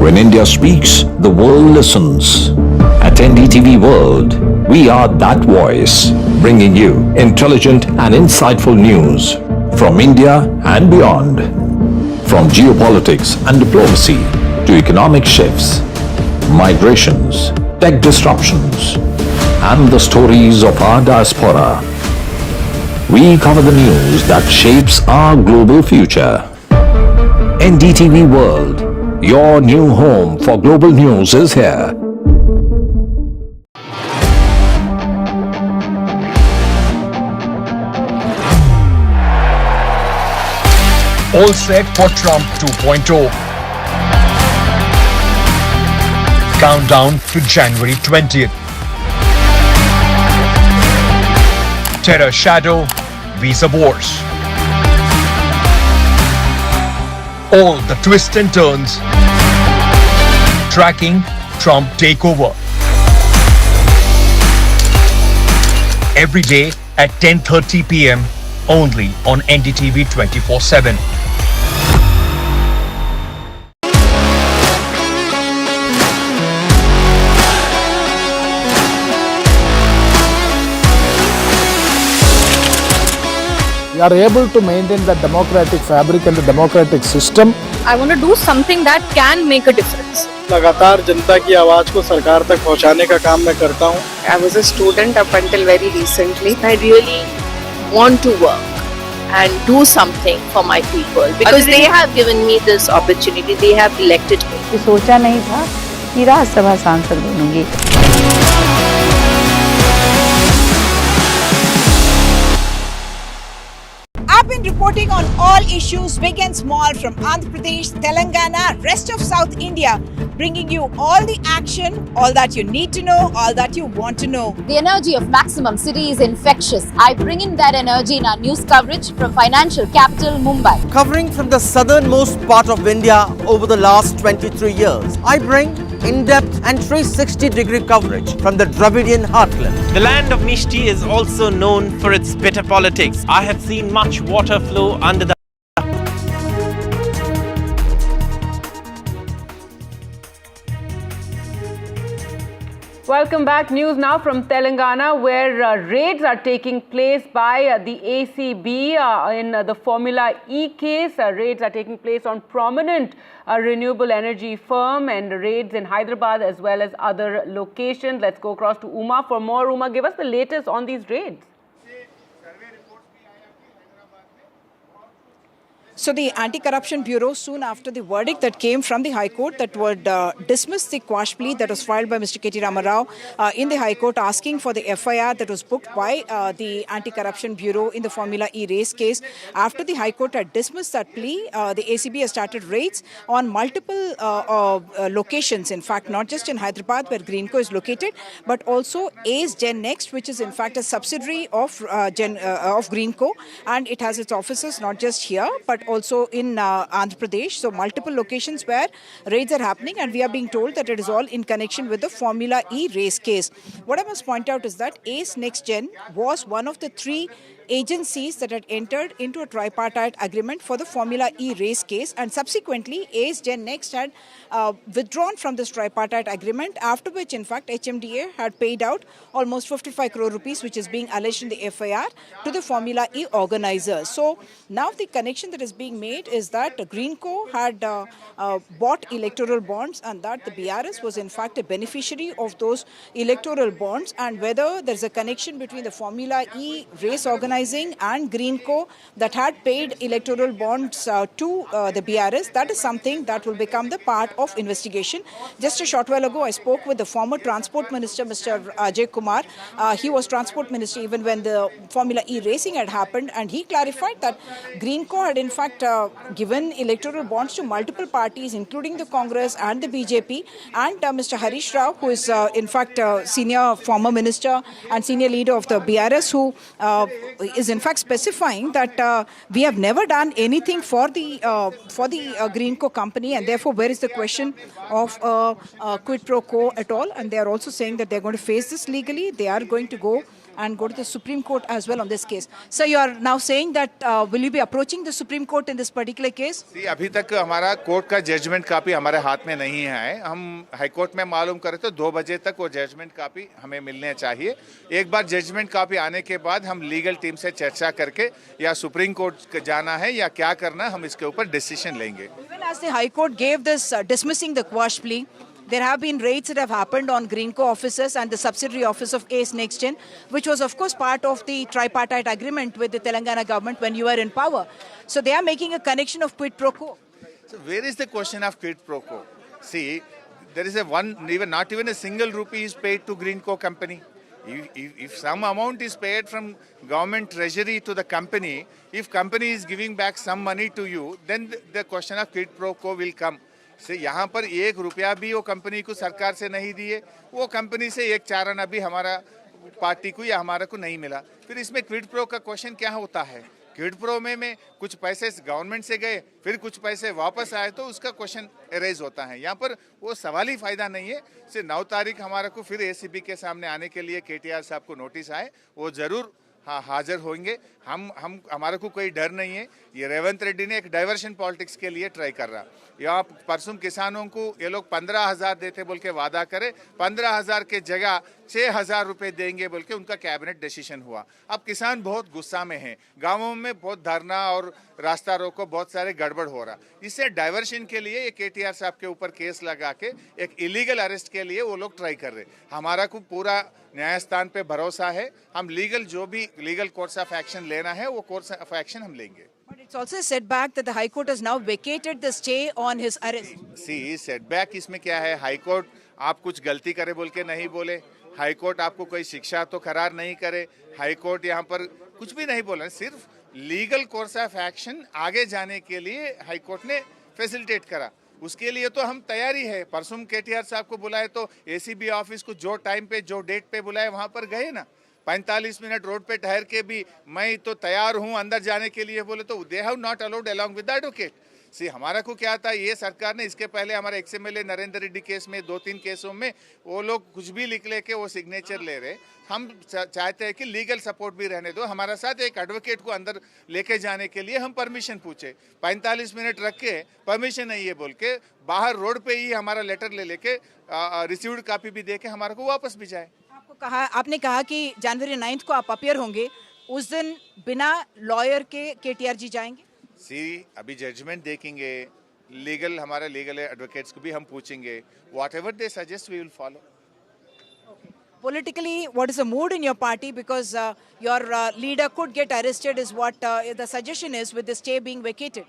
When India speaks, the world listens. At NDTV World, we are that voice, bringing you intelligent and insightful news from India and beyond. From geopolitics and diplomacy to economic shifts, migrations, tech disruptions, and the stories of our diaspora. We cover the news that shapes our global future. NDTV World, your new home for global news, is here. All set for Trump 2.0. Countdown to January 20th. Terror shadow, visa wars. All the twists and turns. Tracking Trump takeover. Every day at 10:30 p.m. only on NDTV 24x7. We are able to maintain the democratic fabric and the democratic system. I want to do something that can make a difference. लगातार जनता की आवाज को सरकार तक पहुंचाने का काम मैं करता हूं. I was a student up until very recently. I really want to work and do something for my people because they have given me this opportunity. They have elected me. सोचा नहीं था कि राज्यसभा सांसद बनूंगी. I've been reporting on all issues, big and small, from Andhra Pradesh, Telangana, rest of South India, bringing you all the action, all that you need to know, all that you want to know. The energy of Maximum City is infectious. I bring in that energy in our news coverage from financial capital Mumbai. Covering from the southernmost part of India over the last 23 years, I bring in-depth and 360-degree coverage from the Dravidian heartland. The land of Mishti is also known for its bitter politics. I have seen much water flow under the Welcome back. News now from Telangana, where raids are taking place by the ACB in the Formula E case. Raids are taking place on prominent renewable energy firm, and raids in Hyderabad as well as other locations. Let's go across to Uma for more. Uma, give us the latest on these raids. So the Anti-Corruption Bureau, soon after the verdict that came from the High Court that would dismiss the quash plea that was filed by Mr. KT Rao in the High Court, asking for the FIR that was booked by the Anti-Corruption Bureau in the Formula E race case. After the High Court had dismissed that plea, the ACB has started raids on multiple locations. In fact, not just in Hyderabad where Greenco is located, but also ACE Gen Next, which is in fact a subsidiary of Greenco, and it has its offices not just here but also in Andhra Pradesh. So multiple locations where raids are happening, and we are being told that it is all in connection with the Formula E race case. What I must point out is that ACE Next Gen was one of the three agencies that had entered into a tripartite agreement for the Formula E race case, and subsequently ACE Gen Next had withdrawn from this tripartite agreement, after which in fact HMDA had paid out almost 55 crore rupees, which is being alleged in the FIR, to the Formula E organizers. So now the connection that is being made is that Greenco had bought electoral bonds, and that the BRS was in fact a beneficiary of those electoral bonds, and whether there's a connection between the Formula E race organizers and Greenco that had paid electoral bonds to the BRS, that is something that will become the part of investigation. Just a short while ago, I spoke with the former Transport Minister, Mr. Ajay Kumar. He was Transport Minister even when the Formula E racing had happened, and he clarified that Greenco had in fact given electoral bonds to multiple parties, including the Congress and the BJP, and Mr. Harish Rao, who is in fact senior former minister and senior leader of the BRS, who is in fact specifying that we have never done anything for the Greenco company, and therefore where is the question of quid pro quo at all. And they are also saying that they are going to face this legally. They are going to go to the Supreme Court as well on this case. So you are now saying that will you be approaching the Supreme Court in this particular case? See, अभी तक हमारा court का judgement copy हमारे हाथ में नहीं है. हम हाई कोर्ट में मालूम करें तो 2 बजे तक वो जजमेंट कॉपी हमें मिलने चाहिए. एक बार जजमेंट कॉपी आने के बाद हम लीगल टीम से चर्चा करके या सुप्रीम कोर्ट जाना है या क्या करना है, हम इसके ऊपर डिसीजन लेंगे. Even as the High Court gave this dismissing the quash plea, there have been raids that have happened on Greenco offices and the subsidiary office of ACE Next Gen, which was of course part of the tripartite agreement with the Telangana government when you were in power. So they are making a connection of quid pro quo. So where is the question of quid pro quo? See, there is not even a single rupee is paid to Greenco company. If some amount is paid from government treasury to the company, if company is giving back some money to you, then the question of quid pro quo will come. से यहाँ पर 1 रुपया भी वो company को सरकार से नहीं दिए, वो कंपनी से 1 चाराना भी हमारा पार्टी को या हमारा को नहीं मिला. फिर इसमें क्विड प्रो का क्वेश्चन क्या होता है? क्विड प्रो में कुछ पैसे गवर्नमेंट से गए, फिर कुछ पैसे वापस आए, तो उसका क्वेश्चन एरेज होता है. यहाँ पर वो सवाल ही फायदा नहीं है. से 9 तारीख हमारा को फिर एसीबी के सामने आने के लिए केटीआर साहब को नोटिस आए, वो जरूर हाजिर होंगे. हमारे को कोई डर नहीं है. ये रेवंत रेड्डी ने एक डाइवर्शन पॉलिटिक्स के लिए ट्राई कर रहा. यहाँ परसों किसानों को ये लोग 15,000 देते बोल के वादा करे, 15,000 के जगह 6,000 रुपए देंगे बोल के उनका कैबिनेट डिसीजन हुआ. अब किसान बहुत गुस्सा में हैं. गांवों में बहुत धरना और रास्ता रोको, बहुत सारे गड़बड़ हो रहा। इससे डाइवर्शन के लिए ये केटीआर साहब के ऊपर केस लगा के एक इलीगल अरेस्ट के लिए वो लोग ट्राई कर रहे। हमारा को पूरा न्यायस्थान पे भरोसा है, हम लीगल जो भी लीगल कोर्स ऑफ एक्शन लेना है वो कोर्स ऑफ एक्शन हम लेंगे। But it's also a setback that the High Court has now vacated the stay on his arrest. See, setback इसमें क्या है? हाई कोर्ट आप कुछ गलती करे बोल के नहीं बोले, हाई कोर्ट आपको कोई शिक्षा तो करार नहीं करे, हाई कोर्ट यहाँ पर कुछ भी नहीं बोला, सिर्फ लीगल कोर्स ऑफ एक्शन आगे जाने के लिए हाई कोर्ट ने फैसिलिटेट करा। उसके लिए तो हम तैयारी है। परसों केटीआर साहब को बुलाए तो एसीबी ऑफिस को जो टाइम पे जो डेट पे बुलाए वहां पर गए ना, 45 मिनट रोड पे ठहर के भी मैं तो तैयार हूं अंदर जाने के लिए बोले तो they have not allowed along with the advocate. See हमारा को क्या था, ये सरकार ने इसके पहले हमारे एक्सएमएलए नरेंद्र रेड्डी केस में 2-3 केसों में वो लोग कुछ भी लिख लेके वो सिग्नेचर ले रहे। हम चाहते हैं कि लीगल सपोर्ट भी रहने दो, हमारा साथ एक एडवोकेट को अंदर लेके जाने के लिए हम परमिशन पूछे, 45 मिनट रख के परमिशन नहीं है बोल के बाहर रोड पे ही हमारा लेटर ले लेके रिसीव्ड कॉपी भी दे के हमारे को वापस भी जाए। आपने कहा कि जनवरी 9 को आप अपीयर होंगे, उस दिन बिना लॉयर के केटीआर जी जाएंगे? सी अभी जजमेंट देखेंगे, लीगल हमारे लीगल एडवोकेट्स को भी हम पूछेंगे, whatever they suggest we will follow. Politically, what is the mood in your party? Because your leader could get arrested is what the suggestion is with the stay being vacated.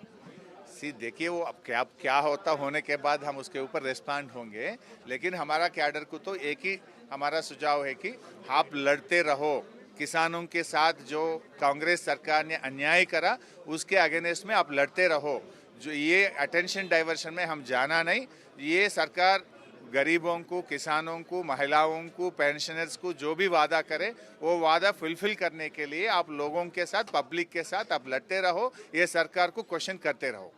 सी देखिए वो अब क्या होता होने के बाद हम उसके ऊपर रेस्पॉन्ड होंगे, लेकिन हमारा कैडर को तो एक ही हमारा सुझाव है कि आप लड़ते रहो। किसानों के साथ जो कांग्रेस सरकार ने अन्याय करा उसके अगेंस्ट में आप लड़ते रहो। जो ये अटेंशन डाइवर्शन में हम जाना नहीं, ये सरकार गरीबों को, किसानों को, महिलाओं को, पेंशनर्स को जो भी वादा करे वो वादा फुलफिल करने के लिए आप लोगों के साथ, पब्लिक के साथ आप लड़ते रहो, ये सरकार को क्वेश्चन करते रहो।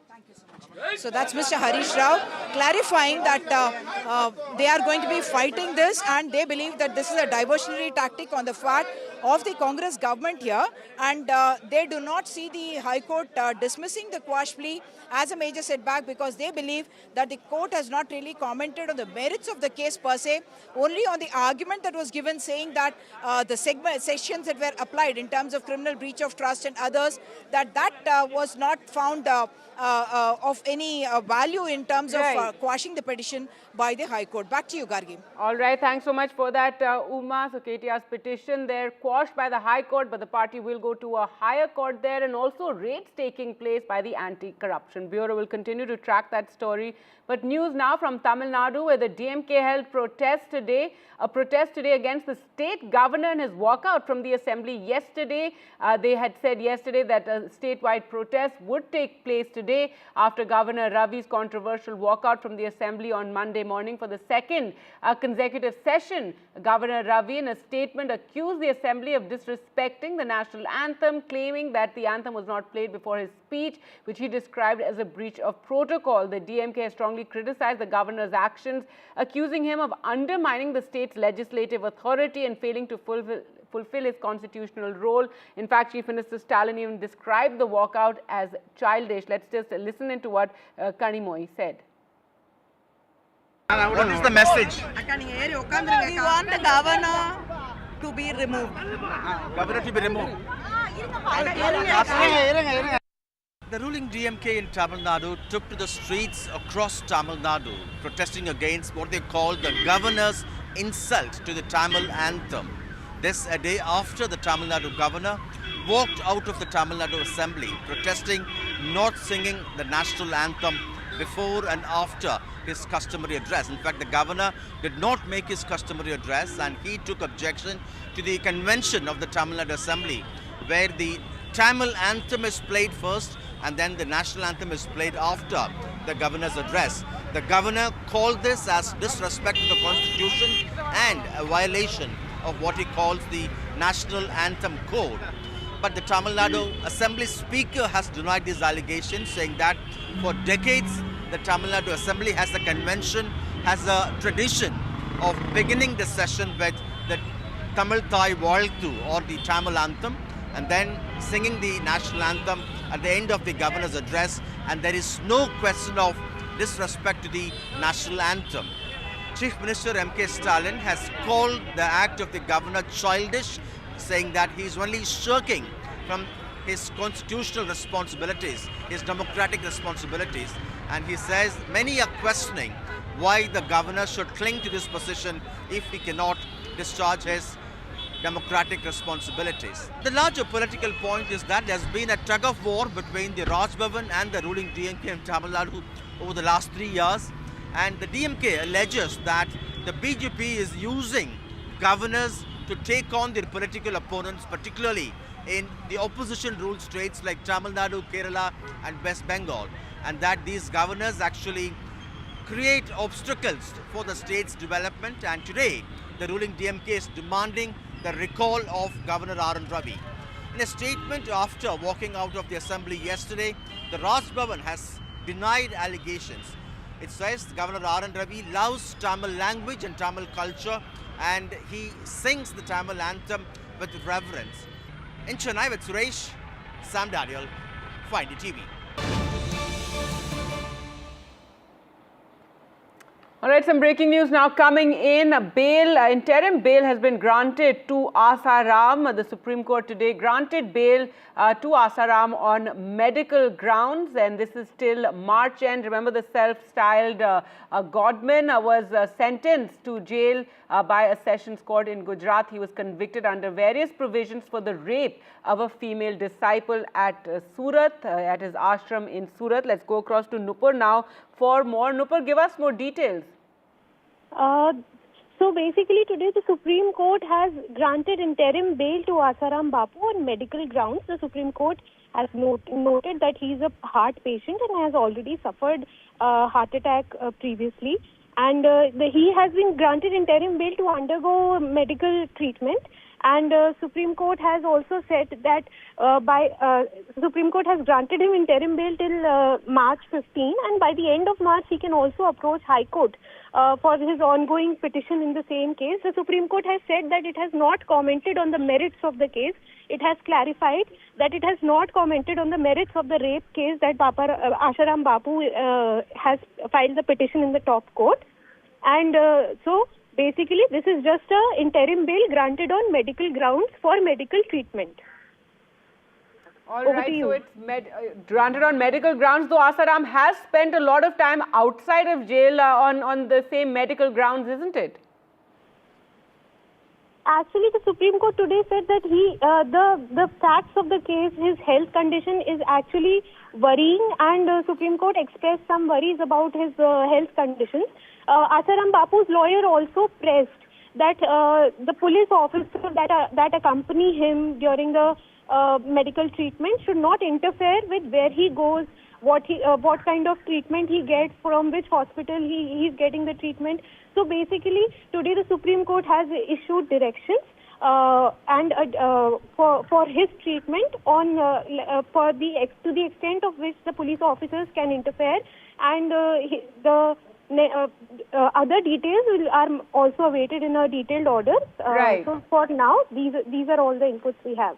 So that's Mr. Harish Rao clarifying that they are going to be fighting this, and they believe that this is a diversionary tactic on the part of the Congress government here, and they do not see the High Court dismissing the quash plea as a major setback, because they believe that the court has not really commented on the merits of the case per se, only on the argument that was given saying that the sections that were applied in terms of criminal breach of trust and others, that was not found of any value in terms of quashing the petition by the High Court. Back to you, Gargi. All right, thanks so much for that, Uma. So KTR's petition there quashed by the High Court, but the party will go to a higher court there, and also raids taking place by the Anti-Corruption Bureau. Will continue to track that story. But news now from Tamil Nadu, where the DMK held a protest today against the state governor and his walkout from the assembly yesterday. They had said yesterday that a statewide protest would take place today after Governor Ravi's controversial walkout from the assembly on Monday morning for the second consecutive session. Governor Ravi, in a statement, accused the assembly of disrespecting the national anthem, claiming that the anthem was not played before his speech, which he described as a breach of protocol. The DMK has strongly criticized the governor's actions, accusing him of undermining the state's legislative authority and failing to fulfill his constitutional role. In fact, Chief Minister Stalin even described the walkout as childish. Let's just listen into what Kanimoi said. What is the message? We want the governor to be removed. Governor to be removed. The ruling DMK in Tamil Nadu took to the streets across Tamil Nadu, protesting against what they called the governor's insult to the Tamil anthem. This a day after the Tamil Nadu governor walked out of the Tamil Nadu assembly, protesting not singing the national anthem before and after his customary address. In fact, the governor did not make his customary address, and he took objection to the convention of the Tamil Nadu assembly, where the Tamil anthem is played first and then the national anthem is played after the governor's address. The governor called this as disrespect to the constitution and a violation of what he calls the national anthem code. But the Tamil Nadu Assembly Speaker has denied these allegations, saying that for decades the Tamil Nadu Assembly has a convention, has a tradition of beginning the session with the Tamil Thai வாழ்த்து or the Tamil anthem, and then singing the national anthem at the end of the governor's address, and there is no question of disrespect to the national anthem. Chief Minister M.K. Stalin has called the act of the governor childish, saying that he is only shirking from his constitutional responsibilities, his democratic responsibilities, and he says many are questioning why the governor should cling to this position if he cannot discharge his democratic responsibilities. The larger political point is that there's been a tug of war between the Raj Bhavan and the ruling DMK in Tamil Nadu over the last 3 years, and the DMK alleges that the BJP is using governors to take on their political opponents, particularly in the opposition-ruled states like Tamil Nadu, Kerala and West Bengal, and that these governors actually create obstacles for the state's development. And today, the ruling DMK is demanding the recall of Governor R.N. Ravi. In a statement after walking out of the assembly yesterday, the Raj Bhavan has denied allegations. It says Governor R.N. Ravi loves Tamil language and Tamil culture, and he sings the Tamil anthem with reverence. In Chennai with Suresh, Sam Daniel, for NDTV. All right, some breaking news now coming in. Interim bail has been granted to Asaram. The Supreme Court today granted bail to Asaram on medical grounds, and this is till March end. Remember, the self-styled Godman was sentenced to jail by a sessions court in Gujarat. He was convicted under various provisions for the rape of a female disciple at Surat, at his ashram in Surat. Let's go across to Nupur now for more. Nupur, give us more details. So basically today the Supreme Court has granted interim bail to Asaram Bapu on medical grounds. The Supreme Court has noted that he is a heart patient and has already suffered a heart attack previously. And he has been granted interim bail to undergo medical treatment. And Supreme Court has also said that Supreme Court has granted him interim bail till March 15, and by the end of March he can also approach High Court for his ongoing petition in the same case. The Supreme Court has said that it has not commented on the merits of the case. It has clarified that it has not commented on the merits of the rape case that Asaram Bapu has filed the petition in the top court. And so basically, this is just an interim bail granted on medical grounds for medical treatment. All right, so it's granted on medical grounds, though Asaram has spent a lot of time outside of jail on the same medical grounds, isn't it? Actually, the Supreme Court today said that the facts of the case, his health condition is actually worrying, and the Supreme Court expressed some worries about his health conditions. Asaram Bapu's lawyer also pressed that the police officer that accompany him during the medical treatment should not interfere with where he goes, what kind of treatment he gets, from which hospital he is getting the treatment. So basically, today the Supreme Court has issued directions and for his treatment on to the extent of which the police officers can interfere, and the other details are also awaited in a detailed order. Right. So for now, these are all the inputs we have.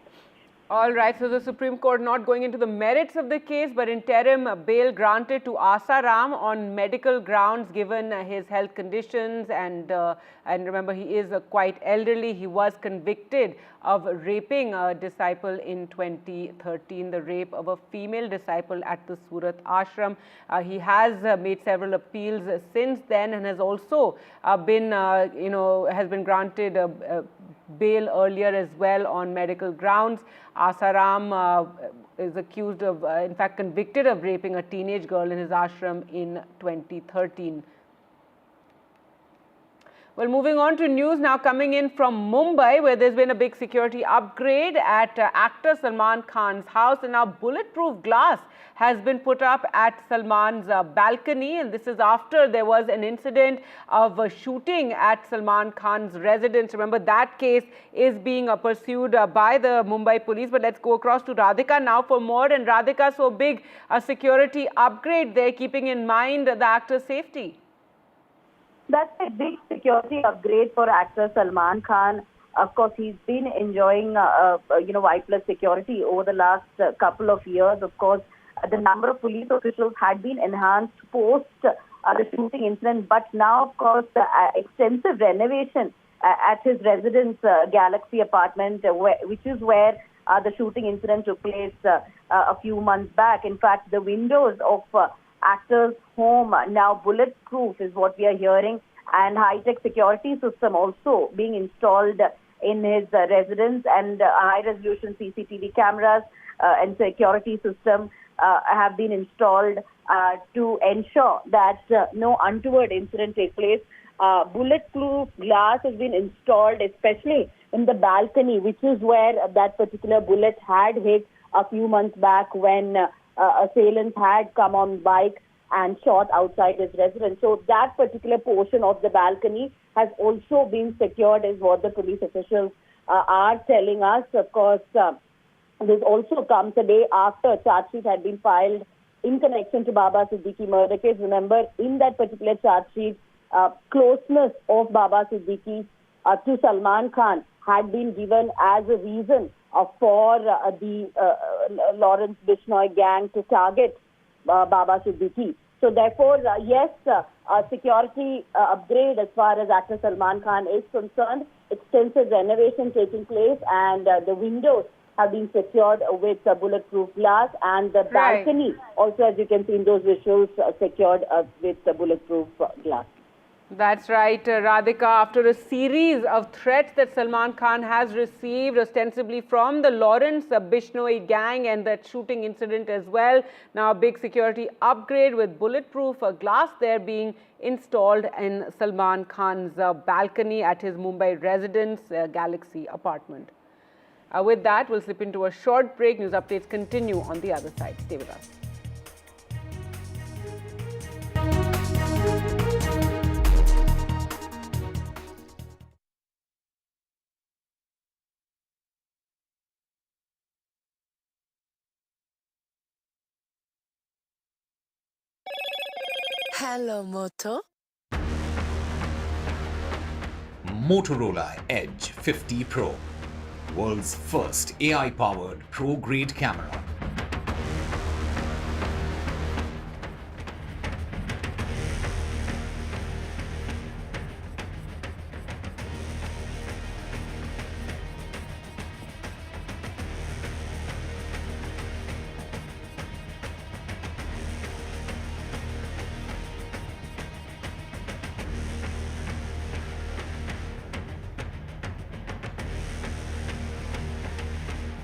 All right, so the Supreme Court not going into the merits of the case, but interim bail granted to Asaram on medical grounds given his health conditions, and remember, he is quite elderly. He was convicted of raping a disciple in 2013, the rape of a female disciple at the Surat ashram. He has made several appeals since then, and has also been granted bail earlier as well on medical grounds. Asaram is accused of, in fact, convicted of raping a teenage girl in his ashram in 2013. Well, moving on to news now coming in from Mumbai, where there's been a big security upgrade at actor Salman Khan's house, and now bulletproof glass has been put up at Salman's balcony, and this is after there was an incident of shooting at Salman Khan's residence. Remember, that case is being pursued by the Mumbai police. But let's go across to Radhika now for more. And Radhika, so big security upgrade there, keeping in mind the actor's safety. That's a big security upgrade for actor Salman Khan. Of course, he's been enjoying, Y+ security over the last couple of years. Of course, the number of police officials had been enhanced post the shooting incident. But now, of course, the extensive renovation at his residence Galaxy apartment, which is where the shooting incident took place a few months back. In fact, the windows of actor's home now bulletproof is what we are hearing, and high-tech security system also being installed in his residence, and high-resolution CCTV cameras and security system have been installed to ensure that no untoward incident take place. Bulletproof glass has been installed, especially in the balcony, which is where that particular bullet had hit a few months back when assailants had come on bike and shot outside his residence. So that particular portion of the balcony has also been secured, is what the police officials are telling us. Of course, this also comes a day after charge sheet had been filed in connection to Baba Siddiqui murder case. Remember, in that particular charge sheet, closeness of Baba Siddiqui to Salman Khan had been given as a reason for the Lawrence Bishnoi gang to target Baba Siddiqui. So therefore, yes, security upgrade as far as actor Salman Khan is concerned, extensive renovation taking place, and the windows have been secured with bulletproof glass, and the balcony also, as you can see in those visuals, secured with bulletproof glass. That's right, Radhika. After a series of threats that Salman Khan has received, ostensibly from the Lawrence Bishnoi gang and that shooting incident as well, now a big security upgrade with bulletproof glass there being installed in Salman Khan's balcony at his Mumbai residence, Galaxy apartment. With that, we'll slip into a short break. News updates continue on the other side. Stay with us. Hello, Moto. Motorola Edge 50 Pro, world's first AI-powered pro-grade camera.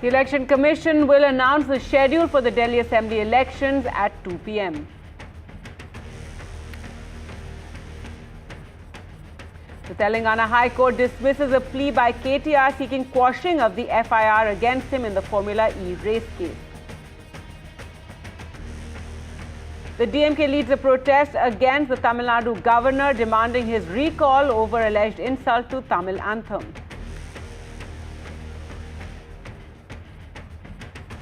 The Election Commission will announce the schedule for the Delhi Assembly elections at 2 p.m. The Telangana High Court dismisses a plea by KTR seeking quashing of the FIR against him in the Formula E race case. The DMK leads a protest against the Tamil Nadu governor demanding his recall over alleged insult to Tamil anthem.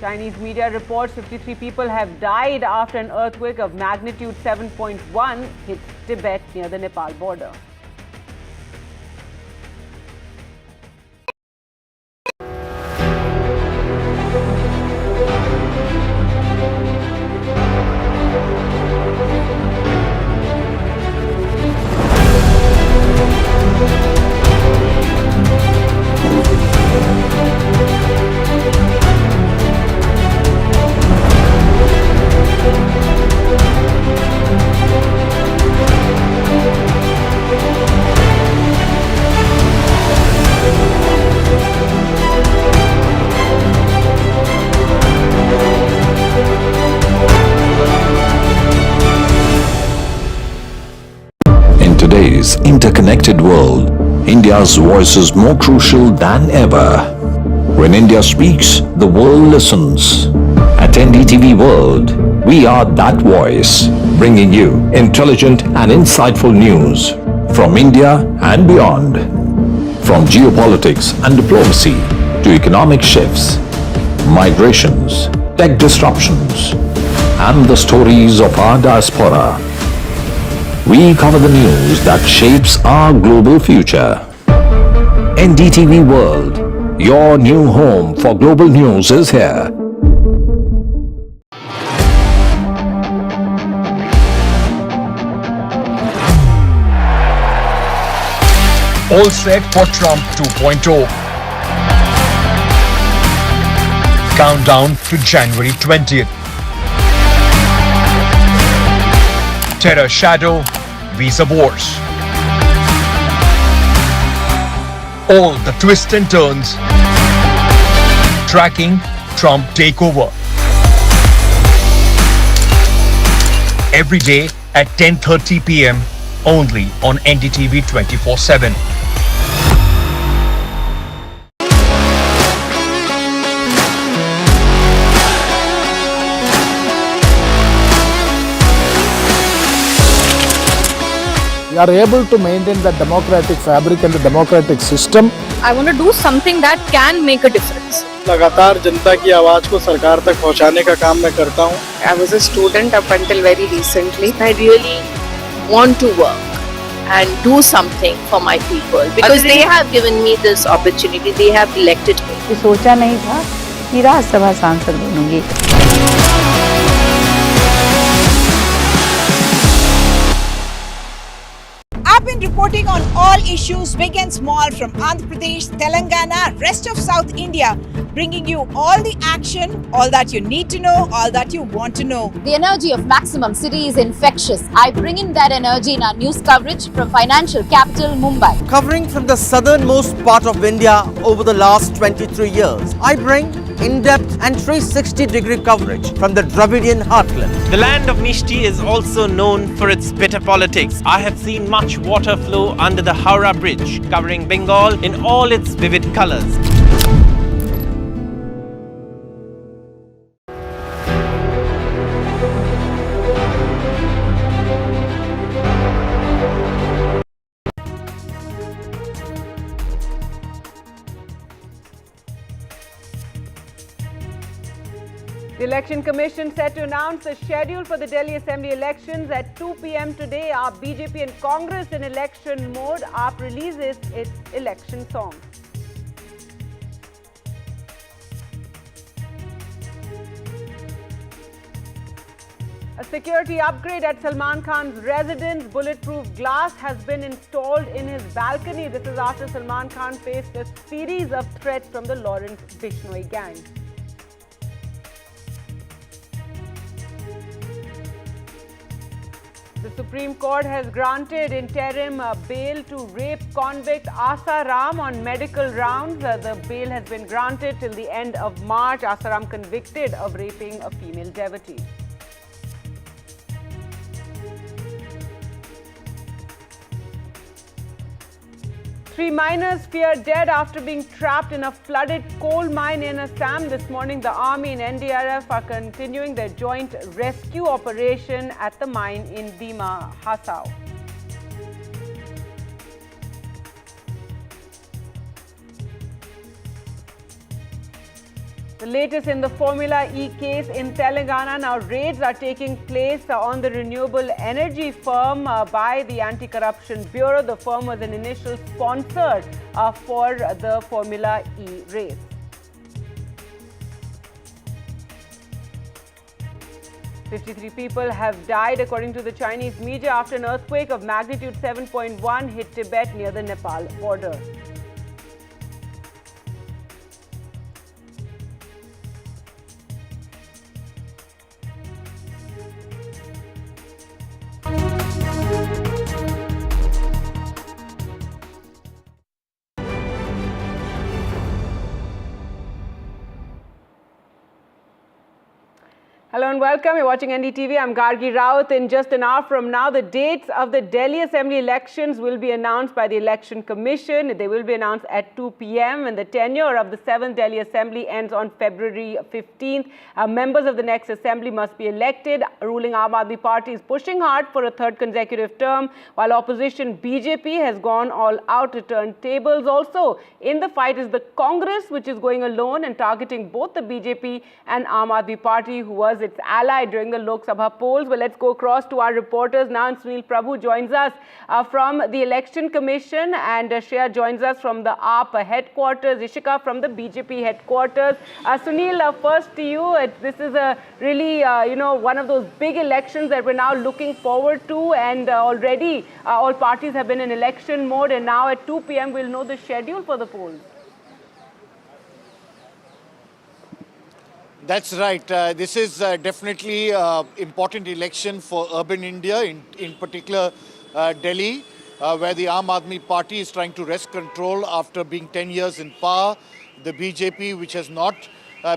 Chinese media reports 53 people have died after an earthquake of magnitude 7.1 hit Tibet near the Nepal border. today's interconnected world, India's voice is more crucial than ever. When India speaks, the world listens. At NDTV World, we are that voice, bringing you intelligent and insightful news from India and beyond. From geopolitics and diplomacy to economic shifts, migrations, tech disruptions, and the stories of our diaspora. We cover the news that shapes our global future. NDTV World, your new home for global news is here. All set for Trump 2.0. Countdown to January 20th. Terror shadow, visa wars. All the twists and turns. Tracking Trump takeover. Every day at 10:30 p.m. only on NDTV 24x7. We are able to maintain the democratic fabric and the democratic system. I want to do something that can make a difference. लगातार जनता की आवाज को सरकार तक पहुंचाने का काम मैं करता हूं. I was a student up until very recently. I really want to work and do something for my people because they have given me this opportunity. They have elected me. सोचा नहीं था कि राज्यसभा सांसद बनूंगी. I've been reporting on all issues, big and small, from Andhra Pradesh, Telangana, rest of South India, bringing you all the action, all that you need to know, all that you want to know. The energy of Maximum City is infectious. I bring in that energy in our news coverage from financial capital Mumbai. Covering from the southernmost part of India over the last 23 years, I bring in-depth and 360-degree coverage from the Dravidian heartland. The land of Mishti is also known for its bitter politics. I have seen much water flow under the Howrah Bridge, covering Bengal in all its vivid colors. The Election Commission set to announce the schedule for the Delhi Assembly elections at 2 p.m. today. Our BJP and Congress in election mode. AAP releases its election song. A security upgrade at Salman Khan's residence. Bulletproof glass has been installed in his balcony. This is after Salman Khan faced a series of threats from the Lawrence Bishnoi gang. The Supreme Court has granted interim bail to rape convict Asaram on medical grounds. The bail has been granted till the end of March. Asaram convicted of raping a female devotee. Three miners fear dead after being trapped in a flooded coal mine in Assam. This morning, the Army and NDRF are continuing their joint rescue operation at the mine in Dima, Hasao. The latest in the Formula E case in Telangana. Now raids are taking place on the renewable energy firm by the Anti-Corruption Bureau. The firm was an initial sponsor for the Formula E race. "53 people have died according to the Chinese media after an earthquake of magnitude 7.1 hit Tibet near the Nepal border. Hello and welcome. You're watching NDTV. I'm Gargi Raut. In just an hour from now, the dates of the Delhi Assembly elections will be announced by the Election Commission. They will be announced at 2 p.m. and the tenure of the 7th Delhi Assembly ends on February 15th. Members of the next Assembly must be elected. Ruling Aam Aadmi Party is pushing hard for a third consecutive term, while opposition BJP has gone all out to turn tables. Also in the fight is the Congress, which is going alone and targeting both the BJP and Aam Aadmi Party, who was its ally during the Lok Sabha polls. Well, let's go across to our reporters now. And Sunil Prabhu joins us from the Election Commission, and Shreya joins us from the AAP headquarters, Ishika from the BJP headquarters. Sunil, first to you. This is a really, one of those big elections that we're now looking forward to, and already all parties have been in election mode, and now at 2 p.m. we'll know the schedule for the polls. That's right. This is definitely important election for urban India, in particular Delhi, where the Aam Aadmi Party is trying to wrest control after being 10 years in power. The BJP, which has not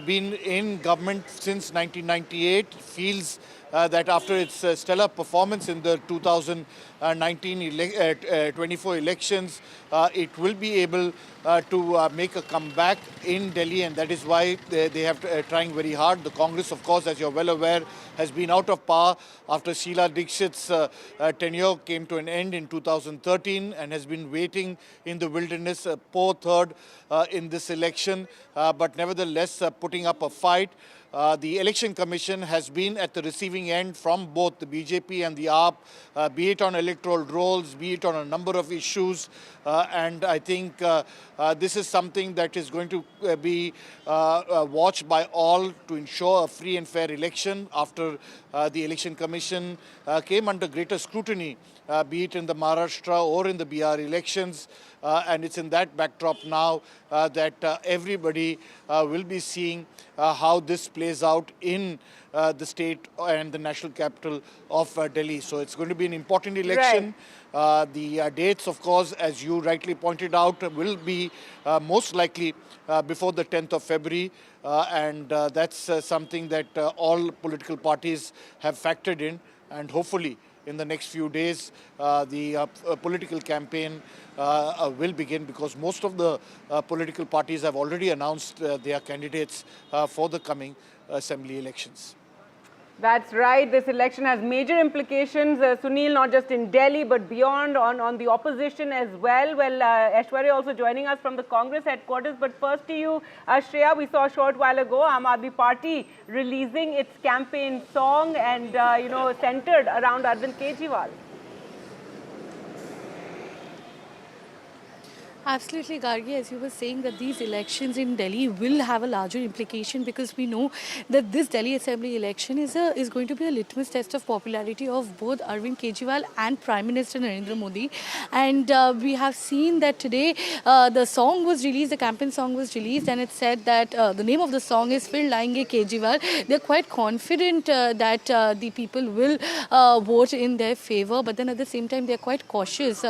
been in government since 1998, feels that after its stellar performance in the 2024 elections, it will be able to make a comeback in Delhi, and that is why they have trying very hard. The Congress, of course, as you're well aware, has been out of power after Sheila Dikshit's tenure came to an end in 2013 and has been waiting in the wilderness, a poor third in this election, but nevertheless putting up a fight. The Election Commission has been at the receiving end from both the BJP and the AAP, be it on electoral rolls, be it on a number of issues. And I think this is something that is going to be watched by all to ensure a free and fair election after the Election Commission came under greater scrutiny, be it in the Maharashtra or in the BR elections. And it's in that backdrop now that everybody will be seeing how this plays out in the state and the national capital of Delhi. So it's going to be an important election. Right. The dates, of course, as you rightly pointed out, will be most likely before the 10th of February. And that's something that all political parties have factored in, and hopefully in the next few days, the political campaign will begin, because most of the political parties have already announced their candidates for the coming assembly elections. That's right. This election has major implications, Sunil, not just in Delhi, but beyond on the opposition as well. Well, Aishwarya also joining us from the Congress headquarters. But first to you, Shreya, we saw a short while ago Aam Aadmi Party releasing its campaign song and, centered around Arvind Kejriwal. Absolutely, Gargi, as you were saying, that these elections in Delhi will have a larger implication, because we know that this Delhi Assembly election is going to be a litmus test of popularity of both Arvind Kejriwal and Prime Minister Narendra Modi. And we have seen that today the song was released, the campaign song was released, and it said that the name of the song is Fir Layenge Kejriwal. They're quite confident that the people will vote in their favor, but then at the same time they're quite cautious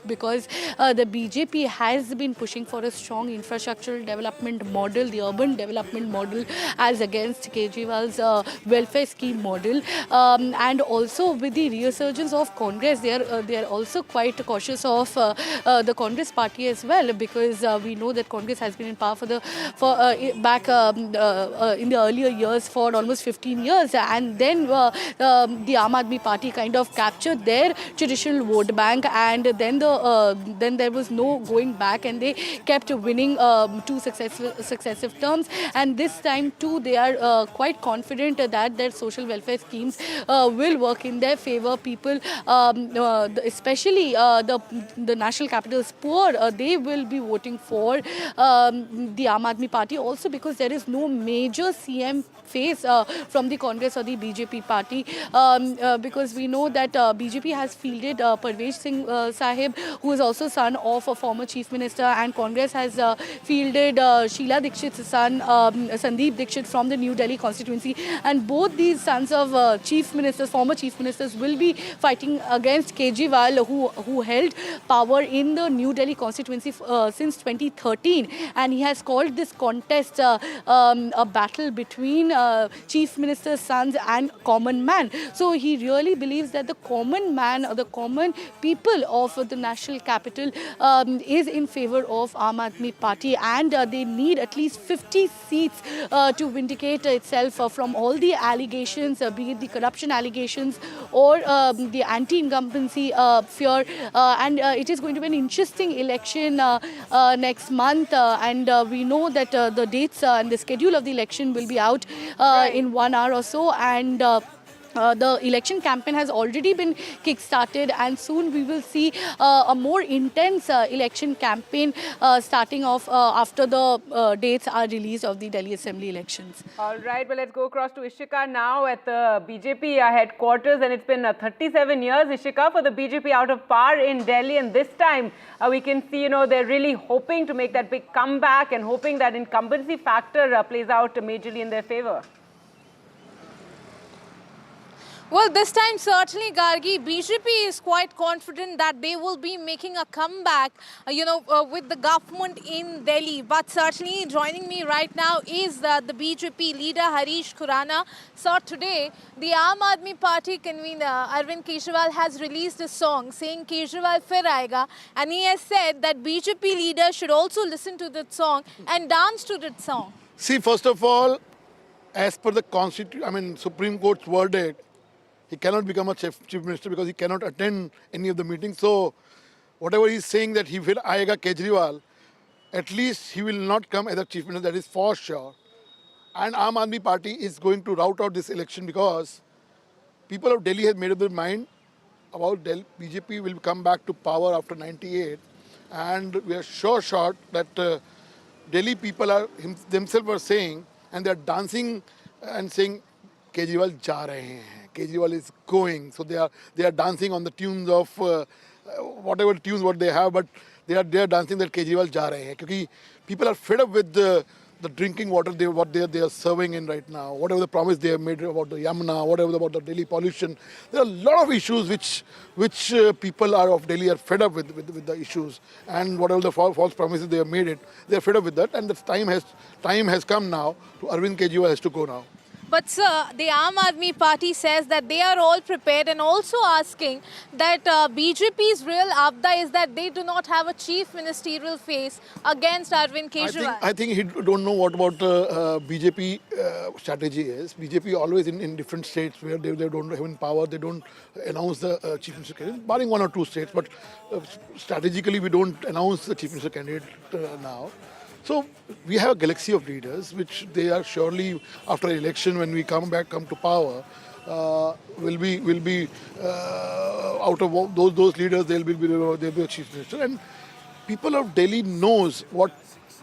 because the BJP has been pushing for a strong infrastructural development model, the urban development model, as against Kejriwal's welfare scheme model. And also with the resurgence of Congress, they are also quite cautious of the Congress party as well, because we know that Congress has been in power back in the earlier years for almost 15 years, and then the Aam Aadmi Party kind of captured their traditional vote bank, and then there was no going back, and they kept winning two successive terms. And this time too, they are quite confident that their social welfare schemes will work in their favor. People, especially the national capital's poor, they will be voting for the Aam Aadmi Party, also because there is no major CM face from the Congress or the BJP party, because we know that BJP has fielded Parvez Singh Sahib, who is also son of a former chief minister, and Congress has fielded Sheila Dikshit's son, Sandeep Dikshit, from the New Delhi constituency. And both these sons of former chief ministers, will be fighting against Kejriwal, who held power in the New Delhi constituency since 2013. And he has called this contest a battle between chief minister's sons and common man. So he really believes that the common man, or the common people of the national capital is in favor of Aam Aadmi Party, and they need at least 50 seats to vindicate itself from all the allegations, be it the corruption allegations or the anti-incumbency fear. And it is going to be an interesting election next month, and we know that the dates and the schedule of the election will be out in 1 hour or so, and the election campaign has already been kick-started, and soon we will see a more intense election campaign starting off after the dates are released of the Delhi Assembly elections. All right, well, let's go across to Ishika now at the BJP headquarters, and it's been 37 years, Ishika, for the BJP out of power in Delhi, and this time we can see, they're really hoping to make that big comeback and hoping that incumbency factor plays out majorly in their favor. Well, this time certainly, Gargi, BJP is quite confident that they will be making a comeback, with the government in Delhi. But certainly joining me right now is the BJP leader, Harish Khurana. So today, the Aam Aadmi Party convener, Arvind Kejriwal, has released a song saying Kejriwal Fir Aayega. And he has said that BJP leaders should also listen to that song and dance to that song. See, first of all, as per the Supreme Court's verdict, he cannot become a chief minister because he cannot attend any of the meetings. So, whatever he's saying that he will aayega Kejriwal, at least he will not come as a chief minister, that is for sure. And Aam Aadmi Party is going to rout out this election because people of Delhi have made up their mind about Delhi. BJP will come back to power after 98, and we are sure shot that Delhi people are themselves are saying, and they are dancing and saying, Kejriwal ja rahe hain. Kejriwal is going, so they are dancing on the tunes of whatever tunes what they have, but they are dancing that Kejriwal ja rahe hain. Because people are fed up with the drinking water what they are serving in right now. Whatever the promise they have made about the Yamuna, whatever about the Delhi pollution, there are a lot of issues which people of Delhi are fed up with the issues, and whatever the false promises they have made they are fed up with that, and the time has come now. To Arvind Kejriwal has to go now. But sir, the Aam Aadmi Party says that they are all prepared and also asking that BJP's real abda is that they do not have a chief ministerial face against Arvind Kejriwal. I think he don't know what about BJP strategy is. BJP always in different states where they don't have in power, they don't announce the chief minister candidate, barring one or two states, but strategically we don't announce the chief minister candidate now. So we have a galaxy of leaders, which they are surely after election when we come to power, will be out of those leaders they'll be a chief minister, and people of Delhi knows what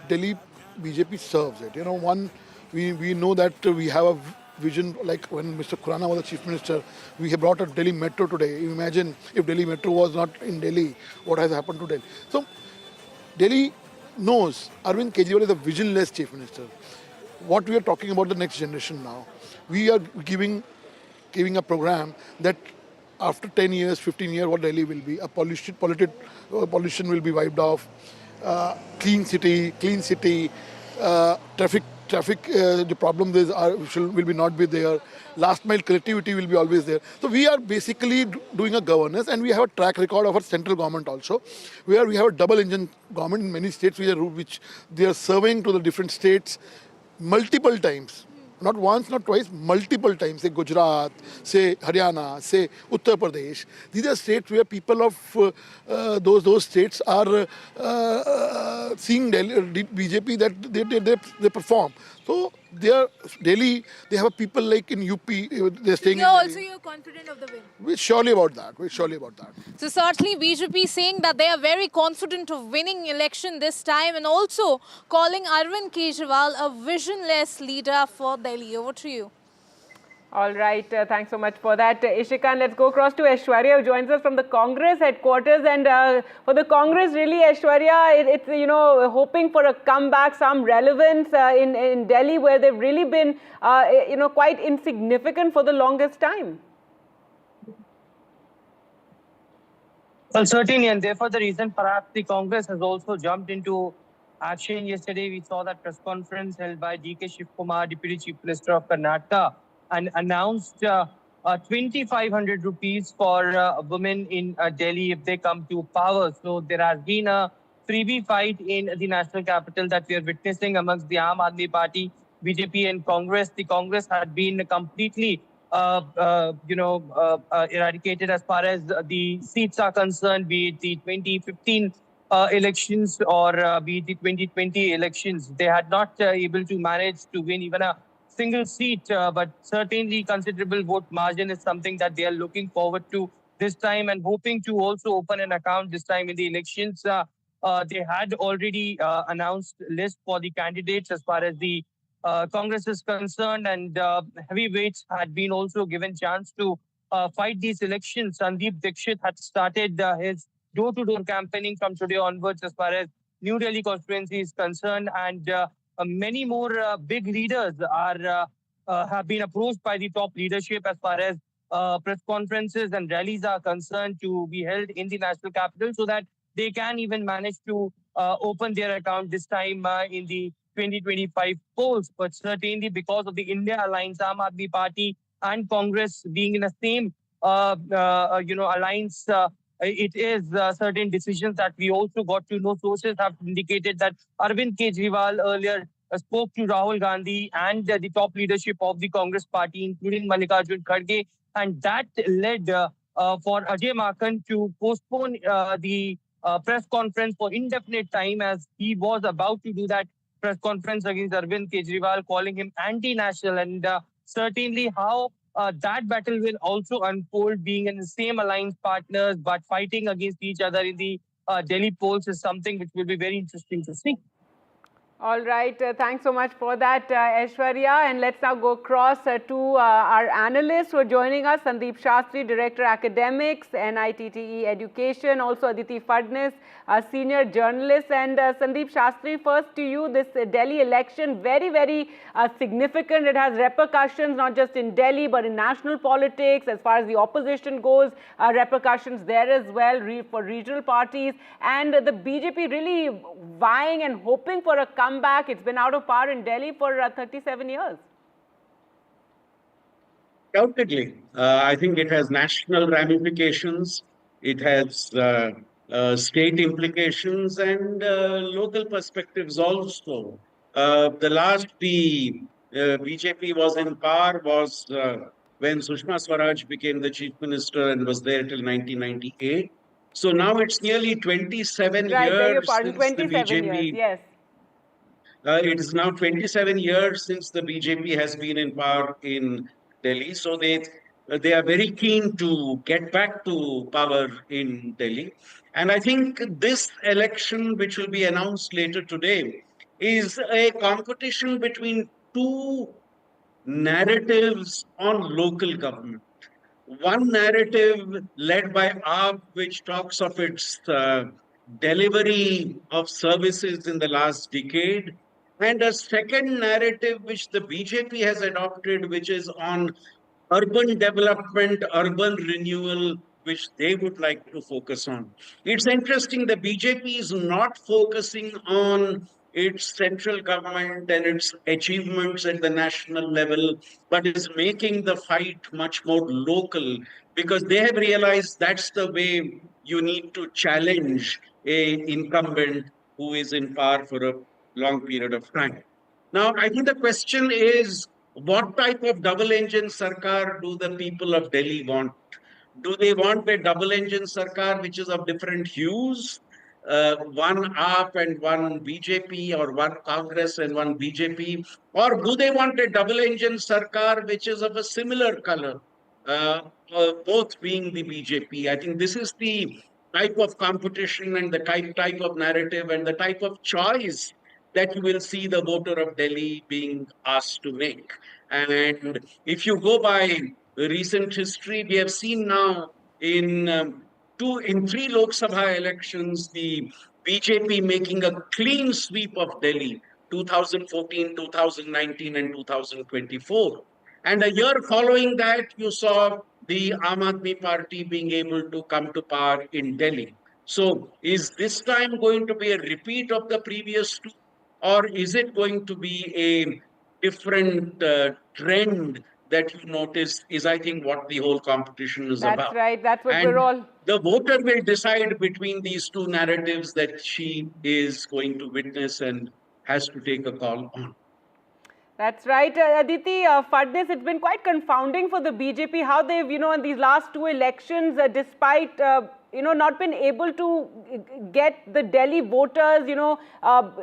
Delhi BJP serves it. We know that we have a vision, like when Mr. Khurana was the chief minister, we have brought a Delhi Metro today. Imagine if Delhi Metro was not in Delhi, what has happened to Delhi. So Delhi knows Arvind Kejriwal is a visionless chief minister. What we are talking about the next generation now, we are giving a program that after 10 years, 15 years, what Delhi will be. Pollution will be wiped off. Clean city, traffic. The problem will not be there. Last mile connectivity will be always there. So we are basically doing a governance, and we have a track record of our central government also, where we have a double engine government in many states which they are serving to the different states multiple times. Not once, not twice, multiple times. Say Gujarat, say Haryana, say Uttar Pradesh. These are states where people of those states are seeing BJP that they perform. So Delhi, they have people like in UP, they're staying in Also, Delhi. you're confident of the win. We're surely about that. So certainly BJP saying that they are very confident of winning election this time, and also calling Arvind Kejriwal a visionless leader for Delhi. Over to you. All right, thanks so much for that, Ishika. And let's go across to Aishwarya, who joins us from the Congress headquarters. And for the Congress, really, Aishwarya, it's hoping for a comeback, some relevance in Delhi, where they've really been quite insignificant for the longest time. Well, certainly, and therefore the reason perhaps the Congress has also jumped into action. Yesterday, we saw that press conference held by D.K. Shivkumar, Deputy Chief Minister of Karnataka, and announced 2,500 rupees for women in Delhi if they come to power. So there has been a freebie fight in the national capital that we are witnessing amongst the Aam Aadmi Party, BJP and Congress. The Congress had been completely eradicated as far as the seats are concerned, be it the 2015 elections or be it the 2020 elections. They had not able to manage to win even a single seat, but certainly considerable vote margin is something that they are looking forward to this time and hoping to also open an account this time in the elections. They had already announced list for the candidates as far as the Congress is concerned, and heavyweights had been also given chance to fight these elections. Sandeep Dixit had started his door-to-door campaigning from today onwards as far as New Delhi constituency is concerned, and many more big leaders are have been approached by the top leadership as far as press conferences and rallies are concerned to be held in the national capital, so that they can even manage to open their account this time in the 2025 polls. But certainly because of the India Alliance, Aam Aadmi Party and Congress being in the same alliance, it is certain decisions that we also got to know. Sources have indicated that Arvind Kejriwal earlier spoke to Rahul Gandhi and the top leadership of the Congress party, including Mallikarjun Kharge, and that led for Ajay Makhan to postpone the press conference for indefinite time, as he was about to do that press conference against Arvind Kejriwal, calling him anti-national, and certainly how that battle will also unfold, being in the same alliance partners but fighting against each other in the Delhi polls, is something which will be very interesting to see. All right, thanks so much for that, Aishwarya. And let's now go across to our analysts who are joining us. Sandeep Shastri, Director Academics, NITTE Education, also Aditi Fadnis, a senior journalist. And Sandeep Shastri, first to you, this Delhi election, very, very significant. It has repercussions not just in Delhi, but in national politics. As far as the opposition goes, repercussions there as well for regional parties. And the BJP really vying and hoping for a comeback. It's been out of power in Delhi for 37 years. Undoubtedly. I think it has national ramifications. It has state implications and local perspectives also. The last the BJP was in power was when Sushma Swaraj became the chief minister and was there till 1998. So now it's nearly 27 years since the BJP. Yes. It is now 27 years since the BJP has been in power in Delhi. So they are very keen to get back to power in Delhi. And I think this election, which will be announced later today, is a competition between two narratives on local government. One narrative led by AAP, which talks of its delivery of services in the last decade, and a second narrative which the BJP has adopted, which is on urban development, urban renewal, which they would like to focus on. It's interesting, the BJP is not focusing on its central government and its achievements at the national level, but is making the fight much more local, because they have realized that's the way you need to challenge an incumbent who is in power for a long period of time. Now, I think the question is, what type of double-engine sarkar do the people of Delhi want? Do they want a double-engine sarkar which is of different hues? One AAP and one BJP, or one Congress and one BJP? Or do they want a double-engine sarkar which is of a similar color, both being the BJP? I think this is the type of competition and the type of narrative and the type of choice that you will see the voter of Delhi being asked to make. And if you go by recent history, we have seen now in three Lok Sabha elections, the BJP making a clean sweep of Delhi, 2014, 2019 and 2024. And a year following that, you saw the Aam Aadmi Party being able to come to power in Delhi. So is this time going to be a repeat of the previous two? Or is it going to be a different trend that you notice is, I think, what the whole competition is about. That's right. That's what and we're all... The voter will decide between these two narratives that she is going to witness and has to take a call on. That's right. Aditi, Fadnis, it's been quite confounding for the BJP how they've, in these last two elections, despite not been able to get the Delhi voters,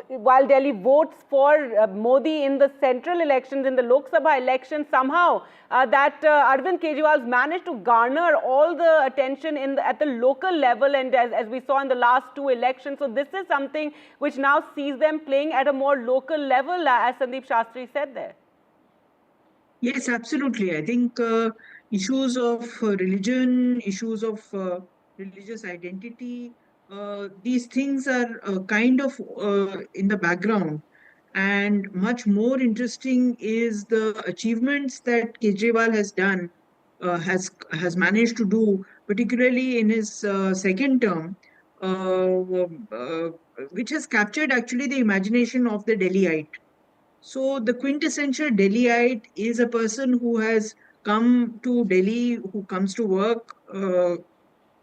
while Delhi votes for Modi in the central elections, in the Lok Sabha elections, somehow that Arvind Kejriwal's managed to garner all the attention at the local level, and as we saw in the last two elections. So this is something which now sees them playing at a more local level, as Sandeep Shastri said there. Yes, absolutely. I think issues of religion, issues of religious identity, these things are kind of in the background. And much more interesting is the achievements that Kejriwal has done, has managed to do, particularly in his second term, which has captured actually the imagination of the Delhiite. So the quintessential Delhiite is a person who has come to Delhi, who comes to work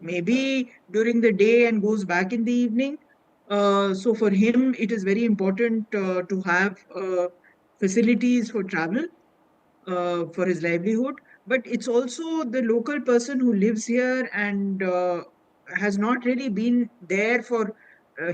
maybe during the day and goes back in the evening. So for him, it is very important to have facilities for travel, for his livelihood. But it's also the local person who lives here and has not really been there for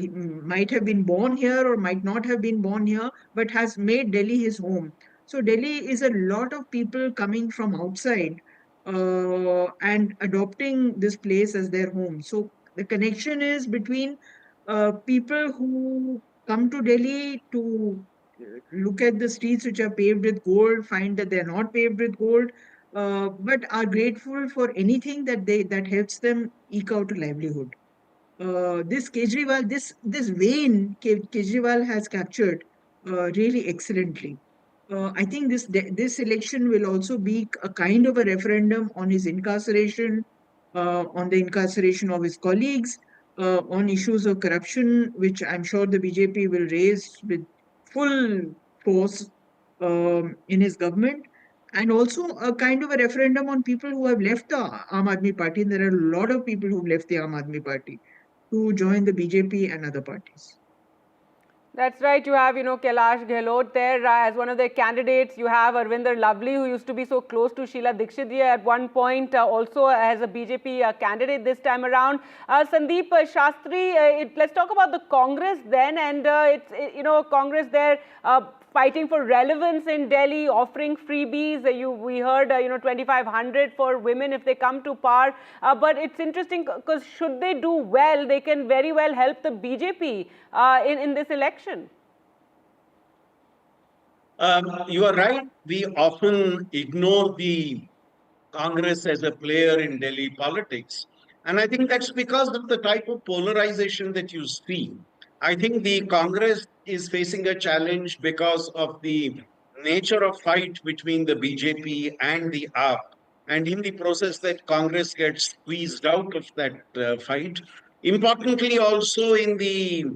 he might have been born here or might not have been born here, but has made Delhi his home. So Delhi is a lot of people coming from outside and adopting this place as their home. So the connection is between people who come to Delhi to look at the streets which are paved with gold, find that they're not paved with gold, but are grateful for anything that helps them eke out a livelihood. This Kejriwal, this vein Kejriwal has captured really excellently. I think this election will also be a kind of a referendum on his incarceration, on the incarceration of his colleagues, on issues of corruption, which I'm sure the BJP will raise with full force in his government, and also a kind of a referendum on people who have left the Aam Aadmi Party. And there are a lot of people who've left the Aam Aadmi Party to join the BJP and other parties. That's right. You have, Kailash Gehlot there as one of the candidates. You have Arvinder Lovely, who used to be so close to Sheila Dikshit ji at one point, also as a BJP candidate this time around. Sandeep Shastri, let's talk about the Congress then. And it's, Congress there fighting for relevance in Delhi, offering freebies. We heard, 2,500 for women if they come to power. But it's interesting because should they do well, they can very well help the BJP in this election. You are right. We often ignore the Congress as a player in Delhi politics. And I think that's because of the type of polarization that you see. I think the Congress is facing a challenge because of the nature of fight between the BJP and the AAP. And in the process that Congress gets squeezed out of that fight. Importantly, also in the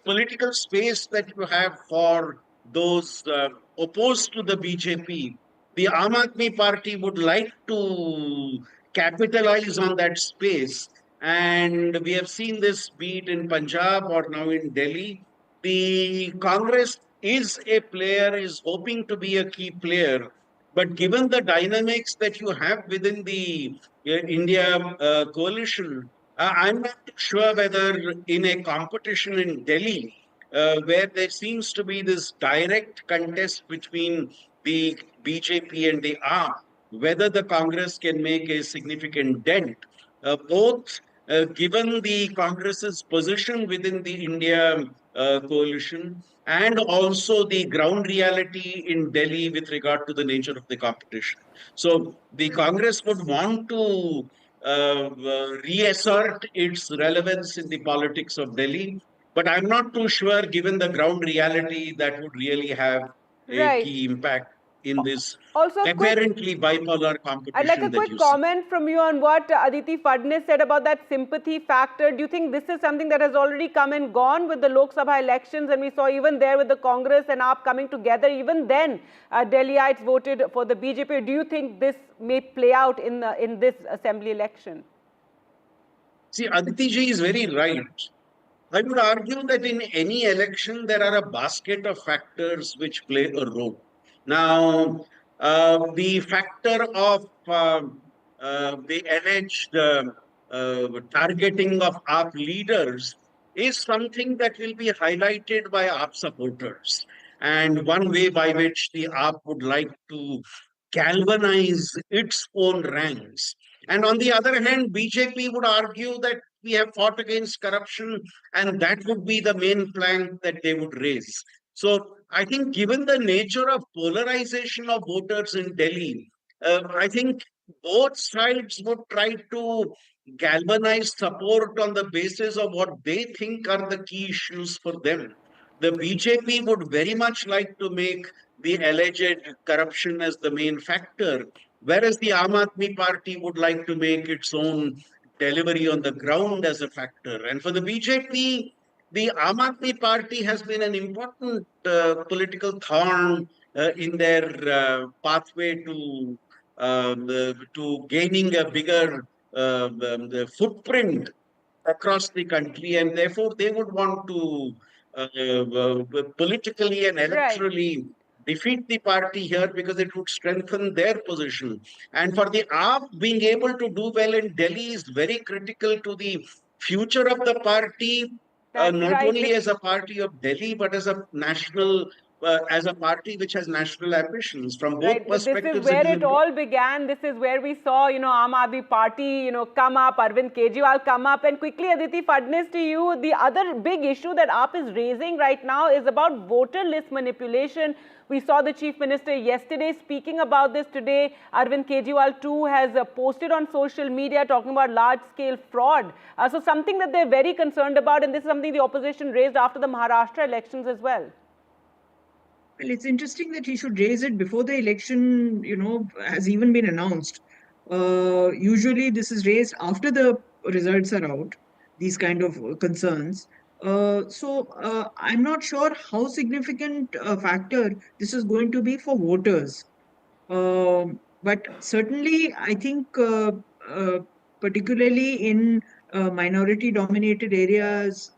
political space that you have for those opposed to the BJP, the Aam Aadmi Party would like to capitalize on that space. And we have seen this be it in Punjab or now in Delhi. The Congress is a player, is hoping to be a key player. But given the dynamics that you have within the India coalition, I'm not sure whether in a competition in Delhi, where there seems to be this direct contest between the BJP and the AAP, whether the Congress can make a significant dent. Both given the Congress's position within the India coalition and also the ground reality in Delhi with regard to the nature of the competition. So the Congress would want to reassert its relevance in the politics of Delhi, but I'm not too sure given the ground reality that would really have a key impact in this apparently bipolar competition. I'd like a quick comment from you on what Aditi Fadnis said about that sympathy factor. Do you think this is something that has already come and gone with the Lok Sabha elections? And we saw even there with the Congress and AAP coming together, even then Delhiites voted for the BJP. Do you think this may play out in this assembly election? See, Aditi ji is very right. I would argue that in any election, there are a basket of factors which play a role. Now, the factor of the alleged targeting of AAP leaders is something that will be highlighted by AAP supporters. And one way by which the AAP would like to galvanize its own ranks. And on the other hand, BJP would argue that we have fought against corruption, and that would be the main plank that they would raise. So I think given the nature of polarization of voters in Delhi, I think both sides would try to galvanize support on the basis of what they think are the key issues for them. The BJP would very much like to make the alleged corruption as the main factor, whereas the Aam Aadmi Party would like to make its own delivery on the ground as a factor. And for the BJP, the Aam Aadmi Party has been an important political thorn in their pathway to gaining a bigger footprint across the country, and therefore they would want to politically and electorally defeat the party here because it would strengthen their position. And for the AAP, being able to do well in Delhi is very critical to the future of the party, not only as a party of Delhi, but as a national as a party which has national ambitions from both perspectives. This is where it all began. This is where we saw, Aam Aadmi Party, come up, Arvind Kejriwal come up. And quickly, Aditi Fadnis, to you, the other big issue that AAP is raising right now is about voter list manipulation. We saw the Chief Minister yesterday speaking about this. Today, Arvind Kejriwal too has posted on social media talking about large-scale fraud. So something that they're very concerned about, and this is something the opposition raised after the Maharashtra elections as well. Well, it's interesting that he should raise it before the election, has even been announced. Usually this is raised after the results are out, these kind of concerns. So I'm not sure how significant a factor this is going to be for voters. But certainly, I think particularly in minority-dominated areas,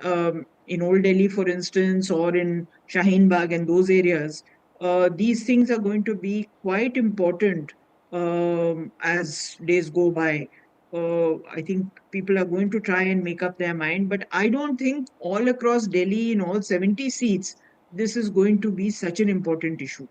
in Old Delhi, for instance, or in Shaheen Bagh and those areas, these things are going to be quite important as days go by. I think people are going to try and make up their mind, but I don't think all across Delhi in all 70 seats, this is going to be such an important issue.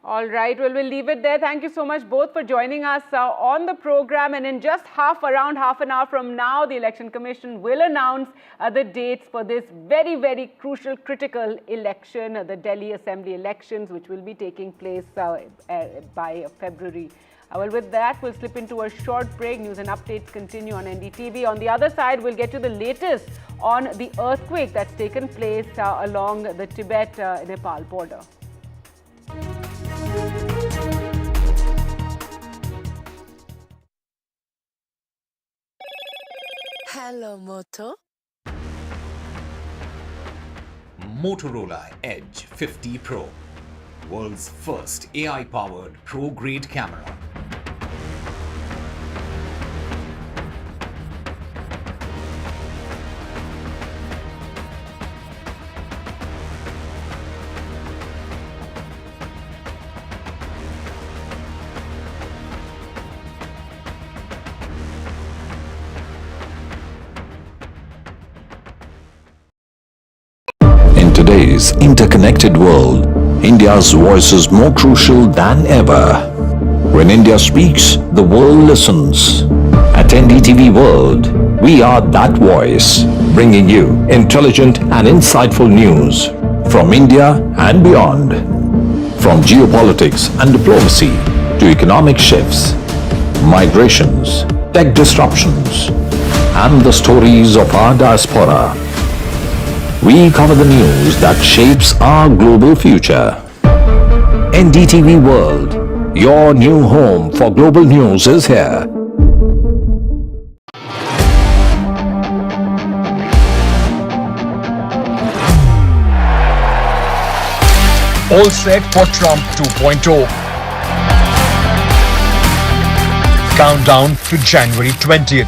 All right, well, we'll leave it there. Thank you so much both for joining us on the program. And in just around half an hour from now, the Election Commission will announce the dates for this very, very crucial, critical election, the Delhi Assembly elections, which will be taking place by February. Well, with that, we'll slip into a short break. News and updates continue on NDTV. On the other side, we'll get to the latest on the earthquake that's taken place along the Tibet-Nepal border. Hello, Moto. Motorola Edge 50 Pro, world's first AI-powered pro-grade camera. In today's interconnected world, India's voice is more crucial than ever. When India speaks, the world listens. At NDTV World, we are that voice, bringing you intelligent and insightful news from India and beyond. From geopolitics and diplomacy to economic shifts, migrations, tech disruptions, and the stories of our diaspora. We cover the news that shapes our global future. NDTV World, your new home for global news is here. All set for Trump 2.0. Countdown to January 20th.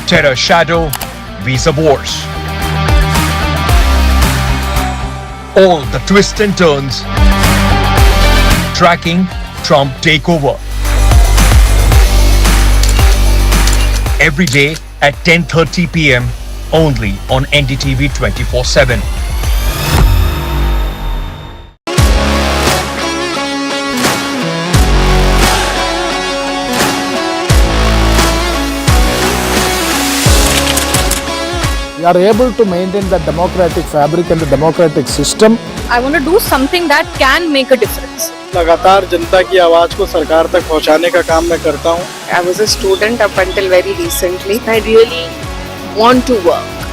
Terror shadow, visa wars. All the twists and turns. Tracking Trump takeover. every day at 10:30 p.m. only on NDTV 24x7. We are able to maintain the democratic fabric and the democratic system. I want to do something that can make a difference. लगातार जनता की आवाज को सरकार तक पहुंचाने का काम मैं करता हूं. I was a student up until very recently. I really want to work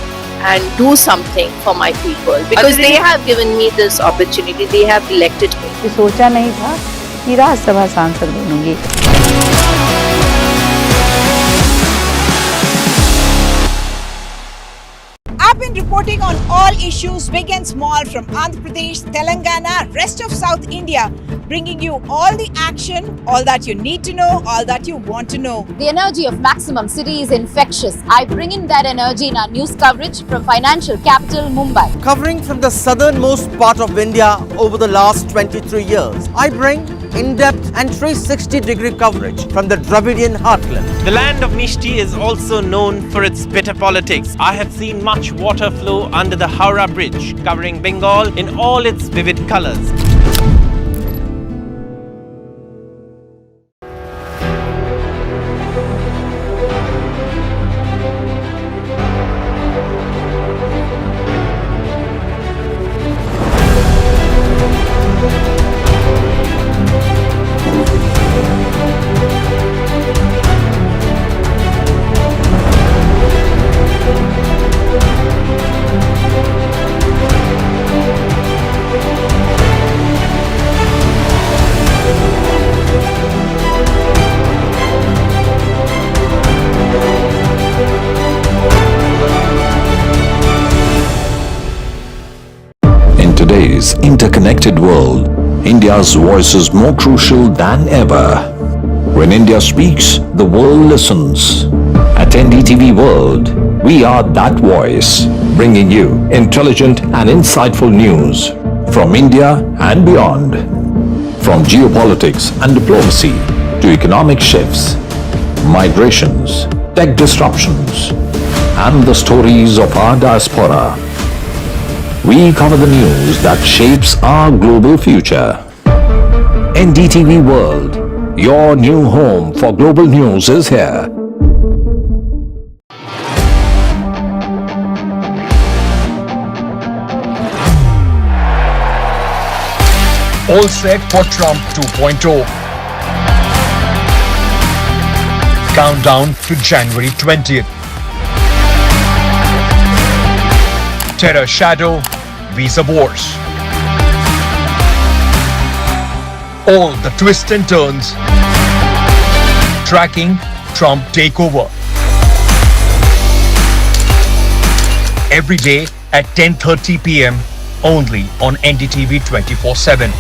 and do something for my people because they have given me this opportunity. They have elected me. सोचा नहीं था कि राज्यसभा सांसद बनूंगी. I've been reporting on all issues, big and small, from Andhra Pradesh, Telangana, rest of South India, bringing you all the action, all that you need to know, all that you want to know. The energy of Maximum City is infectious. I bring in that energy in our news coverage from financial capital Mumbai. Covering from the southernmost part of India over the last 23 years, I bring in-depth and 360-degree coverage from the Dravidian heartland. The land of Mishti is also known for its bitter politics. I have seen much water flow under the Howrah Bridge, covering Bengal in all its vivid colors. today's interconnected world, India's voice is more crucial than ever. When India speaks, the world listens. At NDTV World, we are that voice, bringing you intelligent and insightful news from India and beyond. From geopolitics and diplomacy to economic shifts, migrations, tech disruptions, and the stories of our diaspora. We cover the news that shapes our global future. NDTV World, your new home for global news is here. All set for Trump 2.0. Countdown to January 20th. Terror shadow, visa wars. All the twists and turns. Tracking Trump takeover. Every day at 10:30 p.m. only on NDTV 24/7.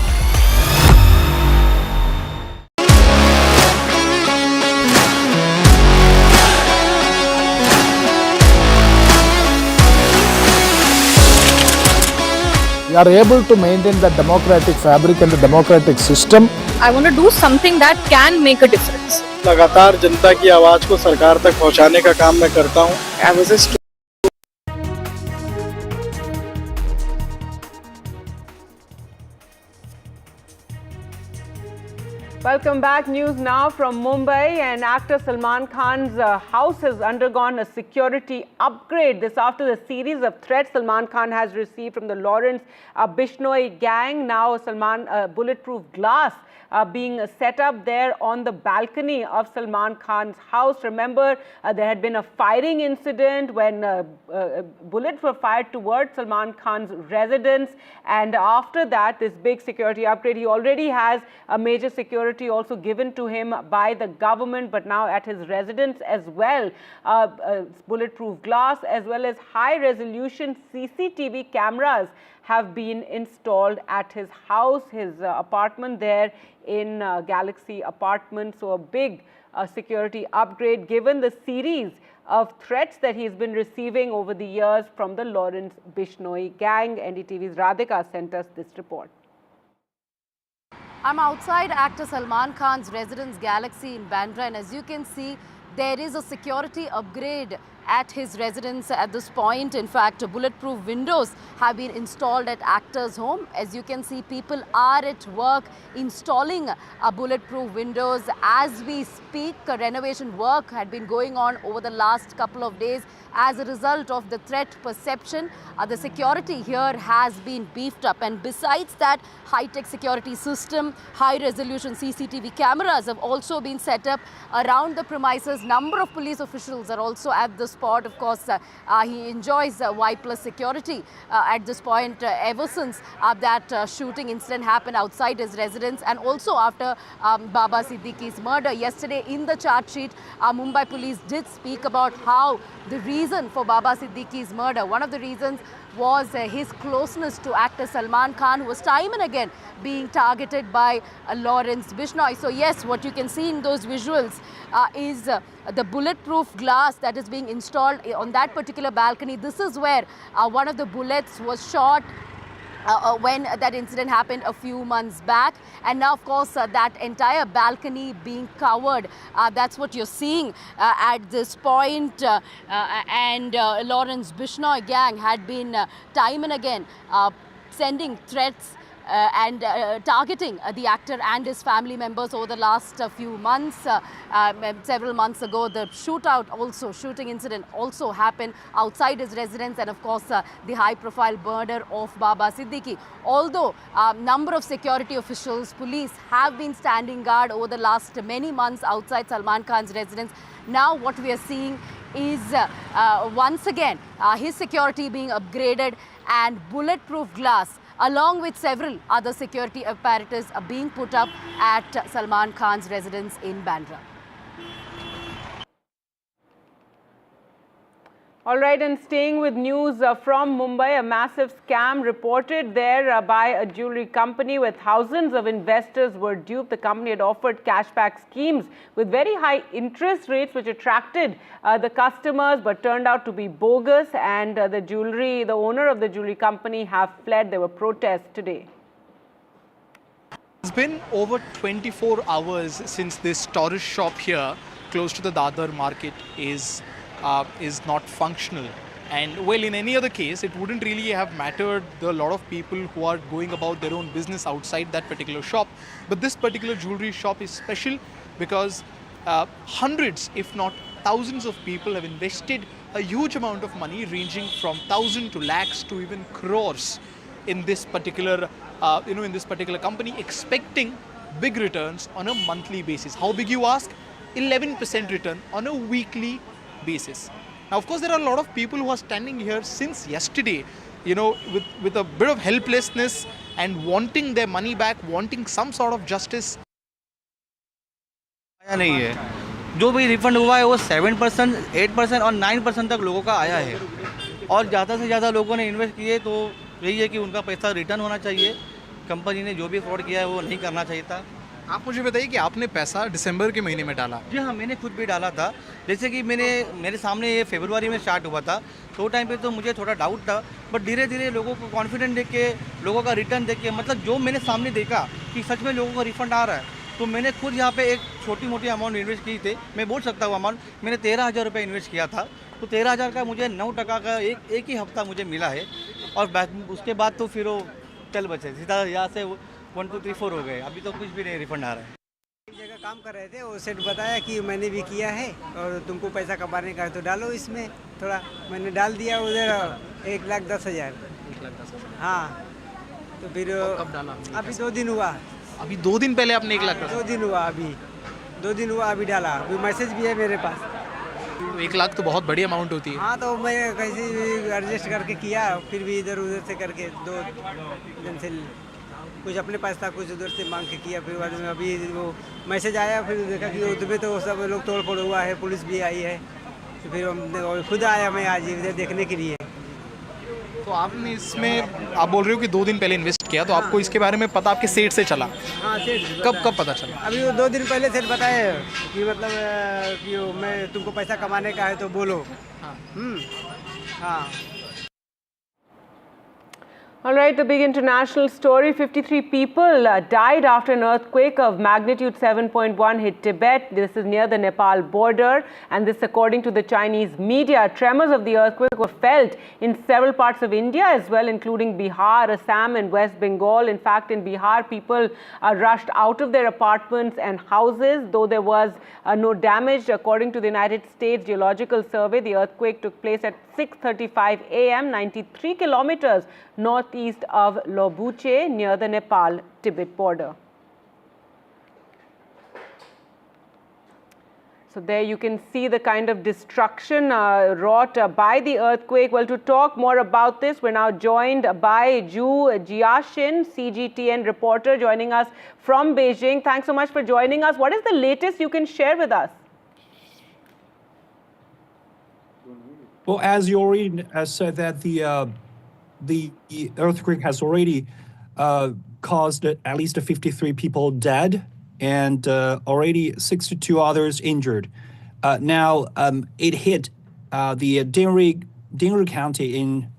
We are able to maintain the democratic fabric and the democratic system. I want to do something that can make a difference. लगातार जनता की आवाज को सरकार तक पहुंचाने का काम मैं करता हूं. I was a student. Welcome back. News now from Mumbai, and actor Salman Khan's house has undergone a security upgrade. This after the series of threats Salman Khan has received from the Lawrence Bishnoi gang. Now Salman bulletproof glass being set up there on the balcony of Salman Khan's house. Remember, there had been a firing incident when bullets were fired towards Salman Khan's residence, and after that, this big security upgrade. He already has a major security also given to him by the government, but now at his residence as well, bulletproof glass as well as high-resolution CCTV cameras have been installed at his house, his apartment there in Galaxy Apartment. So a big security upgrade given the series of threats that he's been receiving over the years from the Lawrence Bishnoi gang. NDTV's Radhika sent us this report. I'm outside actor Salman Khan's residence Galaxy in Bandra, and as you can see, There is a security upgrade at his residence at this point. In fact, bulletproof windows have been installed at actor's home. As you can see, people are at work installing bulletproof windows. As we speak, renovation work had been going on over the last couple of days. As a result of the threat perception, the security here has been beefed up. And besides that, high-tech security system, high-resolution CCTV cameras have also been set up around the premises. Number of police officials are also at the spot. Of course, he enjoys Y+ security at this point ever since that shooting incident happened outside his residence, and also after Baba Siddiqui's murder. Yesterday in the charge sheet, Mumbai police did speak about how the reason for Baba Siddiqui's murder, one of the reasons was his closeness to actor Salman Khan, who was time and again being targeted by Lawrence Bishnoi. So yes, what you can see in those visuals is the bulletproof glass that is being installed on that particular balcony. This is where one of the bullets was shot when that incident happened a few months back. And now, of course, that entire balcony being covered. That's what you're seeing at this point. And Lawrence Bishnoi gang had been time and again sending threats and targeting the actor and his family members over the last few months. Several months ago, the shooting incident also happened outside his residence, and of course the high-profile murder of Baba Siddiqui. Although number of security officials, police have been standing guard over the last many months outside Salman Khan's residence, now what we are seeing is once again his security being upgraded and bulletproof glass along with several other security apparatus are being put up at Salman Khan's residence in Bandra. All right, and staying with news from Mumbai, a massive scam reported there by a jewelry company where thousands of investors were duped. The company had offered cashback schemes with very high interest rates which attracted the customers but turned out to be bogus, and the owner of the jewelry company have fled. There were protests today. It's been over 24 hours since this tourist shop here close to the Dadar market is not functional, and well, in any other case it wouldn't really have mattered the lot of people who are going about their own business outside that particular shop. But this particular jewelry shop is special because hundreds if not thousands of people have invested a huge amount of money ranging from 1,000 to lakhs to even crores in this particular in this particular company, expecting big returns on a monthly basis. How big, you ask? 11% return on a weekly basis. Now, of course, there are a lot of people who are standing here since yesterday, with a bit of helplessness and wanting their money back, wanting some sort of justice. आया नहीं है, जो भी refund हुआ है वो 7%, 8% और 9% तक लोगों का आया है, और ज़्यादा से ज़्यादा लोगों ने इन्वेस्ट किए, तो यही है कि उनका पैसा रिटर्न होना चाहिए। कंपनी ने जो भी फ्रॉड किया है वो नहीं करना चाहिए था। आप मुझे बताइए कि आपने पैसा दिसंबर के महीने में डाला? जी हाँ, मैंने खुद भी डाला था। जैसे कि मेरे सामने ये फरवरी में स्टार्ट हुआ था, तो टाइम पे तो मुझे थोड़ा डाउट था, बट धीरे धीरे लोगों को कॉन्फिडेंस देख के, लोगों का रिटर्न देख के, मतलब जो मैंने सामने देखा कि सच में लोगों का रिफंड आ रहा है, तो मैंने खुद यहाँ पे एक छोटी मोटी अमाउंट इन्वेस्ट की थी। मैं बोल सकता हूँ अमाउंट मैंने 13,000 रुपये इन्वेस्ट किया था, तो 13,000 का मुझे 9% का एक ही हफ्ता मुझे मिला है, और उसके बाद तो फिर वो चल बचे सीधा यहाँ से 1 2 3 4 हो गए। अभी तो कुछ भी नहीं रिफंड आ रहा है। एक जगह काम कर रहे थे, वो सेठ बताया कि मैंने भी किया है और तुमको पैसा कमाने का है तो डालो इसमें थोड़ा। मैंने डाल दिया उधर 1,10,000। हाँ, तो फिर कब डाला? अभी 2 दिन हुआ। अभी 2 दिन पहले आपने 1 लाख? 2 दिन हुआ, अभी 2 दिन हुआ, अभी डाला। अभी मैसेज भी है मेरे पास। 1 लाख तो बहुत बड़ी अमाउंट होती है। हाँ, तो मैं कैसे एडजस्ट करके किया, फिर भी इधर उधर से करके 2 दिन से कुछ अपने पास था, कुछ उधर से मांग के किया। फिर बाद में अभी वो मैसेज आया, फिर देखा कि उधर तो सब लोग तोड़ फोड़ हुआ है, पुलिस भी आई है, तो फिर हम खुद आया मैं आज इधर देखने के लिए। तो आपने इसमें, आप बोल रहे हो कि 2 दिन पहले इन्वेस्ट किया, तो आपको इसके बारे में पता आपके सेठ से चला? हाँ, सेठ। कब पता चला? अभी वो 2 दिन पहले सेठ बताए कि मतलब कि मैं तुमको पैसा कमाने का है तो बोलो। हाँ। All right, the big international story, 53 people died after an earthquake of magnitude 7.1 hit Tibet. This is near the Nepal border, and this according to the Chinese media. Tremors of the earthquake were felt in several parts of India as well, including Bihar, Assam and West Bengal. In fact, in Bihar, people are rushed out of their apartments and houses, though there was no damage. According to the United States Geological Survey, the earthquake took place at 6:35 a.m., 93 kilometers northeast of Lobuche near the Nepal-Tibet border. So there you can see the kind of destruction wrought by the earthquake. Well, to talk more about this, we're now joined by Ju Jiashin, CGTN reporter, joining us from Beijing. Thanks so much for joining us. What is the latest you can share with us? Well, as you already said, that the earthquake has already caused at least 53 people dead and already 62 others injured. Now, it hit the Dingri County in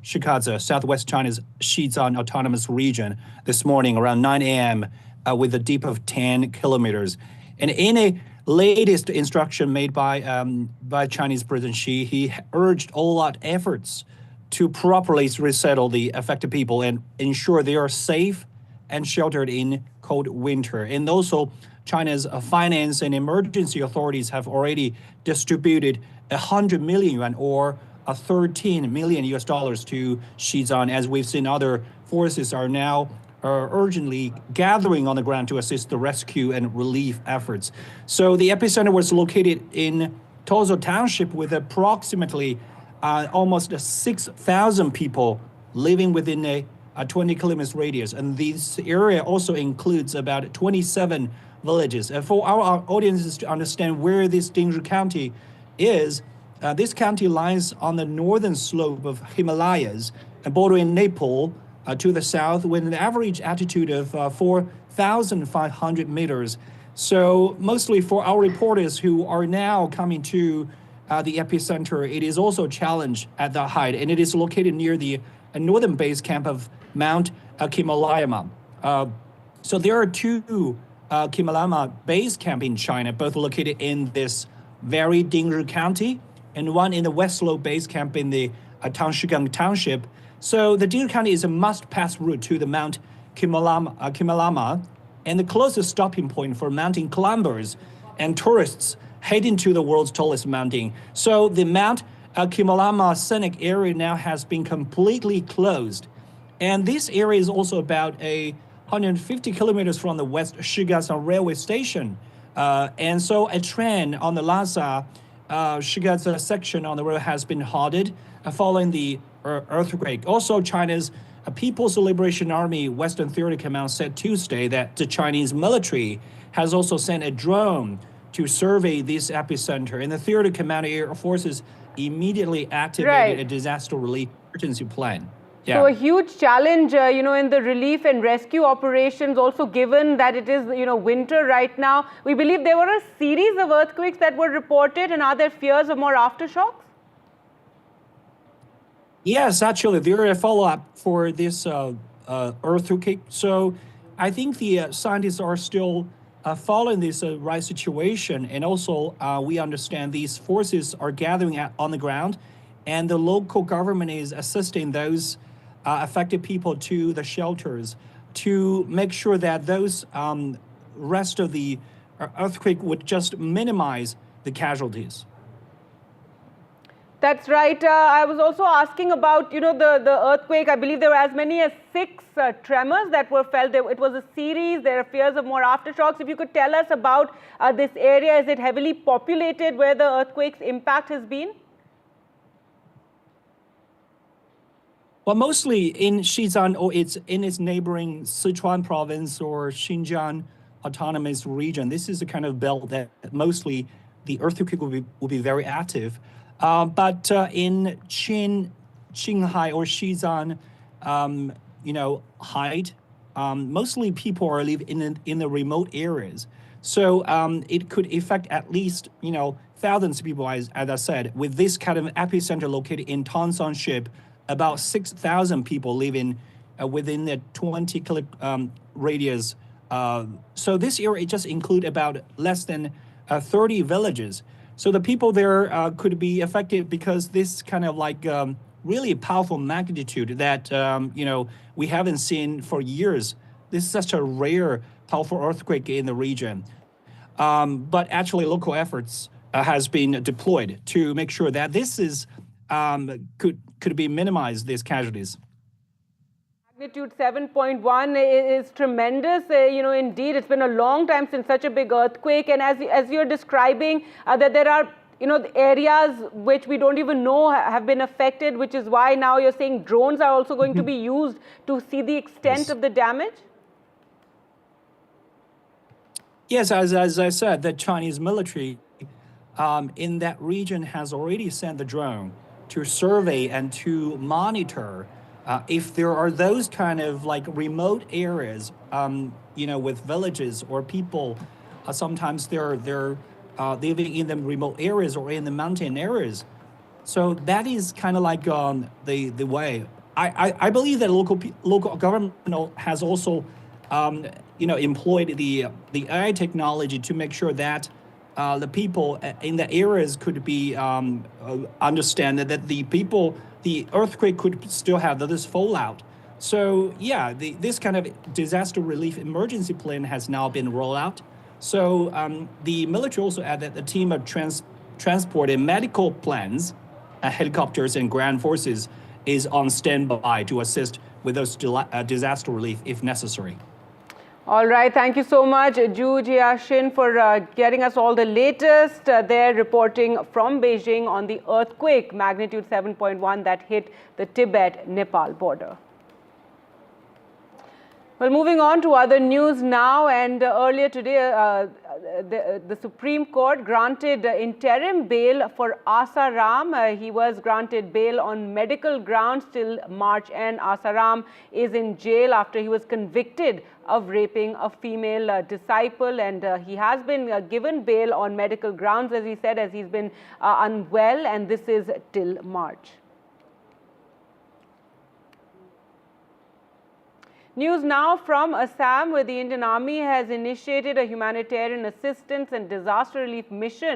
Chh'garh, southwest China's Xizang Autonomous Region this morning around 9 a.m. With a depth of 10 kilometers. And in a latest instruction made by Chinese President Xi, he urged all-out efforts to properly resettle the affected people and ensure they are safe and sheltered in cold winter. And also, China's finance and emergency authorities have already distributed 100 million yuan or 13 million US dollars to Xizang, as we've seen other forces are now urgently gathering on the ground to assist the rescue and relief efforts. So the epicenter was located in Tozo Township with approximately almost 6,000 people living within a 20 kilometers radius. And this area also includes about 27 villages. And for our audiences to understand where this Dingri County is, this county lies on the northern slope of Himalayas and bordering Nepal to the south with an average altitude of 4,500 meters. So mostly for our reporters who are now coming to the epicenter, it is also a challenge at that height, and it is located near the northern base camp of Mount Kimalama. So there are two Kimalama base camp in China, both located in this very Dingri County, and one in the West Slope base camp in the Chh'garh Township. So the Dingri County is a must-pass route to the Mount Kimalama, and the closest stopping point for mountain climbers and tourists heading to the world's tallest mountain. So the Mount Kimalama scenic area now has been completely closed. And this area is also about 150 kilometers from the West Chh'garh railway station. And so a train on the Lhasa Chh'garh section on the road has been halted following the earthquake. Also, China's People's Liberation Army Western Theater Command said Tuesday that the Chinese military has also sent a drone to survey this epicenter. And the Theater Command Air Forces immediately activated a disaster relief emergency plan. Yeah. So a huge challenge, in the relief and rescue operations, also given that it is, winter right now. We believe there were a series of earthquakes that were reported, and are there fears of more aftershocks? Yes, actually, there are a follow-up for this earthquake. So I think the scientists are still following this right situation. And also, we understand these forces are gathering on the ground, and the local government is assisting those affected people to the shelters to make sure that those rest of the earthquake would just minimize the casualties. That's right. I was also asking about, the earthquake. I believe there were as many as 6 tremors that were felt. It was a series. There are fears of more aftershocks. If you could tell us about this area, is it heavily populated where the earthquake's impact has been? Well, mostly in Xizang, or it's in its neighboring Sichuan province or Xinjiang Autonomous Region. This is the kind of belt that mostly the earthquake will be very active. But in Qinghai or Xizang, height, mostly people are living in the remote areas. So it could affect at least, thousands of people, as I said, with this kind of epicenter located in Township. About 6,000 people live in within the 20 radius. So this area just include about less than 30 villages. So the people there could be affected because this kind of like really powerful magnitude that we haven't seen for years. This is such a rare, powerful earthquake in the region. But actually, local efforts has been deployed to make sure that this is could be minimized, these casualties. Magnitude 7.1 is tremendous. Indeed, it's been a long time since such a big earthquake. And as you're describing, that there are areas which we don't even know have been affected, which is why now you're saying drones are also going to be used to see the extent of the damage? Yes, as I said, the Chinese military in that region has already sent the drone to survey and to monitor if there are those kind of like remote areas, with villages or people. Sometimes they're living in the remote areas or in the mountain areas. So that is kind of like the way. I believe that local government has also employed the AI technology to make sure that the people in the areas could be understand that the earthquake could still have this fallout. So yeah, this kind of disaster relief emergency plan has now been rolled out. So the military also added a team of transport and medical planes, helicopters and ground forces is on standby to assist with those disaster relief if necessary. All right, thank you so much, Ju Jiashin, for getting us all the latest. They're reporting from Beijing on the earthquake magnitude 7.1 that hit the Tibet-Nepal border. Well, moving on to other news now, and earlier today, the Supreme Court granted interim bail for Asaram. He was granted bail on medical grounds till March end. Asaram is in jail after he was convicted of raping a female disciple, and he has been given bail on medical grounds, as he said, as he's been unwell, and this is till March. News now from Assam, where the Indian Army has initiated a humanitarian assistance and disaster relief mission